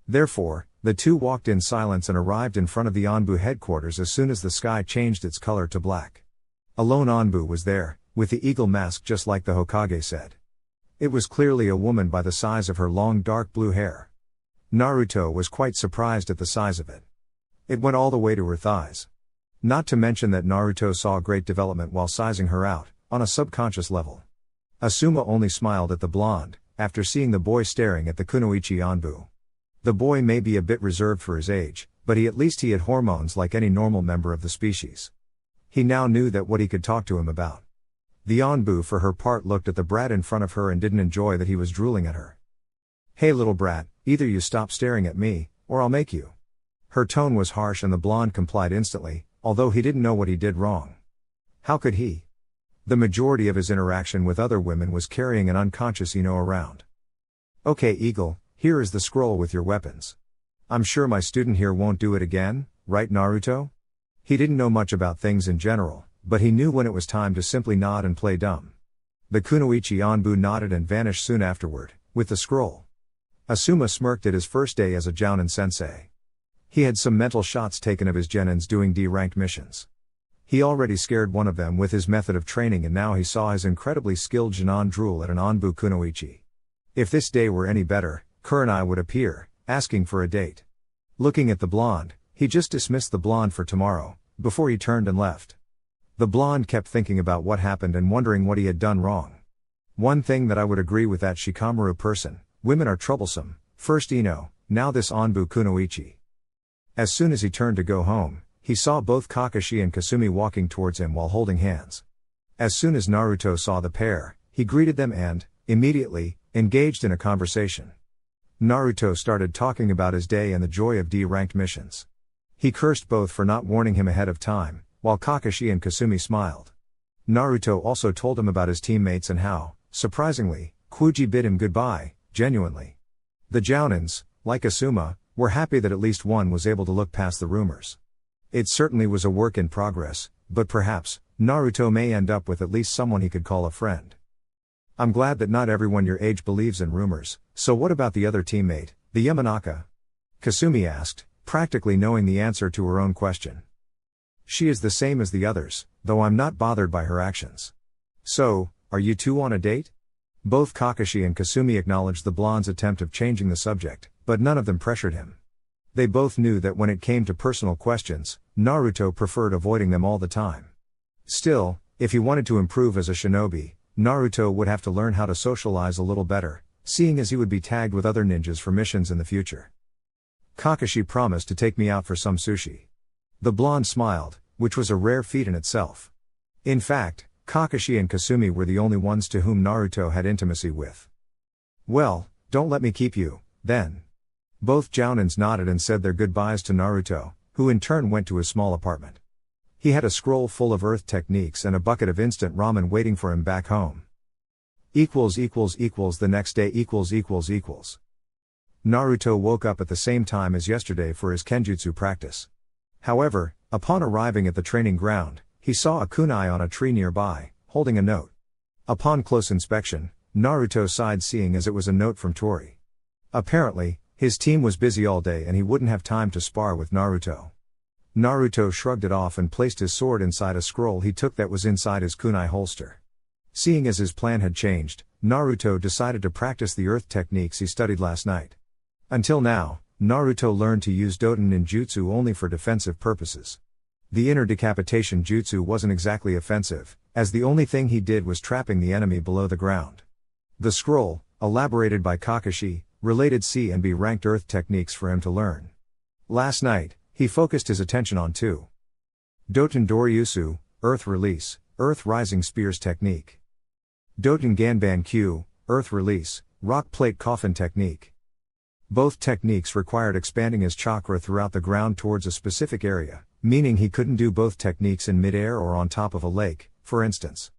Therefore, the two walked in silence and arrived in front of the Anbu headquarters as soon as the sky changed its color to black. Alone Anbu was there, with the eagle mask just like the Hokage said. It was clearly a woman by the size of her long dark blue hair. Naruto was quite surprised at the size of it. It went all the way to her thighs. Not to mention that Naruto saw great development while sizing her out, on a subconscious level. Asuma only smiled at the blonde, after seeing the boy staring at the kunoichi Anbu. The boy may be a bit reserved for his age, but at least he had hormones like any normal member of the species. He now knew that what he could talk to him about. The Anbu for her part looked at the brat in front of her and didn't enjoy that he was drooling at her. "Hey little brat, either you stop staring at me, or I'll make you." Her tone was harsh and the blonde complied instantly, although he didn't know what he did wrong. How could he? The majority of his interaction with other women was carrying an unconscious Ino around. "Okay Eagle, here is the scroll with your weapons. I'm sure my student here won't do it again, right Naruto?" He didn't know much about things in general, but he knew when it was time to simply nod and play dumb. The kunoichi Anbu nodded and vanished soon afterward, with the scroll. Asuma smirked at his first day as a Jounin sensei. He had some mental shots taken of his genins doing D-ranked missions. He already scared one of them with his method of training and now he saw his incredibly skilled Jonin drool at an Anbu kunoichi. If this day were any better, Kurenai would appear, asking for a date. Looking at the blonde, he just dismissed the blonde for tomorrow, before he turned and left. The blonde kept thinking about what happened and wondering what he had done wrong. One thing that I would agree with that Shikamaru person, women are troublesome, first Ino, now this Anbu kunoichi. As soon as he turned to go home, he saw both Kakashi and Kasumi walking towards him while holding hands. As soon as Naruto saw the pair, he greeted them and, immediately, engaged in a conversation. Naruto started talking about his day and the joy of D-ranked missions. He cursed both for not warning him ahead of time, while Kakashi and Kasumi smiled. Naruto also told him about his teammates and how, surprisingly, Kuji bid him goodbye, genuinely. The Jounins, like Asuma, were happy that at least one was able to look past the rumors. It certainly was a work in progress, but perhaps, Naruto may end up with at least someone he could call a friend. "I'm glad that not everyone your age believes in rumors, so what about the other teammate, the Yamanaka?" Kasumi asked, practically knowing the answer to her own question. "She is the same as the others, though I'm not bothered by her actions." "So, are you two on a date?" Both Kakashi and Kasumi acknowledged the blonde's attempt of changing the subject, but none of them pressured him. They both knew that when it came to personal questions, Naruto preferred avoiding them all the time. Still, if he wanted to improve as a shinobi, Naruto would have to learn how to socialize a little better, seeing as he would be tagged with other ninjas for missions in the future. Kakashi promised to take me out for some sushi. The blonde smiled, which was a rare feat in itself. In fact, Kakashi and Kasumi were the only ones to whom Naruto had intimacy with. Well, don't let me keep you, then. Both jounins nodded and said their goodbyes to Naruto, who in turn went to his small apartment. He had a scroll full of earth techniques and a bucket of instant ramen waiting for him back home. The next day Naruto woke up at the same time as yesterday for his kenjutsu practice. However, upon arriving at the training ground, he saw a kunai on a tree nearby, holding a note. Upon close inspection, Naruto sighed seeing as it was a note from Tori. Apparently, his team was busy all day and he wouldn't have time to spar with Naruto. Naruto shrugged it off and placed his sword inside a scroll he took that was inside his kunai holster. Seeing as his plan had changed, Naruto decided to practice the earth techniques he studied last night. Until now, Naruto learned to use Doton ninjutsu only for defensive purposes. The inner decapitation jutsu wasn't exactly offensive, as the only thing he did was trapping the enemy below the ground. The scroll, elaborated by Kakashi, related C and B ranked earth techniques for him to learn. Last night, he focused his attention on 2. Doton Doryusu, Earth Release, Earth Rising Spears Technique. Doton Ganban Q, Earth Release, Rock Plate Coffin Technique. Both techniques required expanding his chakra throughout the ground towards a specific area, meaning he couldn't do both techniques in mid-air or on top of a lake, for instance.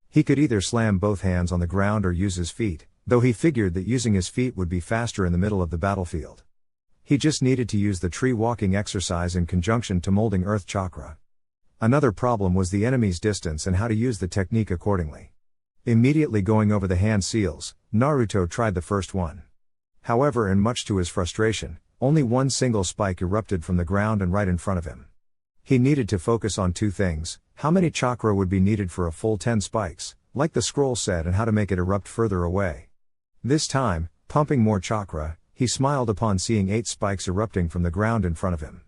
He could either slam both hands on the ground or use his feet, though he figured that using his feet would be faster in the middle of the battlefield. He just needed to use the tree walking exercise in conjunction to molding earth chakra. Another problem was the enemy's distance and how to use the technique accordingly. Immediately going over the hand seals, Naruto tried the first one. However, and much to his frustration, only one single spike erupted from the ground and right in front of him. He needed to focus on 2 things: how many chakra would be needed for a full 10 spikes, like the scroll said, and how to make it erupt further away. This time, pumping more chakra, he smiled upon seeing 8 spikes erupting from the ground in front of him.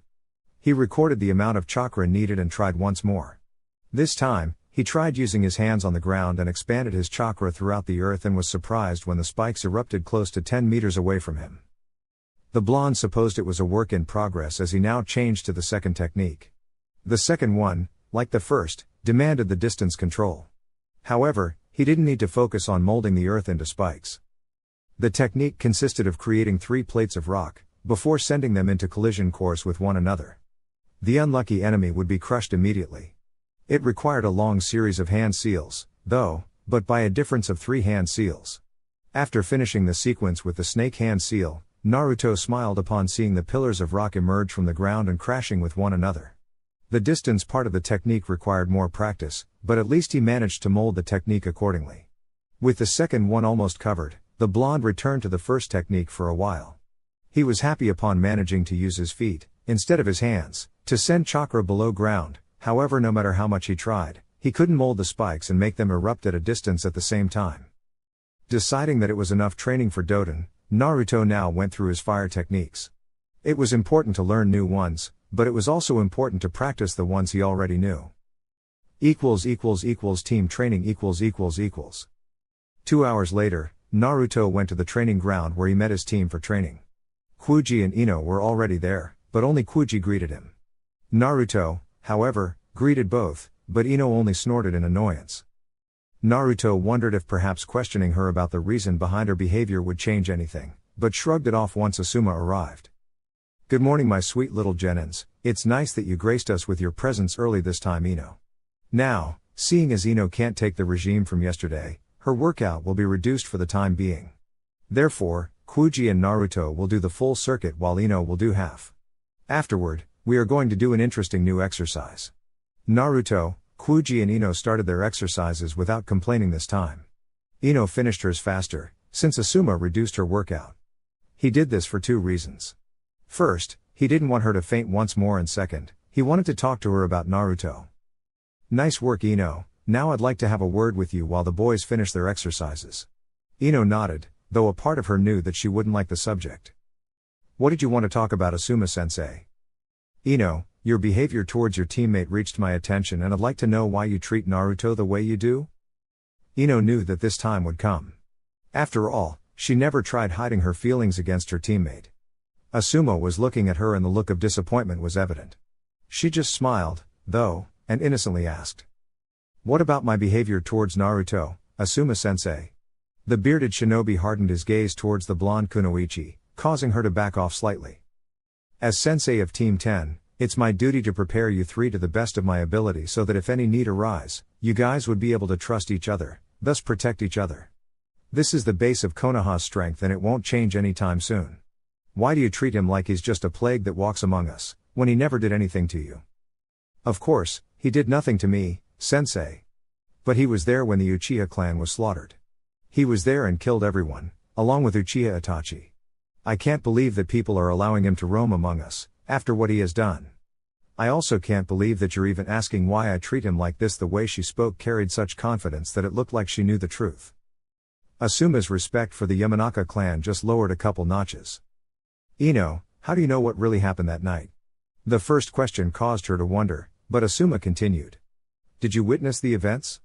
He recorded the amount of chakra needed and tried once more. This time, he tried using his hands on the ground and expanded his chakra throughout the earth and was surprised when the spikes erupted close to 10 meters away from him. The blonde supposed it was a work in progress as he now changed to the second technique. The second one, like the first, demanded the distance control. However, he didn't need to focus on molding the earth into spikes. The technique consisted of creating 3 plates of rock, before sending them into collision course with one another. The unlucky enemy would be crushed immediately. It required a long series of hand seals, though, but by a difference of 3 hand seals. After finishing the sequence with the snake hand seal, Naruto smiled upon seeing the pillars of rock emerge from the ground and crashing with one another. The distance part of the technique required more practice, but at least he managed to mold the technique accordingly. With the second one almost covered, the blonde returned to the first technique for a while. He was happy upon managing to use his feet, instead of his hands, to send chakra below ground. However, no matter how much he tried, he couldn't mold the spikes and make them erupt at a distance at the same time. Deciding that it was enough training for Doton, Naruto now went through his fire techniques. It was important to learn new ones, but it was also important to practice the ones he already knew. Team training 2 hours later, Naruto went to the training ground where he met his team for training. Kuji and Ino were already there, but only Kuji greeted him. Naruto, however, greeted both, but Ino only snorted in annoyance. Naruto wondered if perhaps questioning her about the reason behind her behavior would change anything, but shrugged it off once Asuma arrived. "Good morning, my sweet little Genins, it's nice that you graced us with your presence early this time, Ino." Now, seeing as Ino can't take the regime from yesterday, her workout will be reduced for the time being. Therefore, Kuji and Naruto will do the full circuit while Ino will do half. Afterward, we are going to do an interesting new exercise. Naruto, Kuji and Ino started their exercises without complaining this time. Ino finished hers faster, since Asuma reduced her workout. He did this for 2 reasons. First, he didn't want her to faint once more, and second, he wanted to talk to her about Naruto. "Nice work, Ino, now I'd like to have a word with you while the boys finish their exercises." Ino nodded, though a part of her knew that she wouldn't like the subject. What did you want to talk about, Asuma-sensei? Ino, your behavior towards your teammate reached my attention and I'd like to know why you treat Naruto the way you do? Ino knew that this time would come. After all, she never tried hiding her feelings against her teammate. Asuma was looking at her and the look of disappointment was evident. She just smiled, though, and innocently asked. What about my behavior towards Naruto, Asuma-sensei? The bearded shinobi hardened his gaze towards the blonde kunoichi, causing her to back off slightly. As sensei of Team 10, it's my duty to prepare you three to the best of my ability so that if any need arise, you guys would be able to trust each other, thus protect each other. This is the base of Konoha's strength and it won't change anytime soon. Why do you treat him like he's just a plague that walks among us, when he never did anything to you? Of course, he did nothing to me, sensei. But he was there when the Uchiha clan was slaughtered. He was there and killed everyone, along with Uchiha Itachi. I can't believe that people are allowing him to roam among us, after what he has done. I also can't believe that you're even asking why I treat him like this. The way she spoke carried such confidence that it looked like she knew the truth. Asuma's respect for the Yamanaka clan just lowered a couple notches. Ino, how do you know what really happened that night? The first question caused her to wonder, but Asuma continued. Did you witness the events?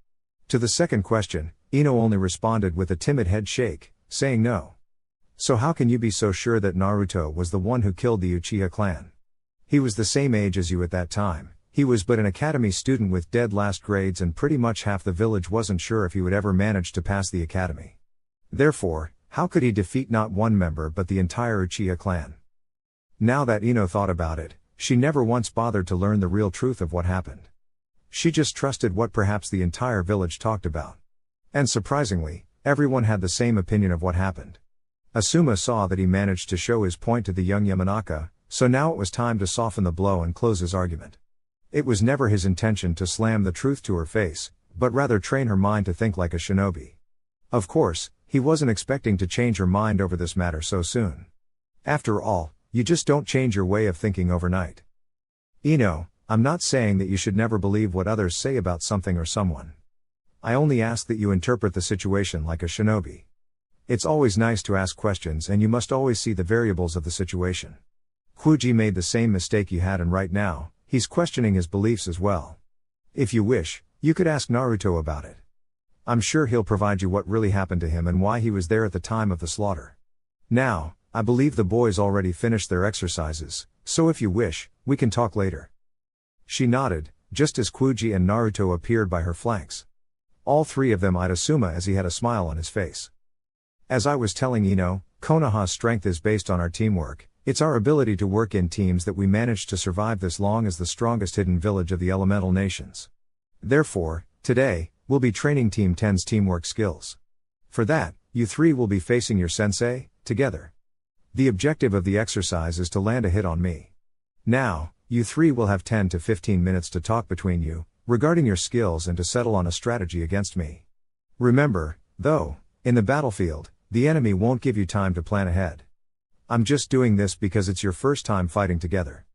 To the second question, Ino only responded with a timid head shake, saying no. So how can you be so sure that Naruto was the one who killed the Uchiha clan? He was the same age as you at that time, he was but an academy student with dead last grades and pretty much half the village wasn't sure if he would ever manage to pass the academy. Therefore, how could he defeat not one member but the entire Uchiha clan? Now that Ino thought about it, she never once bothered to learn the real truth of what happened. She just trusted what perhaps the entire village talked about. And surprisingly, everyone had the same opinion of what happened. Asuma saw that he managed to show his point to the young Yamanaka, so now it was time to soften the blow and close his argument. It was never his intention to slam the truth to her face, but rather train her mind to think like a shinobi. Of course, he wasn't expecting to change her mind over this matter so soon. After all, you just don't change your way of thinking overnight. Ino, I'm not saying that you should never believe what others say about something or someone. I only ask that you interpret the situation like a shinobi. It's always nice to ask questions and you must always see the variables of the situation. Kuji made the same mistake you had and right now, he's questioning his beliefs as well. If you wish, you could ask Naruto about it. I'm sure he'll provide you what really happened to him and why he was there at the time of the slaughter. Now, I believe the boys already finished their exercises, so if you wish, we can talk later. She nodded, just as Kuji and Naruto appeared by her flanks. All three of them eyed Asuma as he had a smile on his face. As I was telling Ino, Konoha's strength is based on our teamwork. It's our ability to work in teams that we managed to survive this long as the strongest hidden village of the elemental nations. Therefore, today, we'll be training Team 10's teamwork skills. For that, you three will be facing your sensei, together. The objective of the exercise is to land a hit on me. Now, you three will have 10 to 15 minutes to talk between you, regarding your skills and to settle on a strategy against me. Remember, though, in the battlefield, the enemy won't give you time to plan ahead. I'm just doing this because it's your first time fighting together.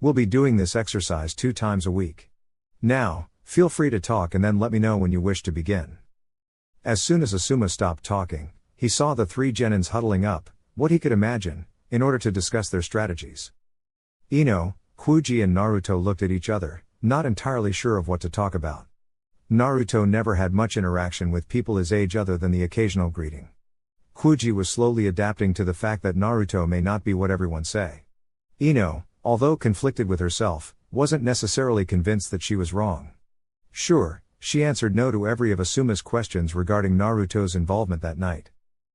We'll be doing this exercise 2 times a week. Now, feel free to talk and then let me know when you wish to begin. As soon as Asuma stopped talking, he saw the 3 genins huddling up, what he could imagine, in order to discuss their strategies. Ino, Kuji and Naruto looked at each other, not entirely sure of what to talk about. Naruto never had much interaction with people his age other than the occasional greeting. Kuji was slowly adapting to the fact that Naruto may not be what everyone say. Ino, although conflicted with herself, wasn't necessarily convinced that she was wrong. Sure, she answered no to every of Asuma's questions regarding Naruto's involvement that night.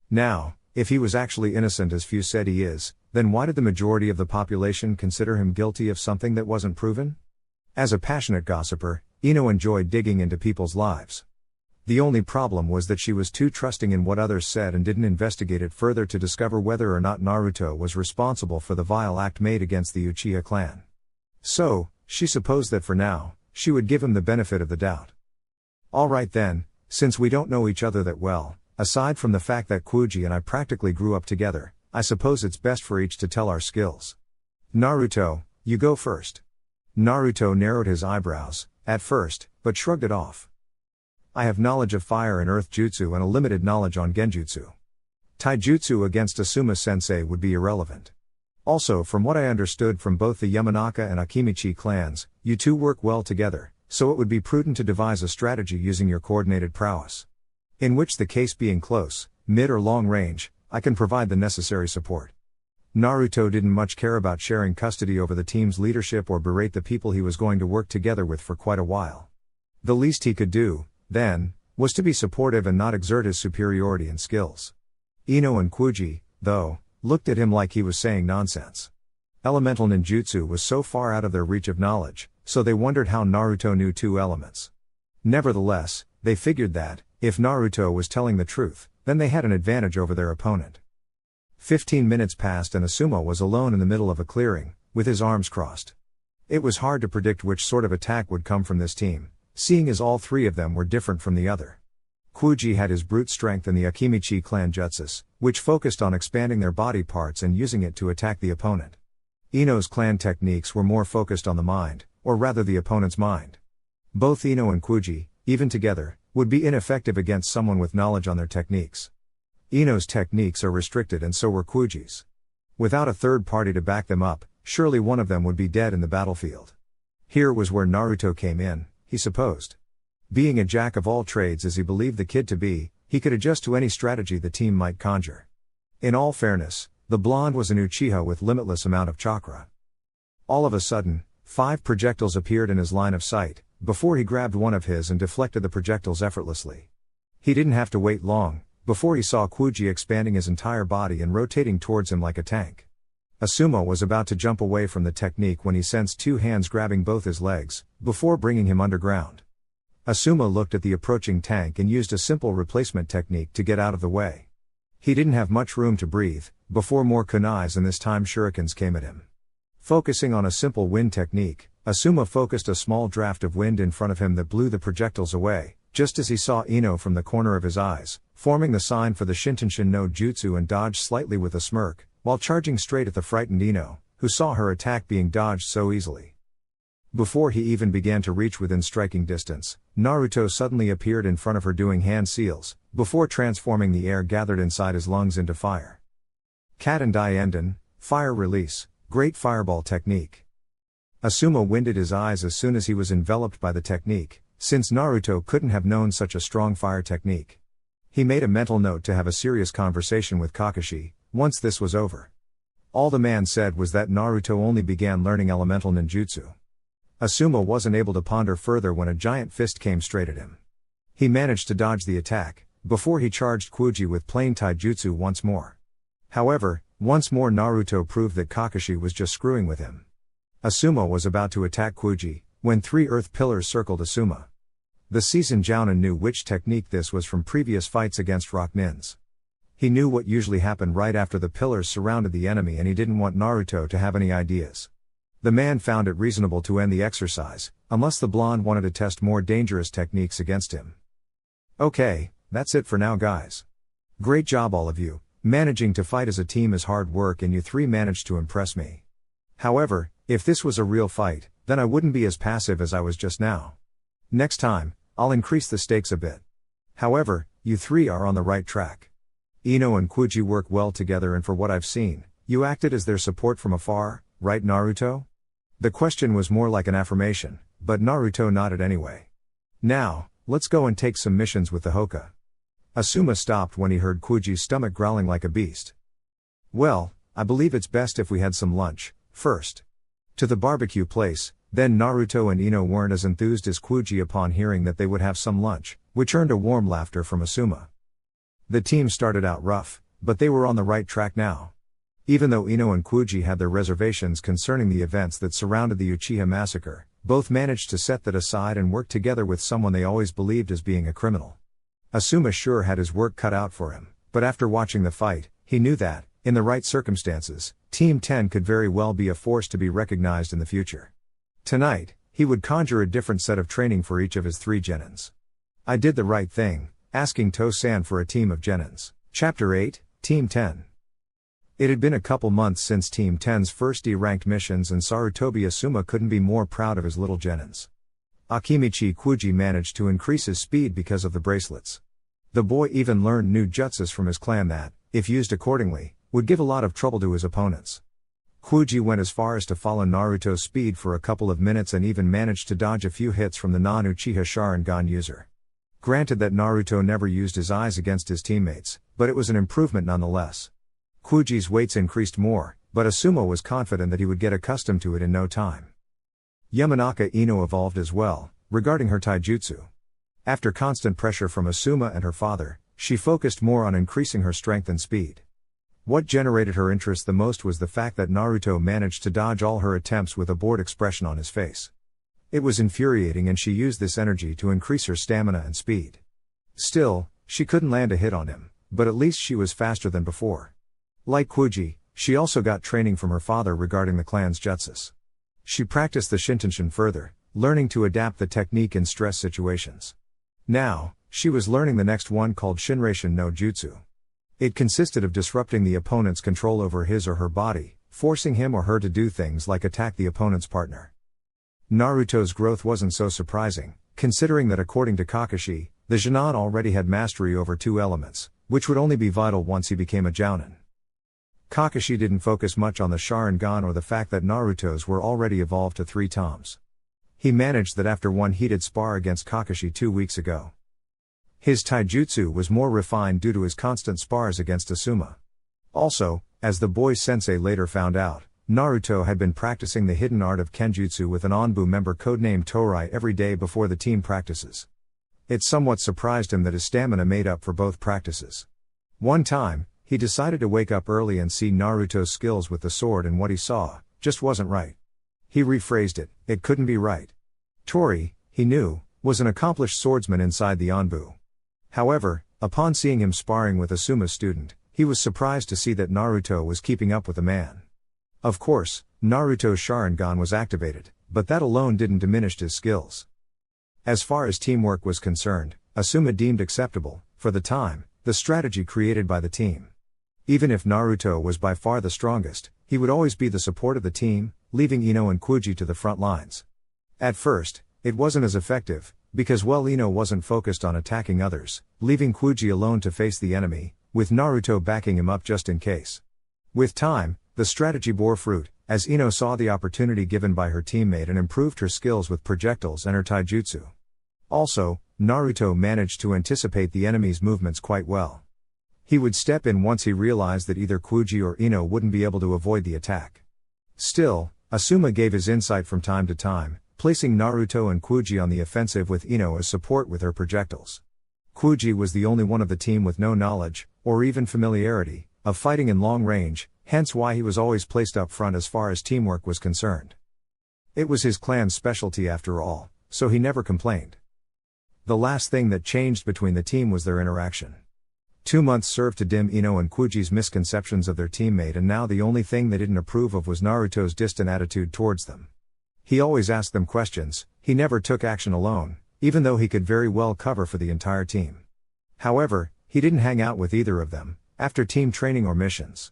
Now, if he was actually innocent as few said he is, then why did the majority of the population consider him guilty of something that wasn't proven? As a passionate gossiper, Ino enjoyed digging into people's lives. The only problem was that she was too trusting in what others said and didn't investigate it further to discover whether or not Naruto was responsible for the vile act made against the Uchiha clan. So, she supposed that for now, she would give him the benefit of the doubt. Alright then, since we don't know each other that well, aside from the fact that Kuji and I practically grew up together, I suppose it's best for each to tell our skills. Naruto, you go first. Naruto narrowed his eyebrows, at first, but shrugged it off. I have knowledge of fire and earth jutsu and a limited knowledge on genjutsu. Taijutsu against Asuma-sensei would be irrelevant. Also, from what I understood from both the Yamanaka and Akimichi clans, you two work well together, so it would be prudent to devise a strategy using your coordinated prowess. In which the case being close, mid or long range, I can provide the necessary support. Naruto didn't much care about sharing custody over the team's leadership or berate the people he was going to work together with for quite a while. The least he could do, then, was to be supportive and not exert his superiority and skills. Ino and Kuji, though, looked at him like he was saying nonsense. Elemental ninjutsu was so far out of their reach of knowledge, so they wondered how Naruto knew two elements. Nevertheless, they figured that, if Naruto was telling the truth, then they had an advantage over their opponent. 15 minutes passed and Asuma was alone in the middle of a clearing, with his arms crossed. It was hard to predict which sort of attack would come from this team, seeing as all three of them were different from the other. Kuji had his brute strength and the Akimichi clan jutsus, which focused on expanding their body parts and using it to attack the opponent. Ino's clan techniques were more focused on the mind, or rather the opponent's mind. Both Ino and Kuji, even together, would be ineffective against someone with knowledge on their techniques. Ino's techniques are restricted and so were Kuji's. Without a third party to back them up, surely one of them would be dead in the battlefield. Here was where Naruto came in, he supposed. Being a jack of all trades as he believed the kid to be, he could adjust to any strategy the team might conjure. In all fairness, the blonde was an Uchiha with limitless amount of chakra. All of a sudden, 5 projectiles appeared in his line of sight, before he grabbed one of his and deflected the projectiles effortlessly. He didn't have to wait long, before he saw Kuji expanding his entire body and rotating towards him like a tank. Asuma was about to jump away from the technique when he sensed 2 hands grabbing both his legs, before bringing him underground. Asuma looked at the approaching tank and used a simple replacement technique to get out of the way. He didn't have much room to breathe, before more kunais and this time shurikens came at him. Focusing on a simple wind technique, Asuma focused a small draft of wind in front of him that blew the projectiles away, just as he saw Ino from the corner of his eyes, forming the sign for the Shintenshin no Jutsu and dodged slightly with a smirk, while charging straight at the frightened Ino, who saw her attack being dodged so easily. Before he even began to reach within striking distance, Naruto suddenly appeared in front of her doing hand seals, before transforming the air gathered inside his lungs into fire. Kat and Enden, fire release, great fireball technique. Asuma winded his eyes as soon as he was enveloped by the technique, since Naruto couldn't have known such a strong fire technique. He made a mental note to have a serious conversation with Kakashi, once this was over. All the man said was that Naruto only began learning elemental ninjutsu. Asuma wasn't able to ponder further when a giant fist came straight at him. He managed to dodge the attack, before he charged Kuji with plain taijutsu once more. However, once more Naruto proved that Kakashi was just screwing with him. Asuma was about to attack Kuji, when 3 earth pillars circled Asuma. The seasoned Jounin knew which technique this was from previous fights against rock nins. He knew what usually happened right after the pillars surrounded the enemy and he didn't want Naruto to have any ideas. The man found it reasonable to end the exercise, unless the blonde wanted to test more dangerous techniques against him. Okay, that's it for now guys. Great job all of you, managing to fight as a team is hard work and you 3 managed to impress me. However, if this was a real fight, then I wouldn't be as passive as I was just now. Next time, I'll increase the stakes a bit. However, you 3 are on the right track. Ino and Kuji work well together and for what I've seen, you acted as their support from afar, right Naruto? The question was more like an affirmation, but Naruto nodded anyway. Now, let's go and take some missions with the Hoka. Asuma stopped when he heard Kuji's stomach growling like a beast. Well, I believe it's best if we had some lunch, first. To the barbecue place, then Naruto and Ino weren't as enthused as Kuji upon hearing that they would have some lunch, which earned a warm laughter from Asuma. The team started out rough, but they were on the right track now. Even though Ino and Kuji had their reservations concerning the events that surrounded the Uchiha massacre, both managed to set that aside and work together with someone they always believed as being a criminal. Asuma sure had his work cut out for him, but after watching the fight, he knew that, in the right circumstances, Team 10 could very well be a force to be recognized in the future. Tonight, he would conjure a different set of training for each of his 3 genins. I did the right thing, asking To-san for a team of genins. Chapter 8, Team 10. It had been a couple months since Team 10's first D-ranked missions and Sarutobi Asuma couldn't be more proud of his little genins. Akimichi Kuji managed to increase his speed because of the bracelets. The boy even learned new jutsus from his clan that, if used accordingly, would give a lot of trouble to his opponents. Kuji went as far as to follow Naruto's speed for a couple of minutes and even managed to dodge a few hits from the non-Uchiha Sharingan user. Granted that Naruto never used his eyes against his teammates, but it was an improvement nonetheless. Kuji's weights increased more, but Asuma was confident that he would get accustomed to it in no time. Yamanaka Ino evolved as well, regarding her taijutsu. After constant pressure from Asuma and her father, she focused more on increasing her strength and speed. What generated her interest the most was the fact that Naruto managed to dodge all her attempts with a bored expression on his face. It was infuriating and she used this energy to increase her stamina and speed. Still, she couldn't land a hit on him, but at least she was faster than before. Like Kuji, she also got training from her father regarding the clan's jutsus. She practiced the Shintenshin further, learning to adapt the technique in stress situations. Now, she was learning the next one called Shinration no Jutsu. It consisted of disrupting the opponent's control over his or her body, forcing him or her to do things like attack the opponent's partner. Naruto's growth wasn't so surprising, considering that according to Kakashi, the Genin already had mastery over two elements, which would only be vital once he became a Jounin. Kakashi didn't focus much on the Sharingan or the fact that Naruto's were already evolved to 3 toms. He managed that after one heated spar against Kakashi 2 weeks ago. His taijutsu was more refined due to his constant spars against Asuma. Also, as the boy's sensei later found out, Naruto had been practicing the hidden art of Kenjutsu with an Onbu member codenamed Torai every day before the team practices. It somewhat surprised him that his stamina made up for both practices. One time, he decided to wake up early and see Naruto's skills with the sword, and what he saw just wasn't right. He rephrased it, it couldn't be right. Tori, he knew, was an accomplished swordsman inside the Onbu. However, upon seeing him sparring with Asuma's student, he was surprised to see that Naruto was keeping up with the man. Of course, Naruto's Sharingan was activated, but that alone didn't diminish his skills. As far as teamwork was concerned, Asuma deemed acceptable, for the time, the strategy created by the team. Even if Naruto was by far the strongest, he would always be the support of the team, leaving Ino and Kuji to the front lines. At first, it wasn't as effective, because Ino wasn't focused on attacking others, leaving Kuji alone to face the enemy, with Naruto backing him up just in case. With time, the strategy bore fruit, as Ino saw the opportunity given by her teammate and improved her skills with projectiles and her taijutsu. Also, Naruto managed to anticipate the enemy's movements quite well. He would step in once he realized that either Kuji or Ino wouldn't be able to avoid the attack. Still, Asuma gave his insight from time to time, placing Naruto and Kuji on the offensive with Ino as support with her projectiles. Kuji was the only one of the team with no knowledge, or even familiarity, of fighting in long range, hence why he was always placed up front as far as teamwork was concerned. It was his clan's specialty after all, so he never complained. The last thing that changed between the team was their interaction. 2 months served to dim Ino and Kuji's misconceptions of their teammate, and now the only thing they didn't approve of was Naruto's distant attitude towards them. He always asked them questions, he never took action alone, even though he could very well cover for the entire team. However, he didn't hang out with either of them, after team training or missions.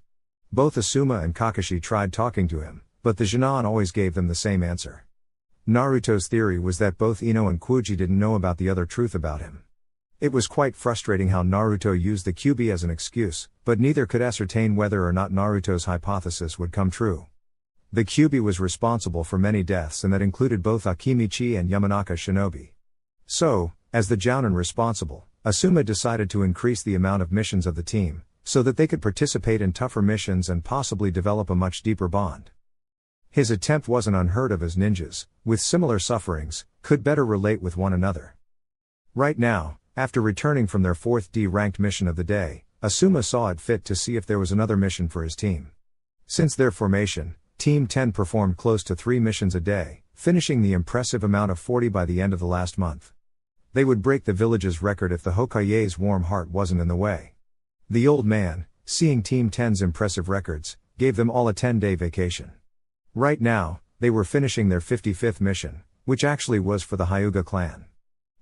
Both Asuma and Kakashi tried talking to him, but the Genin always gave them the same answer. Naruto's theory was that both Ino and Kuji didn't know about the other truth about him. It was quite frustrating how Naruto used the Kyuubi as an excuse, but neither could ascertain whether or not Naruto's hypothesis would come true. The Kyuubi was responsible for many deaths, and that included both Akimichi and Yamanaka Shinobi. So, as the Jounin responsible, Asuma decided to increase the amount of missions of the team, so that they could participate in tougher missions and possibly develop a much deeper bond. His attempt wasn't unheard of, as ninjas, with similar sufferings, could better relate with one another. Right now, after returning from their 4th D-ranked mission of the day, Asuma saw it fit to see if there was another mission for his team. Since their formation, Team 10 performed close to 3 missions a day, finishing the impressive amount of 40 by the end of the last month. They would break the village's record if the Hokage's warm heart wasn't in the way. The old man, seeing Team 10's impressive records, gave them all a 10-day vacation. Right now, they were finishing their 55th mission, which actually was for the Hyuga clan.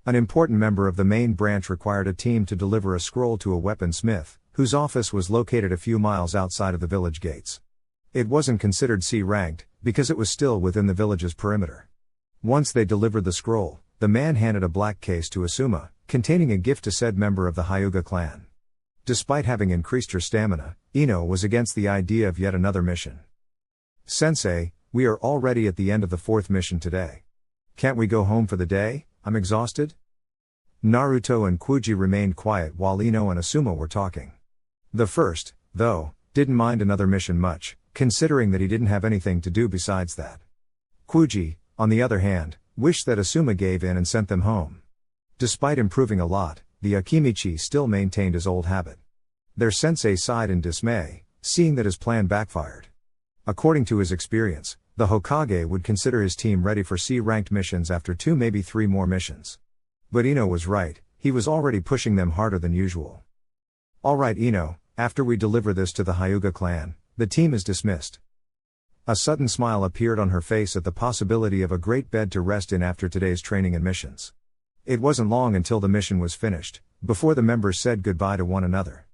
An important member of the main branch required a team to deliver a scroll to a weaponsmith, whose office was located a few miles outside of the village gates. It wasn't considered C-ranked, because it was still within the village's perimeter. Once they delivered the scroll, the man handed a black case to Asuma, containing a gift to said member of the Hyuga clan. Despite having increased her stamina, Ino was against the idea of yet another mission. "Sensei, we are already at the end of the 4th mission today. Can't we go home for the day? I'm exhausted?" Naruto and Kuji remained quiet while Ino and Asuma were talking. The first, though, didn't mind another mission much, considering that he didn't have anything to do besides that. Kuji, on the other hand, wished that Asuma gave in and sent them home. Despite improving a lot, the Akimichi still maintained his old habit. Their sensei sighed in dismay, seeing that his plan backfired. According to his experience, the Hokage would consider his team ready for C-ranked missions after 2 maybe 3 more missions. But Ino was right, he was already pushing them harder than usual. "Alright Ino, after we deliver this to the Hyuga clan, the team is dismissed." A sudden smile appeared on her face at the possibility of a great bed to rest in after today's training and missions. It wasn't long until the mission was finished, before the members said goodbye to one another.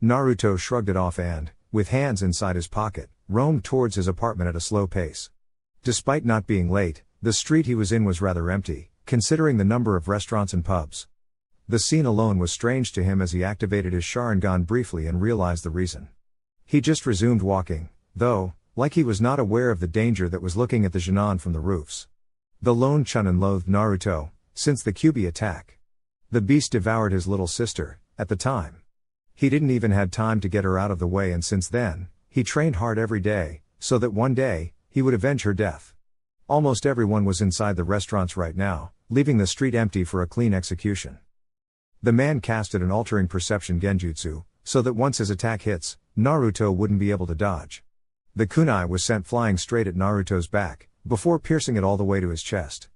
Naruto shrugged it off and, with hands inside his pocket, roamed towards his apartment at a slow pace. Despite not being late, the street he was in was rather empty, considering the number of restaurants and pubs. The scene alone was strange to him as he activated his Sharingan briefly and realized the reason. He just resumed walking, though, like he was not aware of the danger that was looking at the Jinan from the roofs. The lone Chunin loathed Naruto, since the Kyuubi attack. The beast devoured his little sister, at the time. He didn't even have time to get her out of the way, and since then, he trained hard every day, so that one day, he would avenge her death. Almost everyone was inside the restaurants right now, leaving the street empty for a clean execution. The man casted an altering perception genjutsu, so that once his attack hits, Naruto wouldn't be able to dodge. The kunai was sent flying straight at Naruto's back, before piercing it all the way to his chest.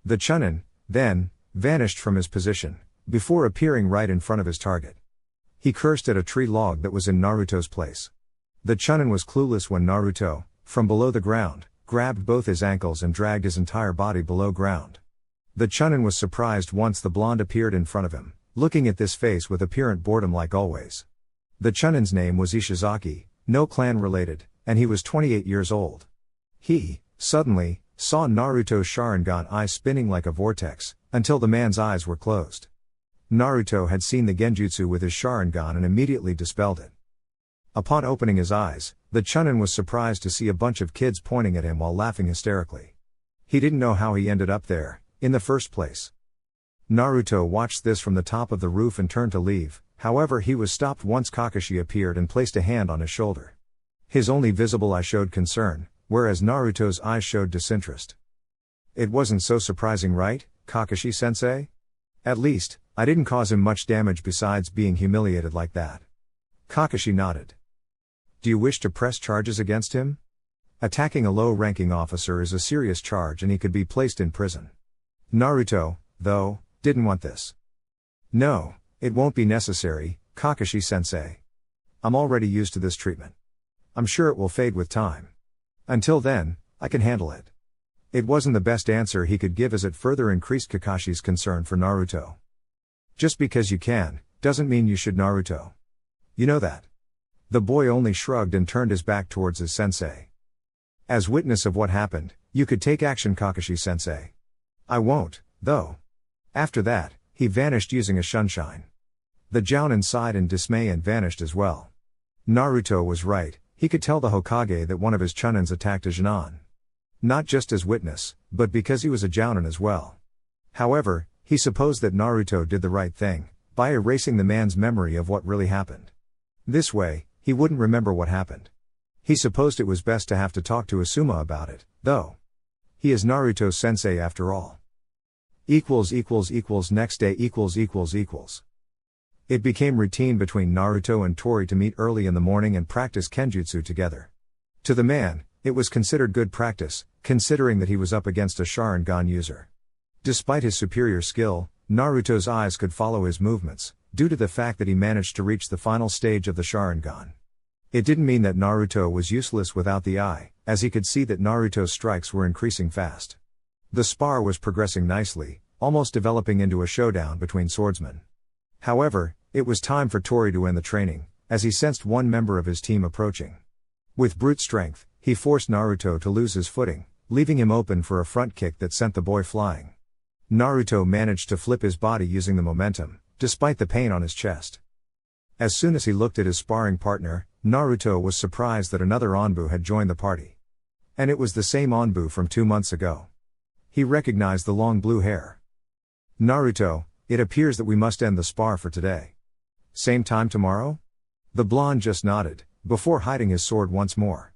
The Chunin, then, vanished from his position, before appearing right in front of his target. He cursed at a tree log that was in Naruto's place. The Chunin was clueless when Naruto, from below the ground, grabbed both his ankles and dragged his entire body below ground. The Chunin was surprised once the blonde appeared in front of him, looking at this face with apparent boredom like always. The Chunin's name was Ishizaki, no clan related, and he was 28 years old. He, suddenly, saw Naruto's Sharingan eyes spinning like a vortex, until the man's eyes were closed. Naruto had seen the genjutsu with his Sharingan and immediately dispelled it. Upon opening his eyes, the Chunin was surprised to see a bunch of kids pointing at him while laughing hysterically. He didn't know how he ended up there, in the first place. Naruto watched this from the top of the roof and turned to leave, however he was stopped once Kakashi appeared and placed a hand on his shoulder. His only visible eye showed concern, whereas Naruto's eyes showed disinterest. "It wasn't so surprising, right, Kakashi-sensei? At least, I didn't cause him much damage besides being humiliated like that." Kakashi nodded. "Do you wish to press charges against him? Attacking a low-ranking officer is a serious charge and he could be placed in prison." Naruto, though, didn't want this. "No, it won't be necessary, Kakashi-sensei. I'm already used to this treatment. I'm sure it will fade with time. Until then, I can handle it." It wasn't the best answer he could give as it further increased Kakashi's concern for Naruto. "Just because you can, doesn't mean you should, Naruto. You know that." The boy only shrugged and turned his back towards his sensei. "As witness of what happened, you could take action, Kakashi-sensei. I won't, though." After that, he vanished using a shunshine. The Jounin sighed in dismay and vanished as well. Naruto was right, he could tell the Hokage that one of his Chunins attacked a Jounin. Not just as witness, but because he was a Jounin as well. However, he supposed that Naruto did the right thing, by erasing the man's memory of what really happened. This way, he wouldn't remember what happened. He supposed it was best to have to talk to Asuma about it, though. He is Naruto's sensei after all. Next day It became routine between Naruto and Tori to meet early in the morning and practice kenjutsu together. To the man, it was considered good practice, considering that he was up against a Sharingan user. Despite his superior skill, Naruto's eyes could follow his movements, due to the fact that he managed to reach the final stage of the Sharingan. It didn't mean that Naruto was useless without the eye, as he could see that Naruto's strikes were increasing fast. The spar was progressing nicely, almost developing into a showdown between swordsmen. However, it was time for Tori to end the training, as he sensed one member of his team approaching. With brute strength, he forced Naruto to lose his footing, leaving him open for a front kick that sent the boy flying. Naruto managed to flip his body using the momentum, despite the pain on his chest. As soon as he looked at his sparring partner, Naruto was surprised that another Anbu had joined the party. And it was the same Anbu from 2 months ago. He recognized the long blue hair. Naruto, it appears that we must end the spar for today. Same time tomorrow? The blonde just nodded, before hiding his sword once more.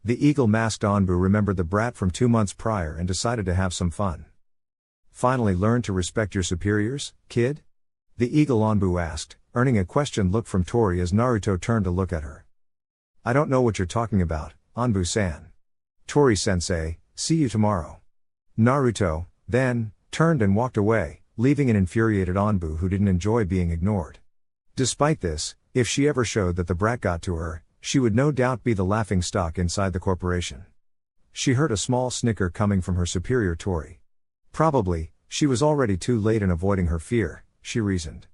The eagle-masked Anbu remembered the brat from 2 months prior and decided to have some fun. Finally learn to respect your superiors, kid? The eagle Anbu asked, earning a questioned look from Tori as Naruto turned to look at her. I don't know what you're talking about, Anbu-san. Tori-sensei, see you tomorrow. Naruto, then, turned and walked away, leaving an infuriated Anbu who didn't enjoy being ignored. Despite this, if she ever showed that the brat got to her, she would no doubt be the laughingstock inside the corporation. She heard a small snicker coming from her superior Tori. Probably, she was already too late in avoiding her fear, she reasoned.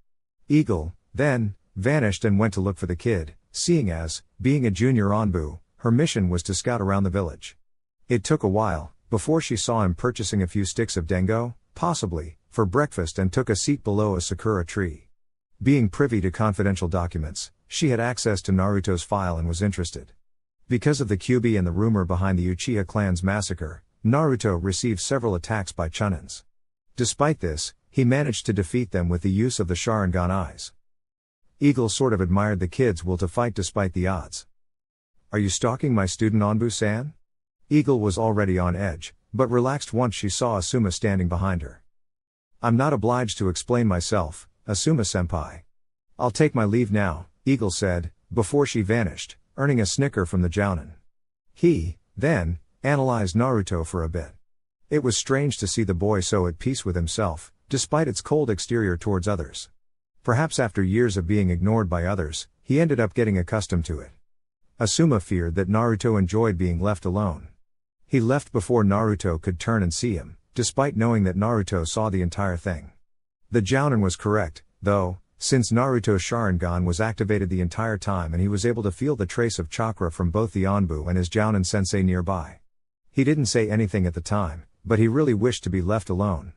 Eagle, then, vanished and went to look for the kid, seeing as, being a junior Anbu, her mission was to scout around the village. It took a while, before she saw him purchasing a few sticks of dengo, possibly, for breakfast and took a seat below a sakura tree. Being privy to confidential documents, she had access to Naruto's file and was interested. Because of the Kyuubi and the rumor behind the Uchiha clan's massacre, Naruto received several attacks by Chunins. Despite this, he managed to defeat them with the use of the Sharingan eyes. Eagle sort of admired the kid's will to fight despite the odds. Are you stalking my student Anbu-san? Eagle was already on edge, but relaxed once she saw Asuma standing behind her. I'm not obliged to explain myself, Asuma-senpai. I'll take my leave now, Eagle said, before she vanished, earning a snicker from the jounin. He, then, analyzed Naruto for a bit. It was strange to see the boy so at peace with himself, despite its cold exterior towards others. Perhaps after years of being ignored by others, he ended up getting accustomed to it. Asuma feared that Naruto enjoyed being left alone. He left before Naruto could turn and see him, despite knowing that Naruto saw the entire thing. The jounin was correct, though, since Naruto's Sharingan was activated the entire time and he was able to feel the trace of chakra from both the Anbu and his jounin sensei nearby. He didn't say anything at the time, but he really wished to be left alone.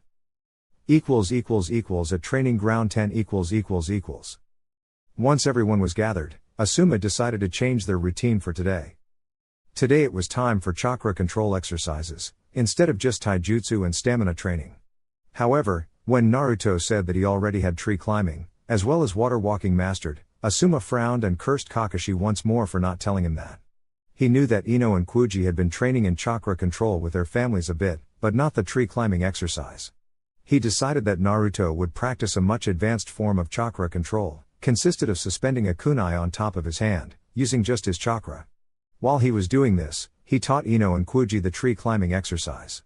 At training ground 10 =. Once everyone was gathered, Asuma decided to change their routine for today. Today it was time for chakra control exercises, instead of just taijutsu and stamina training. However, when Naruto said that he already had tree climbing, as well as water walking mastered, Asuma frowned and cursed Kakashi once more for not telling him that. He knew that Ino and Kuji had been training in chakra control with their families a bit, but not the tree climbing exercise. He decided that Naruto would practice a much advanced form of chakra control, consisted of suspending a kunai on top of his hand, using just his chakra. While he was doing this, he taught Ino and Kuji the tree climbing exercise.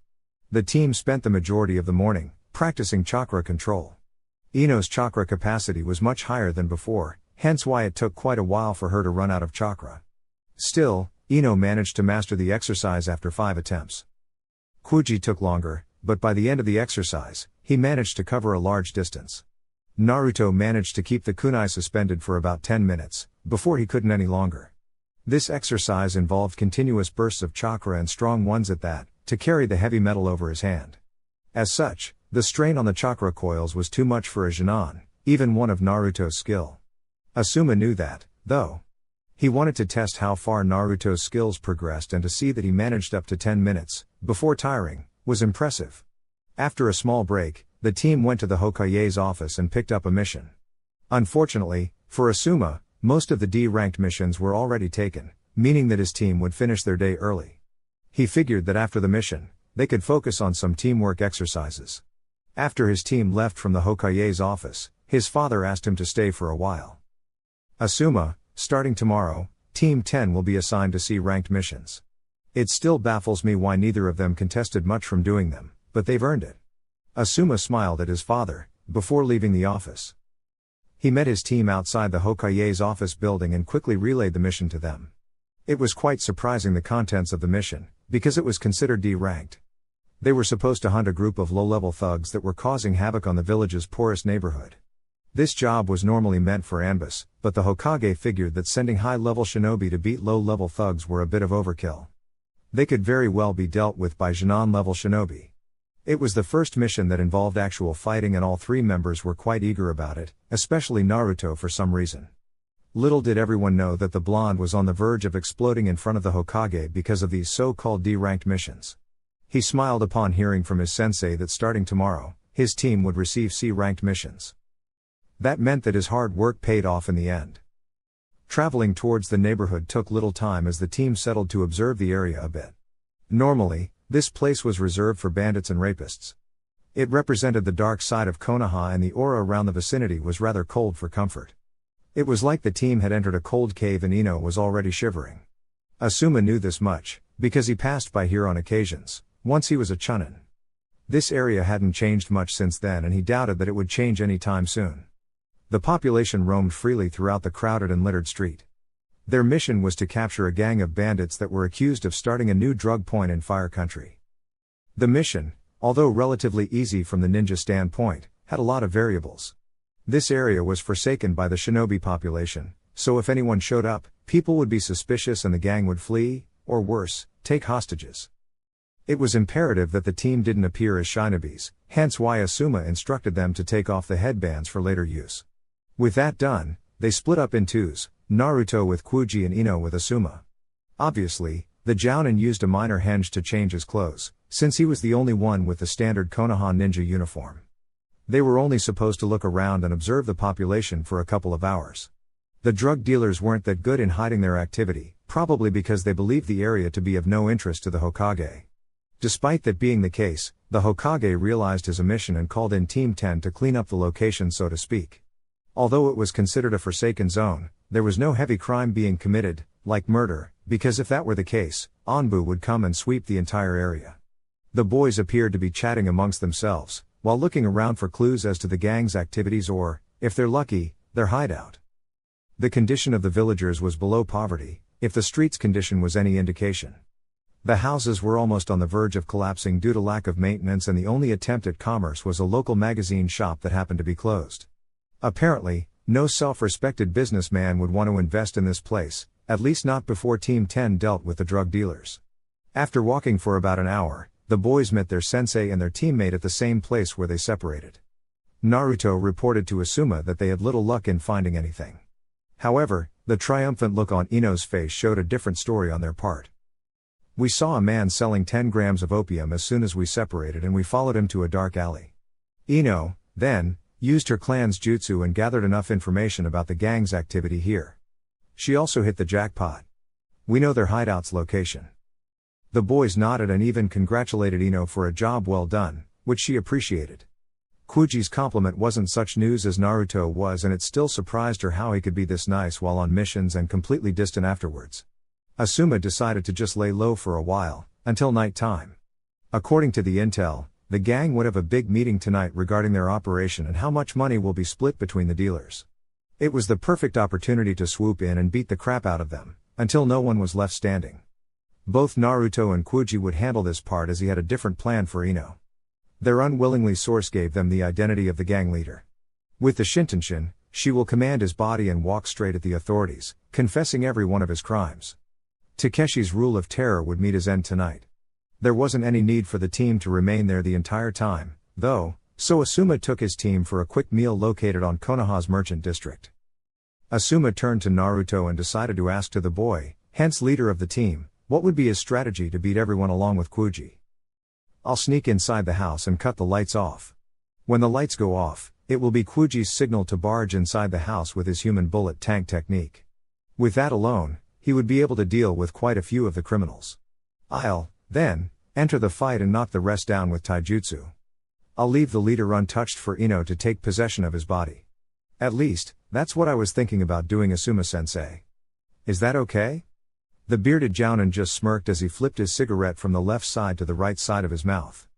The team spent the majority of the morning practicing chakra control. Ino's chakra capacity was much higher than before, hence why it took quite a while for her to run out of chakra. Still, Ino managed to master the exercise after 5 attempts. Kuji took longer, but by the end of the exercise, he managed to cover a large distance. Naruto managed to keep the kunai suspended for about 10 minutes, before he couldn't any longer. This exercise involved continuous bursts of chakra and strong ones at that, to carry the heavy metal over his hand. As such, the strain on the chakra coils was too much for a Genin, even one of Naruto's skill. Asuma knew that, though. He wanted to test how far Naruto's skills progressed, and to see that he managed up to 10 minutes, before tiring, was impressive. After a small break, the team went to the Hokage's office and picked up a mission. Unfortunately, for Asuma, most of the D-ranked missions were already taken, meaning that his team would finish their day early. He figured that after the mission, they could focus on some teamwork exercises. After his team left from the Hokage's office, his father asked him to stay for a while. Asuma, starting tomorrow, Team 10 will be assigned to C-ranked missions. It still baffles me why neither of them contested much from doing them, but they've earned it. Asuma smiled at his father, before leaving the office. He met his team outside the Hokage's office building and quickly relayed the mission to them. It was quite surprising, the contents of the mission, because it was considered D-ranked. They were supposed to hunt a group of low-level thugs that were causing havoc on the village's poorest neighborhood. This job was normally meant for ambush, but the Hokage figured that sending high-level shinobi to beat low-level thugs were a bit of overkill. They could very well be dealt with by Genin-level shinobi. It was the first mission that involved actual fighting and all three members were quite eager about it, especially Naruto for some reason. Little did everyone know that the blonde was on the verge of exploding in front of the Hokage because of these so-called D-ranked missions. He smiled upon hearing from his sensei that starting tomorrow, his team would receive C-ranked missions. That meant that his hard work paid off in the end. Traveling towards the neighborhood took little time as the team settled to observe the area a bit. Normally, this place was reserved for bandits and rapists. It represented the dark side of Konoha and the aura around the vicinity was rather cold for comfort. It was like the team had entered a cold cave and Ino was already shivering. Asuma knew this much, because he passed by here on occasions, once he was a chunin. This area hadn't changed much since then and he doubted that it would change any time soon. The population roamed freely throughout the crowded and littered street. Their mission was to capture a gang of bandits that were accused of starting a new drug point in Fire Country. The mission, although relatively easy from the ninja standpoint, had a lot of variables. This area was forsaken by the shinobi population, so if anyone showed up, people would be suspicious and the gang would flee, or worse, take hostages. It was imperative that the team didn't appear as shinobis, hence why Asuma instructed them to take off the headbands for later use. With that done, they split up in twos, Naruto with Kuji and Ino with Asuma. Obviously, the Jounin used a minor henge to change his clothes, since he was the only one with the standard Konoha ninja uniform. They were only supposed to look around and observe the population for a couple of hours. The drug dealers weren't that good in hiding their activity, probably because they believed the area to be of no interest to the Hokage. Despite that being the case, the Hokage realized his omission and called in Team 10 to clean up the location so to speak. Although it was considered a forsaken zone, there was no heavy crime being committed, like murder, because if that were the case, Anbu would come and sweep the entire area. The boys appeared to be chatting amongst themselves, while looking around for clues as to the gang's activities or, if they're lucky, their hideout. The condition of the villagers was below poverty, if the street's condition was any indication. The houses were almost on the verge of collapsing due to lack of maintenance and the only attempt at commerce was a local magazine shop that happened to be closed. Apparently, no self-respected businessman would want to invest in this place, at least not before Team 10 dealt with the drug dealers. After walking for about an hour, the boys met their sensei and their teammate at the same place where they separated. Naruto reported to Asuma that they had little luck in finding anything. However, the triumphant look on Ino's face showed a different story on their part. We saw a man selling 10 grams of opium as soon as we separated and we followed him to a dark alley. Ino, then, used her clan's jutsu and gathered enough information about the gang's activity here. She also hit the jackpot. We know their hideout's location. The boys nodded and even congratulated Ino for a job well done, which she appreciated. Kuji's compliment wasn't such news as Naruto was and it still surprised her how he could be this nice while on missions and completely distant afterwards. Asuma decided to just lay low for a while, until night time. According to the intel, the gang would have a big meeting tonight regarding their operation and how much money will be split between the dealers. It was the perfect opportunity to swoop in and beat the crap out of them, until no one was left standing. Both Naruto and Kuji would handle this part as he had a different plan for Ino. Their unwillingly source gave them the identity of the gang leader. With the Shintenshin, she will command his body and walk straight at the authorities, confessing every one of his crimes. Takeshi's rule of terror would meet his end tonight. There wasn't any need for the team to remain there the entire time, though, so Asuma took his team for a quick meal located on Konoha's merchant district. Asuma turned to Naruto and decided to ask to the boy, hence leader of the team, what would be his strategy to beat everyone along with Kuji. I'll sneak inside the house and cut the lights off. When the lights go off, it will be Kuji's signal to barge inside the house with his human bullet tank technique. With that alone, he would be able to deal with quite a few of the criminals. I'll, then, enter the fight and knock the rest down with taijutsu. I'll leave the leader untouched for Ino to take possession of his body. At least, that's what I was thinking about doing, Asuma-sensei. Is that okay? The bearded Jounin just smirked as he flipped his cigarette from the left side to the right side of his mouth.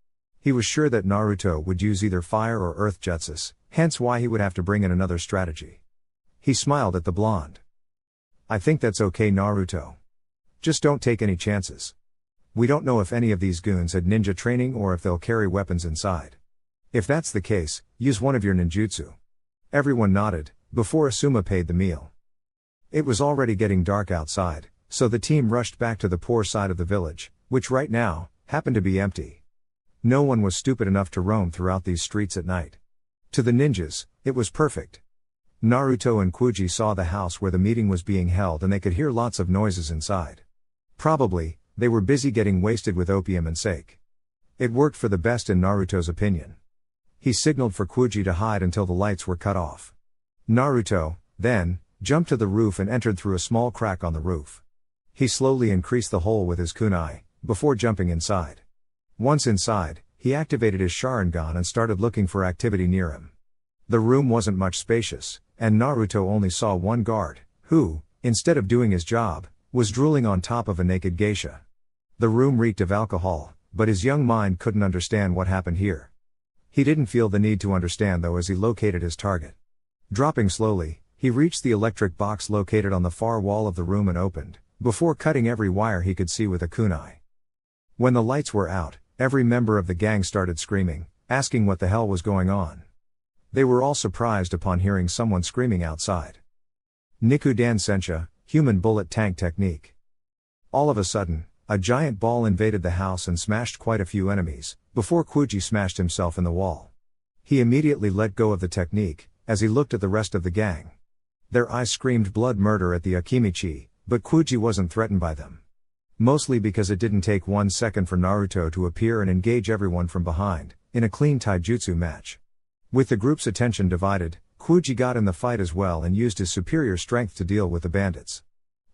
He was sure that Naruto would use either fire or earth jutsus, hence why he would have to bring in another strategy. He smiled at the blonde. I think that's okay, Naruto. Just don't take any chances. We don't know if any of these goons had ninja training or if they'll carry weapons inside. If that's the case, use one of your ninjutsu. Everyone nodded, before Asuma paid the meal. It was already getting dark outside, so the team rushed back to the poor side of the village, which right now, happened to be empty. No one was stupid enough to roam throughout these streets at night. To the ninjas, it was perfect. Naruto and Kuji saw the house where the meeting was being held and they could hear lots of noises inside. Probably, they were busy getting wasted with opium and sake. It worked for the best in Naruto's opinion. He signaled for Kuji to hide until the lights were cut off. Naruto, then, jumped to the roof and entered through a small crack on the roof. He slowly increased the hole with his kunai, before jumping inside. Once inside, he activated his Sharingan and started looking for activity near him. The room wasn't much spacious, and Naruto only saw one guard, who, instead of doing his job, was drooling on top of a naked geisha. The room reeked of alcohol, but his young mind couldn't understand what happened here. He didn't feel the need to understand though as he located his target. Dropping slowly, he reached the electric box located on the far wall of the room and opened, before cutting every wire he could see with a kunai. When the lights were out, every member of the gang started screaming, asking what the hell was going on. They were all surprised upon hearing someone screaming outside. Nikudan Sensha, human bullet tank technique. All of a sudden, a giant ball invaded the house and smashed quite a few enemies, before Kuji smashed himself in the wall. He immediately let go of the technique, as he looked at the rest of the gang. Their eyes screamed blood murder at the Akimichi, but Kuji wasn't threatened by them. Mostly because it didn't take 1 second for Naruto to appear and engage everyone from behind, in a clean taijutsu match. With the group's attention divided, Kuji got in the fight as well and used his superior strength to deal with the bandits.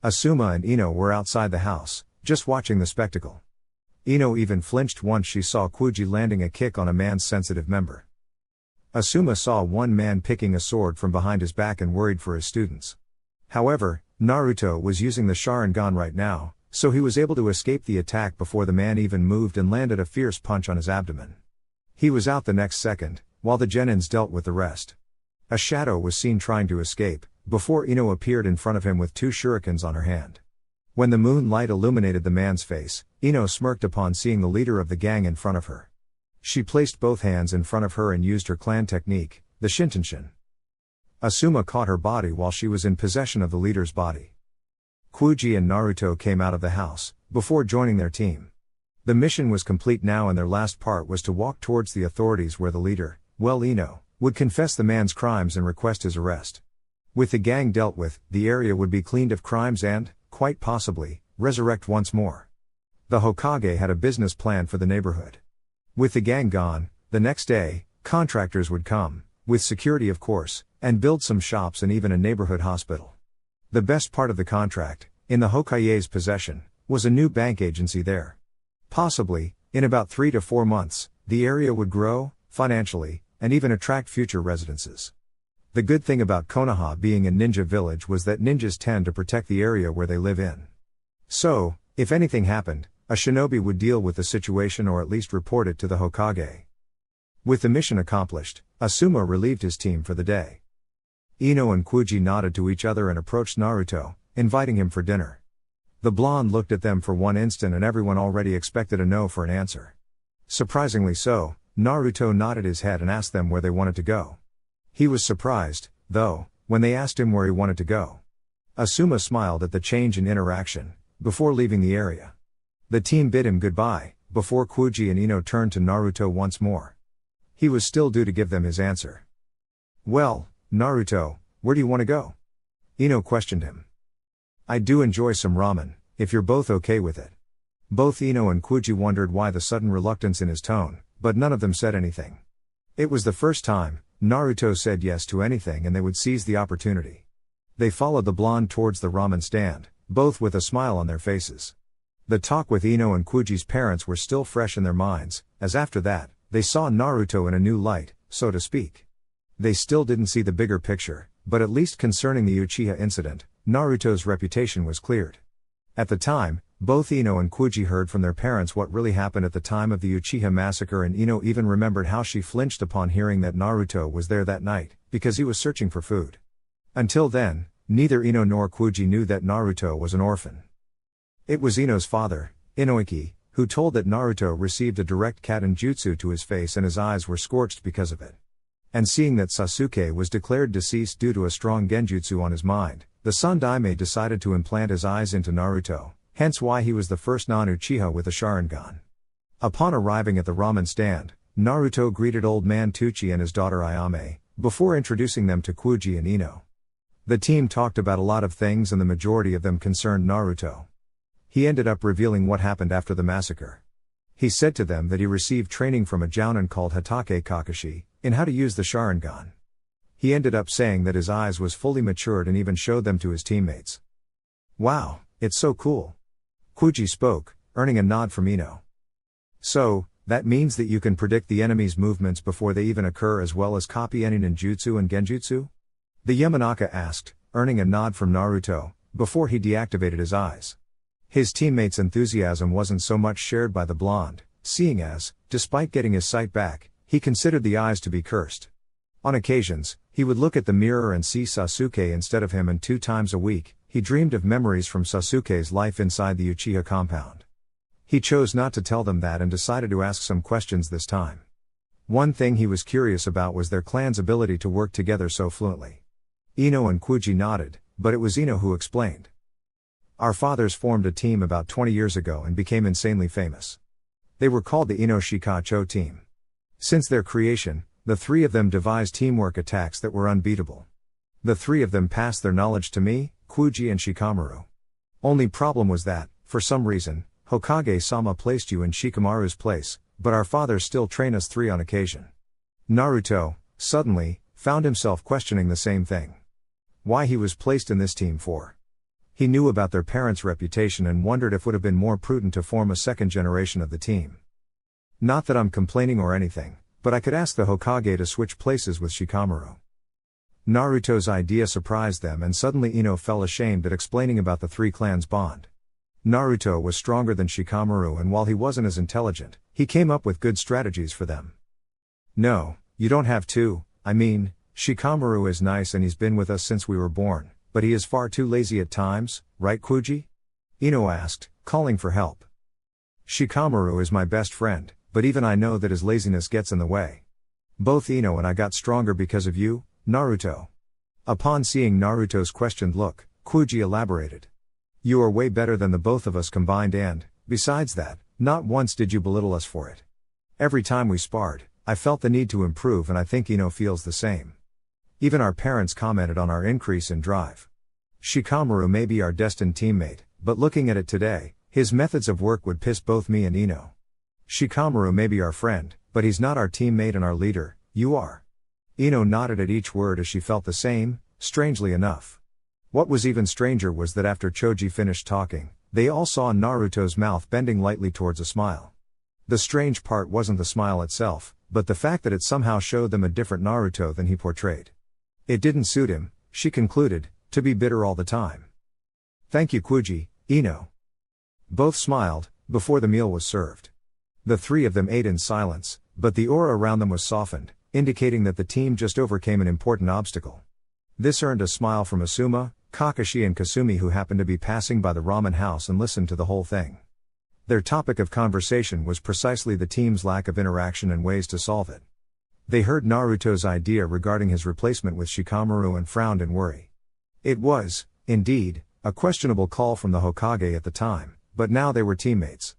Asuma and Ino were outside the house, just watching the spectacle. Ino even flinched once she saw Kuji landing a kick on a man's sensitive member. Asuma saw one man picking a sword from behind his back and worried for his students. However, Naruto was using the Sharingan right now, so he was able to escape the attack before the man even moved and landed a fierce punch on his abdomen. He was out the next second, while the genins dealt with the rest. A shadow was seen trying to escape, before Ino appeared in front of him with 2 shurikens on her hand. When the moonlight illuminated the man's face, Ino smirked upon seeing the leader of the gang in front of her. She placed both hands in front of her and used her clan technique, the Shintenshin. Asuma caught her body while she was in possession of the leader's body. Kuji and Naruto came out of the house, before joining their team. The mission was complete now and their last part was to walk towards the authorities where the leader, Ino, would confess the man's crimes and request his arrest. With the gang dealt with, the area would be cleaned of crimes and, quite possibly, resurrect once more. The Hokage had a business plan for the neighborhood. With the gang gone, the next day, contractors would come, with security of course, and build some shops and even a neighborhood hospital. The best part of the contract, in the Hokage's possession, was a new bank agency there. Possibly, in about 3 to 4 months, the area would grow, financially, and even attract future residences. The good thing about Konoha being a ninja village was that ninjas tend to protect the area where they live in. So, if anything happened, a shinobi would deal with the situation or at least report it to the Hokage. With the mission accomplished, Asuma relieved his team for the day. Ino and Kuji nodded to each other and approached Naruto, inviting him for dinner. The blonde looked at them for one instant and everyone already expected a no for an answer. Surprisingly so, Naruto nodded his head and asked them where they wanted to go. He was surprised, though, when they asked him where he wanted to go. Asuma smiled at the change in interaction, before leaving the area. The team bid him goodbye, before Kuji and Ino turned to Naruto once more. He was still due to give them his answer. Well, Naruto, where do you want to go? Ino questioned him. I do enjoy some ramen, if you're both okay with it. Both Ino and Kuji wondered why the sudden reluctance in his tone, but none of them said anything. It was the first time Naruto said yes to anything and they would seize the opportunity. They followed the blonde towards the ramen stand, both with a smile on their faces. The talk with Ino and Kuji's parents were still fresh in their minds, as after that, they saw Naruto in a new light, so to speak. They still didn't see the bigger picture, but at least concerning the Uchiha incident, Naruto's reputation was cleared. At the time, both Ino and Kuji heard from their parents what really happened at the time of the Uchiha massacre, and Ino even remembered how she flinched upon hearing that Naruto was there that night, because he was searching for food. Until then, neither Ino nor Kuji knew that Naruto was an orphan. It was Ino's father, Inoiki, who told that Naruto received a direct katen jutsu to his face and his eyes were scorched because of it. And seeing that Sasuke was declared deceased due to a strong genjutsu on his mind, the Sandaime decided to implant his eyes into Naruto, hence why he was the first non-Uchiha with a Sharingan. Upon arriving at the ramen stand, Naruto greeted old man Tucci and his daughter Ayame, before introducing them to Kuji and Ino. The team talked about a lot of things and the majority of them concerned Naruto. He ended up revealing what happened after the massacre. He said to them that he received training from a jounin called Hatake Kakashi, in how to use the Sharingan. He ended up saying that his eyes was fully matured and even showed them to his teammates. Wow, it's so cool. Kuji spoke, earning a nod from Ino. So, that means that you can predict the enemy's movements before they even occur as well as copy any ninjutsu and genjutsu? The Yamanaka asked, earning a nod from Naruto, before he deactivated his eyes. His teammates' enthusiasm wasn't so much shared by the blonde, seeing as, despite getting his sight back, he considered the eyes to be cursed. On occasions, he would look at the mirror and see Sasuke instead of him, and 2 times a week, he dreamed of memories from Sasuke's life inside the Uchiha compound. He chose not to tell them that and decided to ask some questions this time. One thing he was curious about was their clan's ability to work together so fluently. Ino and Kuji nodded, but it was Ino who explained. Our fathers formed a team about 20 years ago and became insanely famous. They were called the Ino Shikacho team. Since their creation, the 3 of them devised teamwork attacks that were unbeatable. The 3 of them passed their knowledge to me, Kuji and Shikamaru. Only problem was that, for some reason, Hokage-sama placed you in Shikamaru's place, but our fathers still train us 3 on occasion. Naruto, suddenly, found himself questioning the same thing. Why he was placed in this team for. He knew about their parents' reputation and wondered if it would have been more prudent to form a second generation of the team. Not that I'm complaining or anything, but I could ask the Hokage to switch places with Shikamaru. Naruto's idea surprised them, and suddenly Ino felt ashamed at explaining about the 3 clans' bond. Naruto was stronger than Shikamaru, and while he wasn't as intelligent, he came up with good strategies for them. No, you don't have to. I mean, Shikamaru is nice and he's been with us since we were born, but he is far too lazy at times, right Kuji? Ino asked, calling for help. Shikamaru is my best friend, but even I know that his laziness gets in the way. Both Ino and I got stronger because of you, Naruto. Upon seeing Naruto's questioned look, Kuji elaborated. You are way better than the both of us combined, and, besides that, not once did you belittle us for it. Every time we sparred, I felt the need to improve, and I think Ino feels the same. Even our parents commented on our increase in drive. Shikamaru may be our destined teammate, but looking at it today, his methods of work would piss both me and Ino. Shikamaru may be our friend, but he's not our teammate and our leader, you are. Ino nodded at each word as she felt the same, strangely enough. What was even stranger was that after Choji finished talking, they all saw Naruto's mouth bending lightly towards a smile. The strange part wasn't the smile itself, but the fact that it somehow showed them a different Naruto than he portrayed. It didn't suit him, she concluded, to be bitter all the time. Thank you Kuji, Ino. Both smiled, before the meal was served. The 3 of them ate in silence, but the aura around them was softened, indicating that the team just overcame an important obstacle. This earned a smile from Asuma, Kakashi and Kasumi, who happened to be passing by the ramen house and listened to the whole thing. Their topic of conversation was precisely the team's lack of interaction and ways to solve it. They heard Naruto's idea regarding his replacement with Shikamaru and frowned in worry. It was, indeed, a questionable call from the Hokage at the time, but now they were teammates.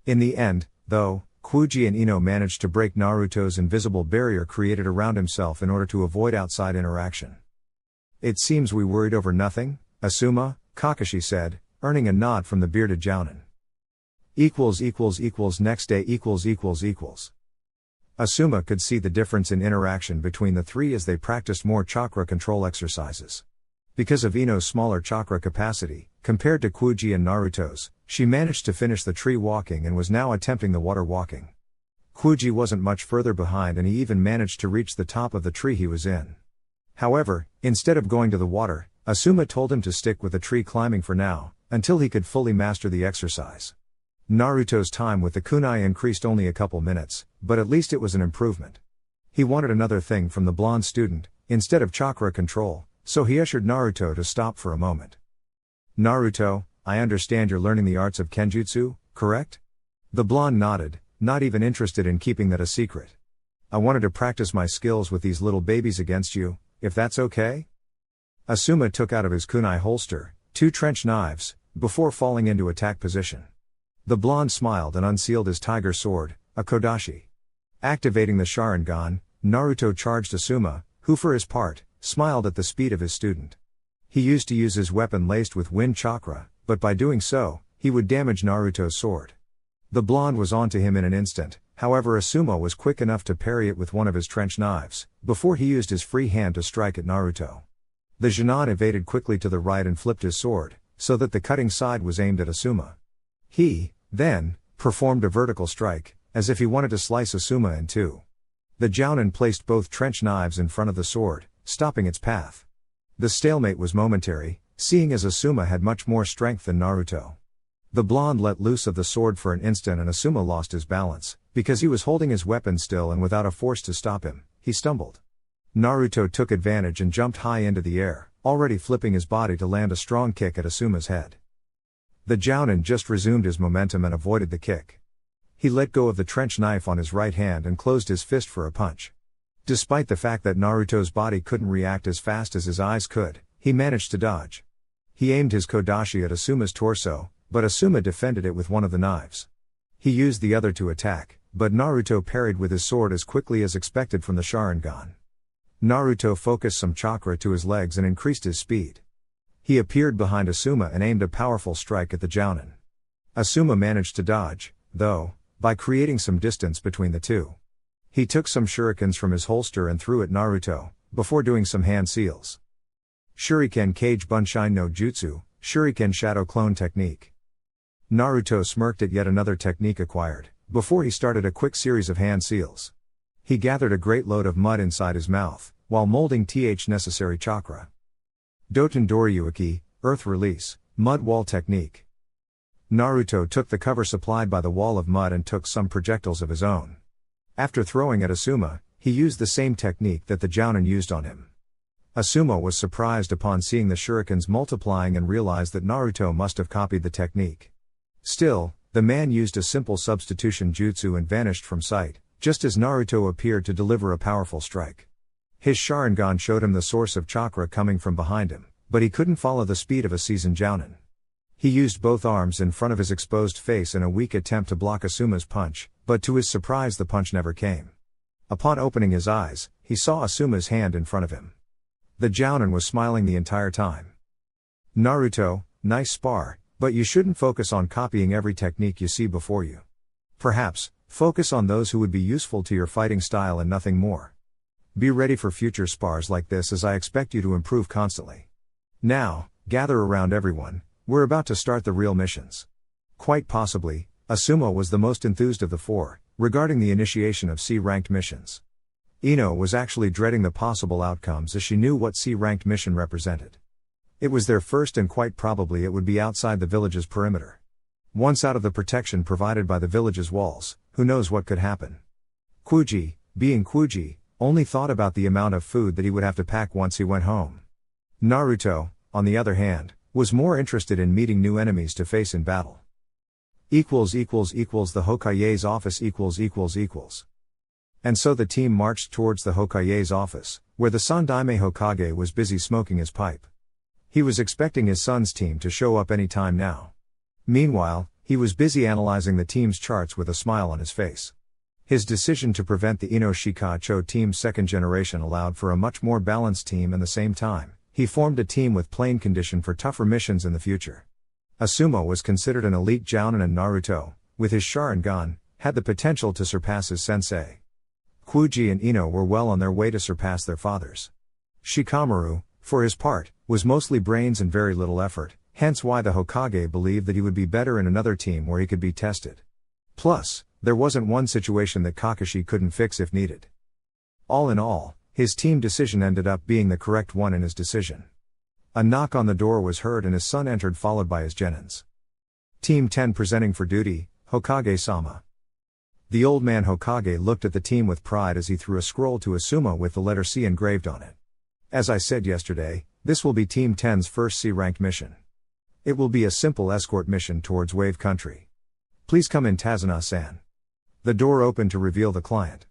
In the end, though, Kuji and Ino managed to break Naruto's invisible barrier created around himself in order to avoid outside interaction. It seems we worried over nothing, Asuma, Kakashi said, earning a nod from the bearded jounin. Next day Asuma could see the difference in interaction between the 3 as they practiced more chakra control exercises. Because of Ino's smaller chakra capacity, compared to Kuji and Naruto's, she managed to finish the tree walking and was now attempting the water walking. Kuji wasn't much further behind, and he even managed to reach the top of the tree he was in. However, instead of going to the water, Asuma told him to stick with the tree climbing for now, until he could fully master the exercise. Naruto's time with the kunai increased only a couple minutes, but at least it was an improvement. He wanted another thing from the blonde student, instead of chakra control, so he ushered Naruto to stop for a moment. Naruto, I understand you're learning the arts of Kenjutsu, correct? The blonde nodded, not even interested in keeping that a secret. I wanted to practice my skills with these little babies against you, if that's okay? Asuma took out of his kunai holster 2 trench knives, before falling into attack position. The blonde smiled and unsealed his tiger sword, a Kodashi. Activating the Sharingan, Naruto charged Asuma, who for his part, smiled at the speed of his student. He used to use his weapon laced with wind chakra, but by doing so, he would damage Naruto's sword. The blonde was onto him in an instant, however Asuma was quick enough to parry it with one of his trench knives, before he used his free hand to strike at Naruto. The Genin evaded quickly to the right and flipped his sword, so that the cutting side was aimed at Asuma. He, then, performed a vertical strike, as if he wanted to slice Asuma in two. The Jounin placed both trench knives in front of the sword, stopping its path. The stalemate was momentary, seeing as Asuma had much more strength than Naruto. The blonde let loose of the sword for an instant and Asuma lost his balance, because he was holding his weapon still and without a force to stop him, he stumbled. Naruto took advantage and jumped high into the air, already flipping his body to land a strong kick at Asuma's head. The Jounin just resumed his momentum and avoided the kick. He let go of the trench knife on his right hand and closed his fist for a punch. Despite the fact that Naruto's body couldn't react as fast as his eyes could, he managed to dodge. He aimed his Kodashi at Asuma's torso, but Asuma defended it with one of the knives. He used the other to attack, but Naruto parried with his sword as quickly as expected from the Sharingan. Naruto focused some chakra to his legs and increased his speed. He appeared behind Asuma and aimed a powerful strike at the Jounin. Asuma managed to dodge, though, by creating some distance between the two. He took some shurikens from his holster and threw at Naruto, before doing some hand seals. Shuriken Kage Bunshin no Jutsu, Shuriken Shadow Clone Technique. Naruto smirked at yet another technique acquired, before he started a quick series of hand seals. He gathered a great load of mud inside his mouth, while molding necessary chakra. Doton Doryuki, Earth Release, Mud Wall Technique. Naruto took the cover supplied by the wall of mud and took some projectiles of his own. After throwing at Asuma, he used the same technique that the Jounin used on him. Asuma was surprised upon seeing the shurikens multiplying and realized that Naruto must have copied the technique. Still, the man used a simple substitution jutsu and vanished from sight, just as Naruto appeared to deliver a powerful strike. His Sharingan showed him the source of chakra coming from behind him, but he couldn't follow the speed of a seasoned Jounin. He used both arms in front of his exposed face in a weak attempt to block Asuma's punch, but to his surprise the punch never came. Upon opening his eyes, he saw Asuma's hand in front of him. The Jounin was smiling the entire time. Naruto, nice spar, but you shouldn't focus on copying every technique you see before you. Perhaps, focus on those who would be useful to your fighting style and nothing more. Be ready for future spars like this as I expect you to improve constantly. Now, gather around everyone, we're about to start the real missions. Quite possibly, Asuma was the most enthused of the four, regarding the initiation of C-ranked missions. Ino was actually dreading the possible outcomes as she knew what C-ranked mission represented. It was their first and quite probably it would be outside the village's perimeter. Once out of the protection provided by the village's walls, who knows what could happen. Kuji, being Kuji, only thought about the amount of food that he would have to pack once he went home. Naruto, on the other hand, was more interested in meeting new enemies to face in battle. The Hokage's office . And so the team marched towards the Hokage's office, where the Sandaime Hokage was busy smoking his pipe. He was expecting his son's team to show up any time now. Meanwhile, he was busy analyzing the team's charts with a smile on his face. His decision to prevent the Ino Shikacho team's second generation allowed for a much more balanced team, and the same time, he formed a team with plain condition for tougher missions in the future. Asuma was considered an elite Jounin, and Naruto, with his Sharingan, had the potential to surpass his sensei. Kuji and Ino were well on their way to surpass their fathers. Shikamaru, for his part, was mostly brains and very little effort, hence why the Hokage believed that he would be better in another team where he could be tested. Plus, there wasn't one situation that Kakashi couldn't fix if needed. All in all, his team decision ended up being the correct one in his decision. A knock on the door was heard and his son entered, followed by his genins. Team 10 presenting for duty, Hokage-sama. The old man Hokage looked at the team with pride as he threw a scroll to Asuma with the letter C engraved on it. As I said yesterday, this will be Team 10's first C-ranked mission. It will be a simple escort mission towards Wave Country. Please come in, Tazuna-san. The door opened to reveal the client.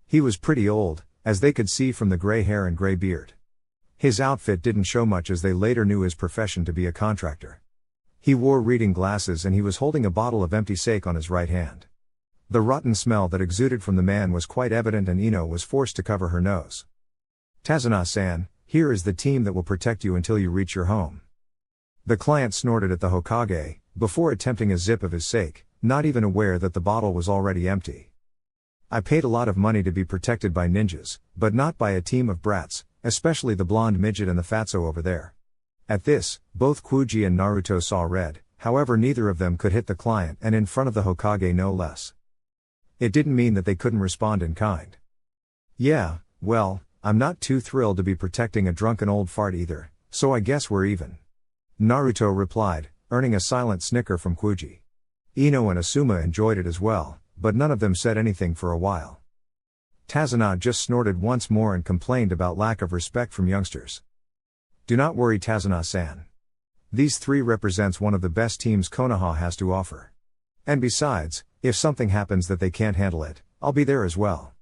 He was pretty old, as they could see from the gray hair and gray beard. His outfit didn't show much, as they later knew his profession to be a contractor. He wore reading glasses and he was holding a bottle of empty sake on his right hand. The rotten smell that exuded from the man was quite evident and Ino was forced to cover her nose. "Tazuna-san, here is the team that will protect you until you reach your home." The client snorted at the Hokage, before attempting a zip of his sake, not even aware that the bottle was already empty. "I paid a lot of money to be protected by ninjas, but not by a team of brats, especially the blonde midget and the fatso over there." At this, both Kuji and Naruto saw red, however neither of them could hit the client and in front of the Hokage no less. It didn't mean that they couldn't respond in kind. "Yeah, well, I'm not too thrilled to be protecting a drunken old fart either, so I guess we're even," Naruto replied, earning a silent snicker from Kuji. Ino and Asuma enjoyed it as well, but none of them said anything for a while. Tazuna just snorted once more and complained about lack of respect from youngsters. "Do not worry, Tazuna-san. These three represents one of the best teams Konoha has to offer. And besides, if something happens that they can't handle it, I'll be there as well.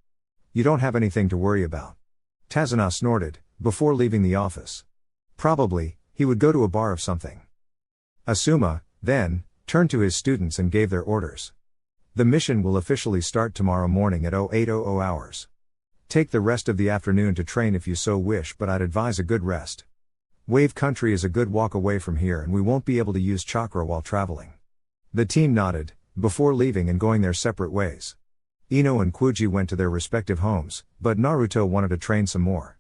You don't have anything to worry about." Tazuna snorted, before leaving the office. Probably, he would go to a bar of something. Asuma, then, turned to his students and gave their orders. "The mission will officially start tomorrow morning at 0800 hours. Take the rest of the afternoon to train if you so wish, but I'd advise a good rest. Wave Country is a good walk away from here and we won't be able to use chakra while traveling." The team nodded, before leaving and going their separate ways. Ino and Kuji went to their respective homes, but Naruto wanted to train some more.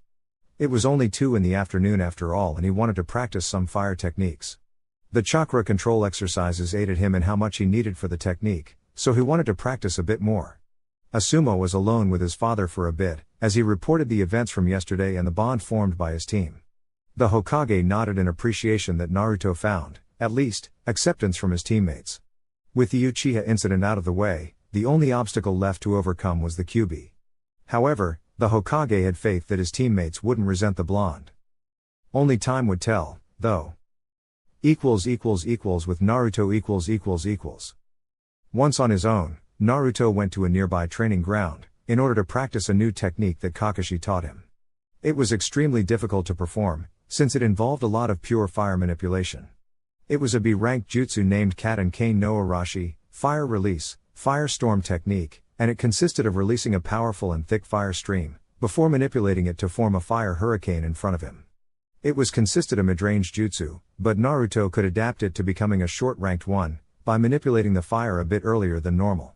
It was only 2 in the afternoon after all and he wanted to practice some fire techniques. The chakra control exercises aided him in how much he needed for the technique, so he wanted to practice a bit more. Asuma was alone with his father for a bit, as he reported the events from yesterday and the bond formed by his team. The Hokage nodded in appreciation that Naruto found, at least, acceptance from his teammates. With the Uchiha incident out of the way, the only obstacle left to overcome was the Kyuubi. However, the Hokage had faith that his teammates wouldn't resent the blonde. Only time would tell, though. With Naruto . Once on his own, Naruto went to a nearby training ground, in order to practice a new technique that Kakashi taught him. It was extremely difficult to perform, since it involved a lot of pure fire manipulation. It was a B-ranked jutsu named Katen Kane no Arashi, Fire Release, Firestorm Technique, and it consisted of releasing a powerful and thick fire stream, before manipulating it to form a fire hurricane in front of him. It was consisted of mid-range jutsu, but Naruto could adapt it to becoming a short-ranked one, by manipulating the fire a bit earlier than normal.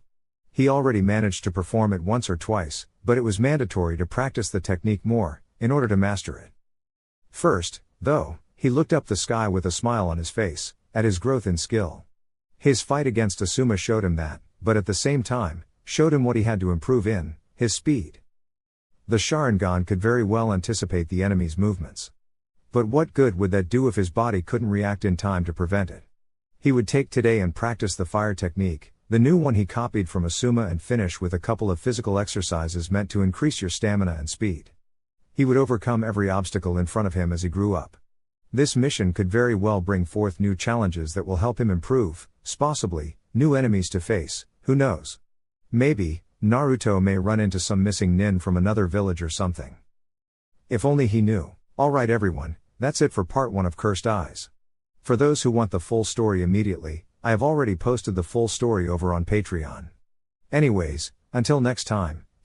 He already managed to perform it once or twice, but it was mandatory to practice the technique more, in order to master it. First, though, he looked up the sky with a smile on his face, at his growth in skill. His fight against Asuma showed him that, but at the same time, showed him what he had to improve in, his speed. The Sharingan could very well anticipate the enemy's movements. But what good would that do if his body couldn't react in time to prevent it? He would take today and practice the fire technique, the new one he copied from Asuma, and finish with a couple of physical exercises meant to increase your stamina and speed. He would overcome every obstacle in front of him as he grew up. This mission could very well bring forth new challenges that will help him improve, possibly, new enemies to face, who knows? Maybe, Naruto may run into some missing nin from another village or something. If only he knew. Alright everyone, that's it for part 1 of Cursed Eyes. For those who want the full story immediately, I have already posted the full story over on Patreon. Anyways, until next time,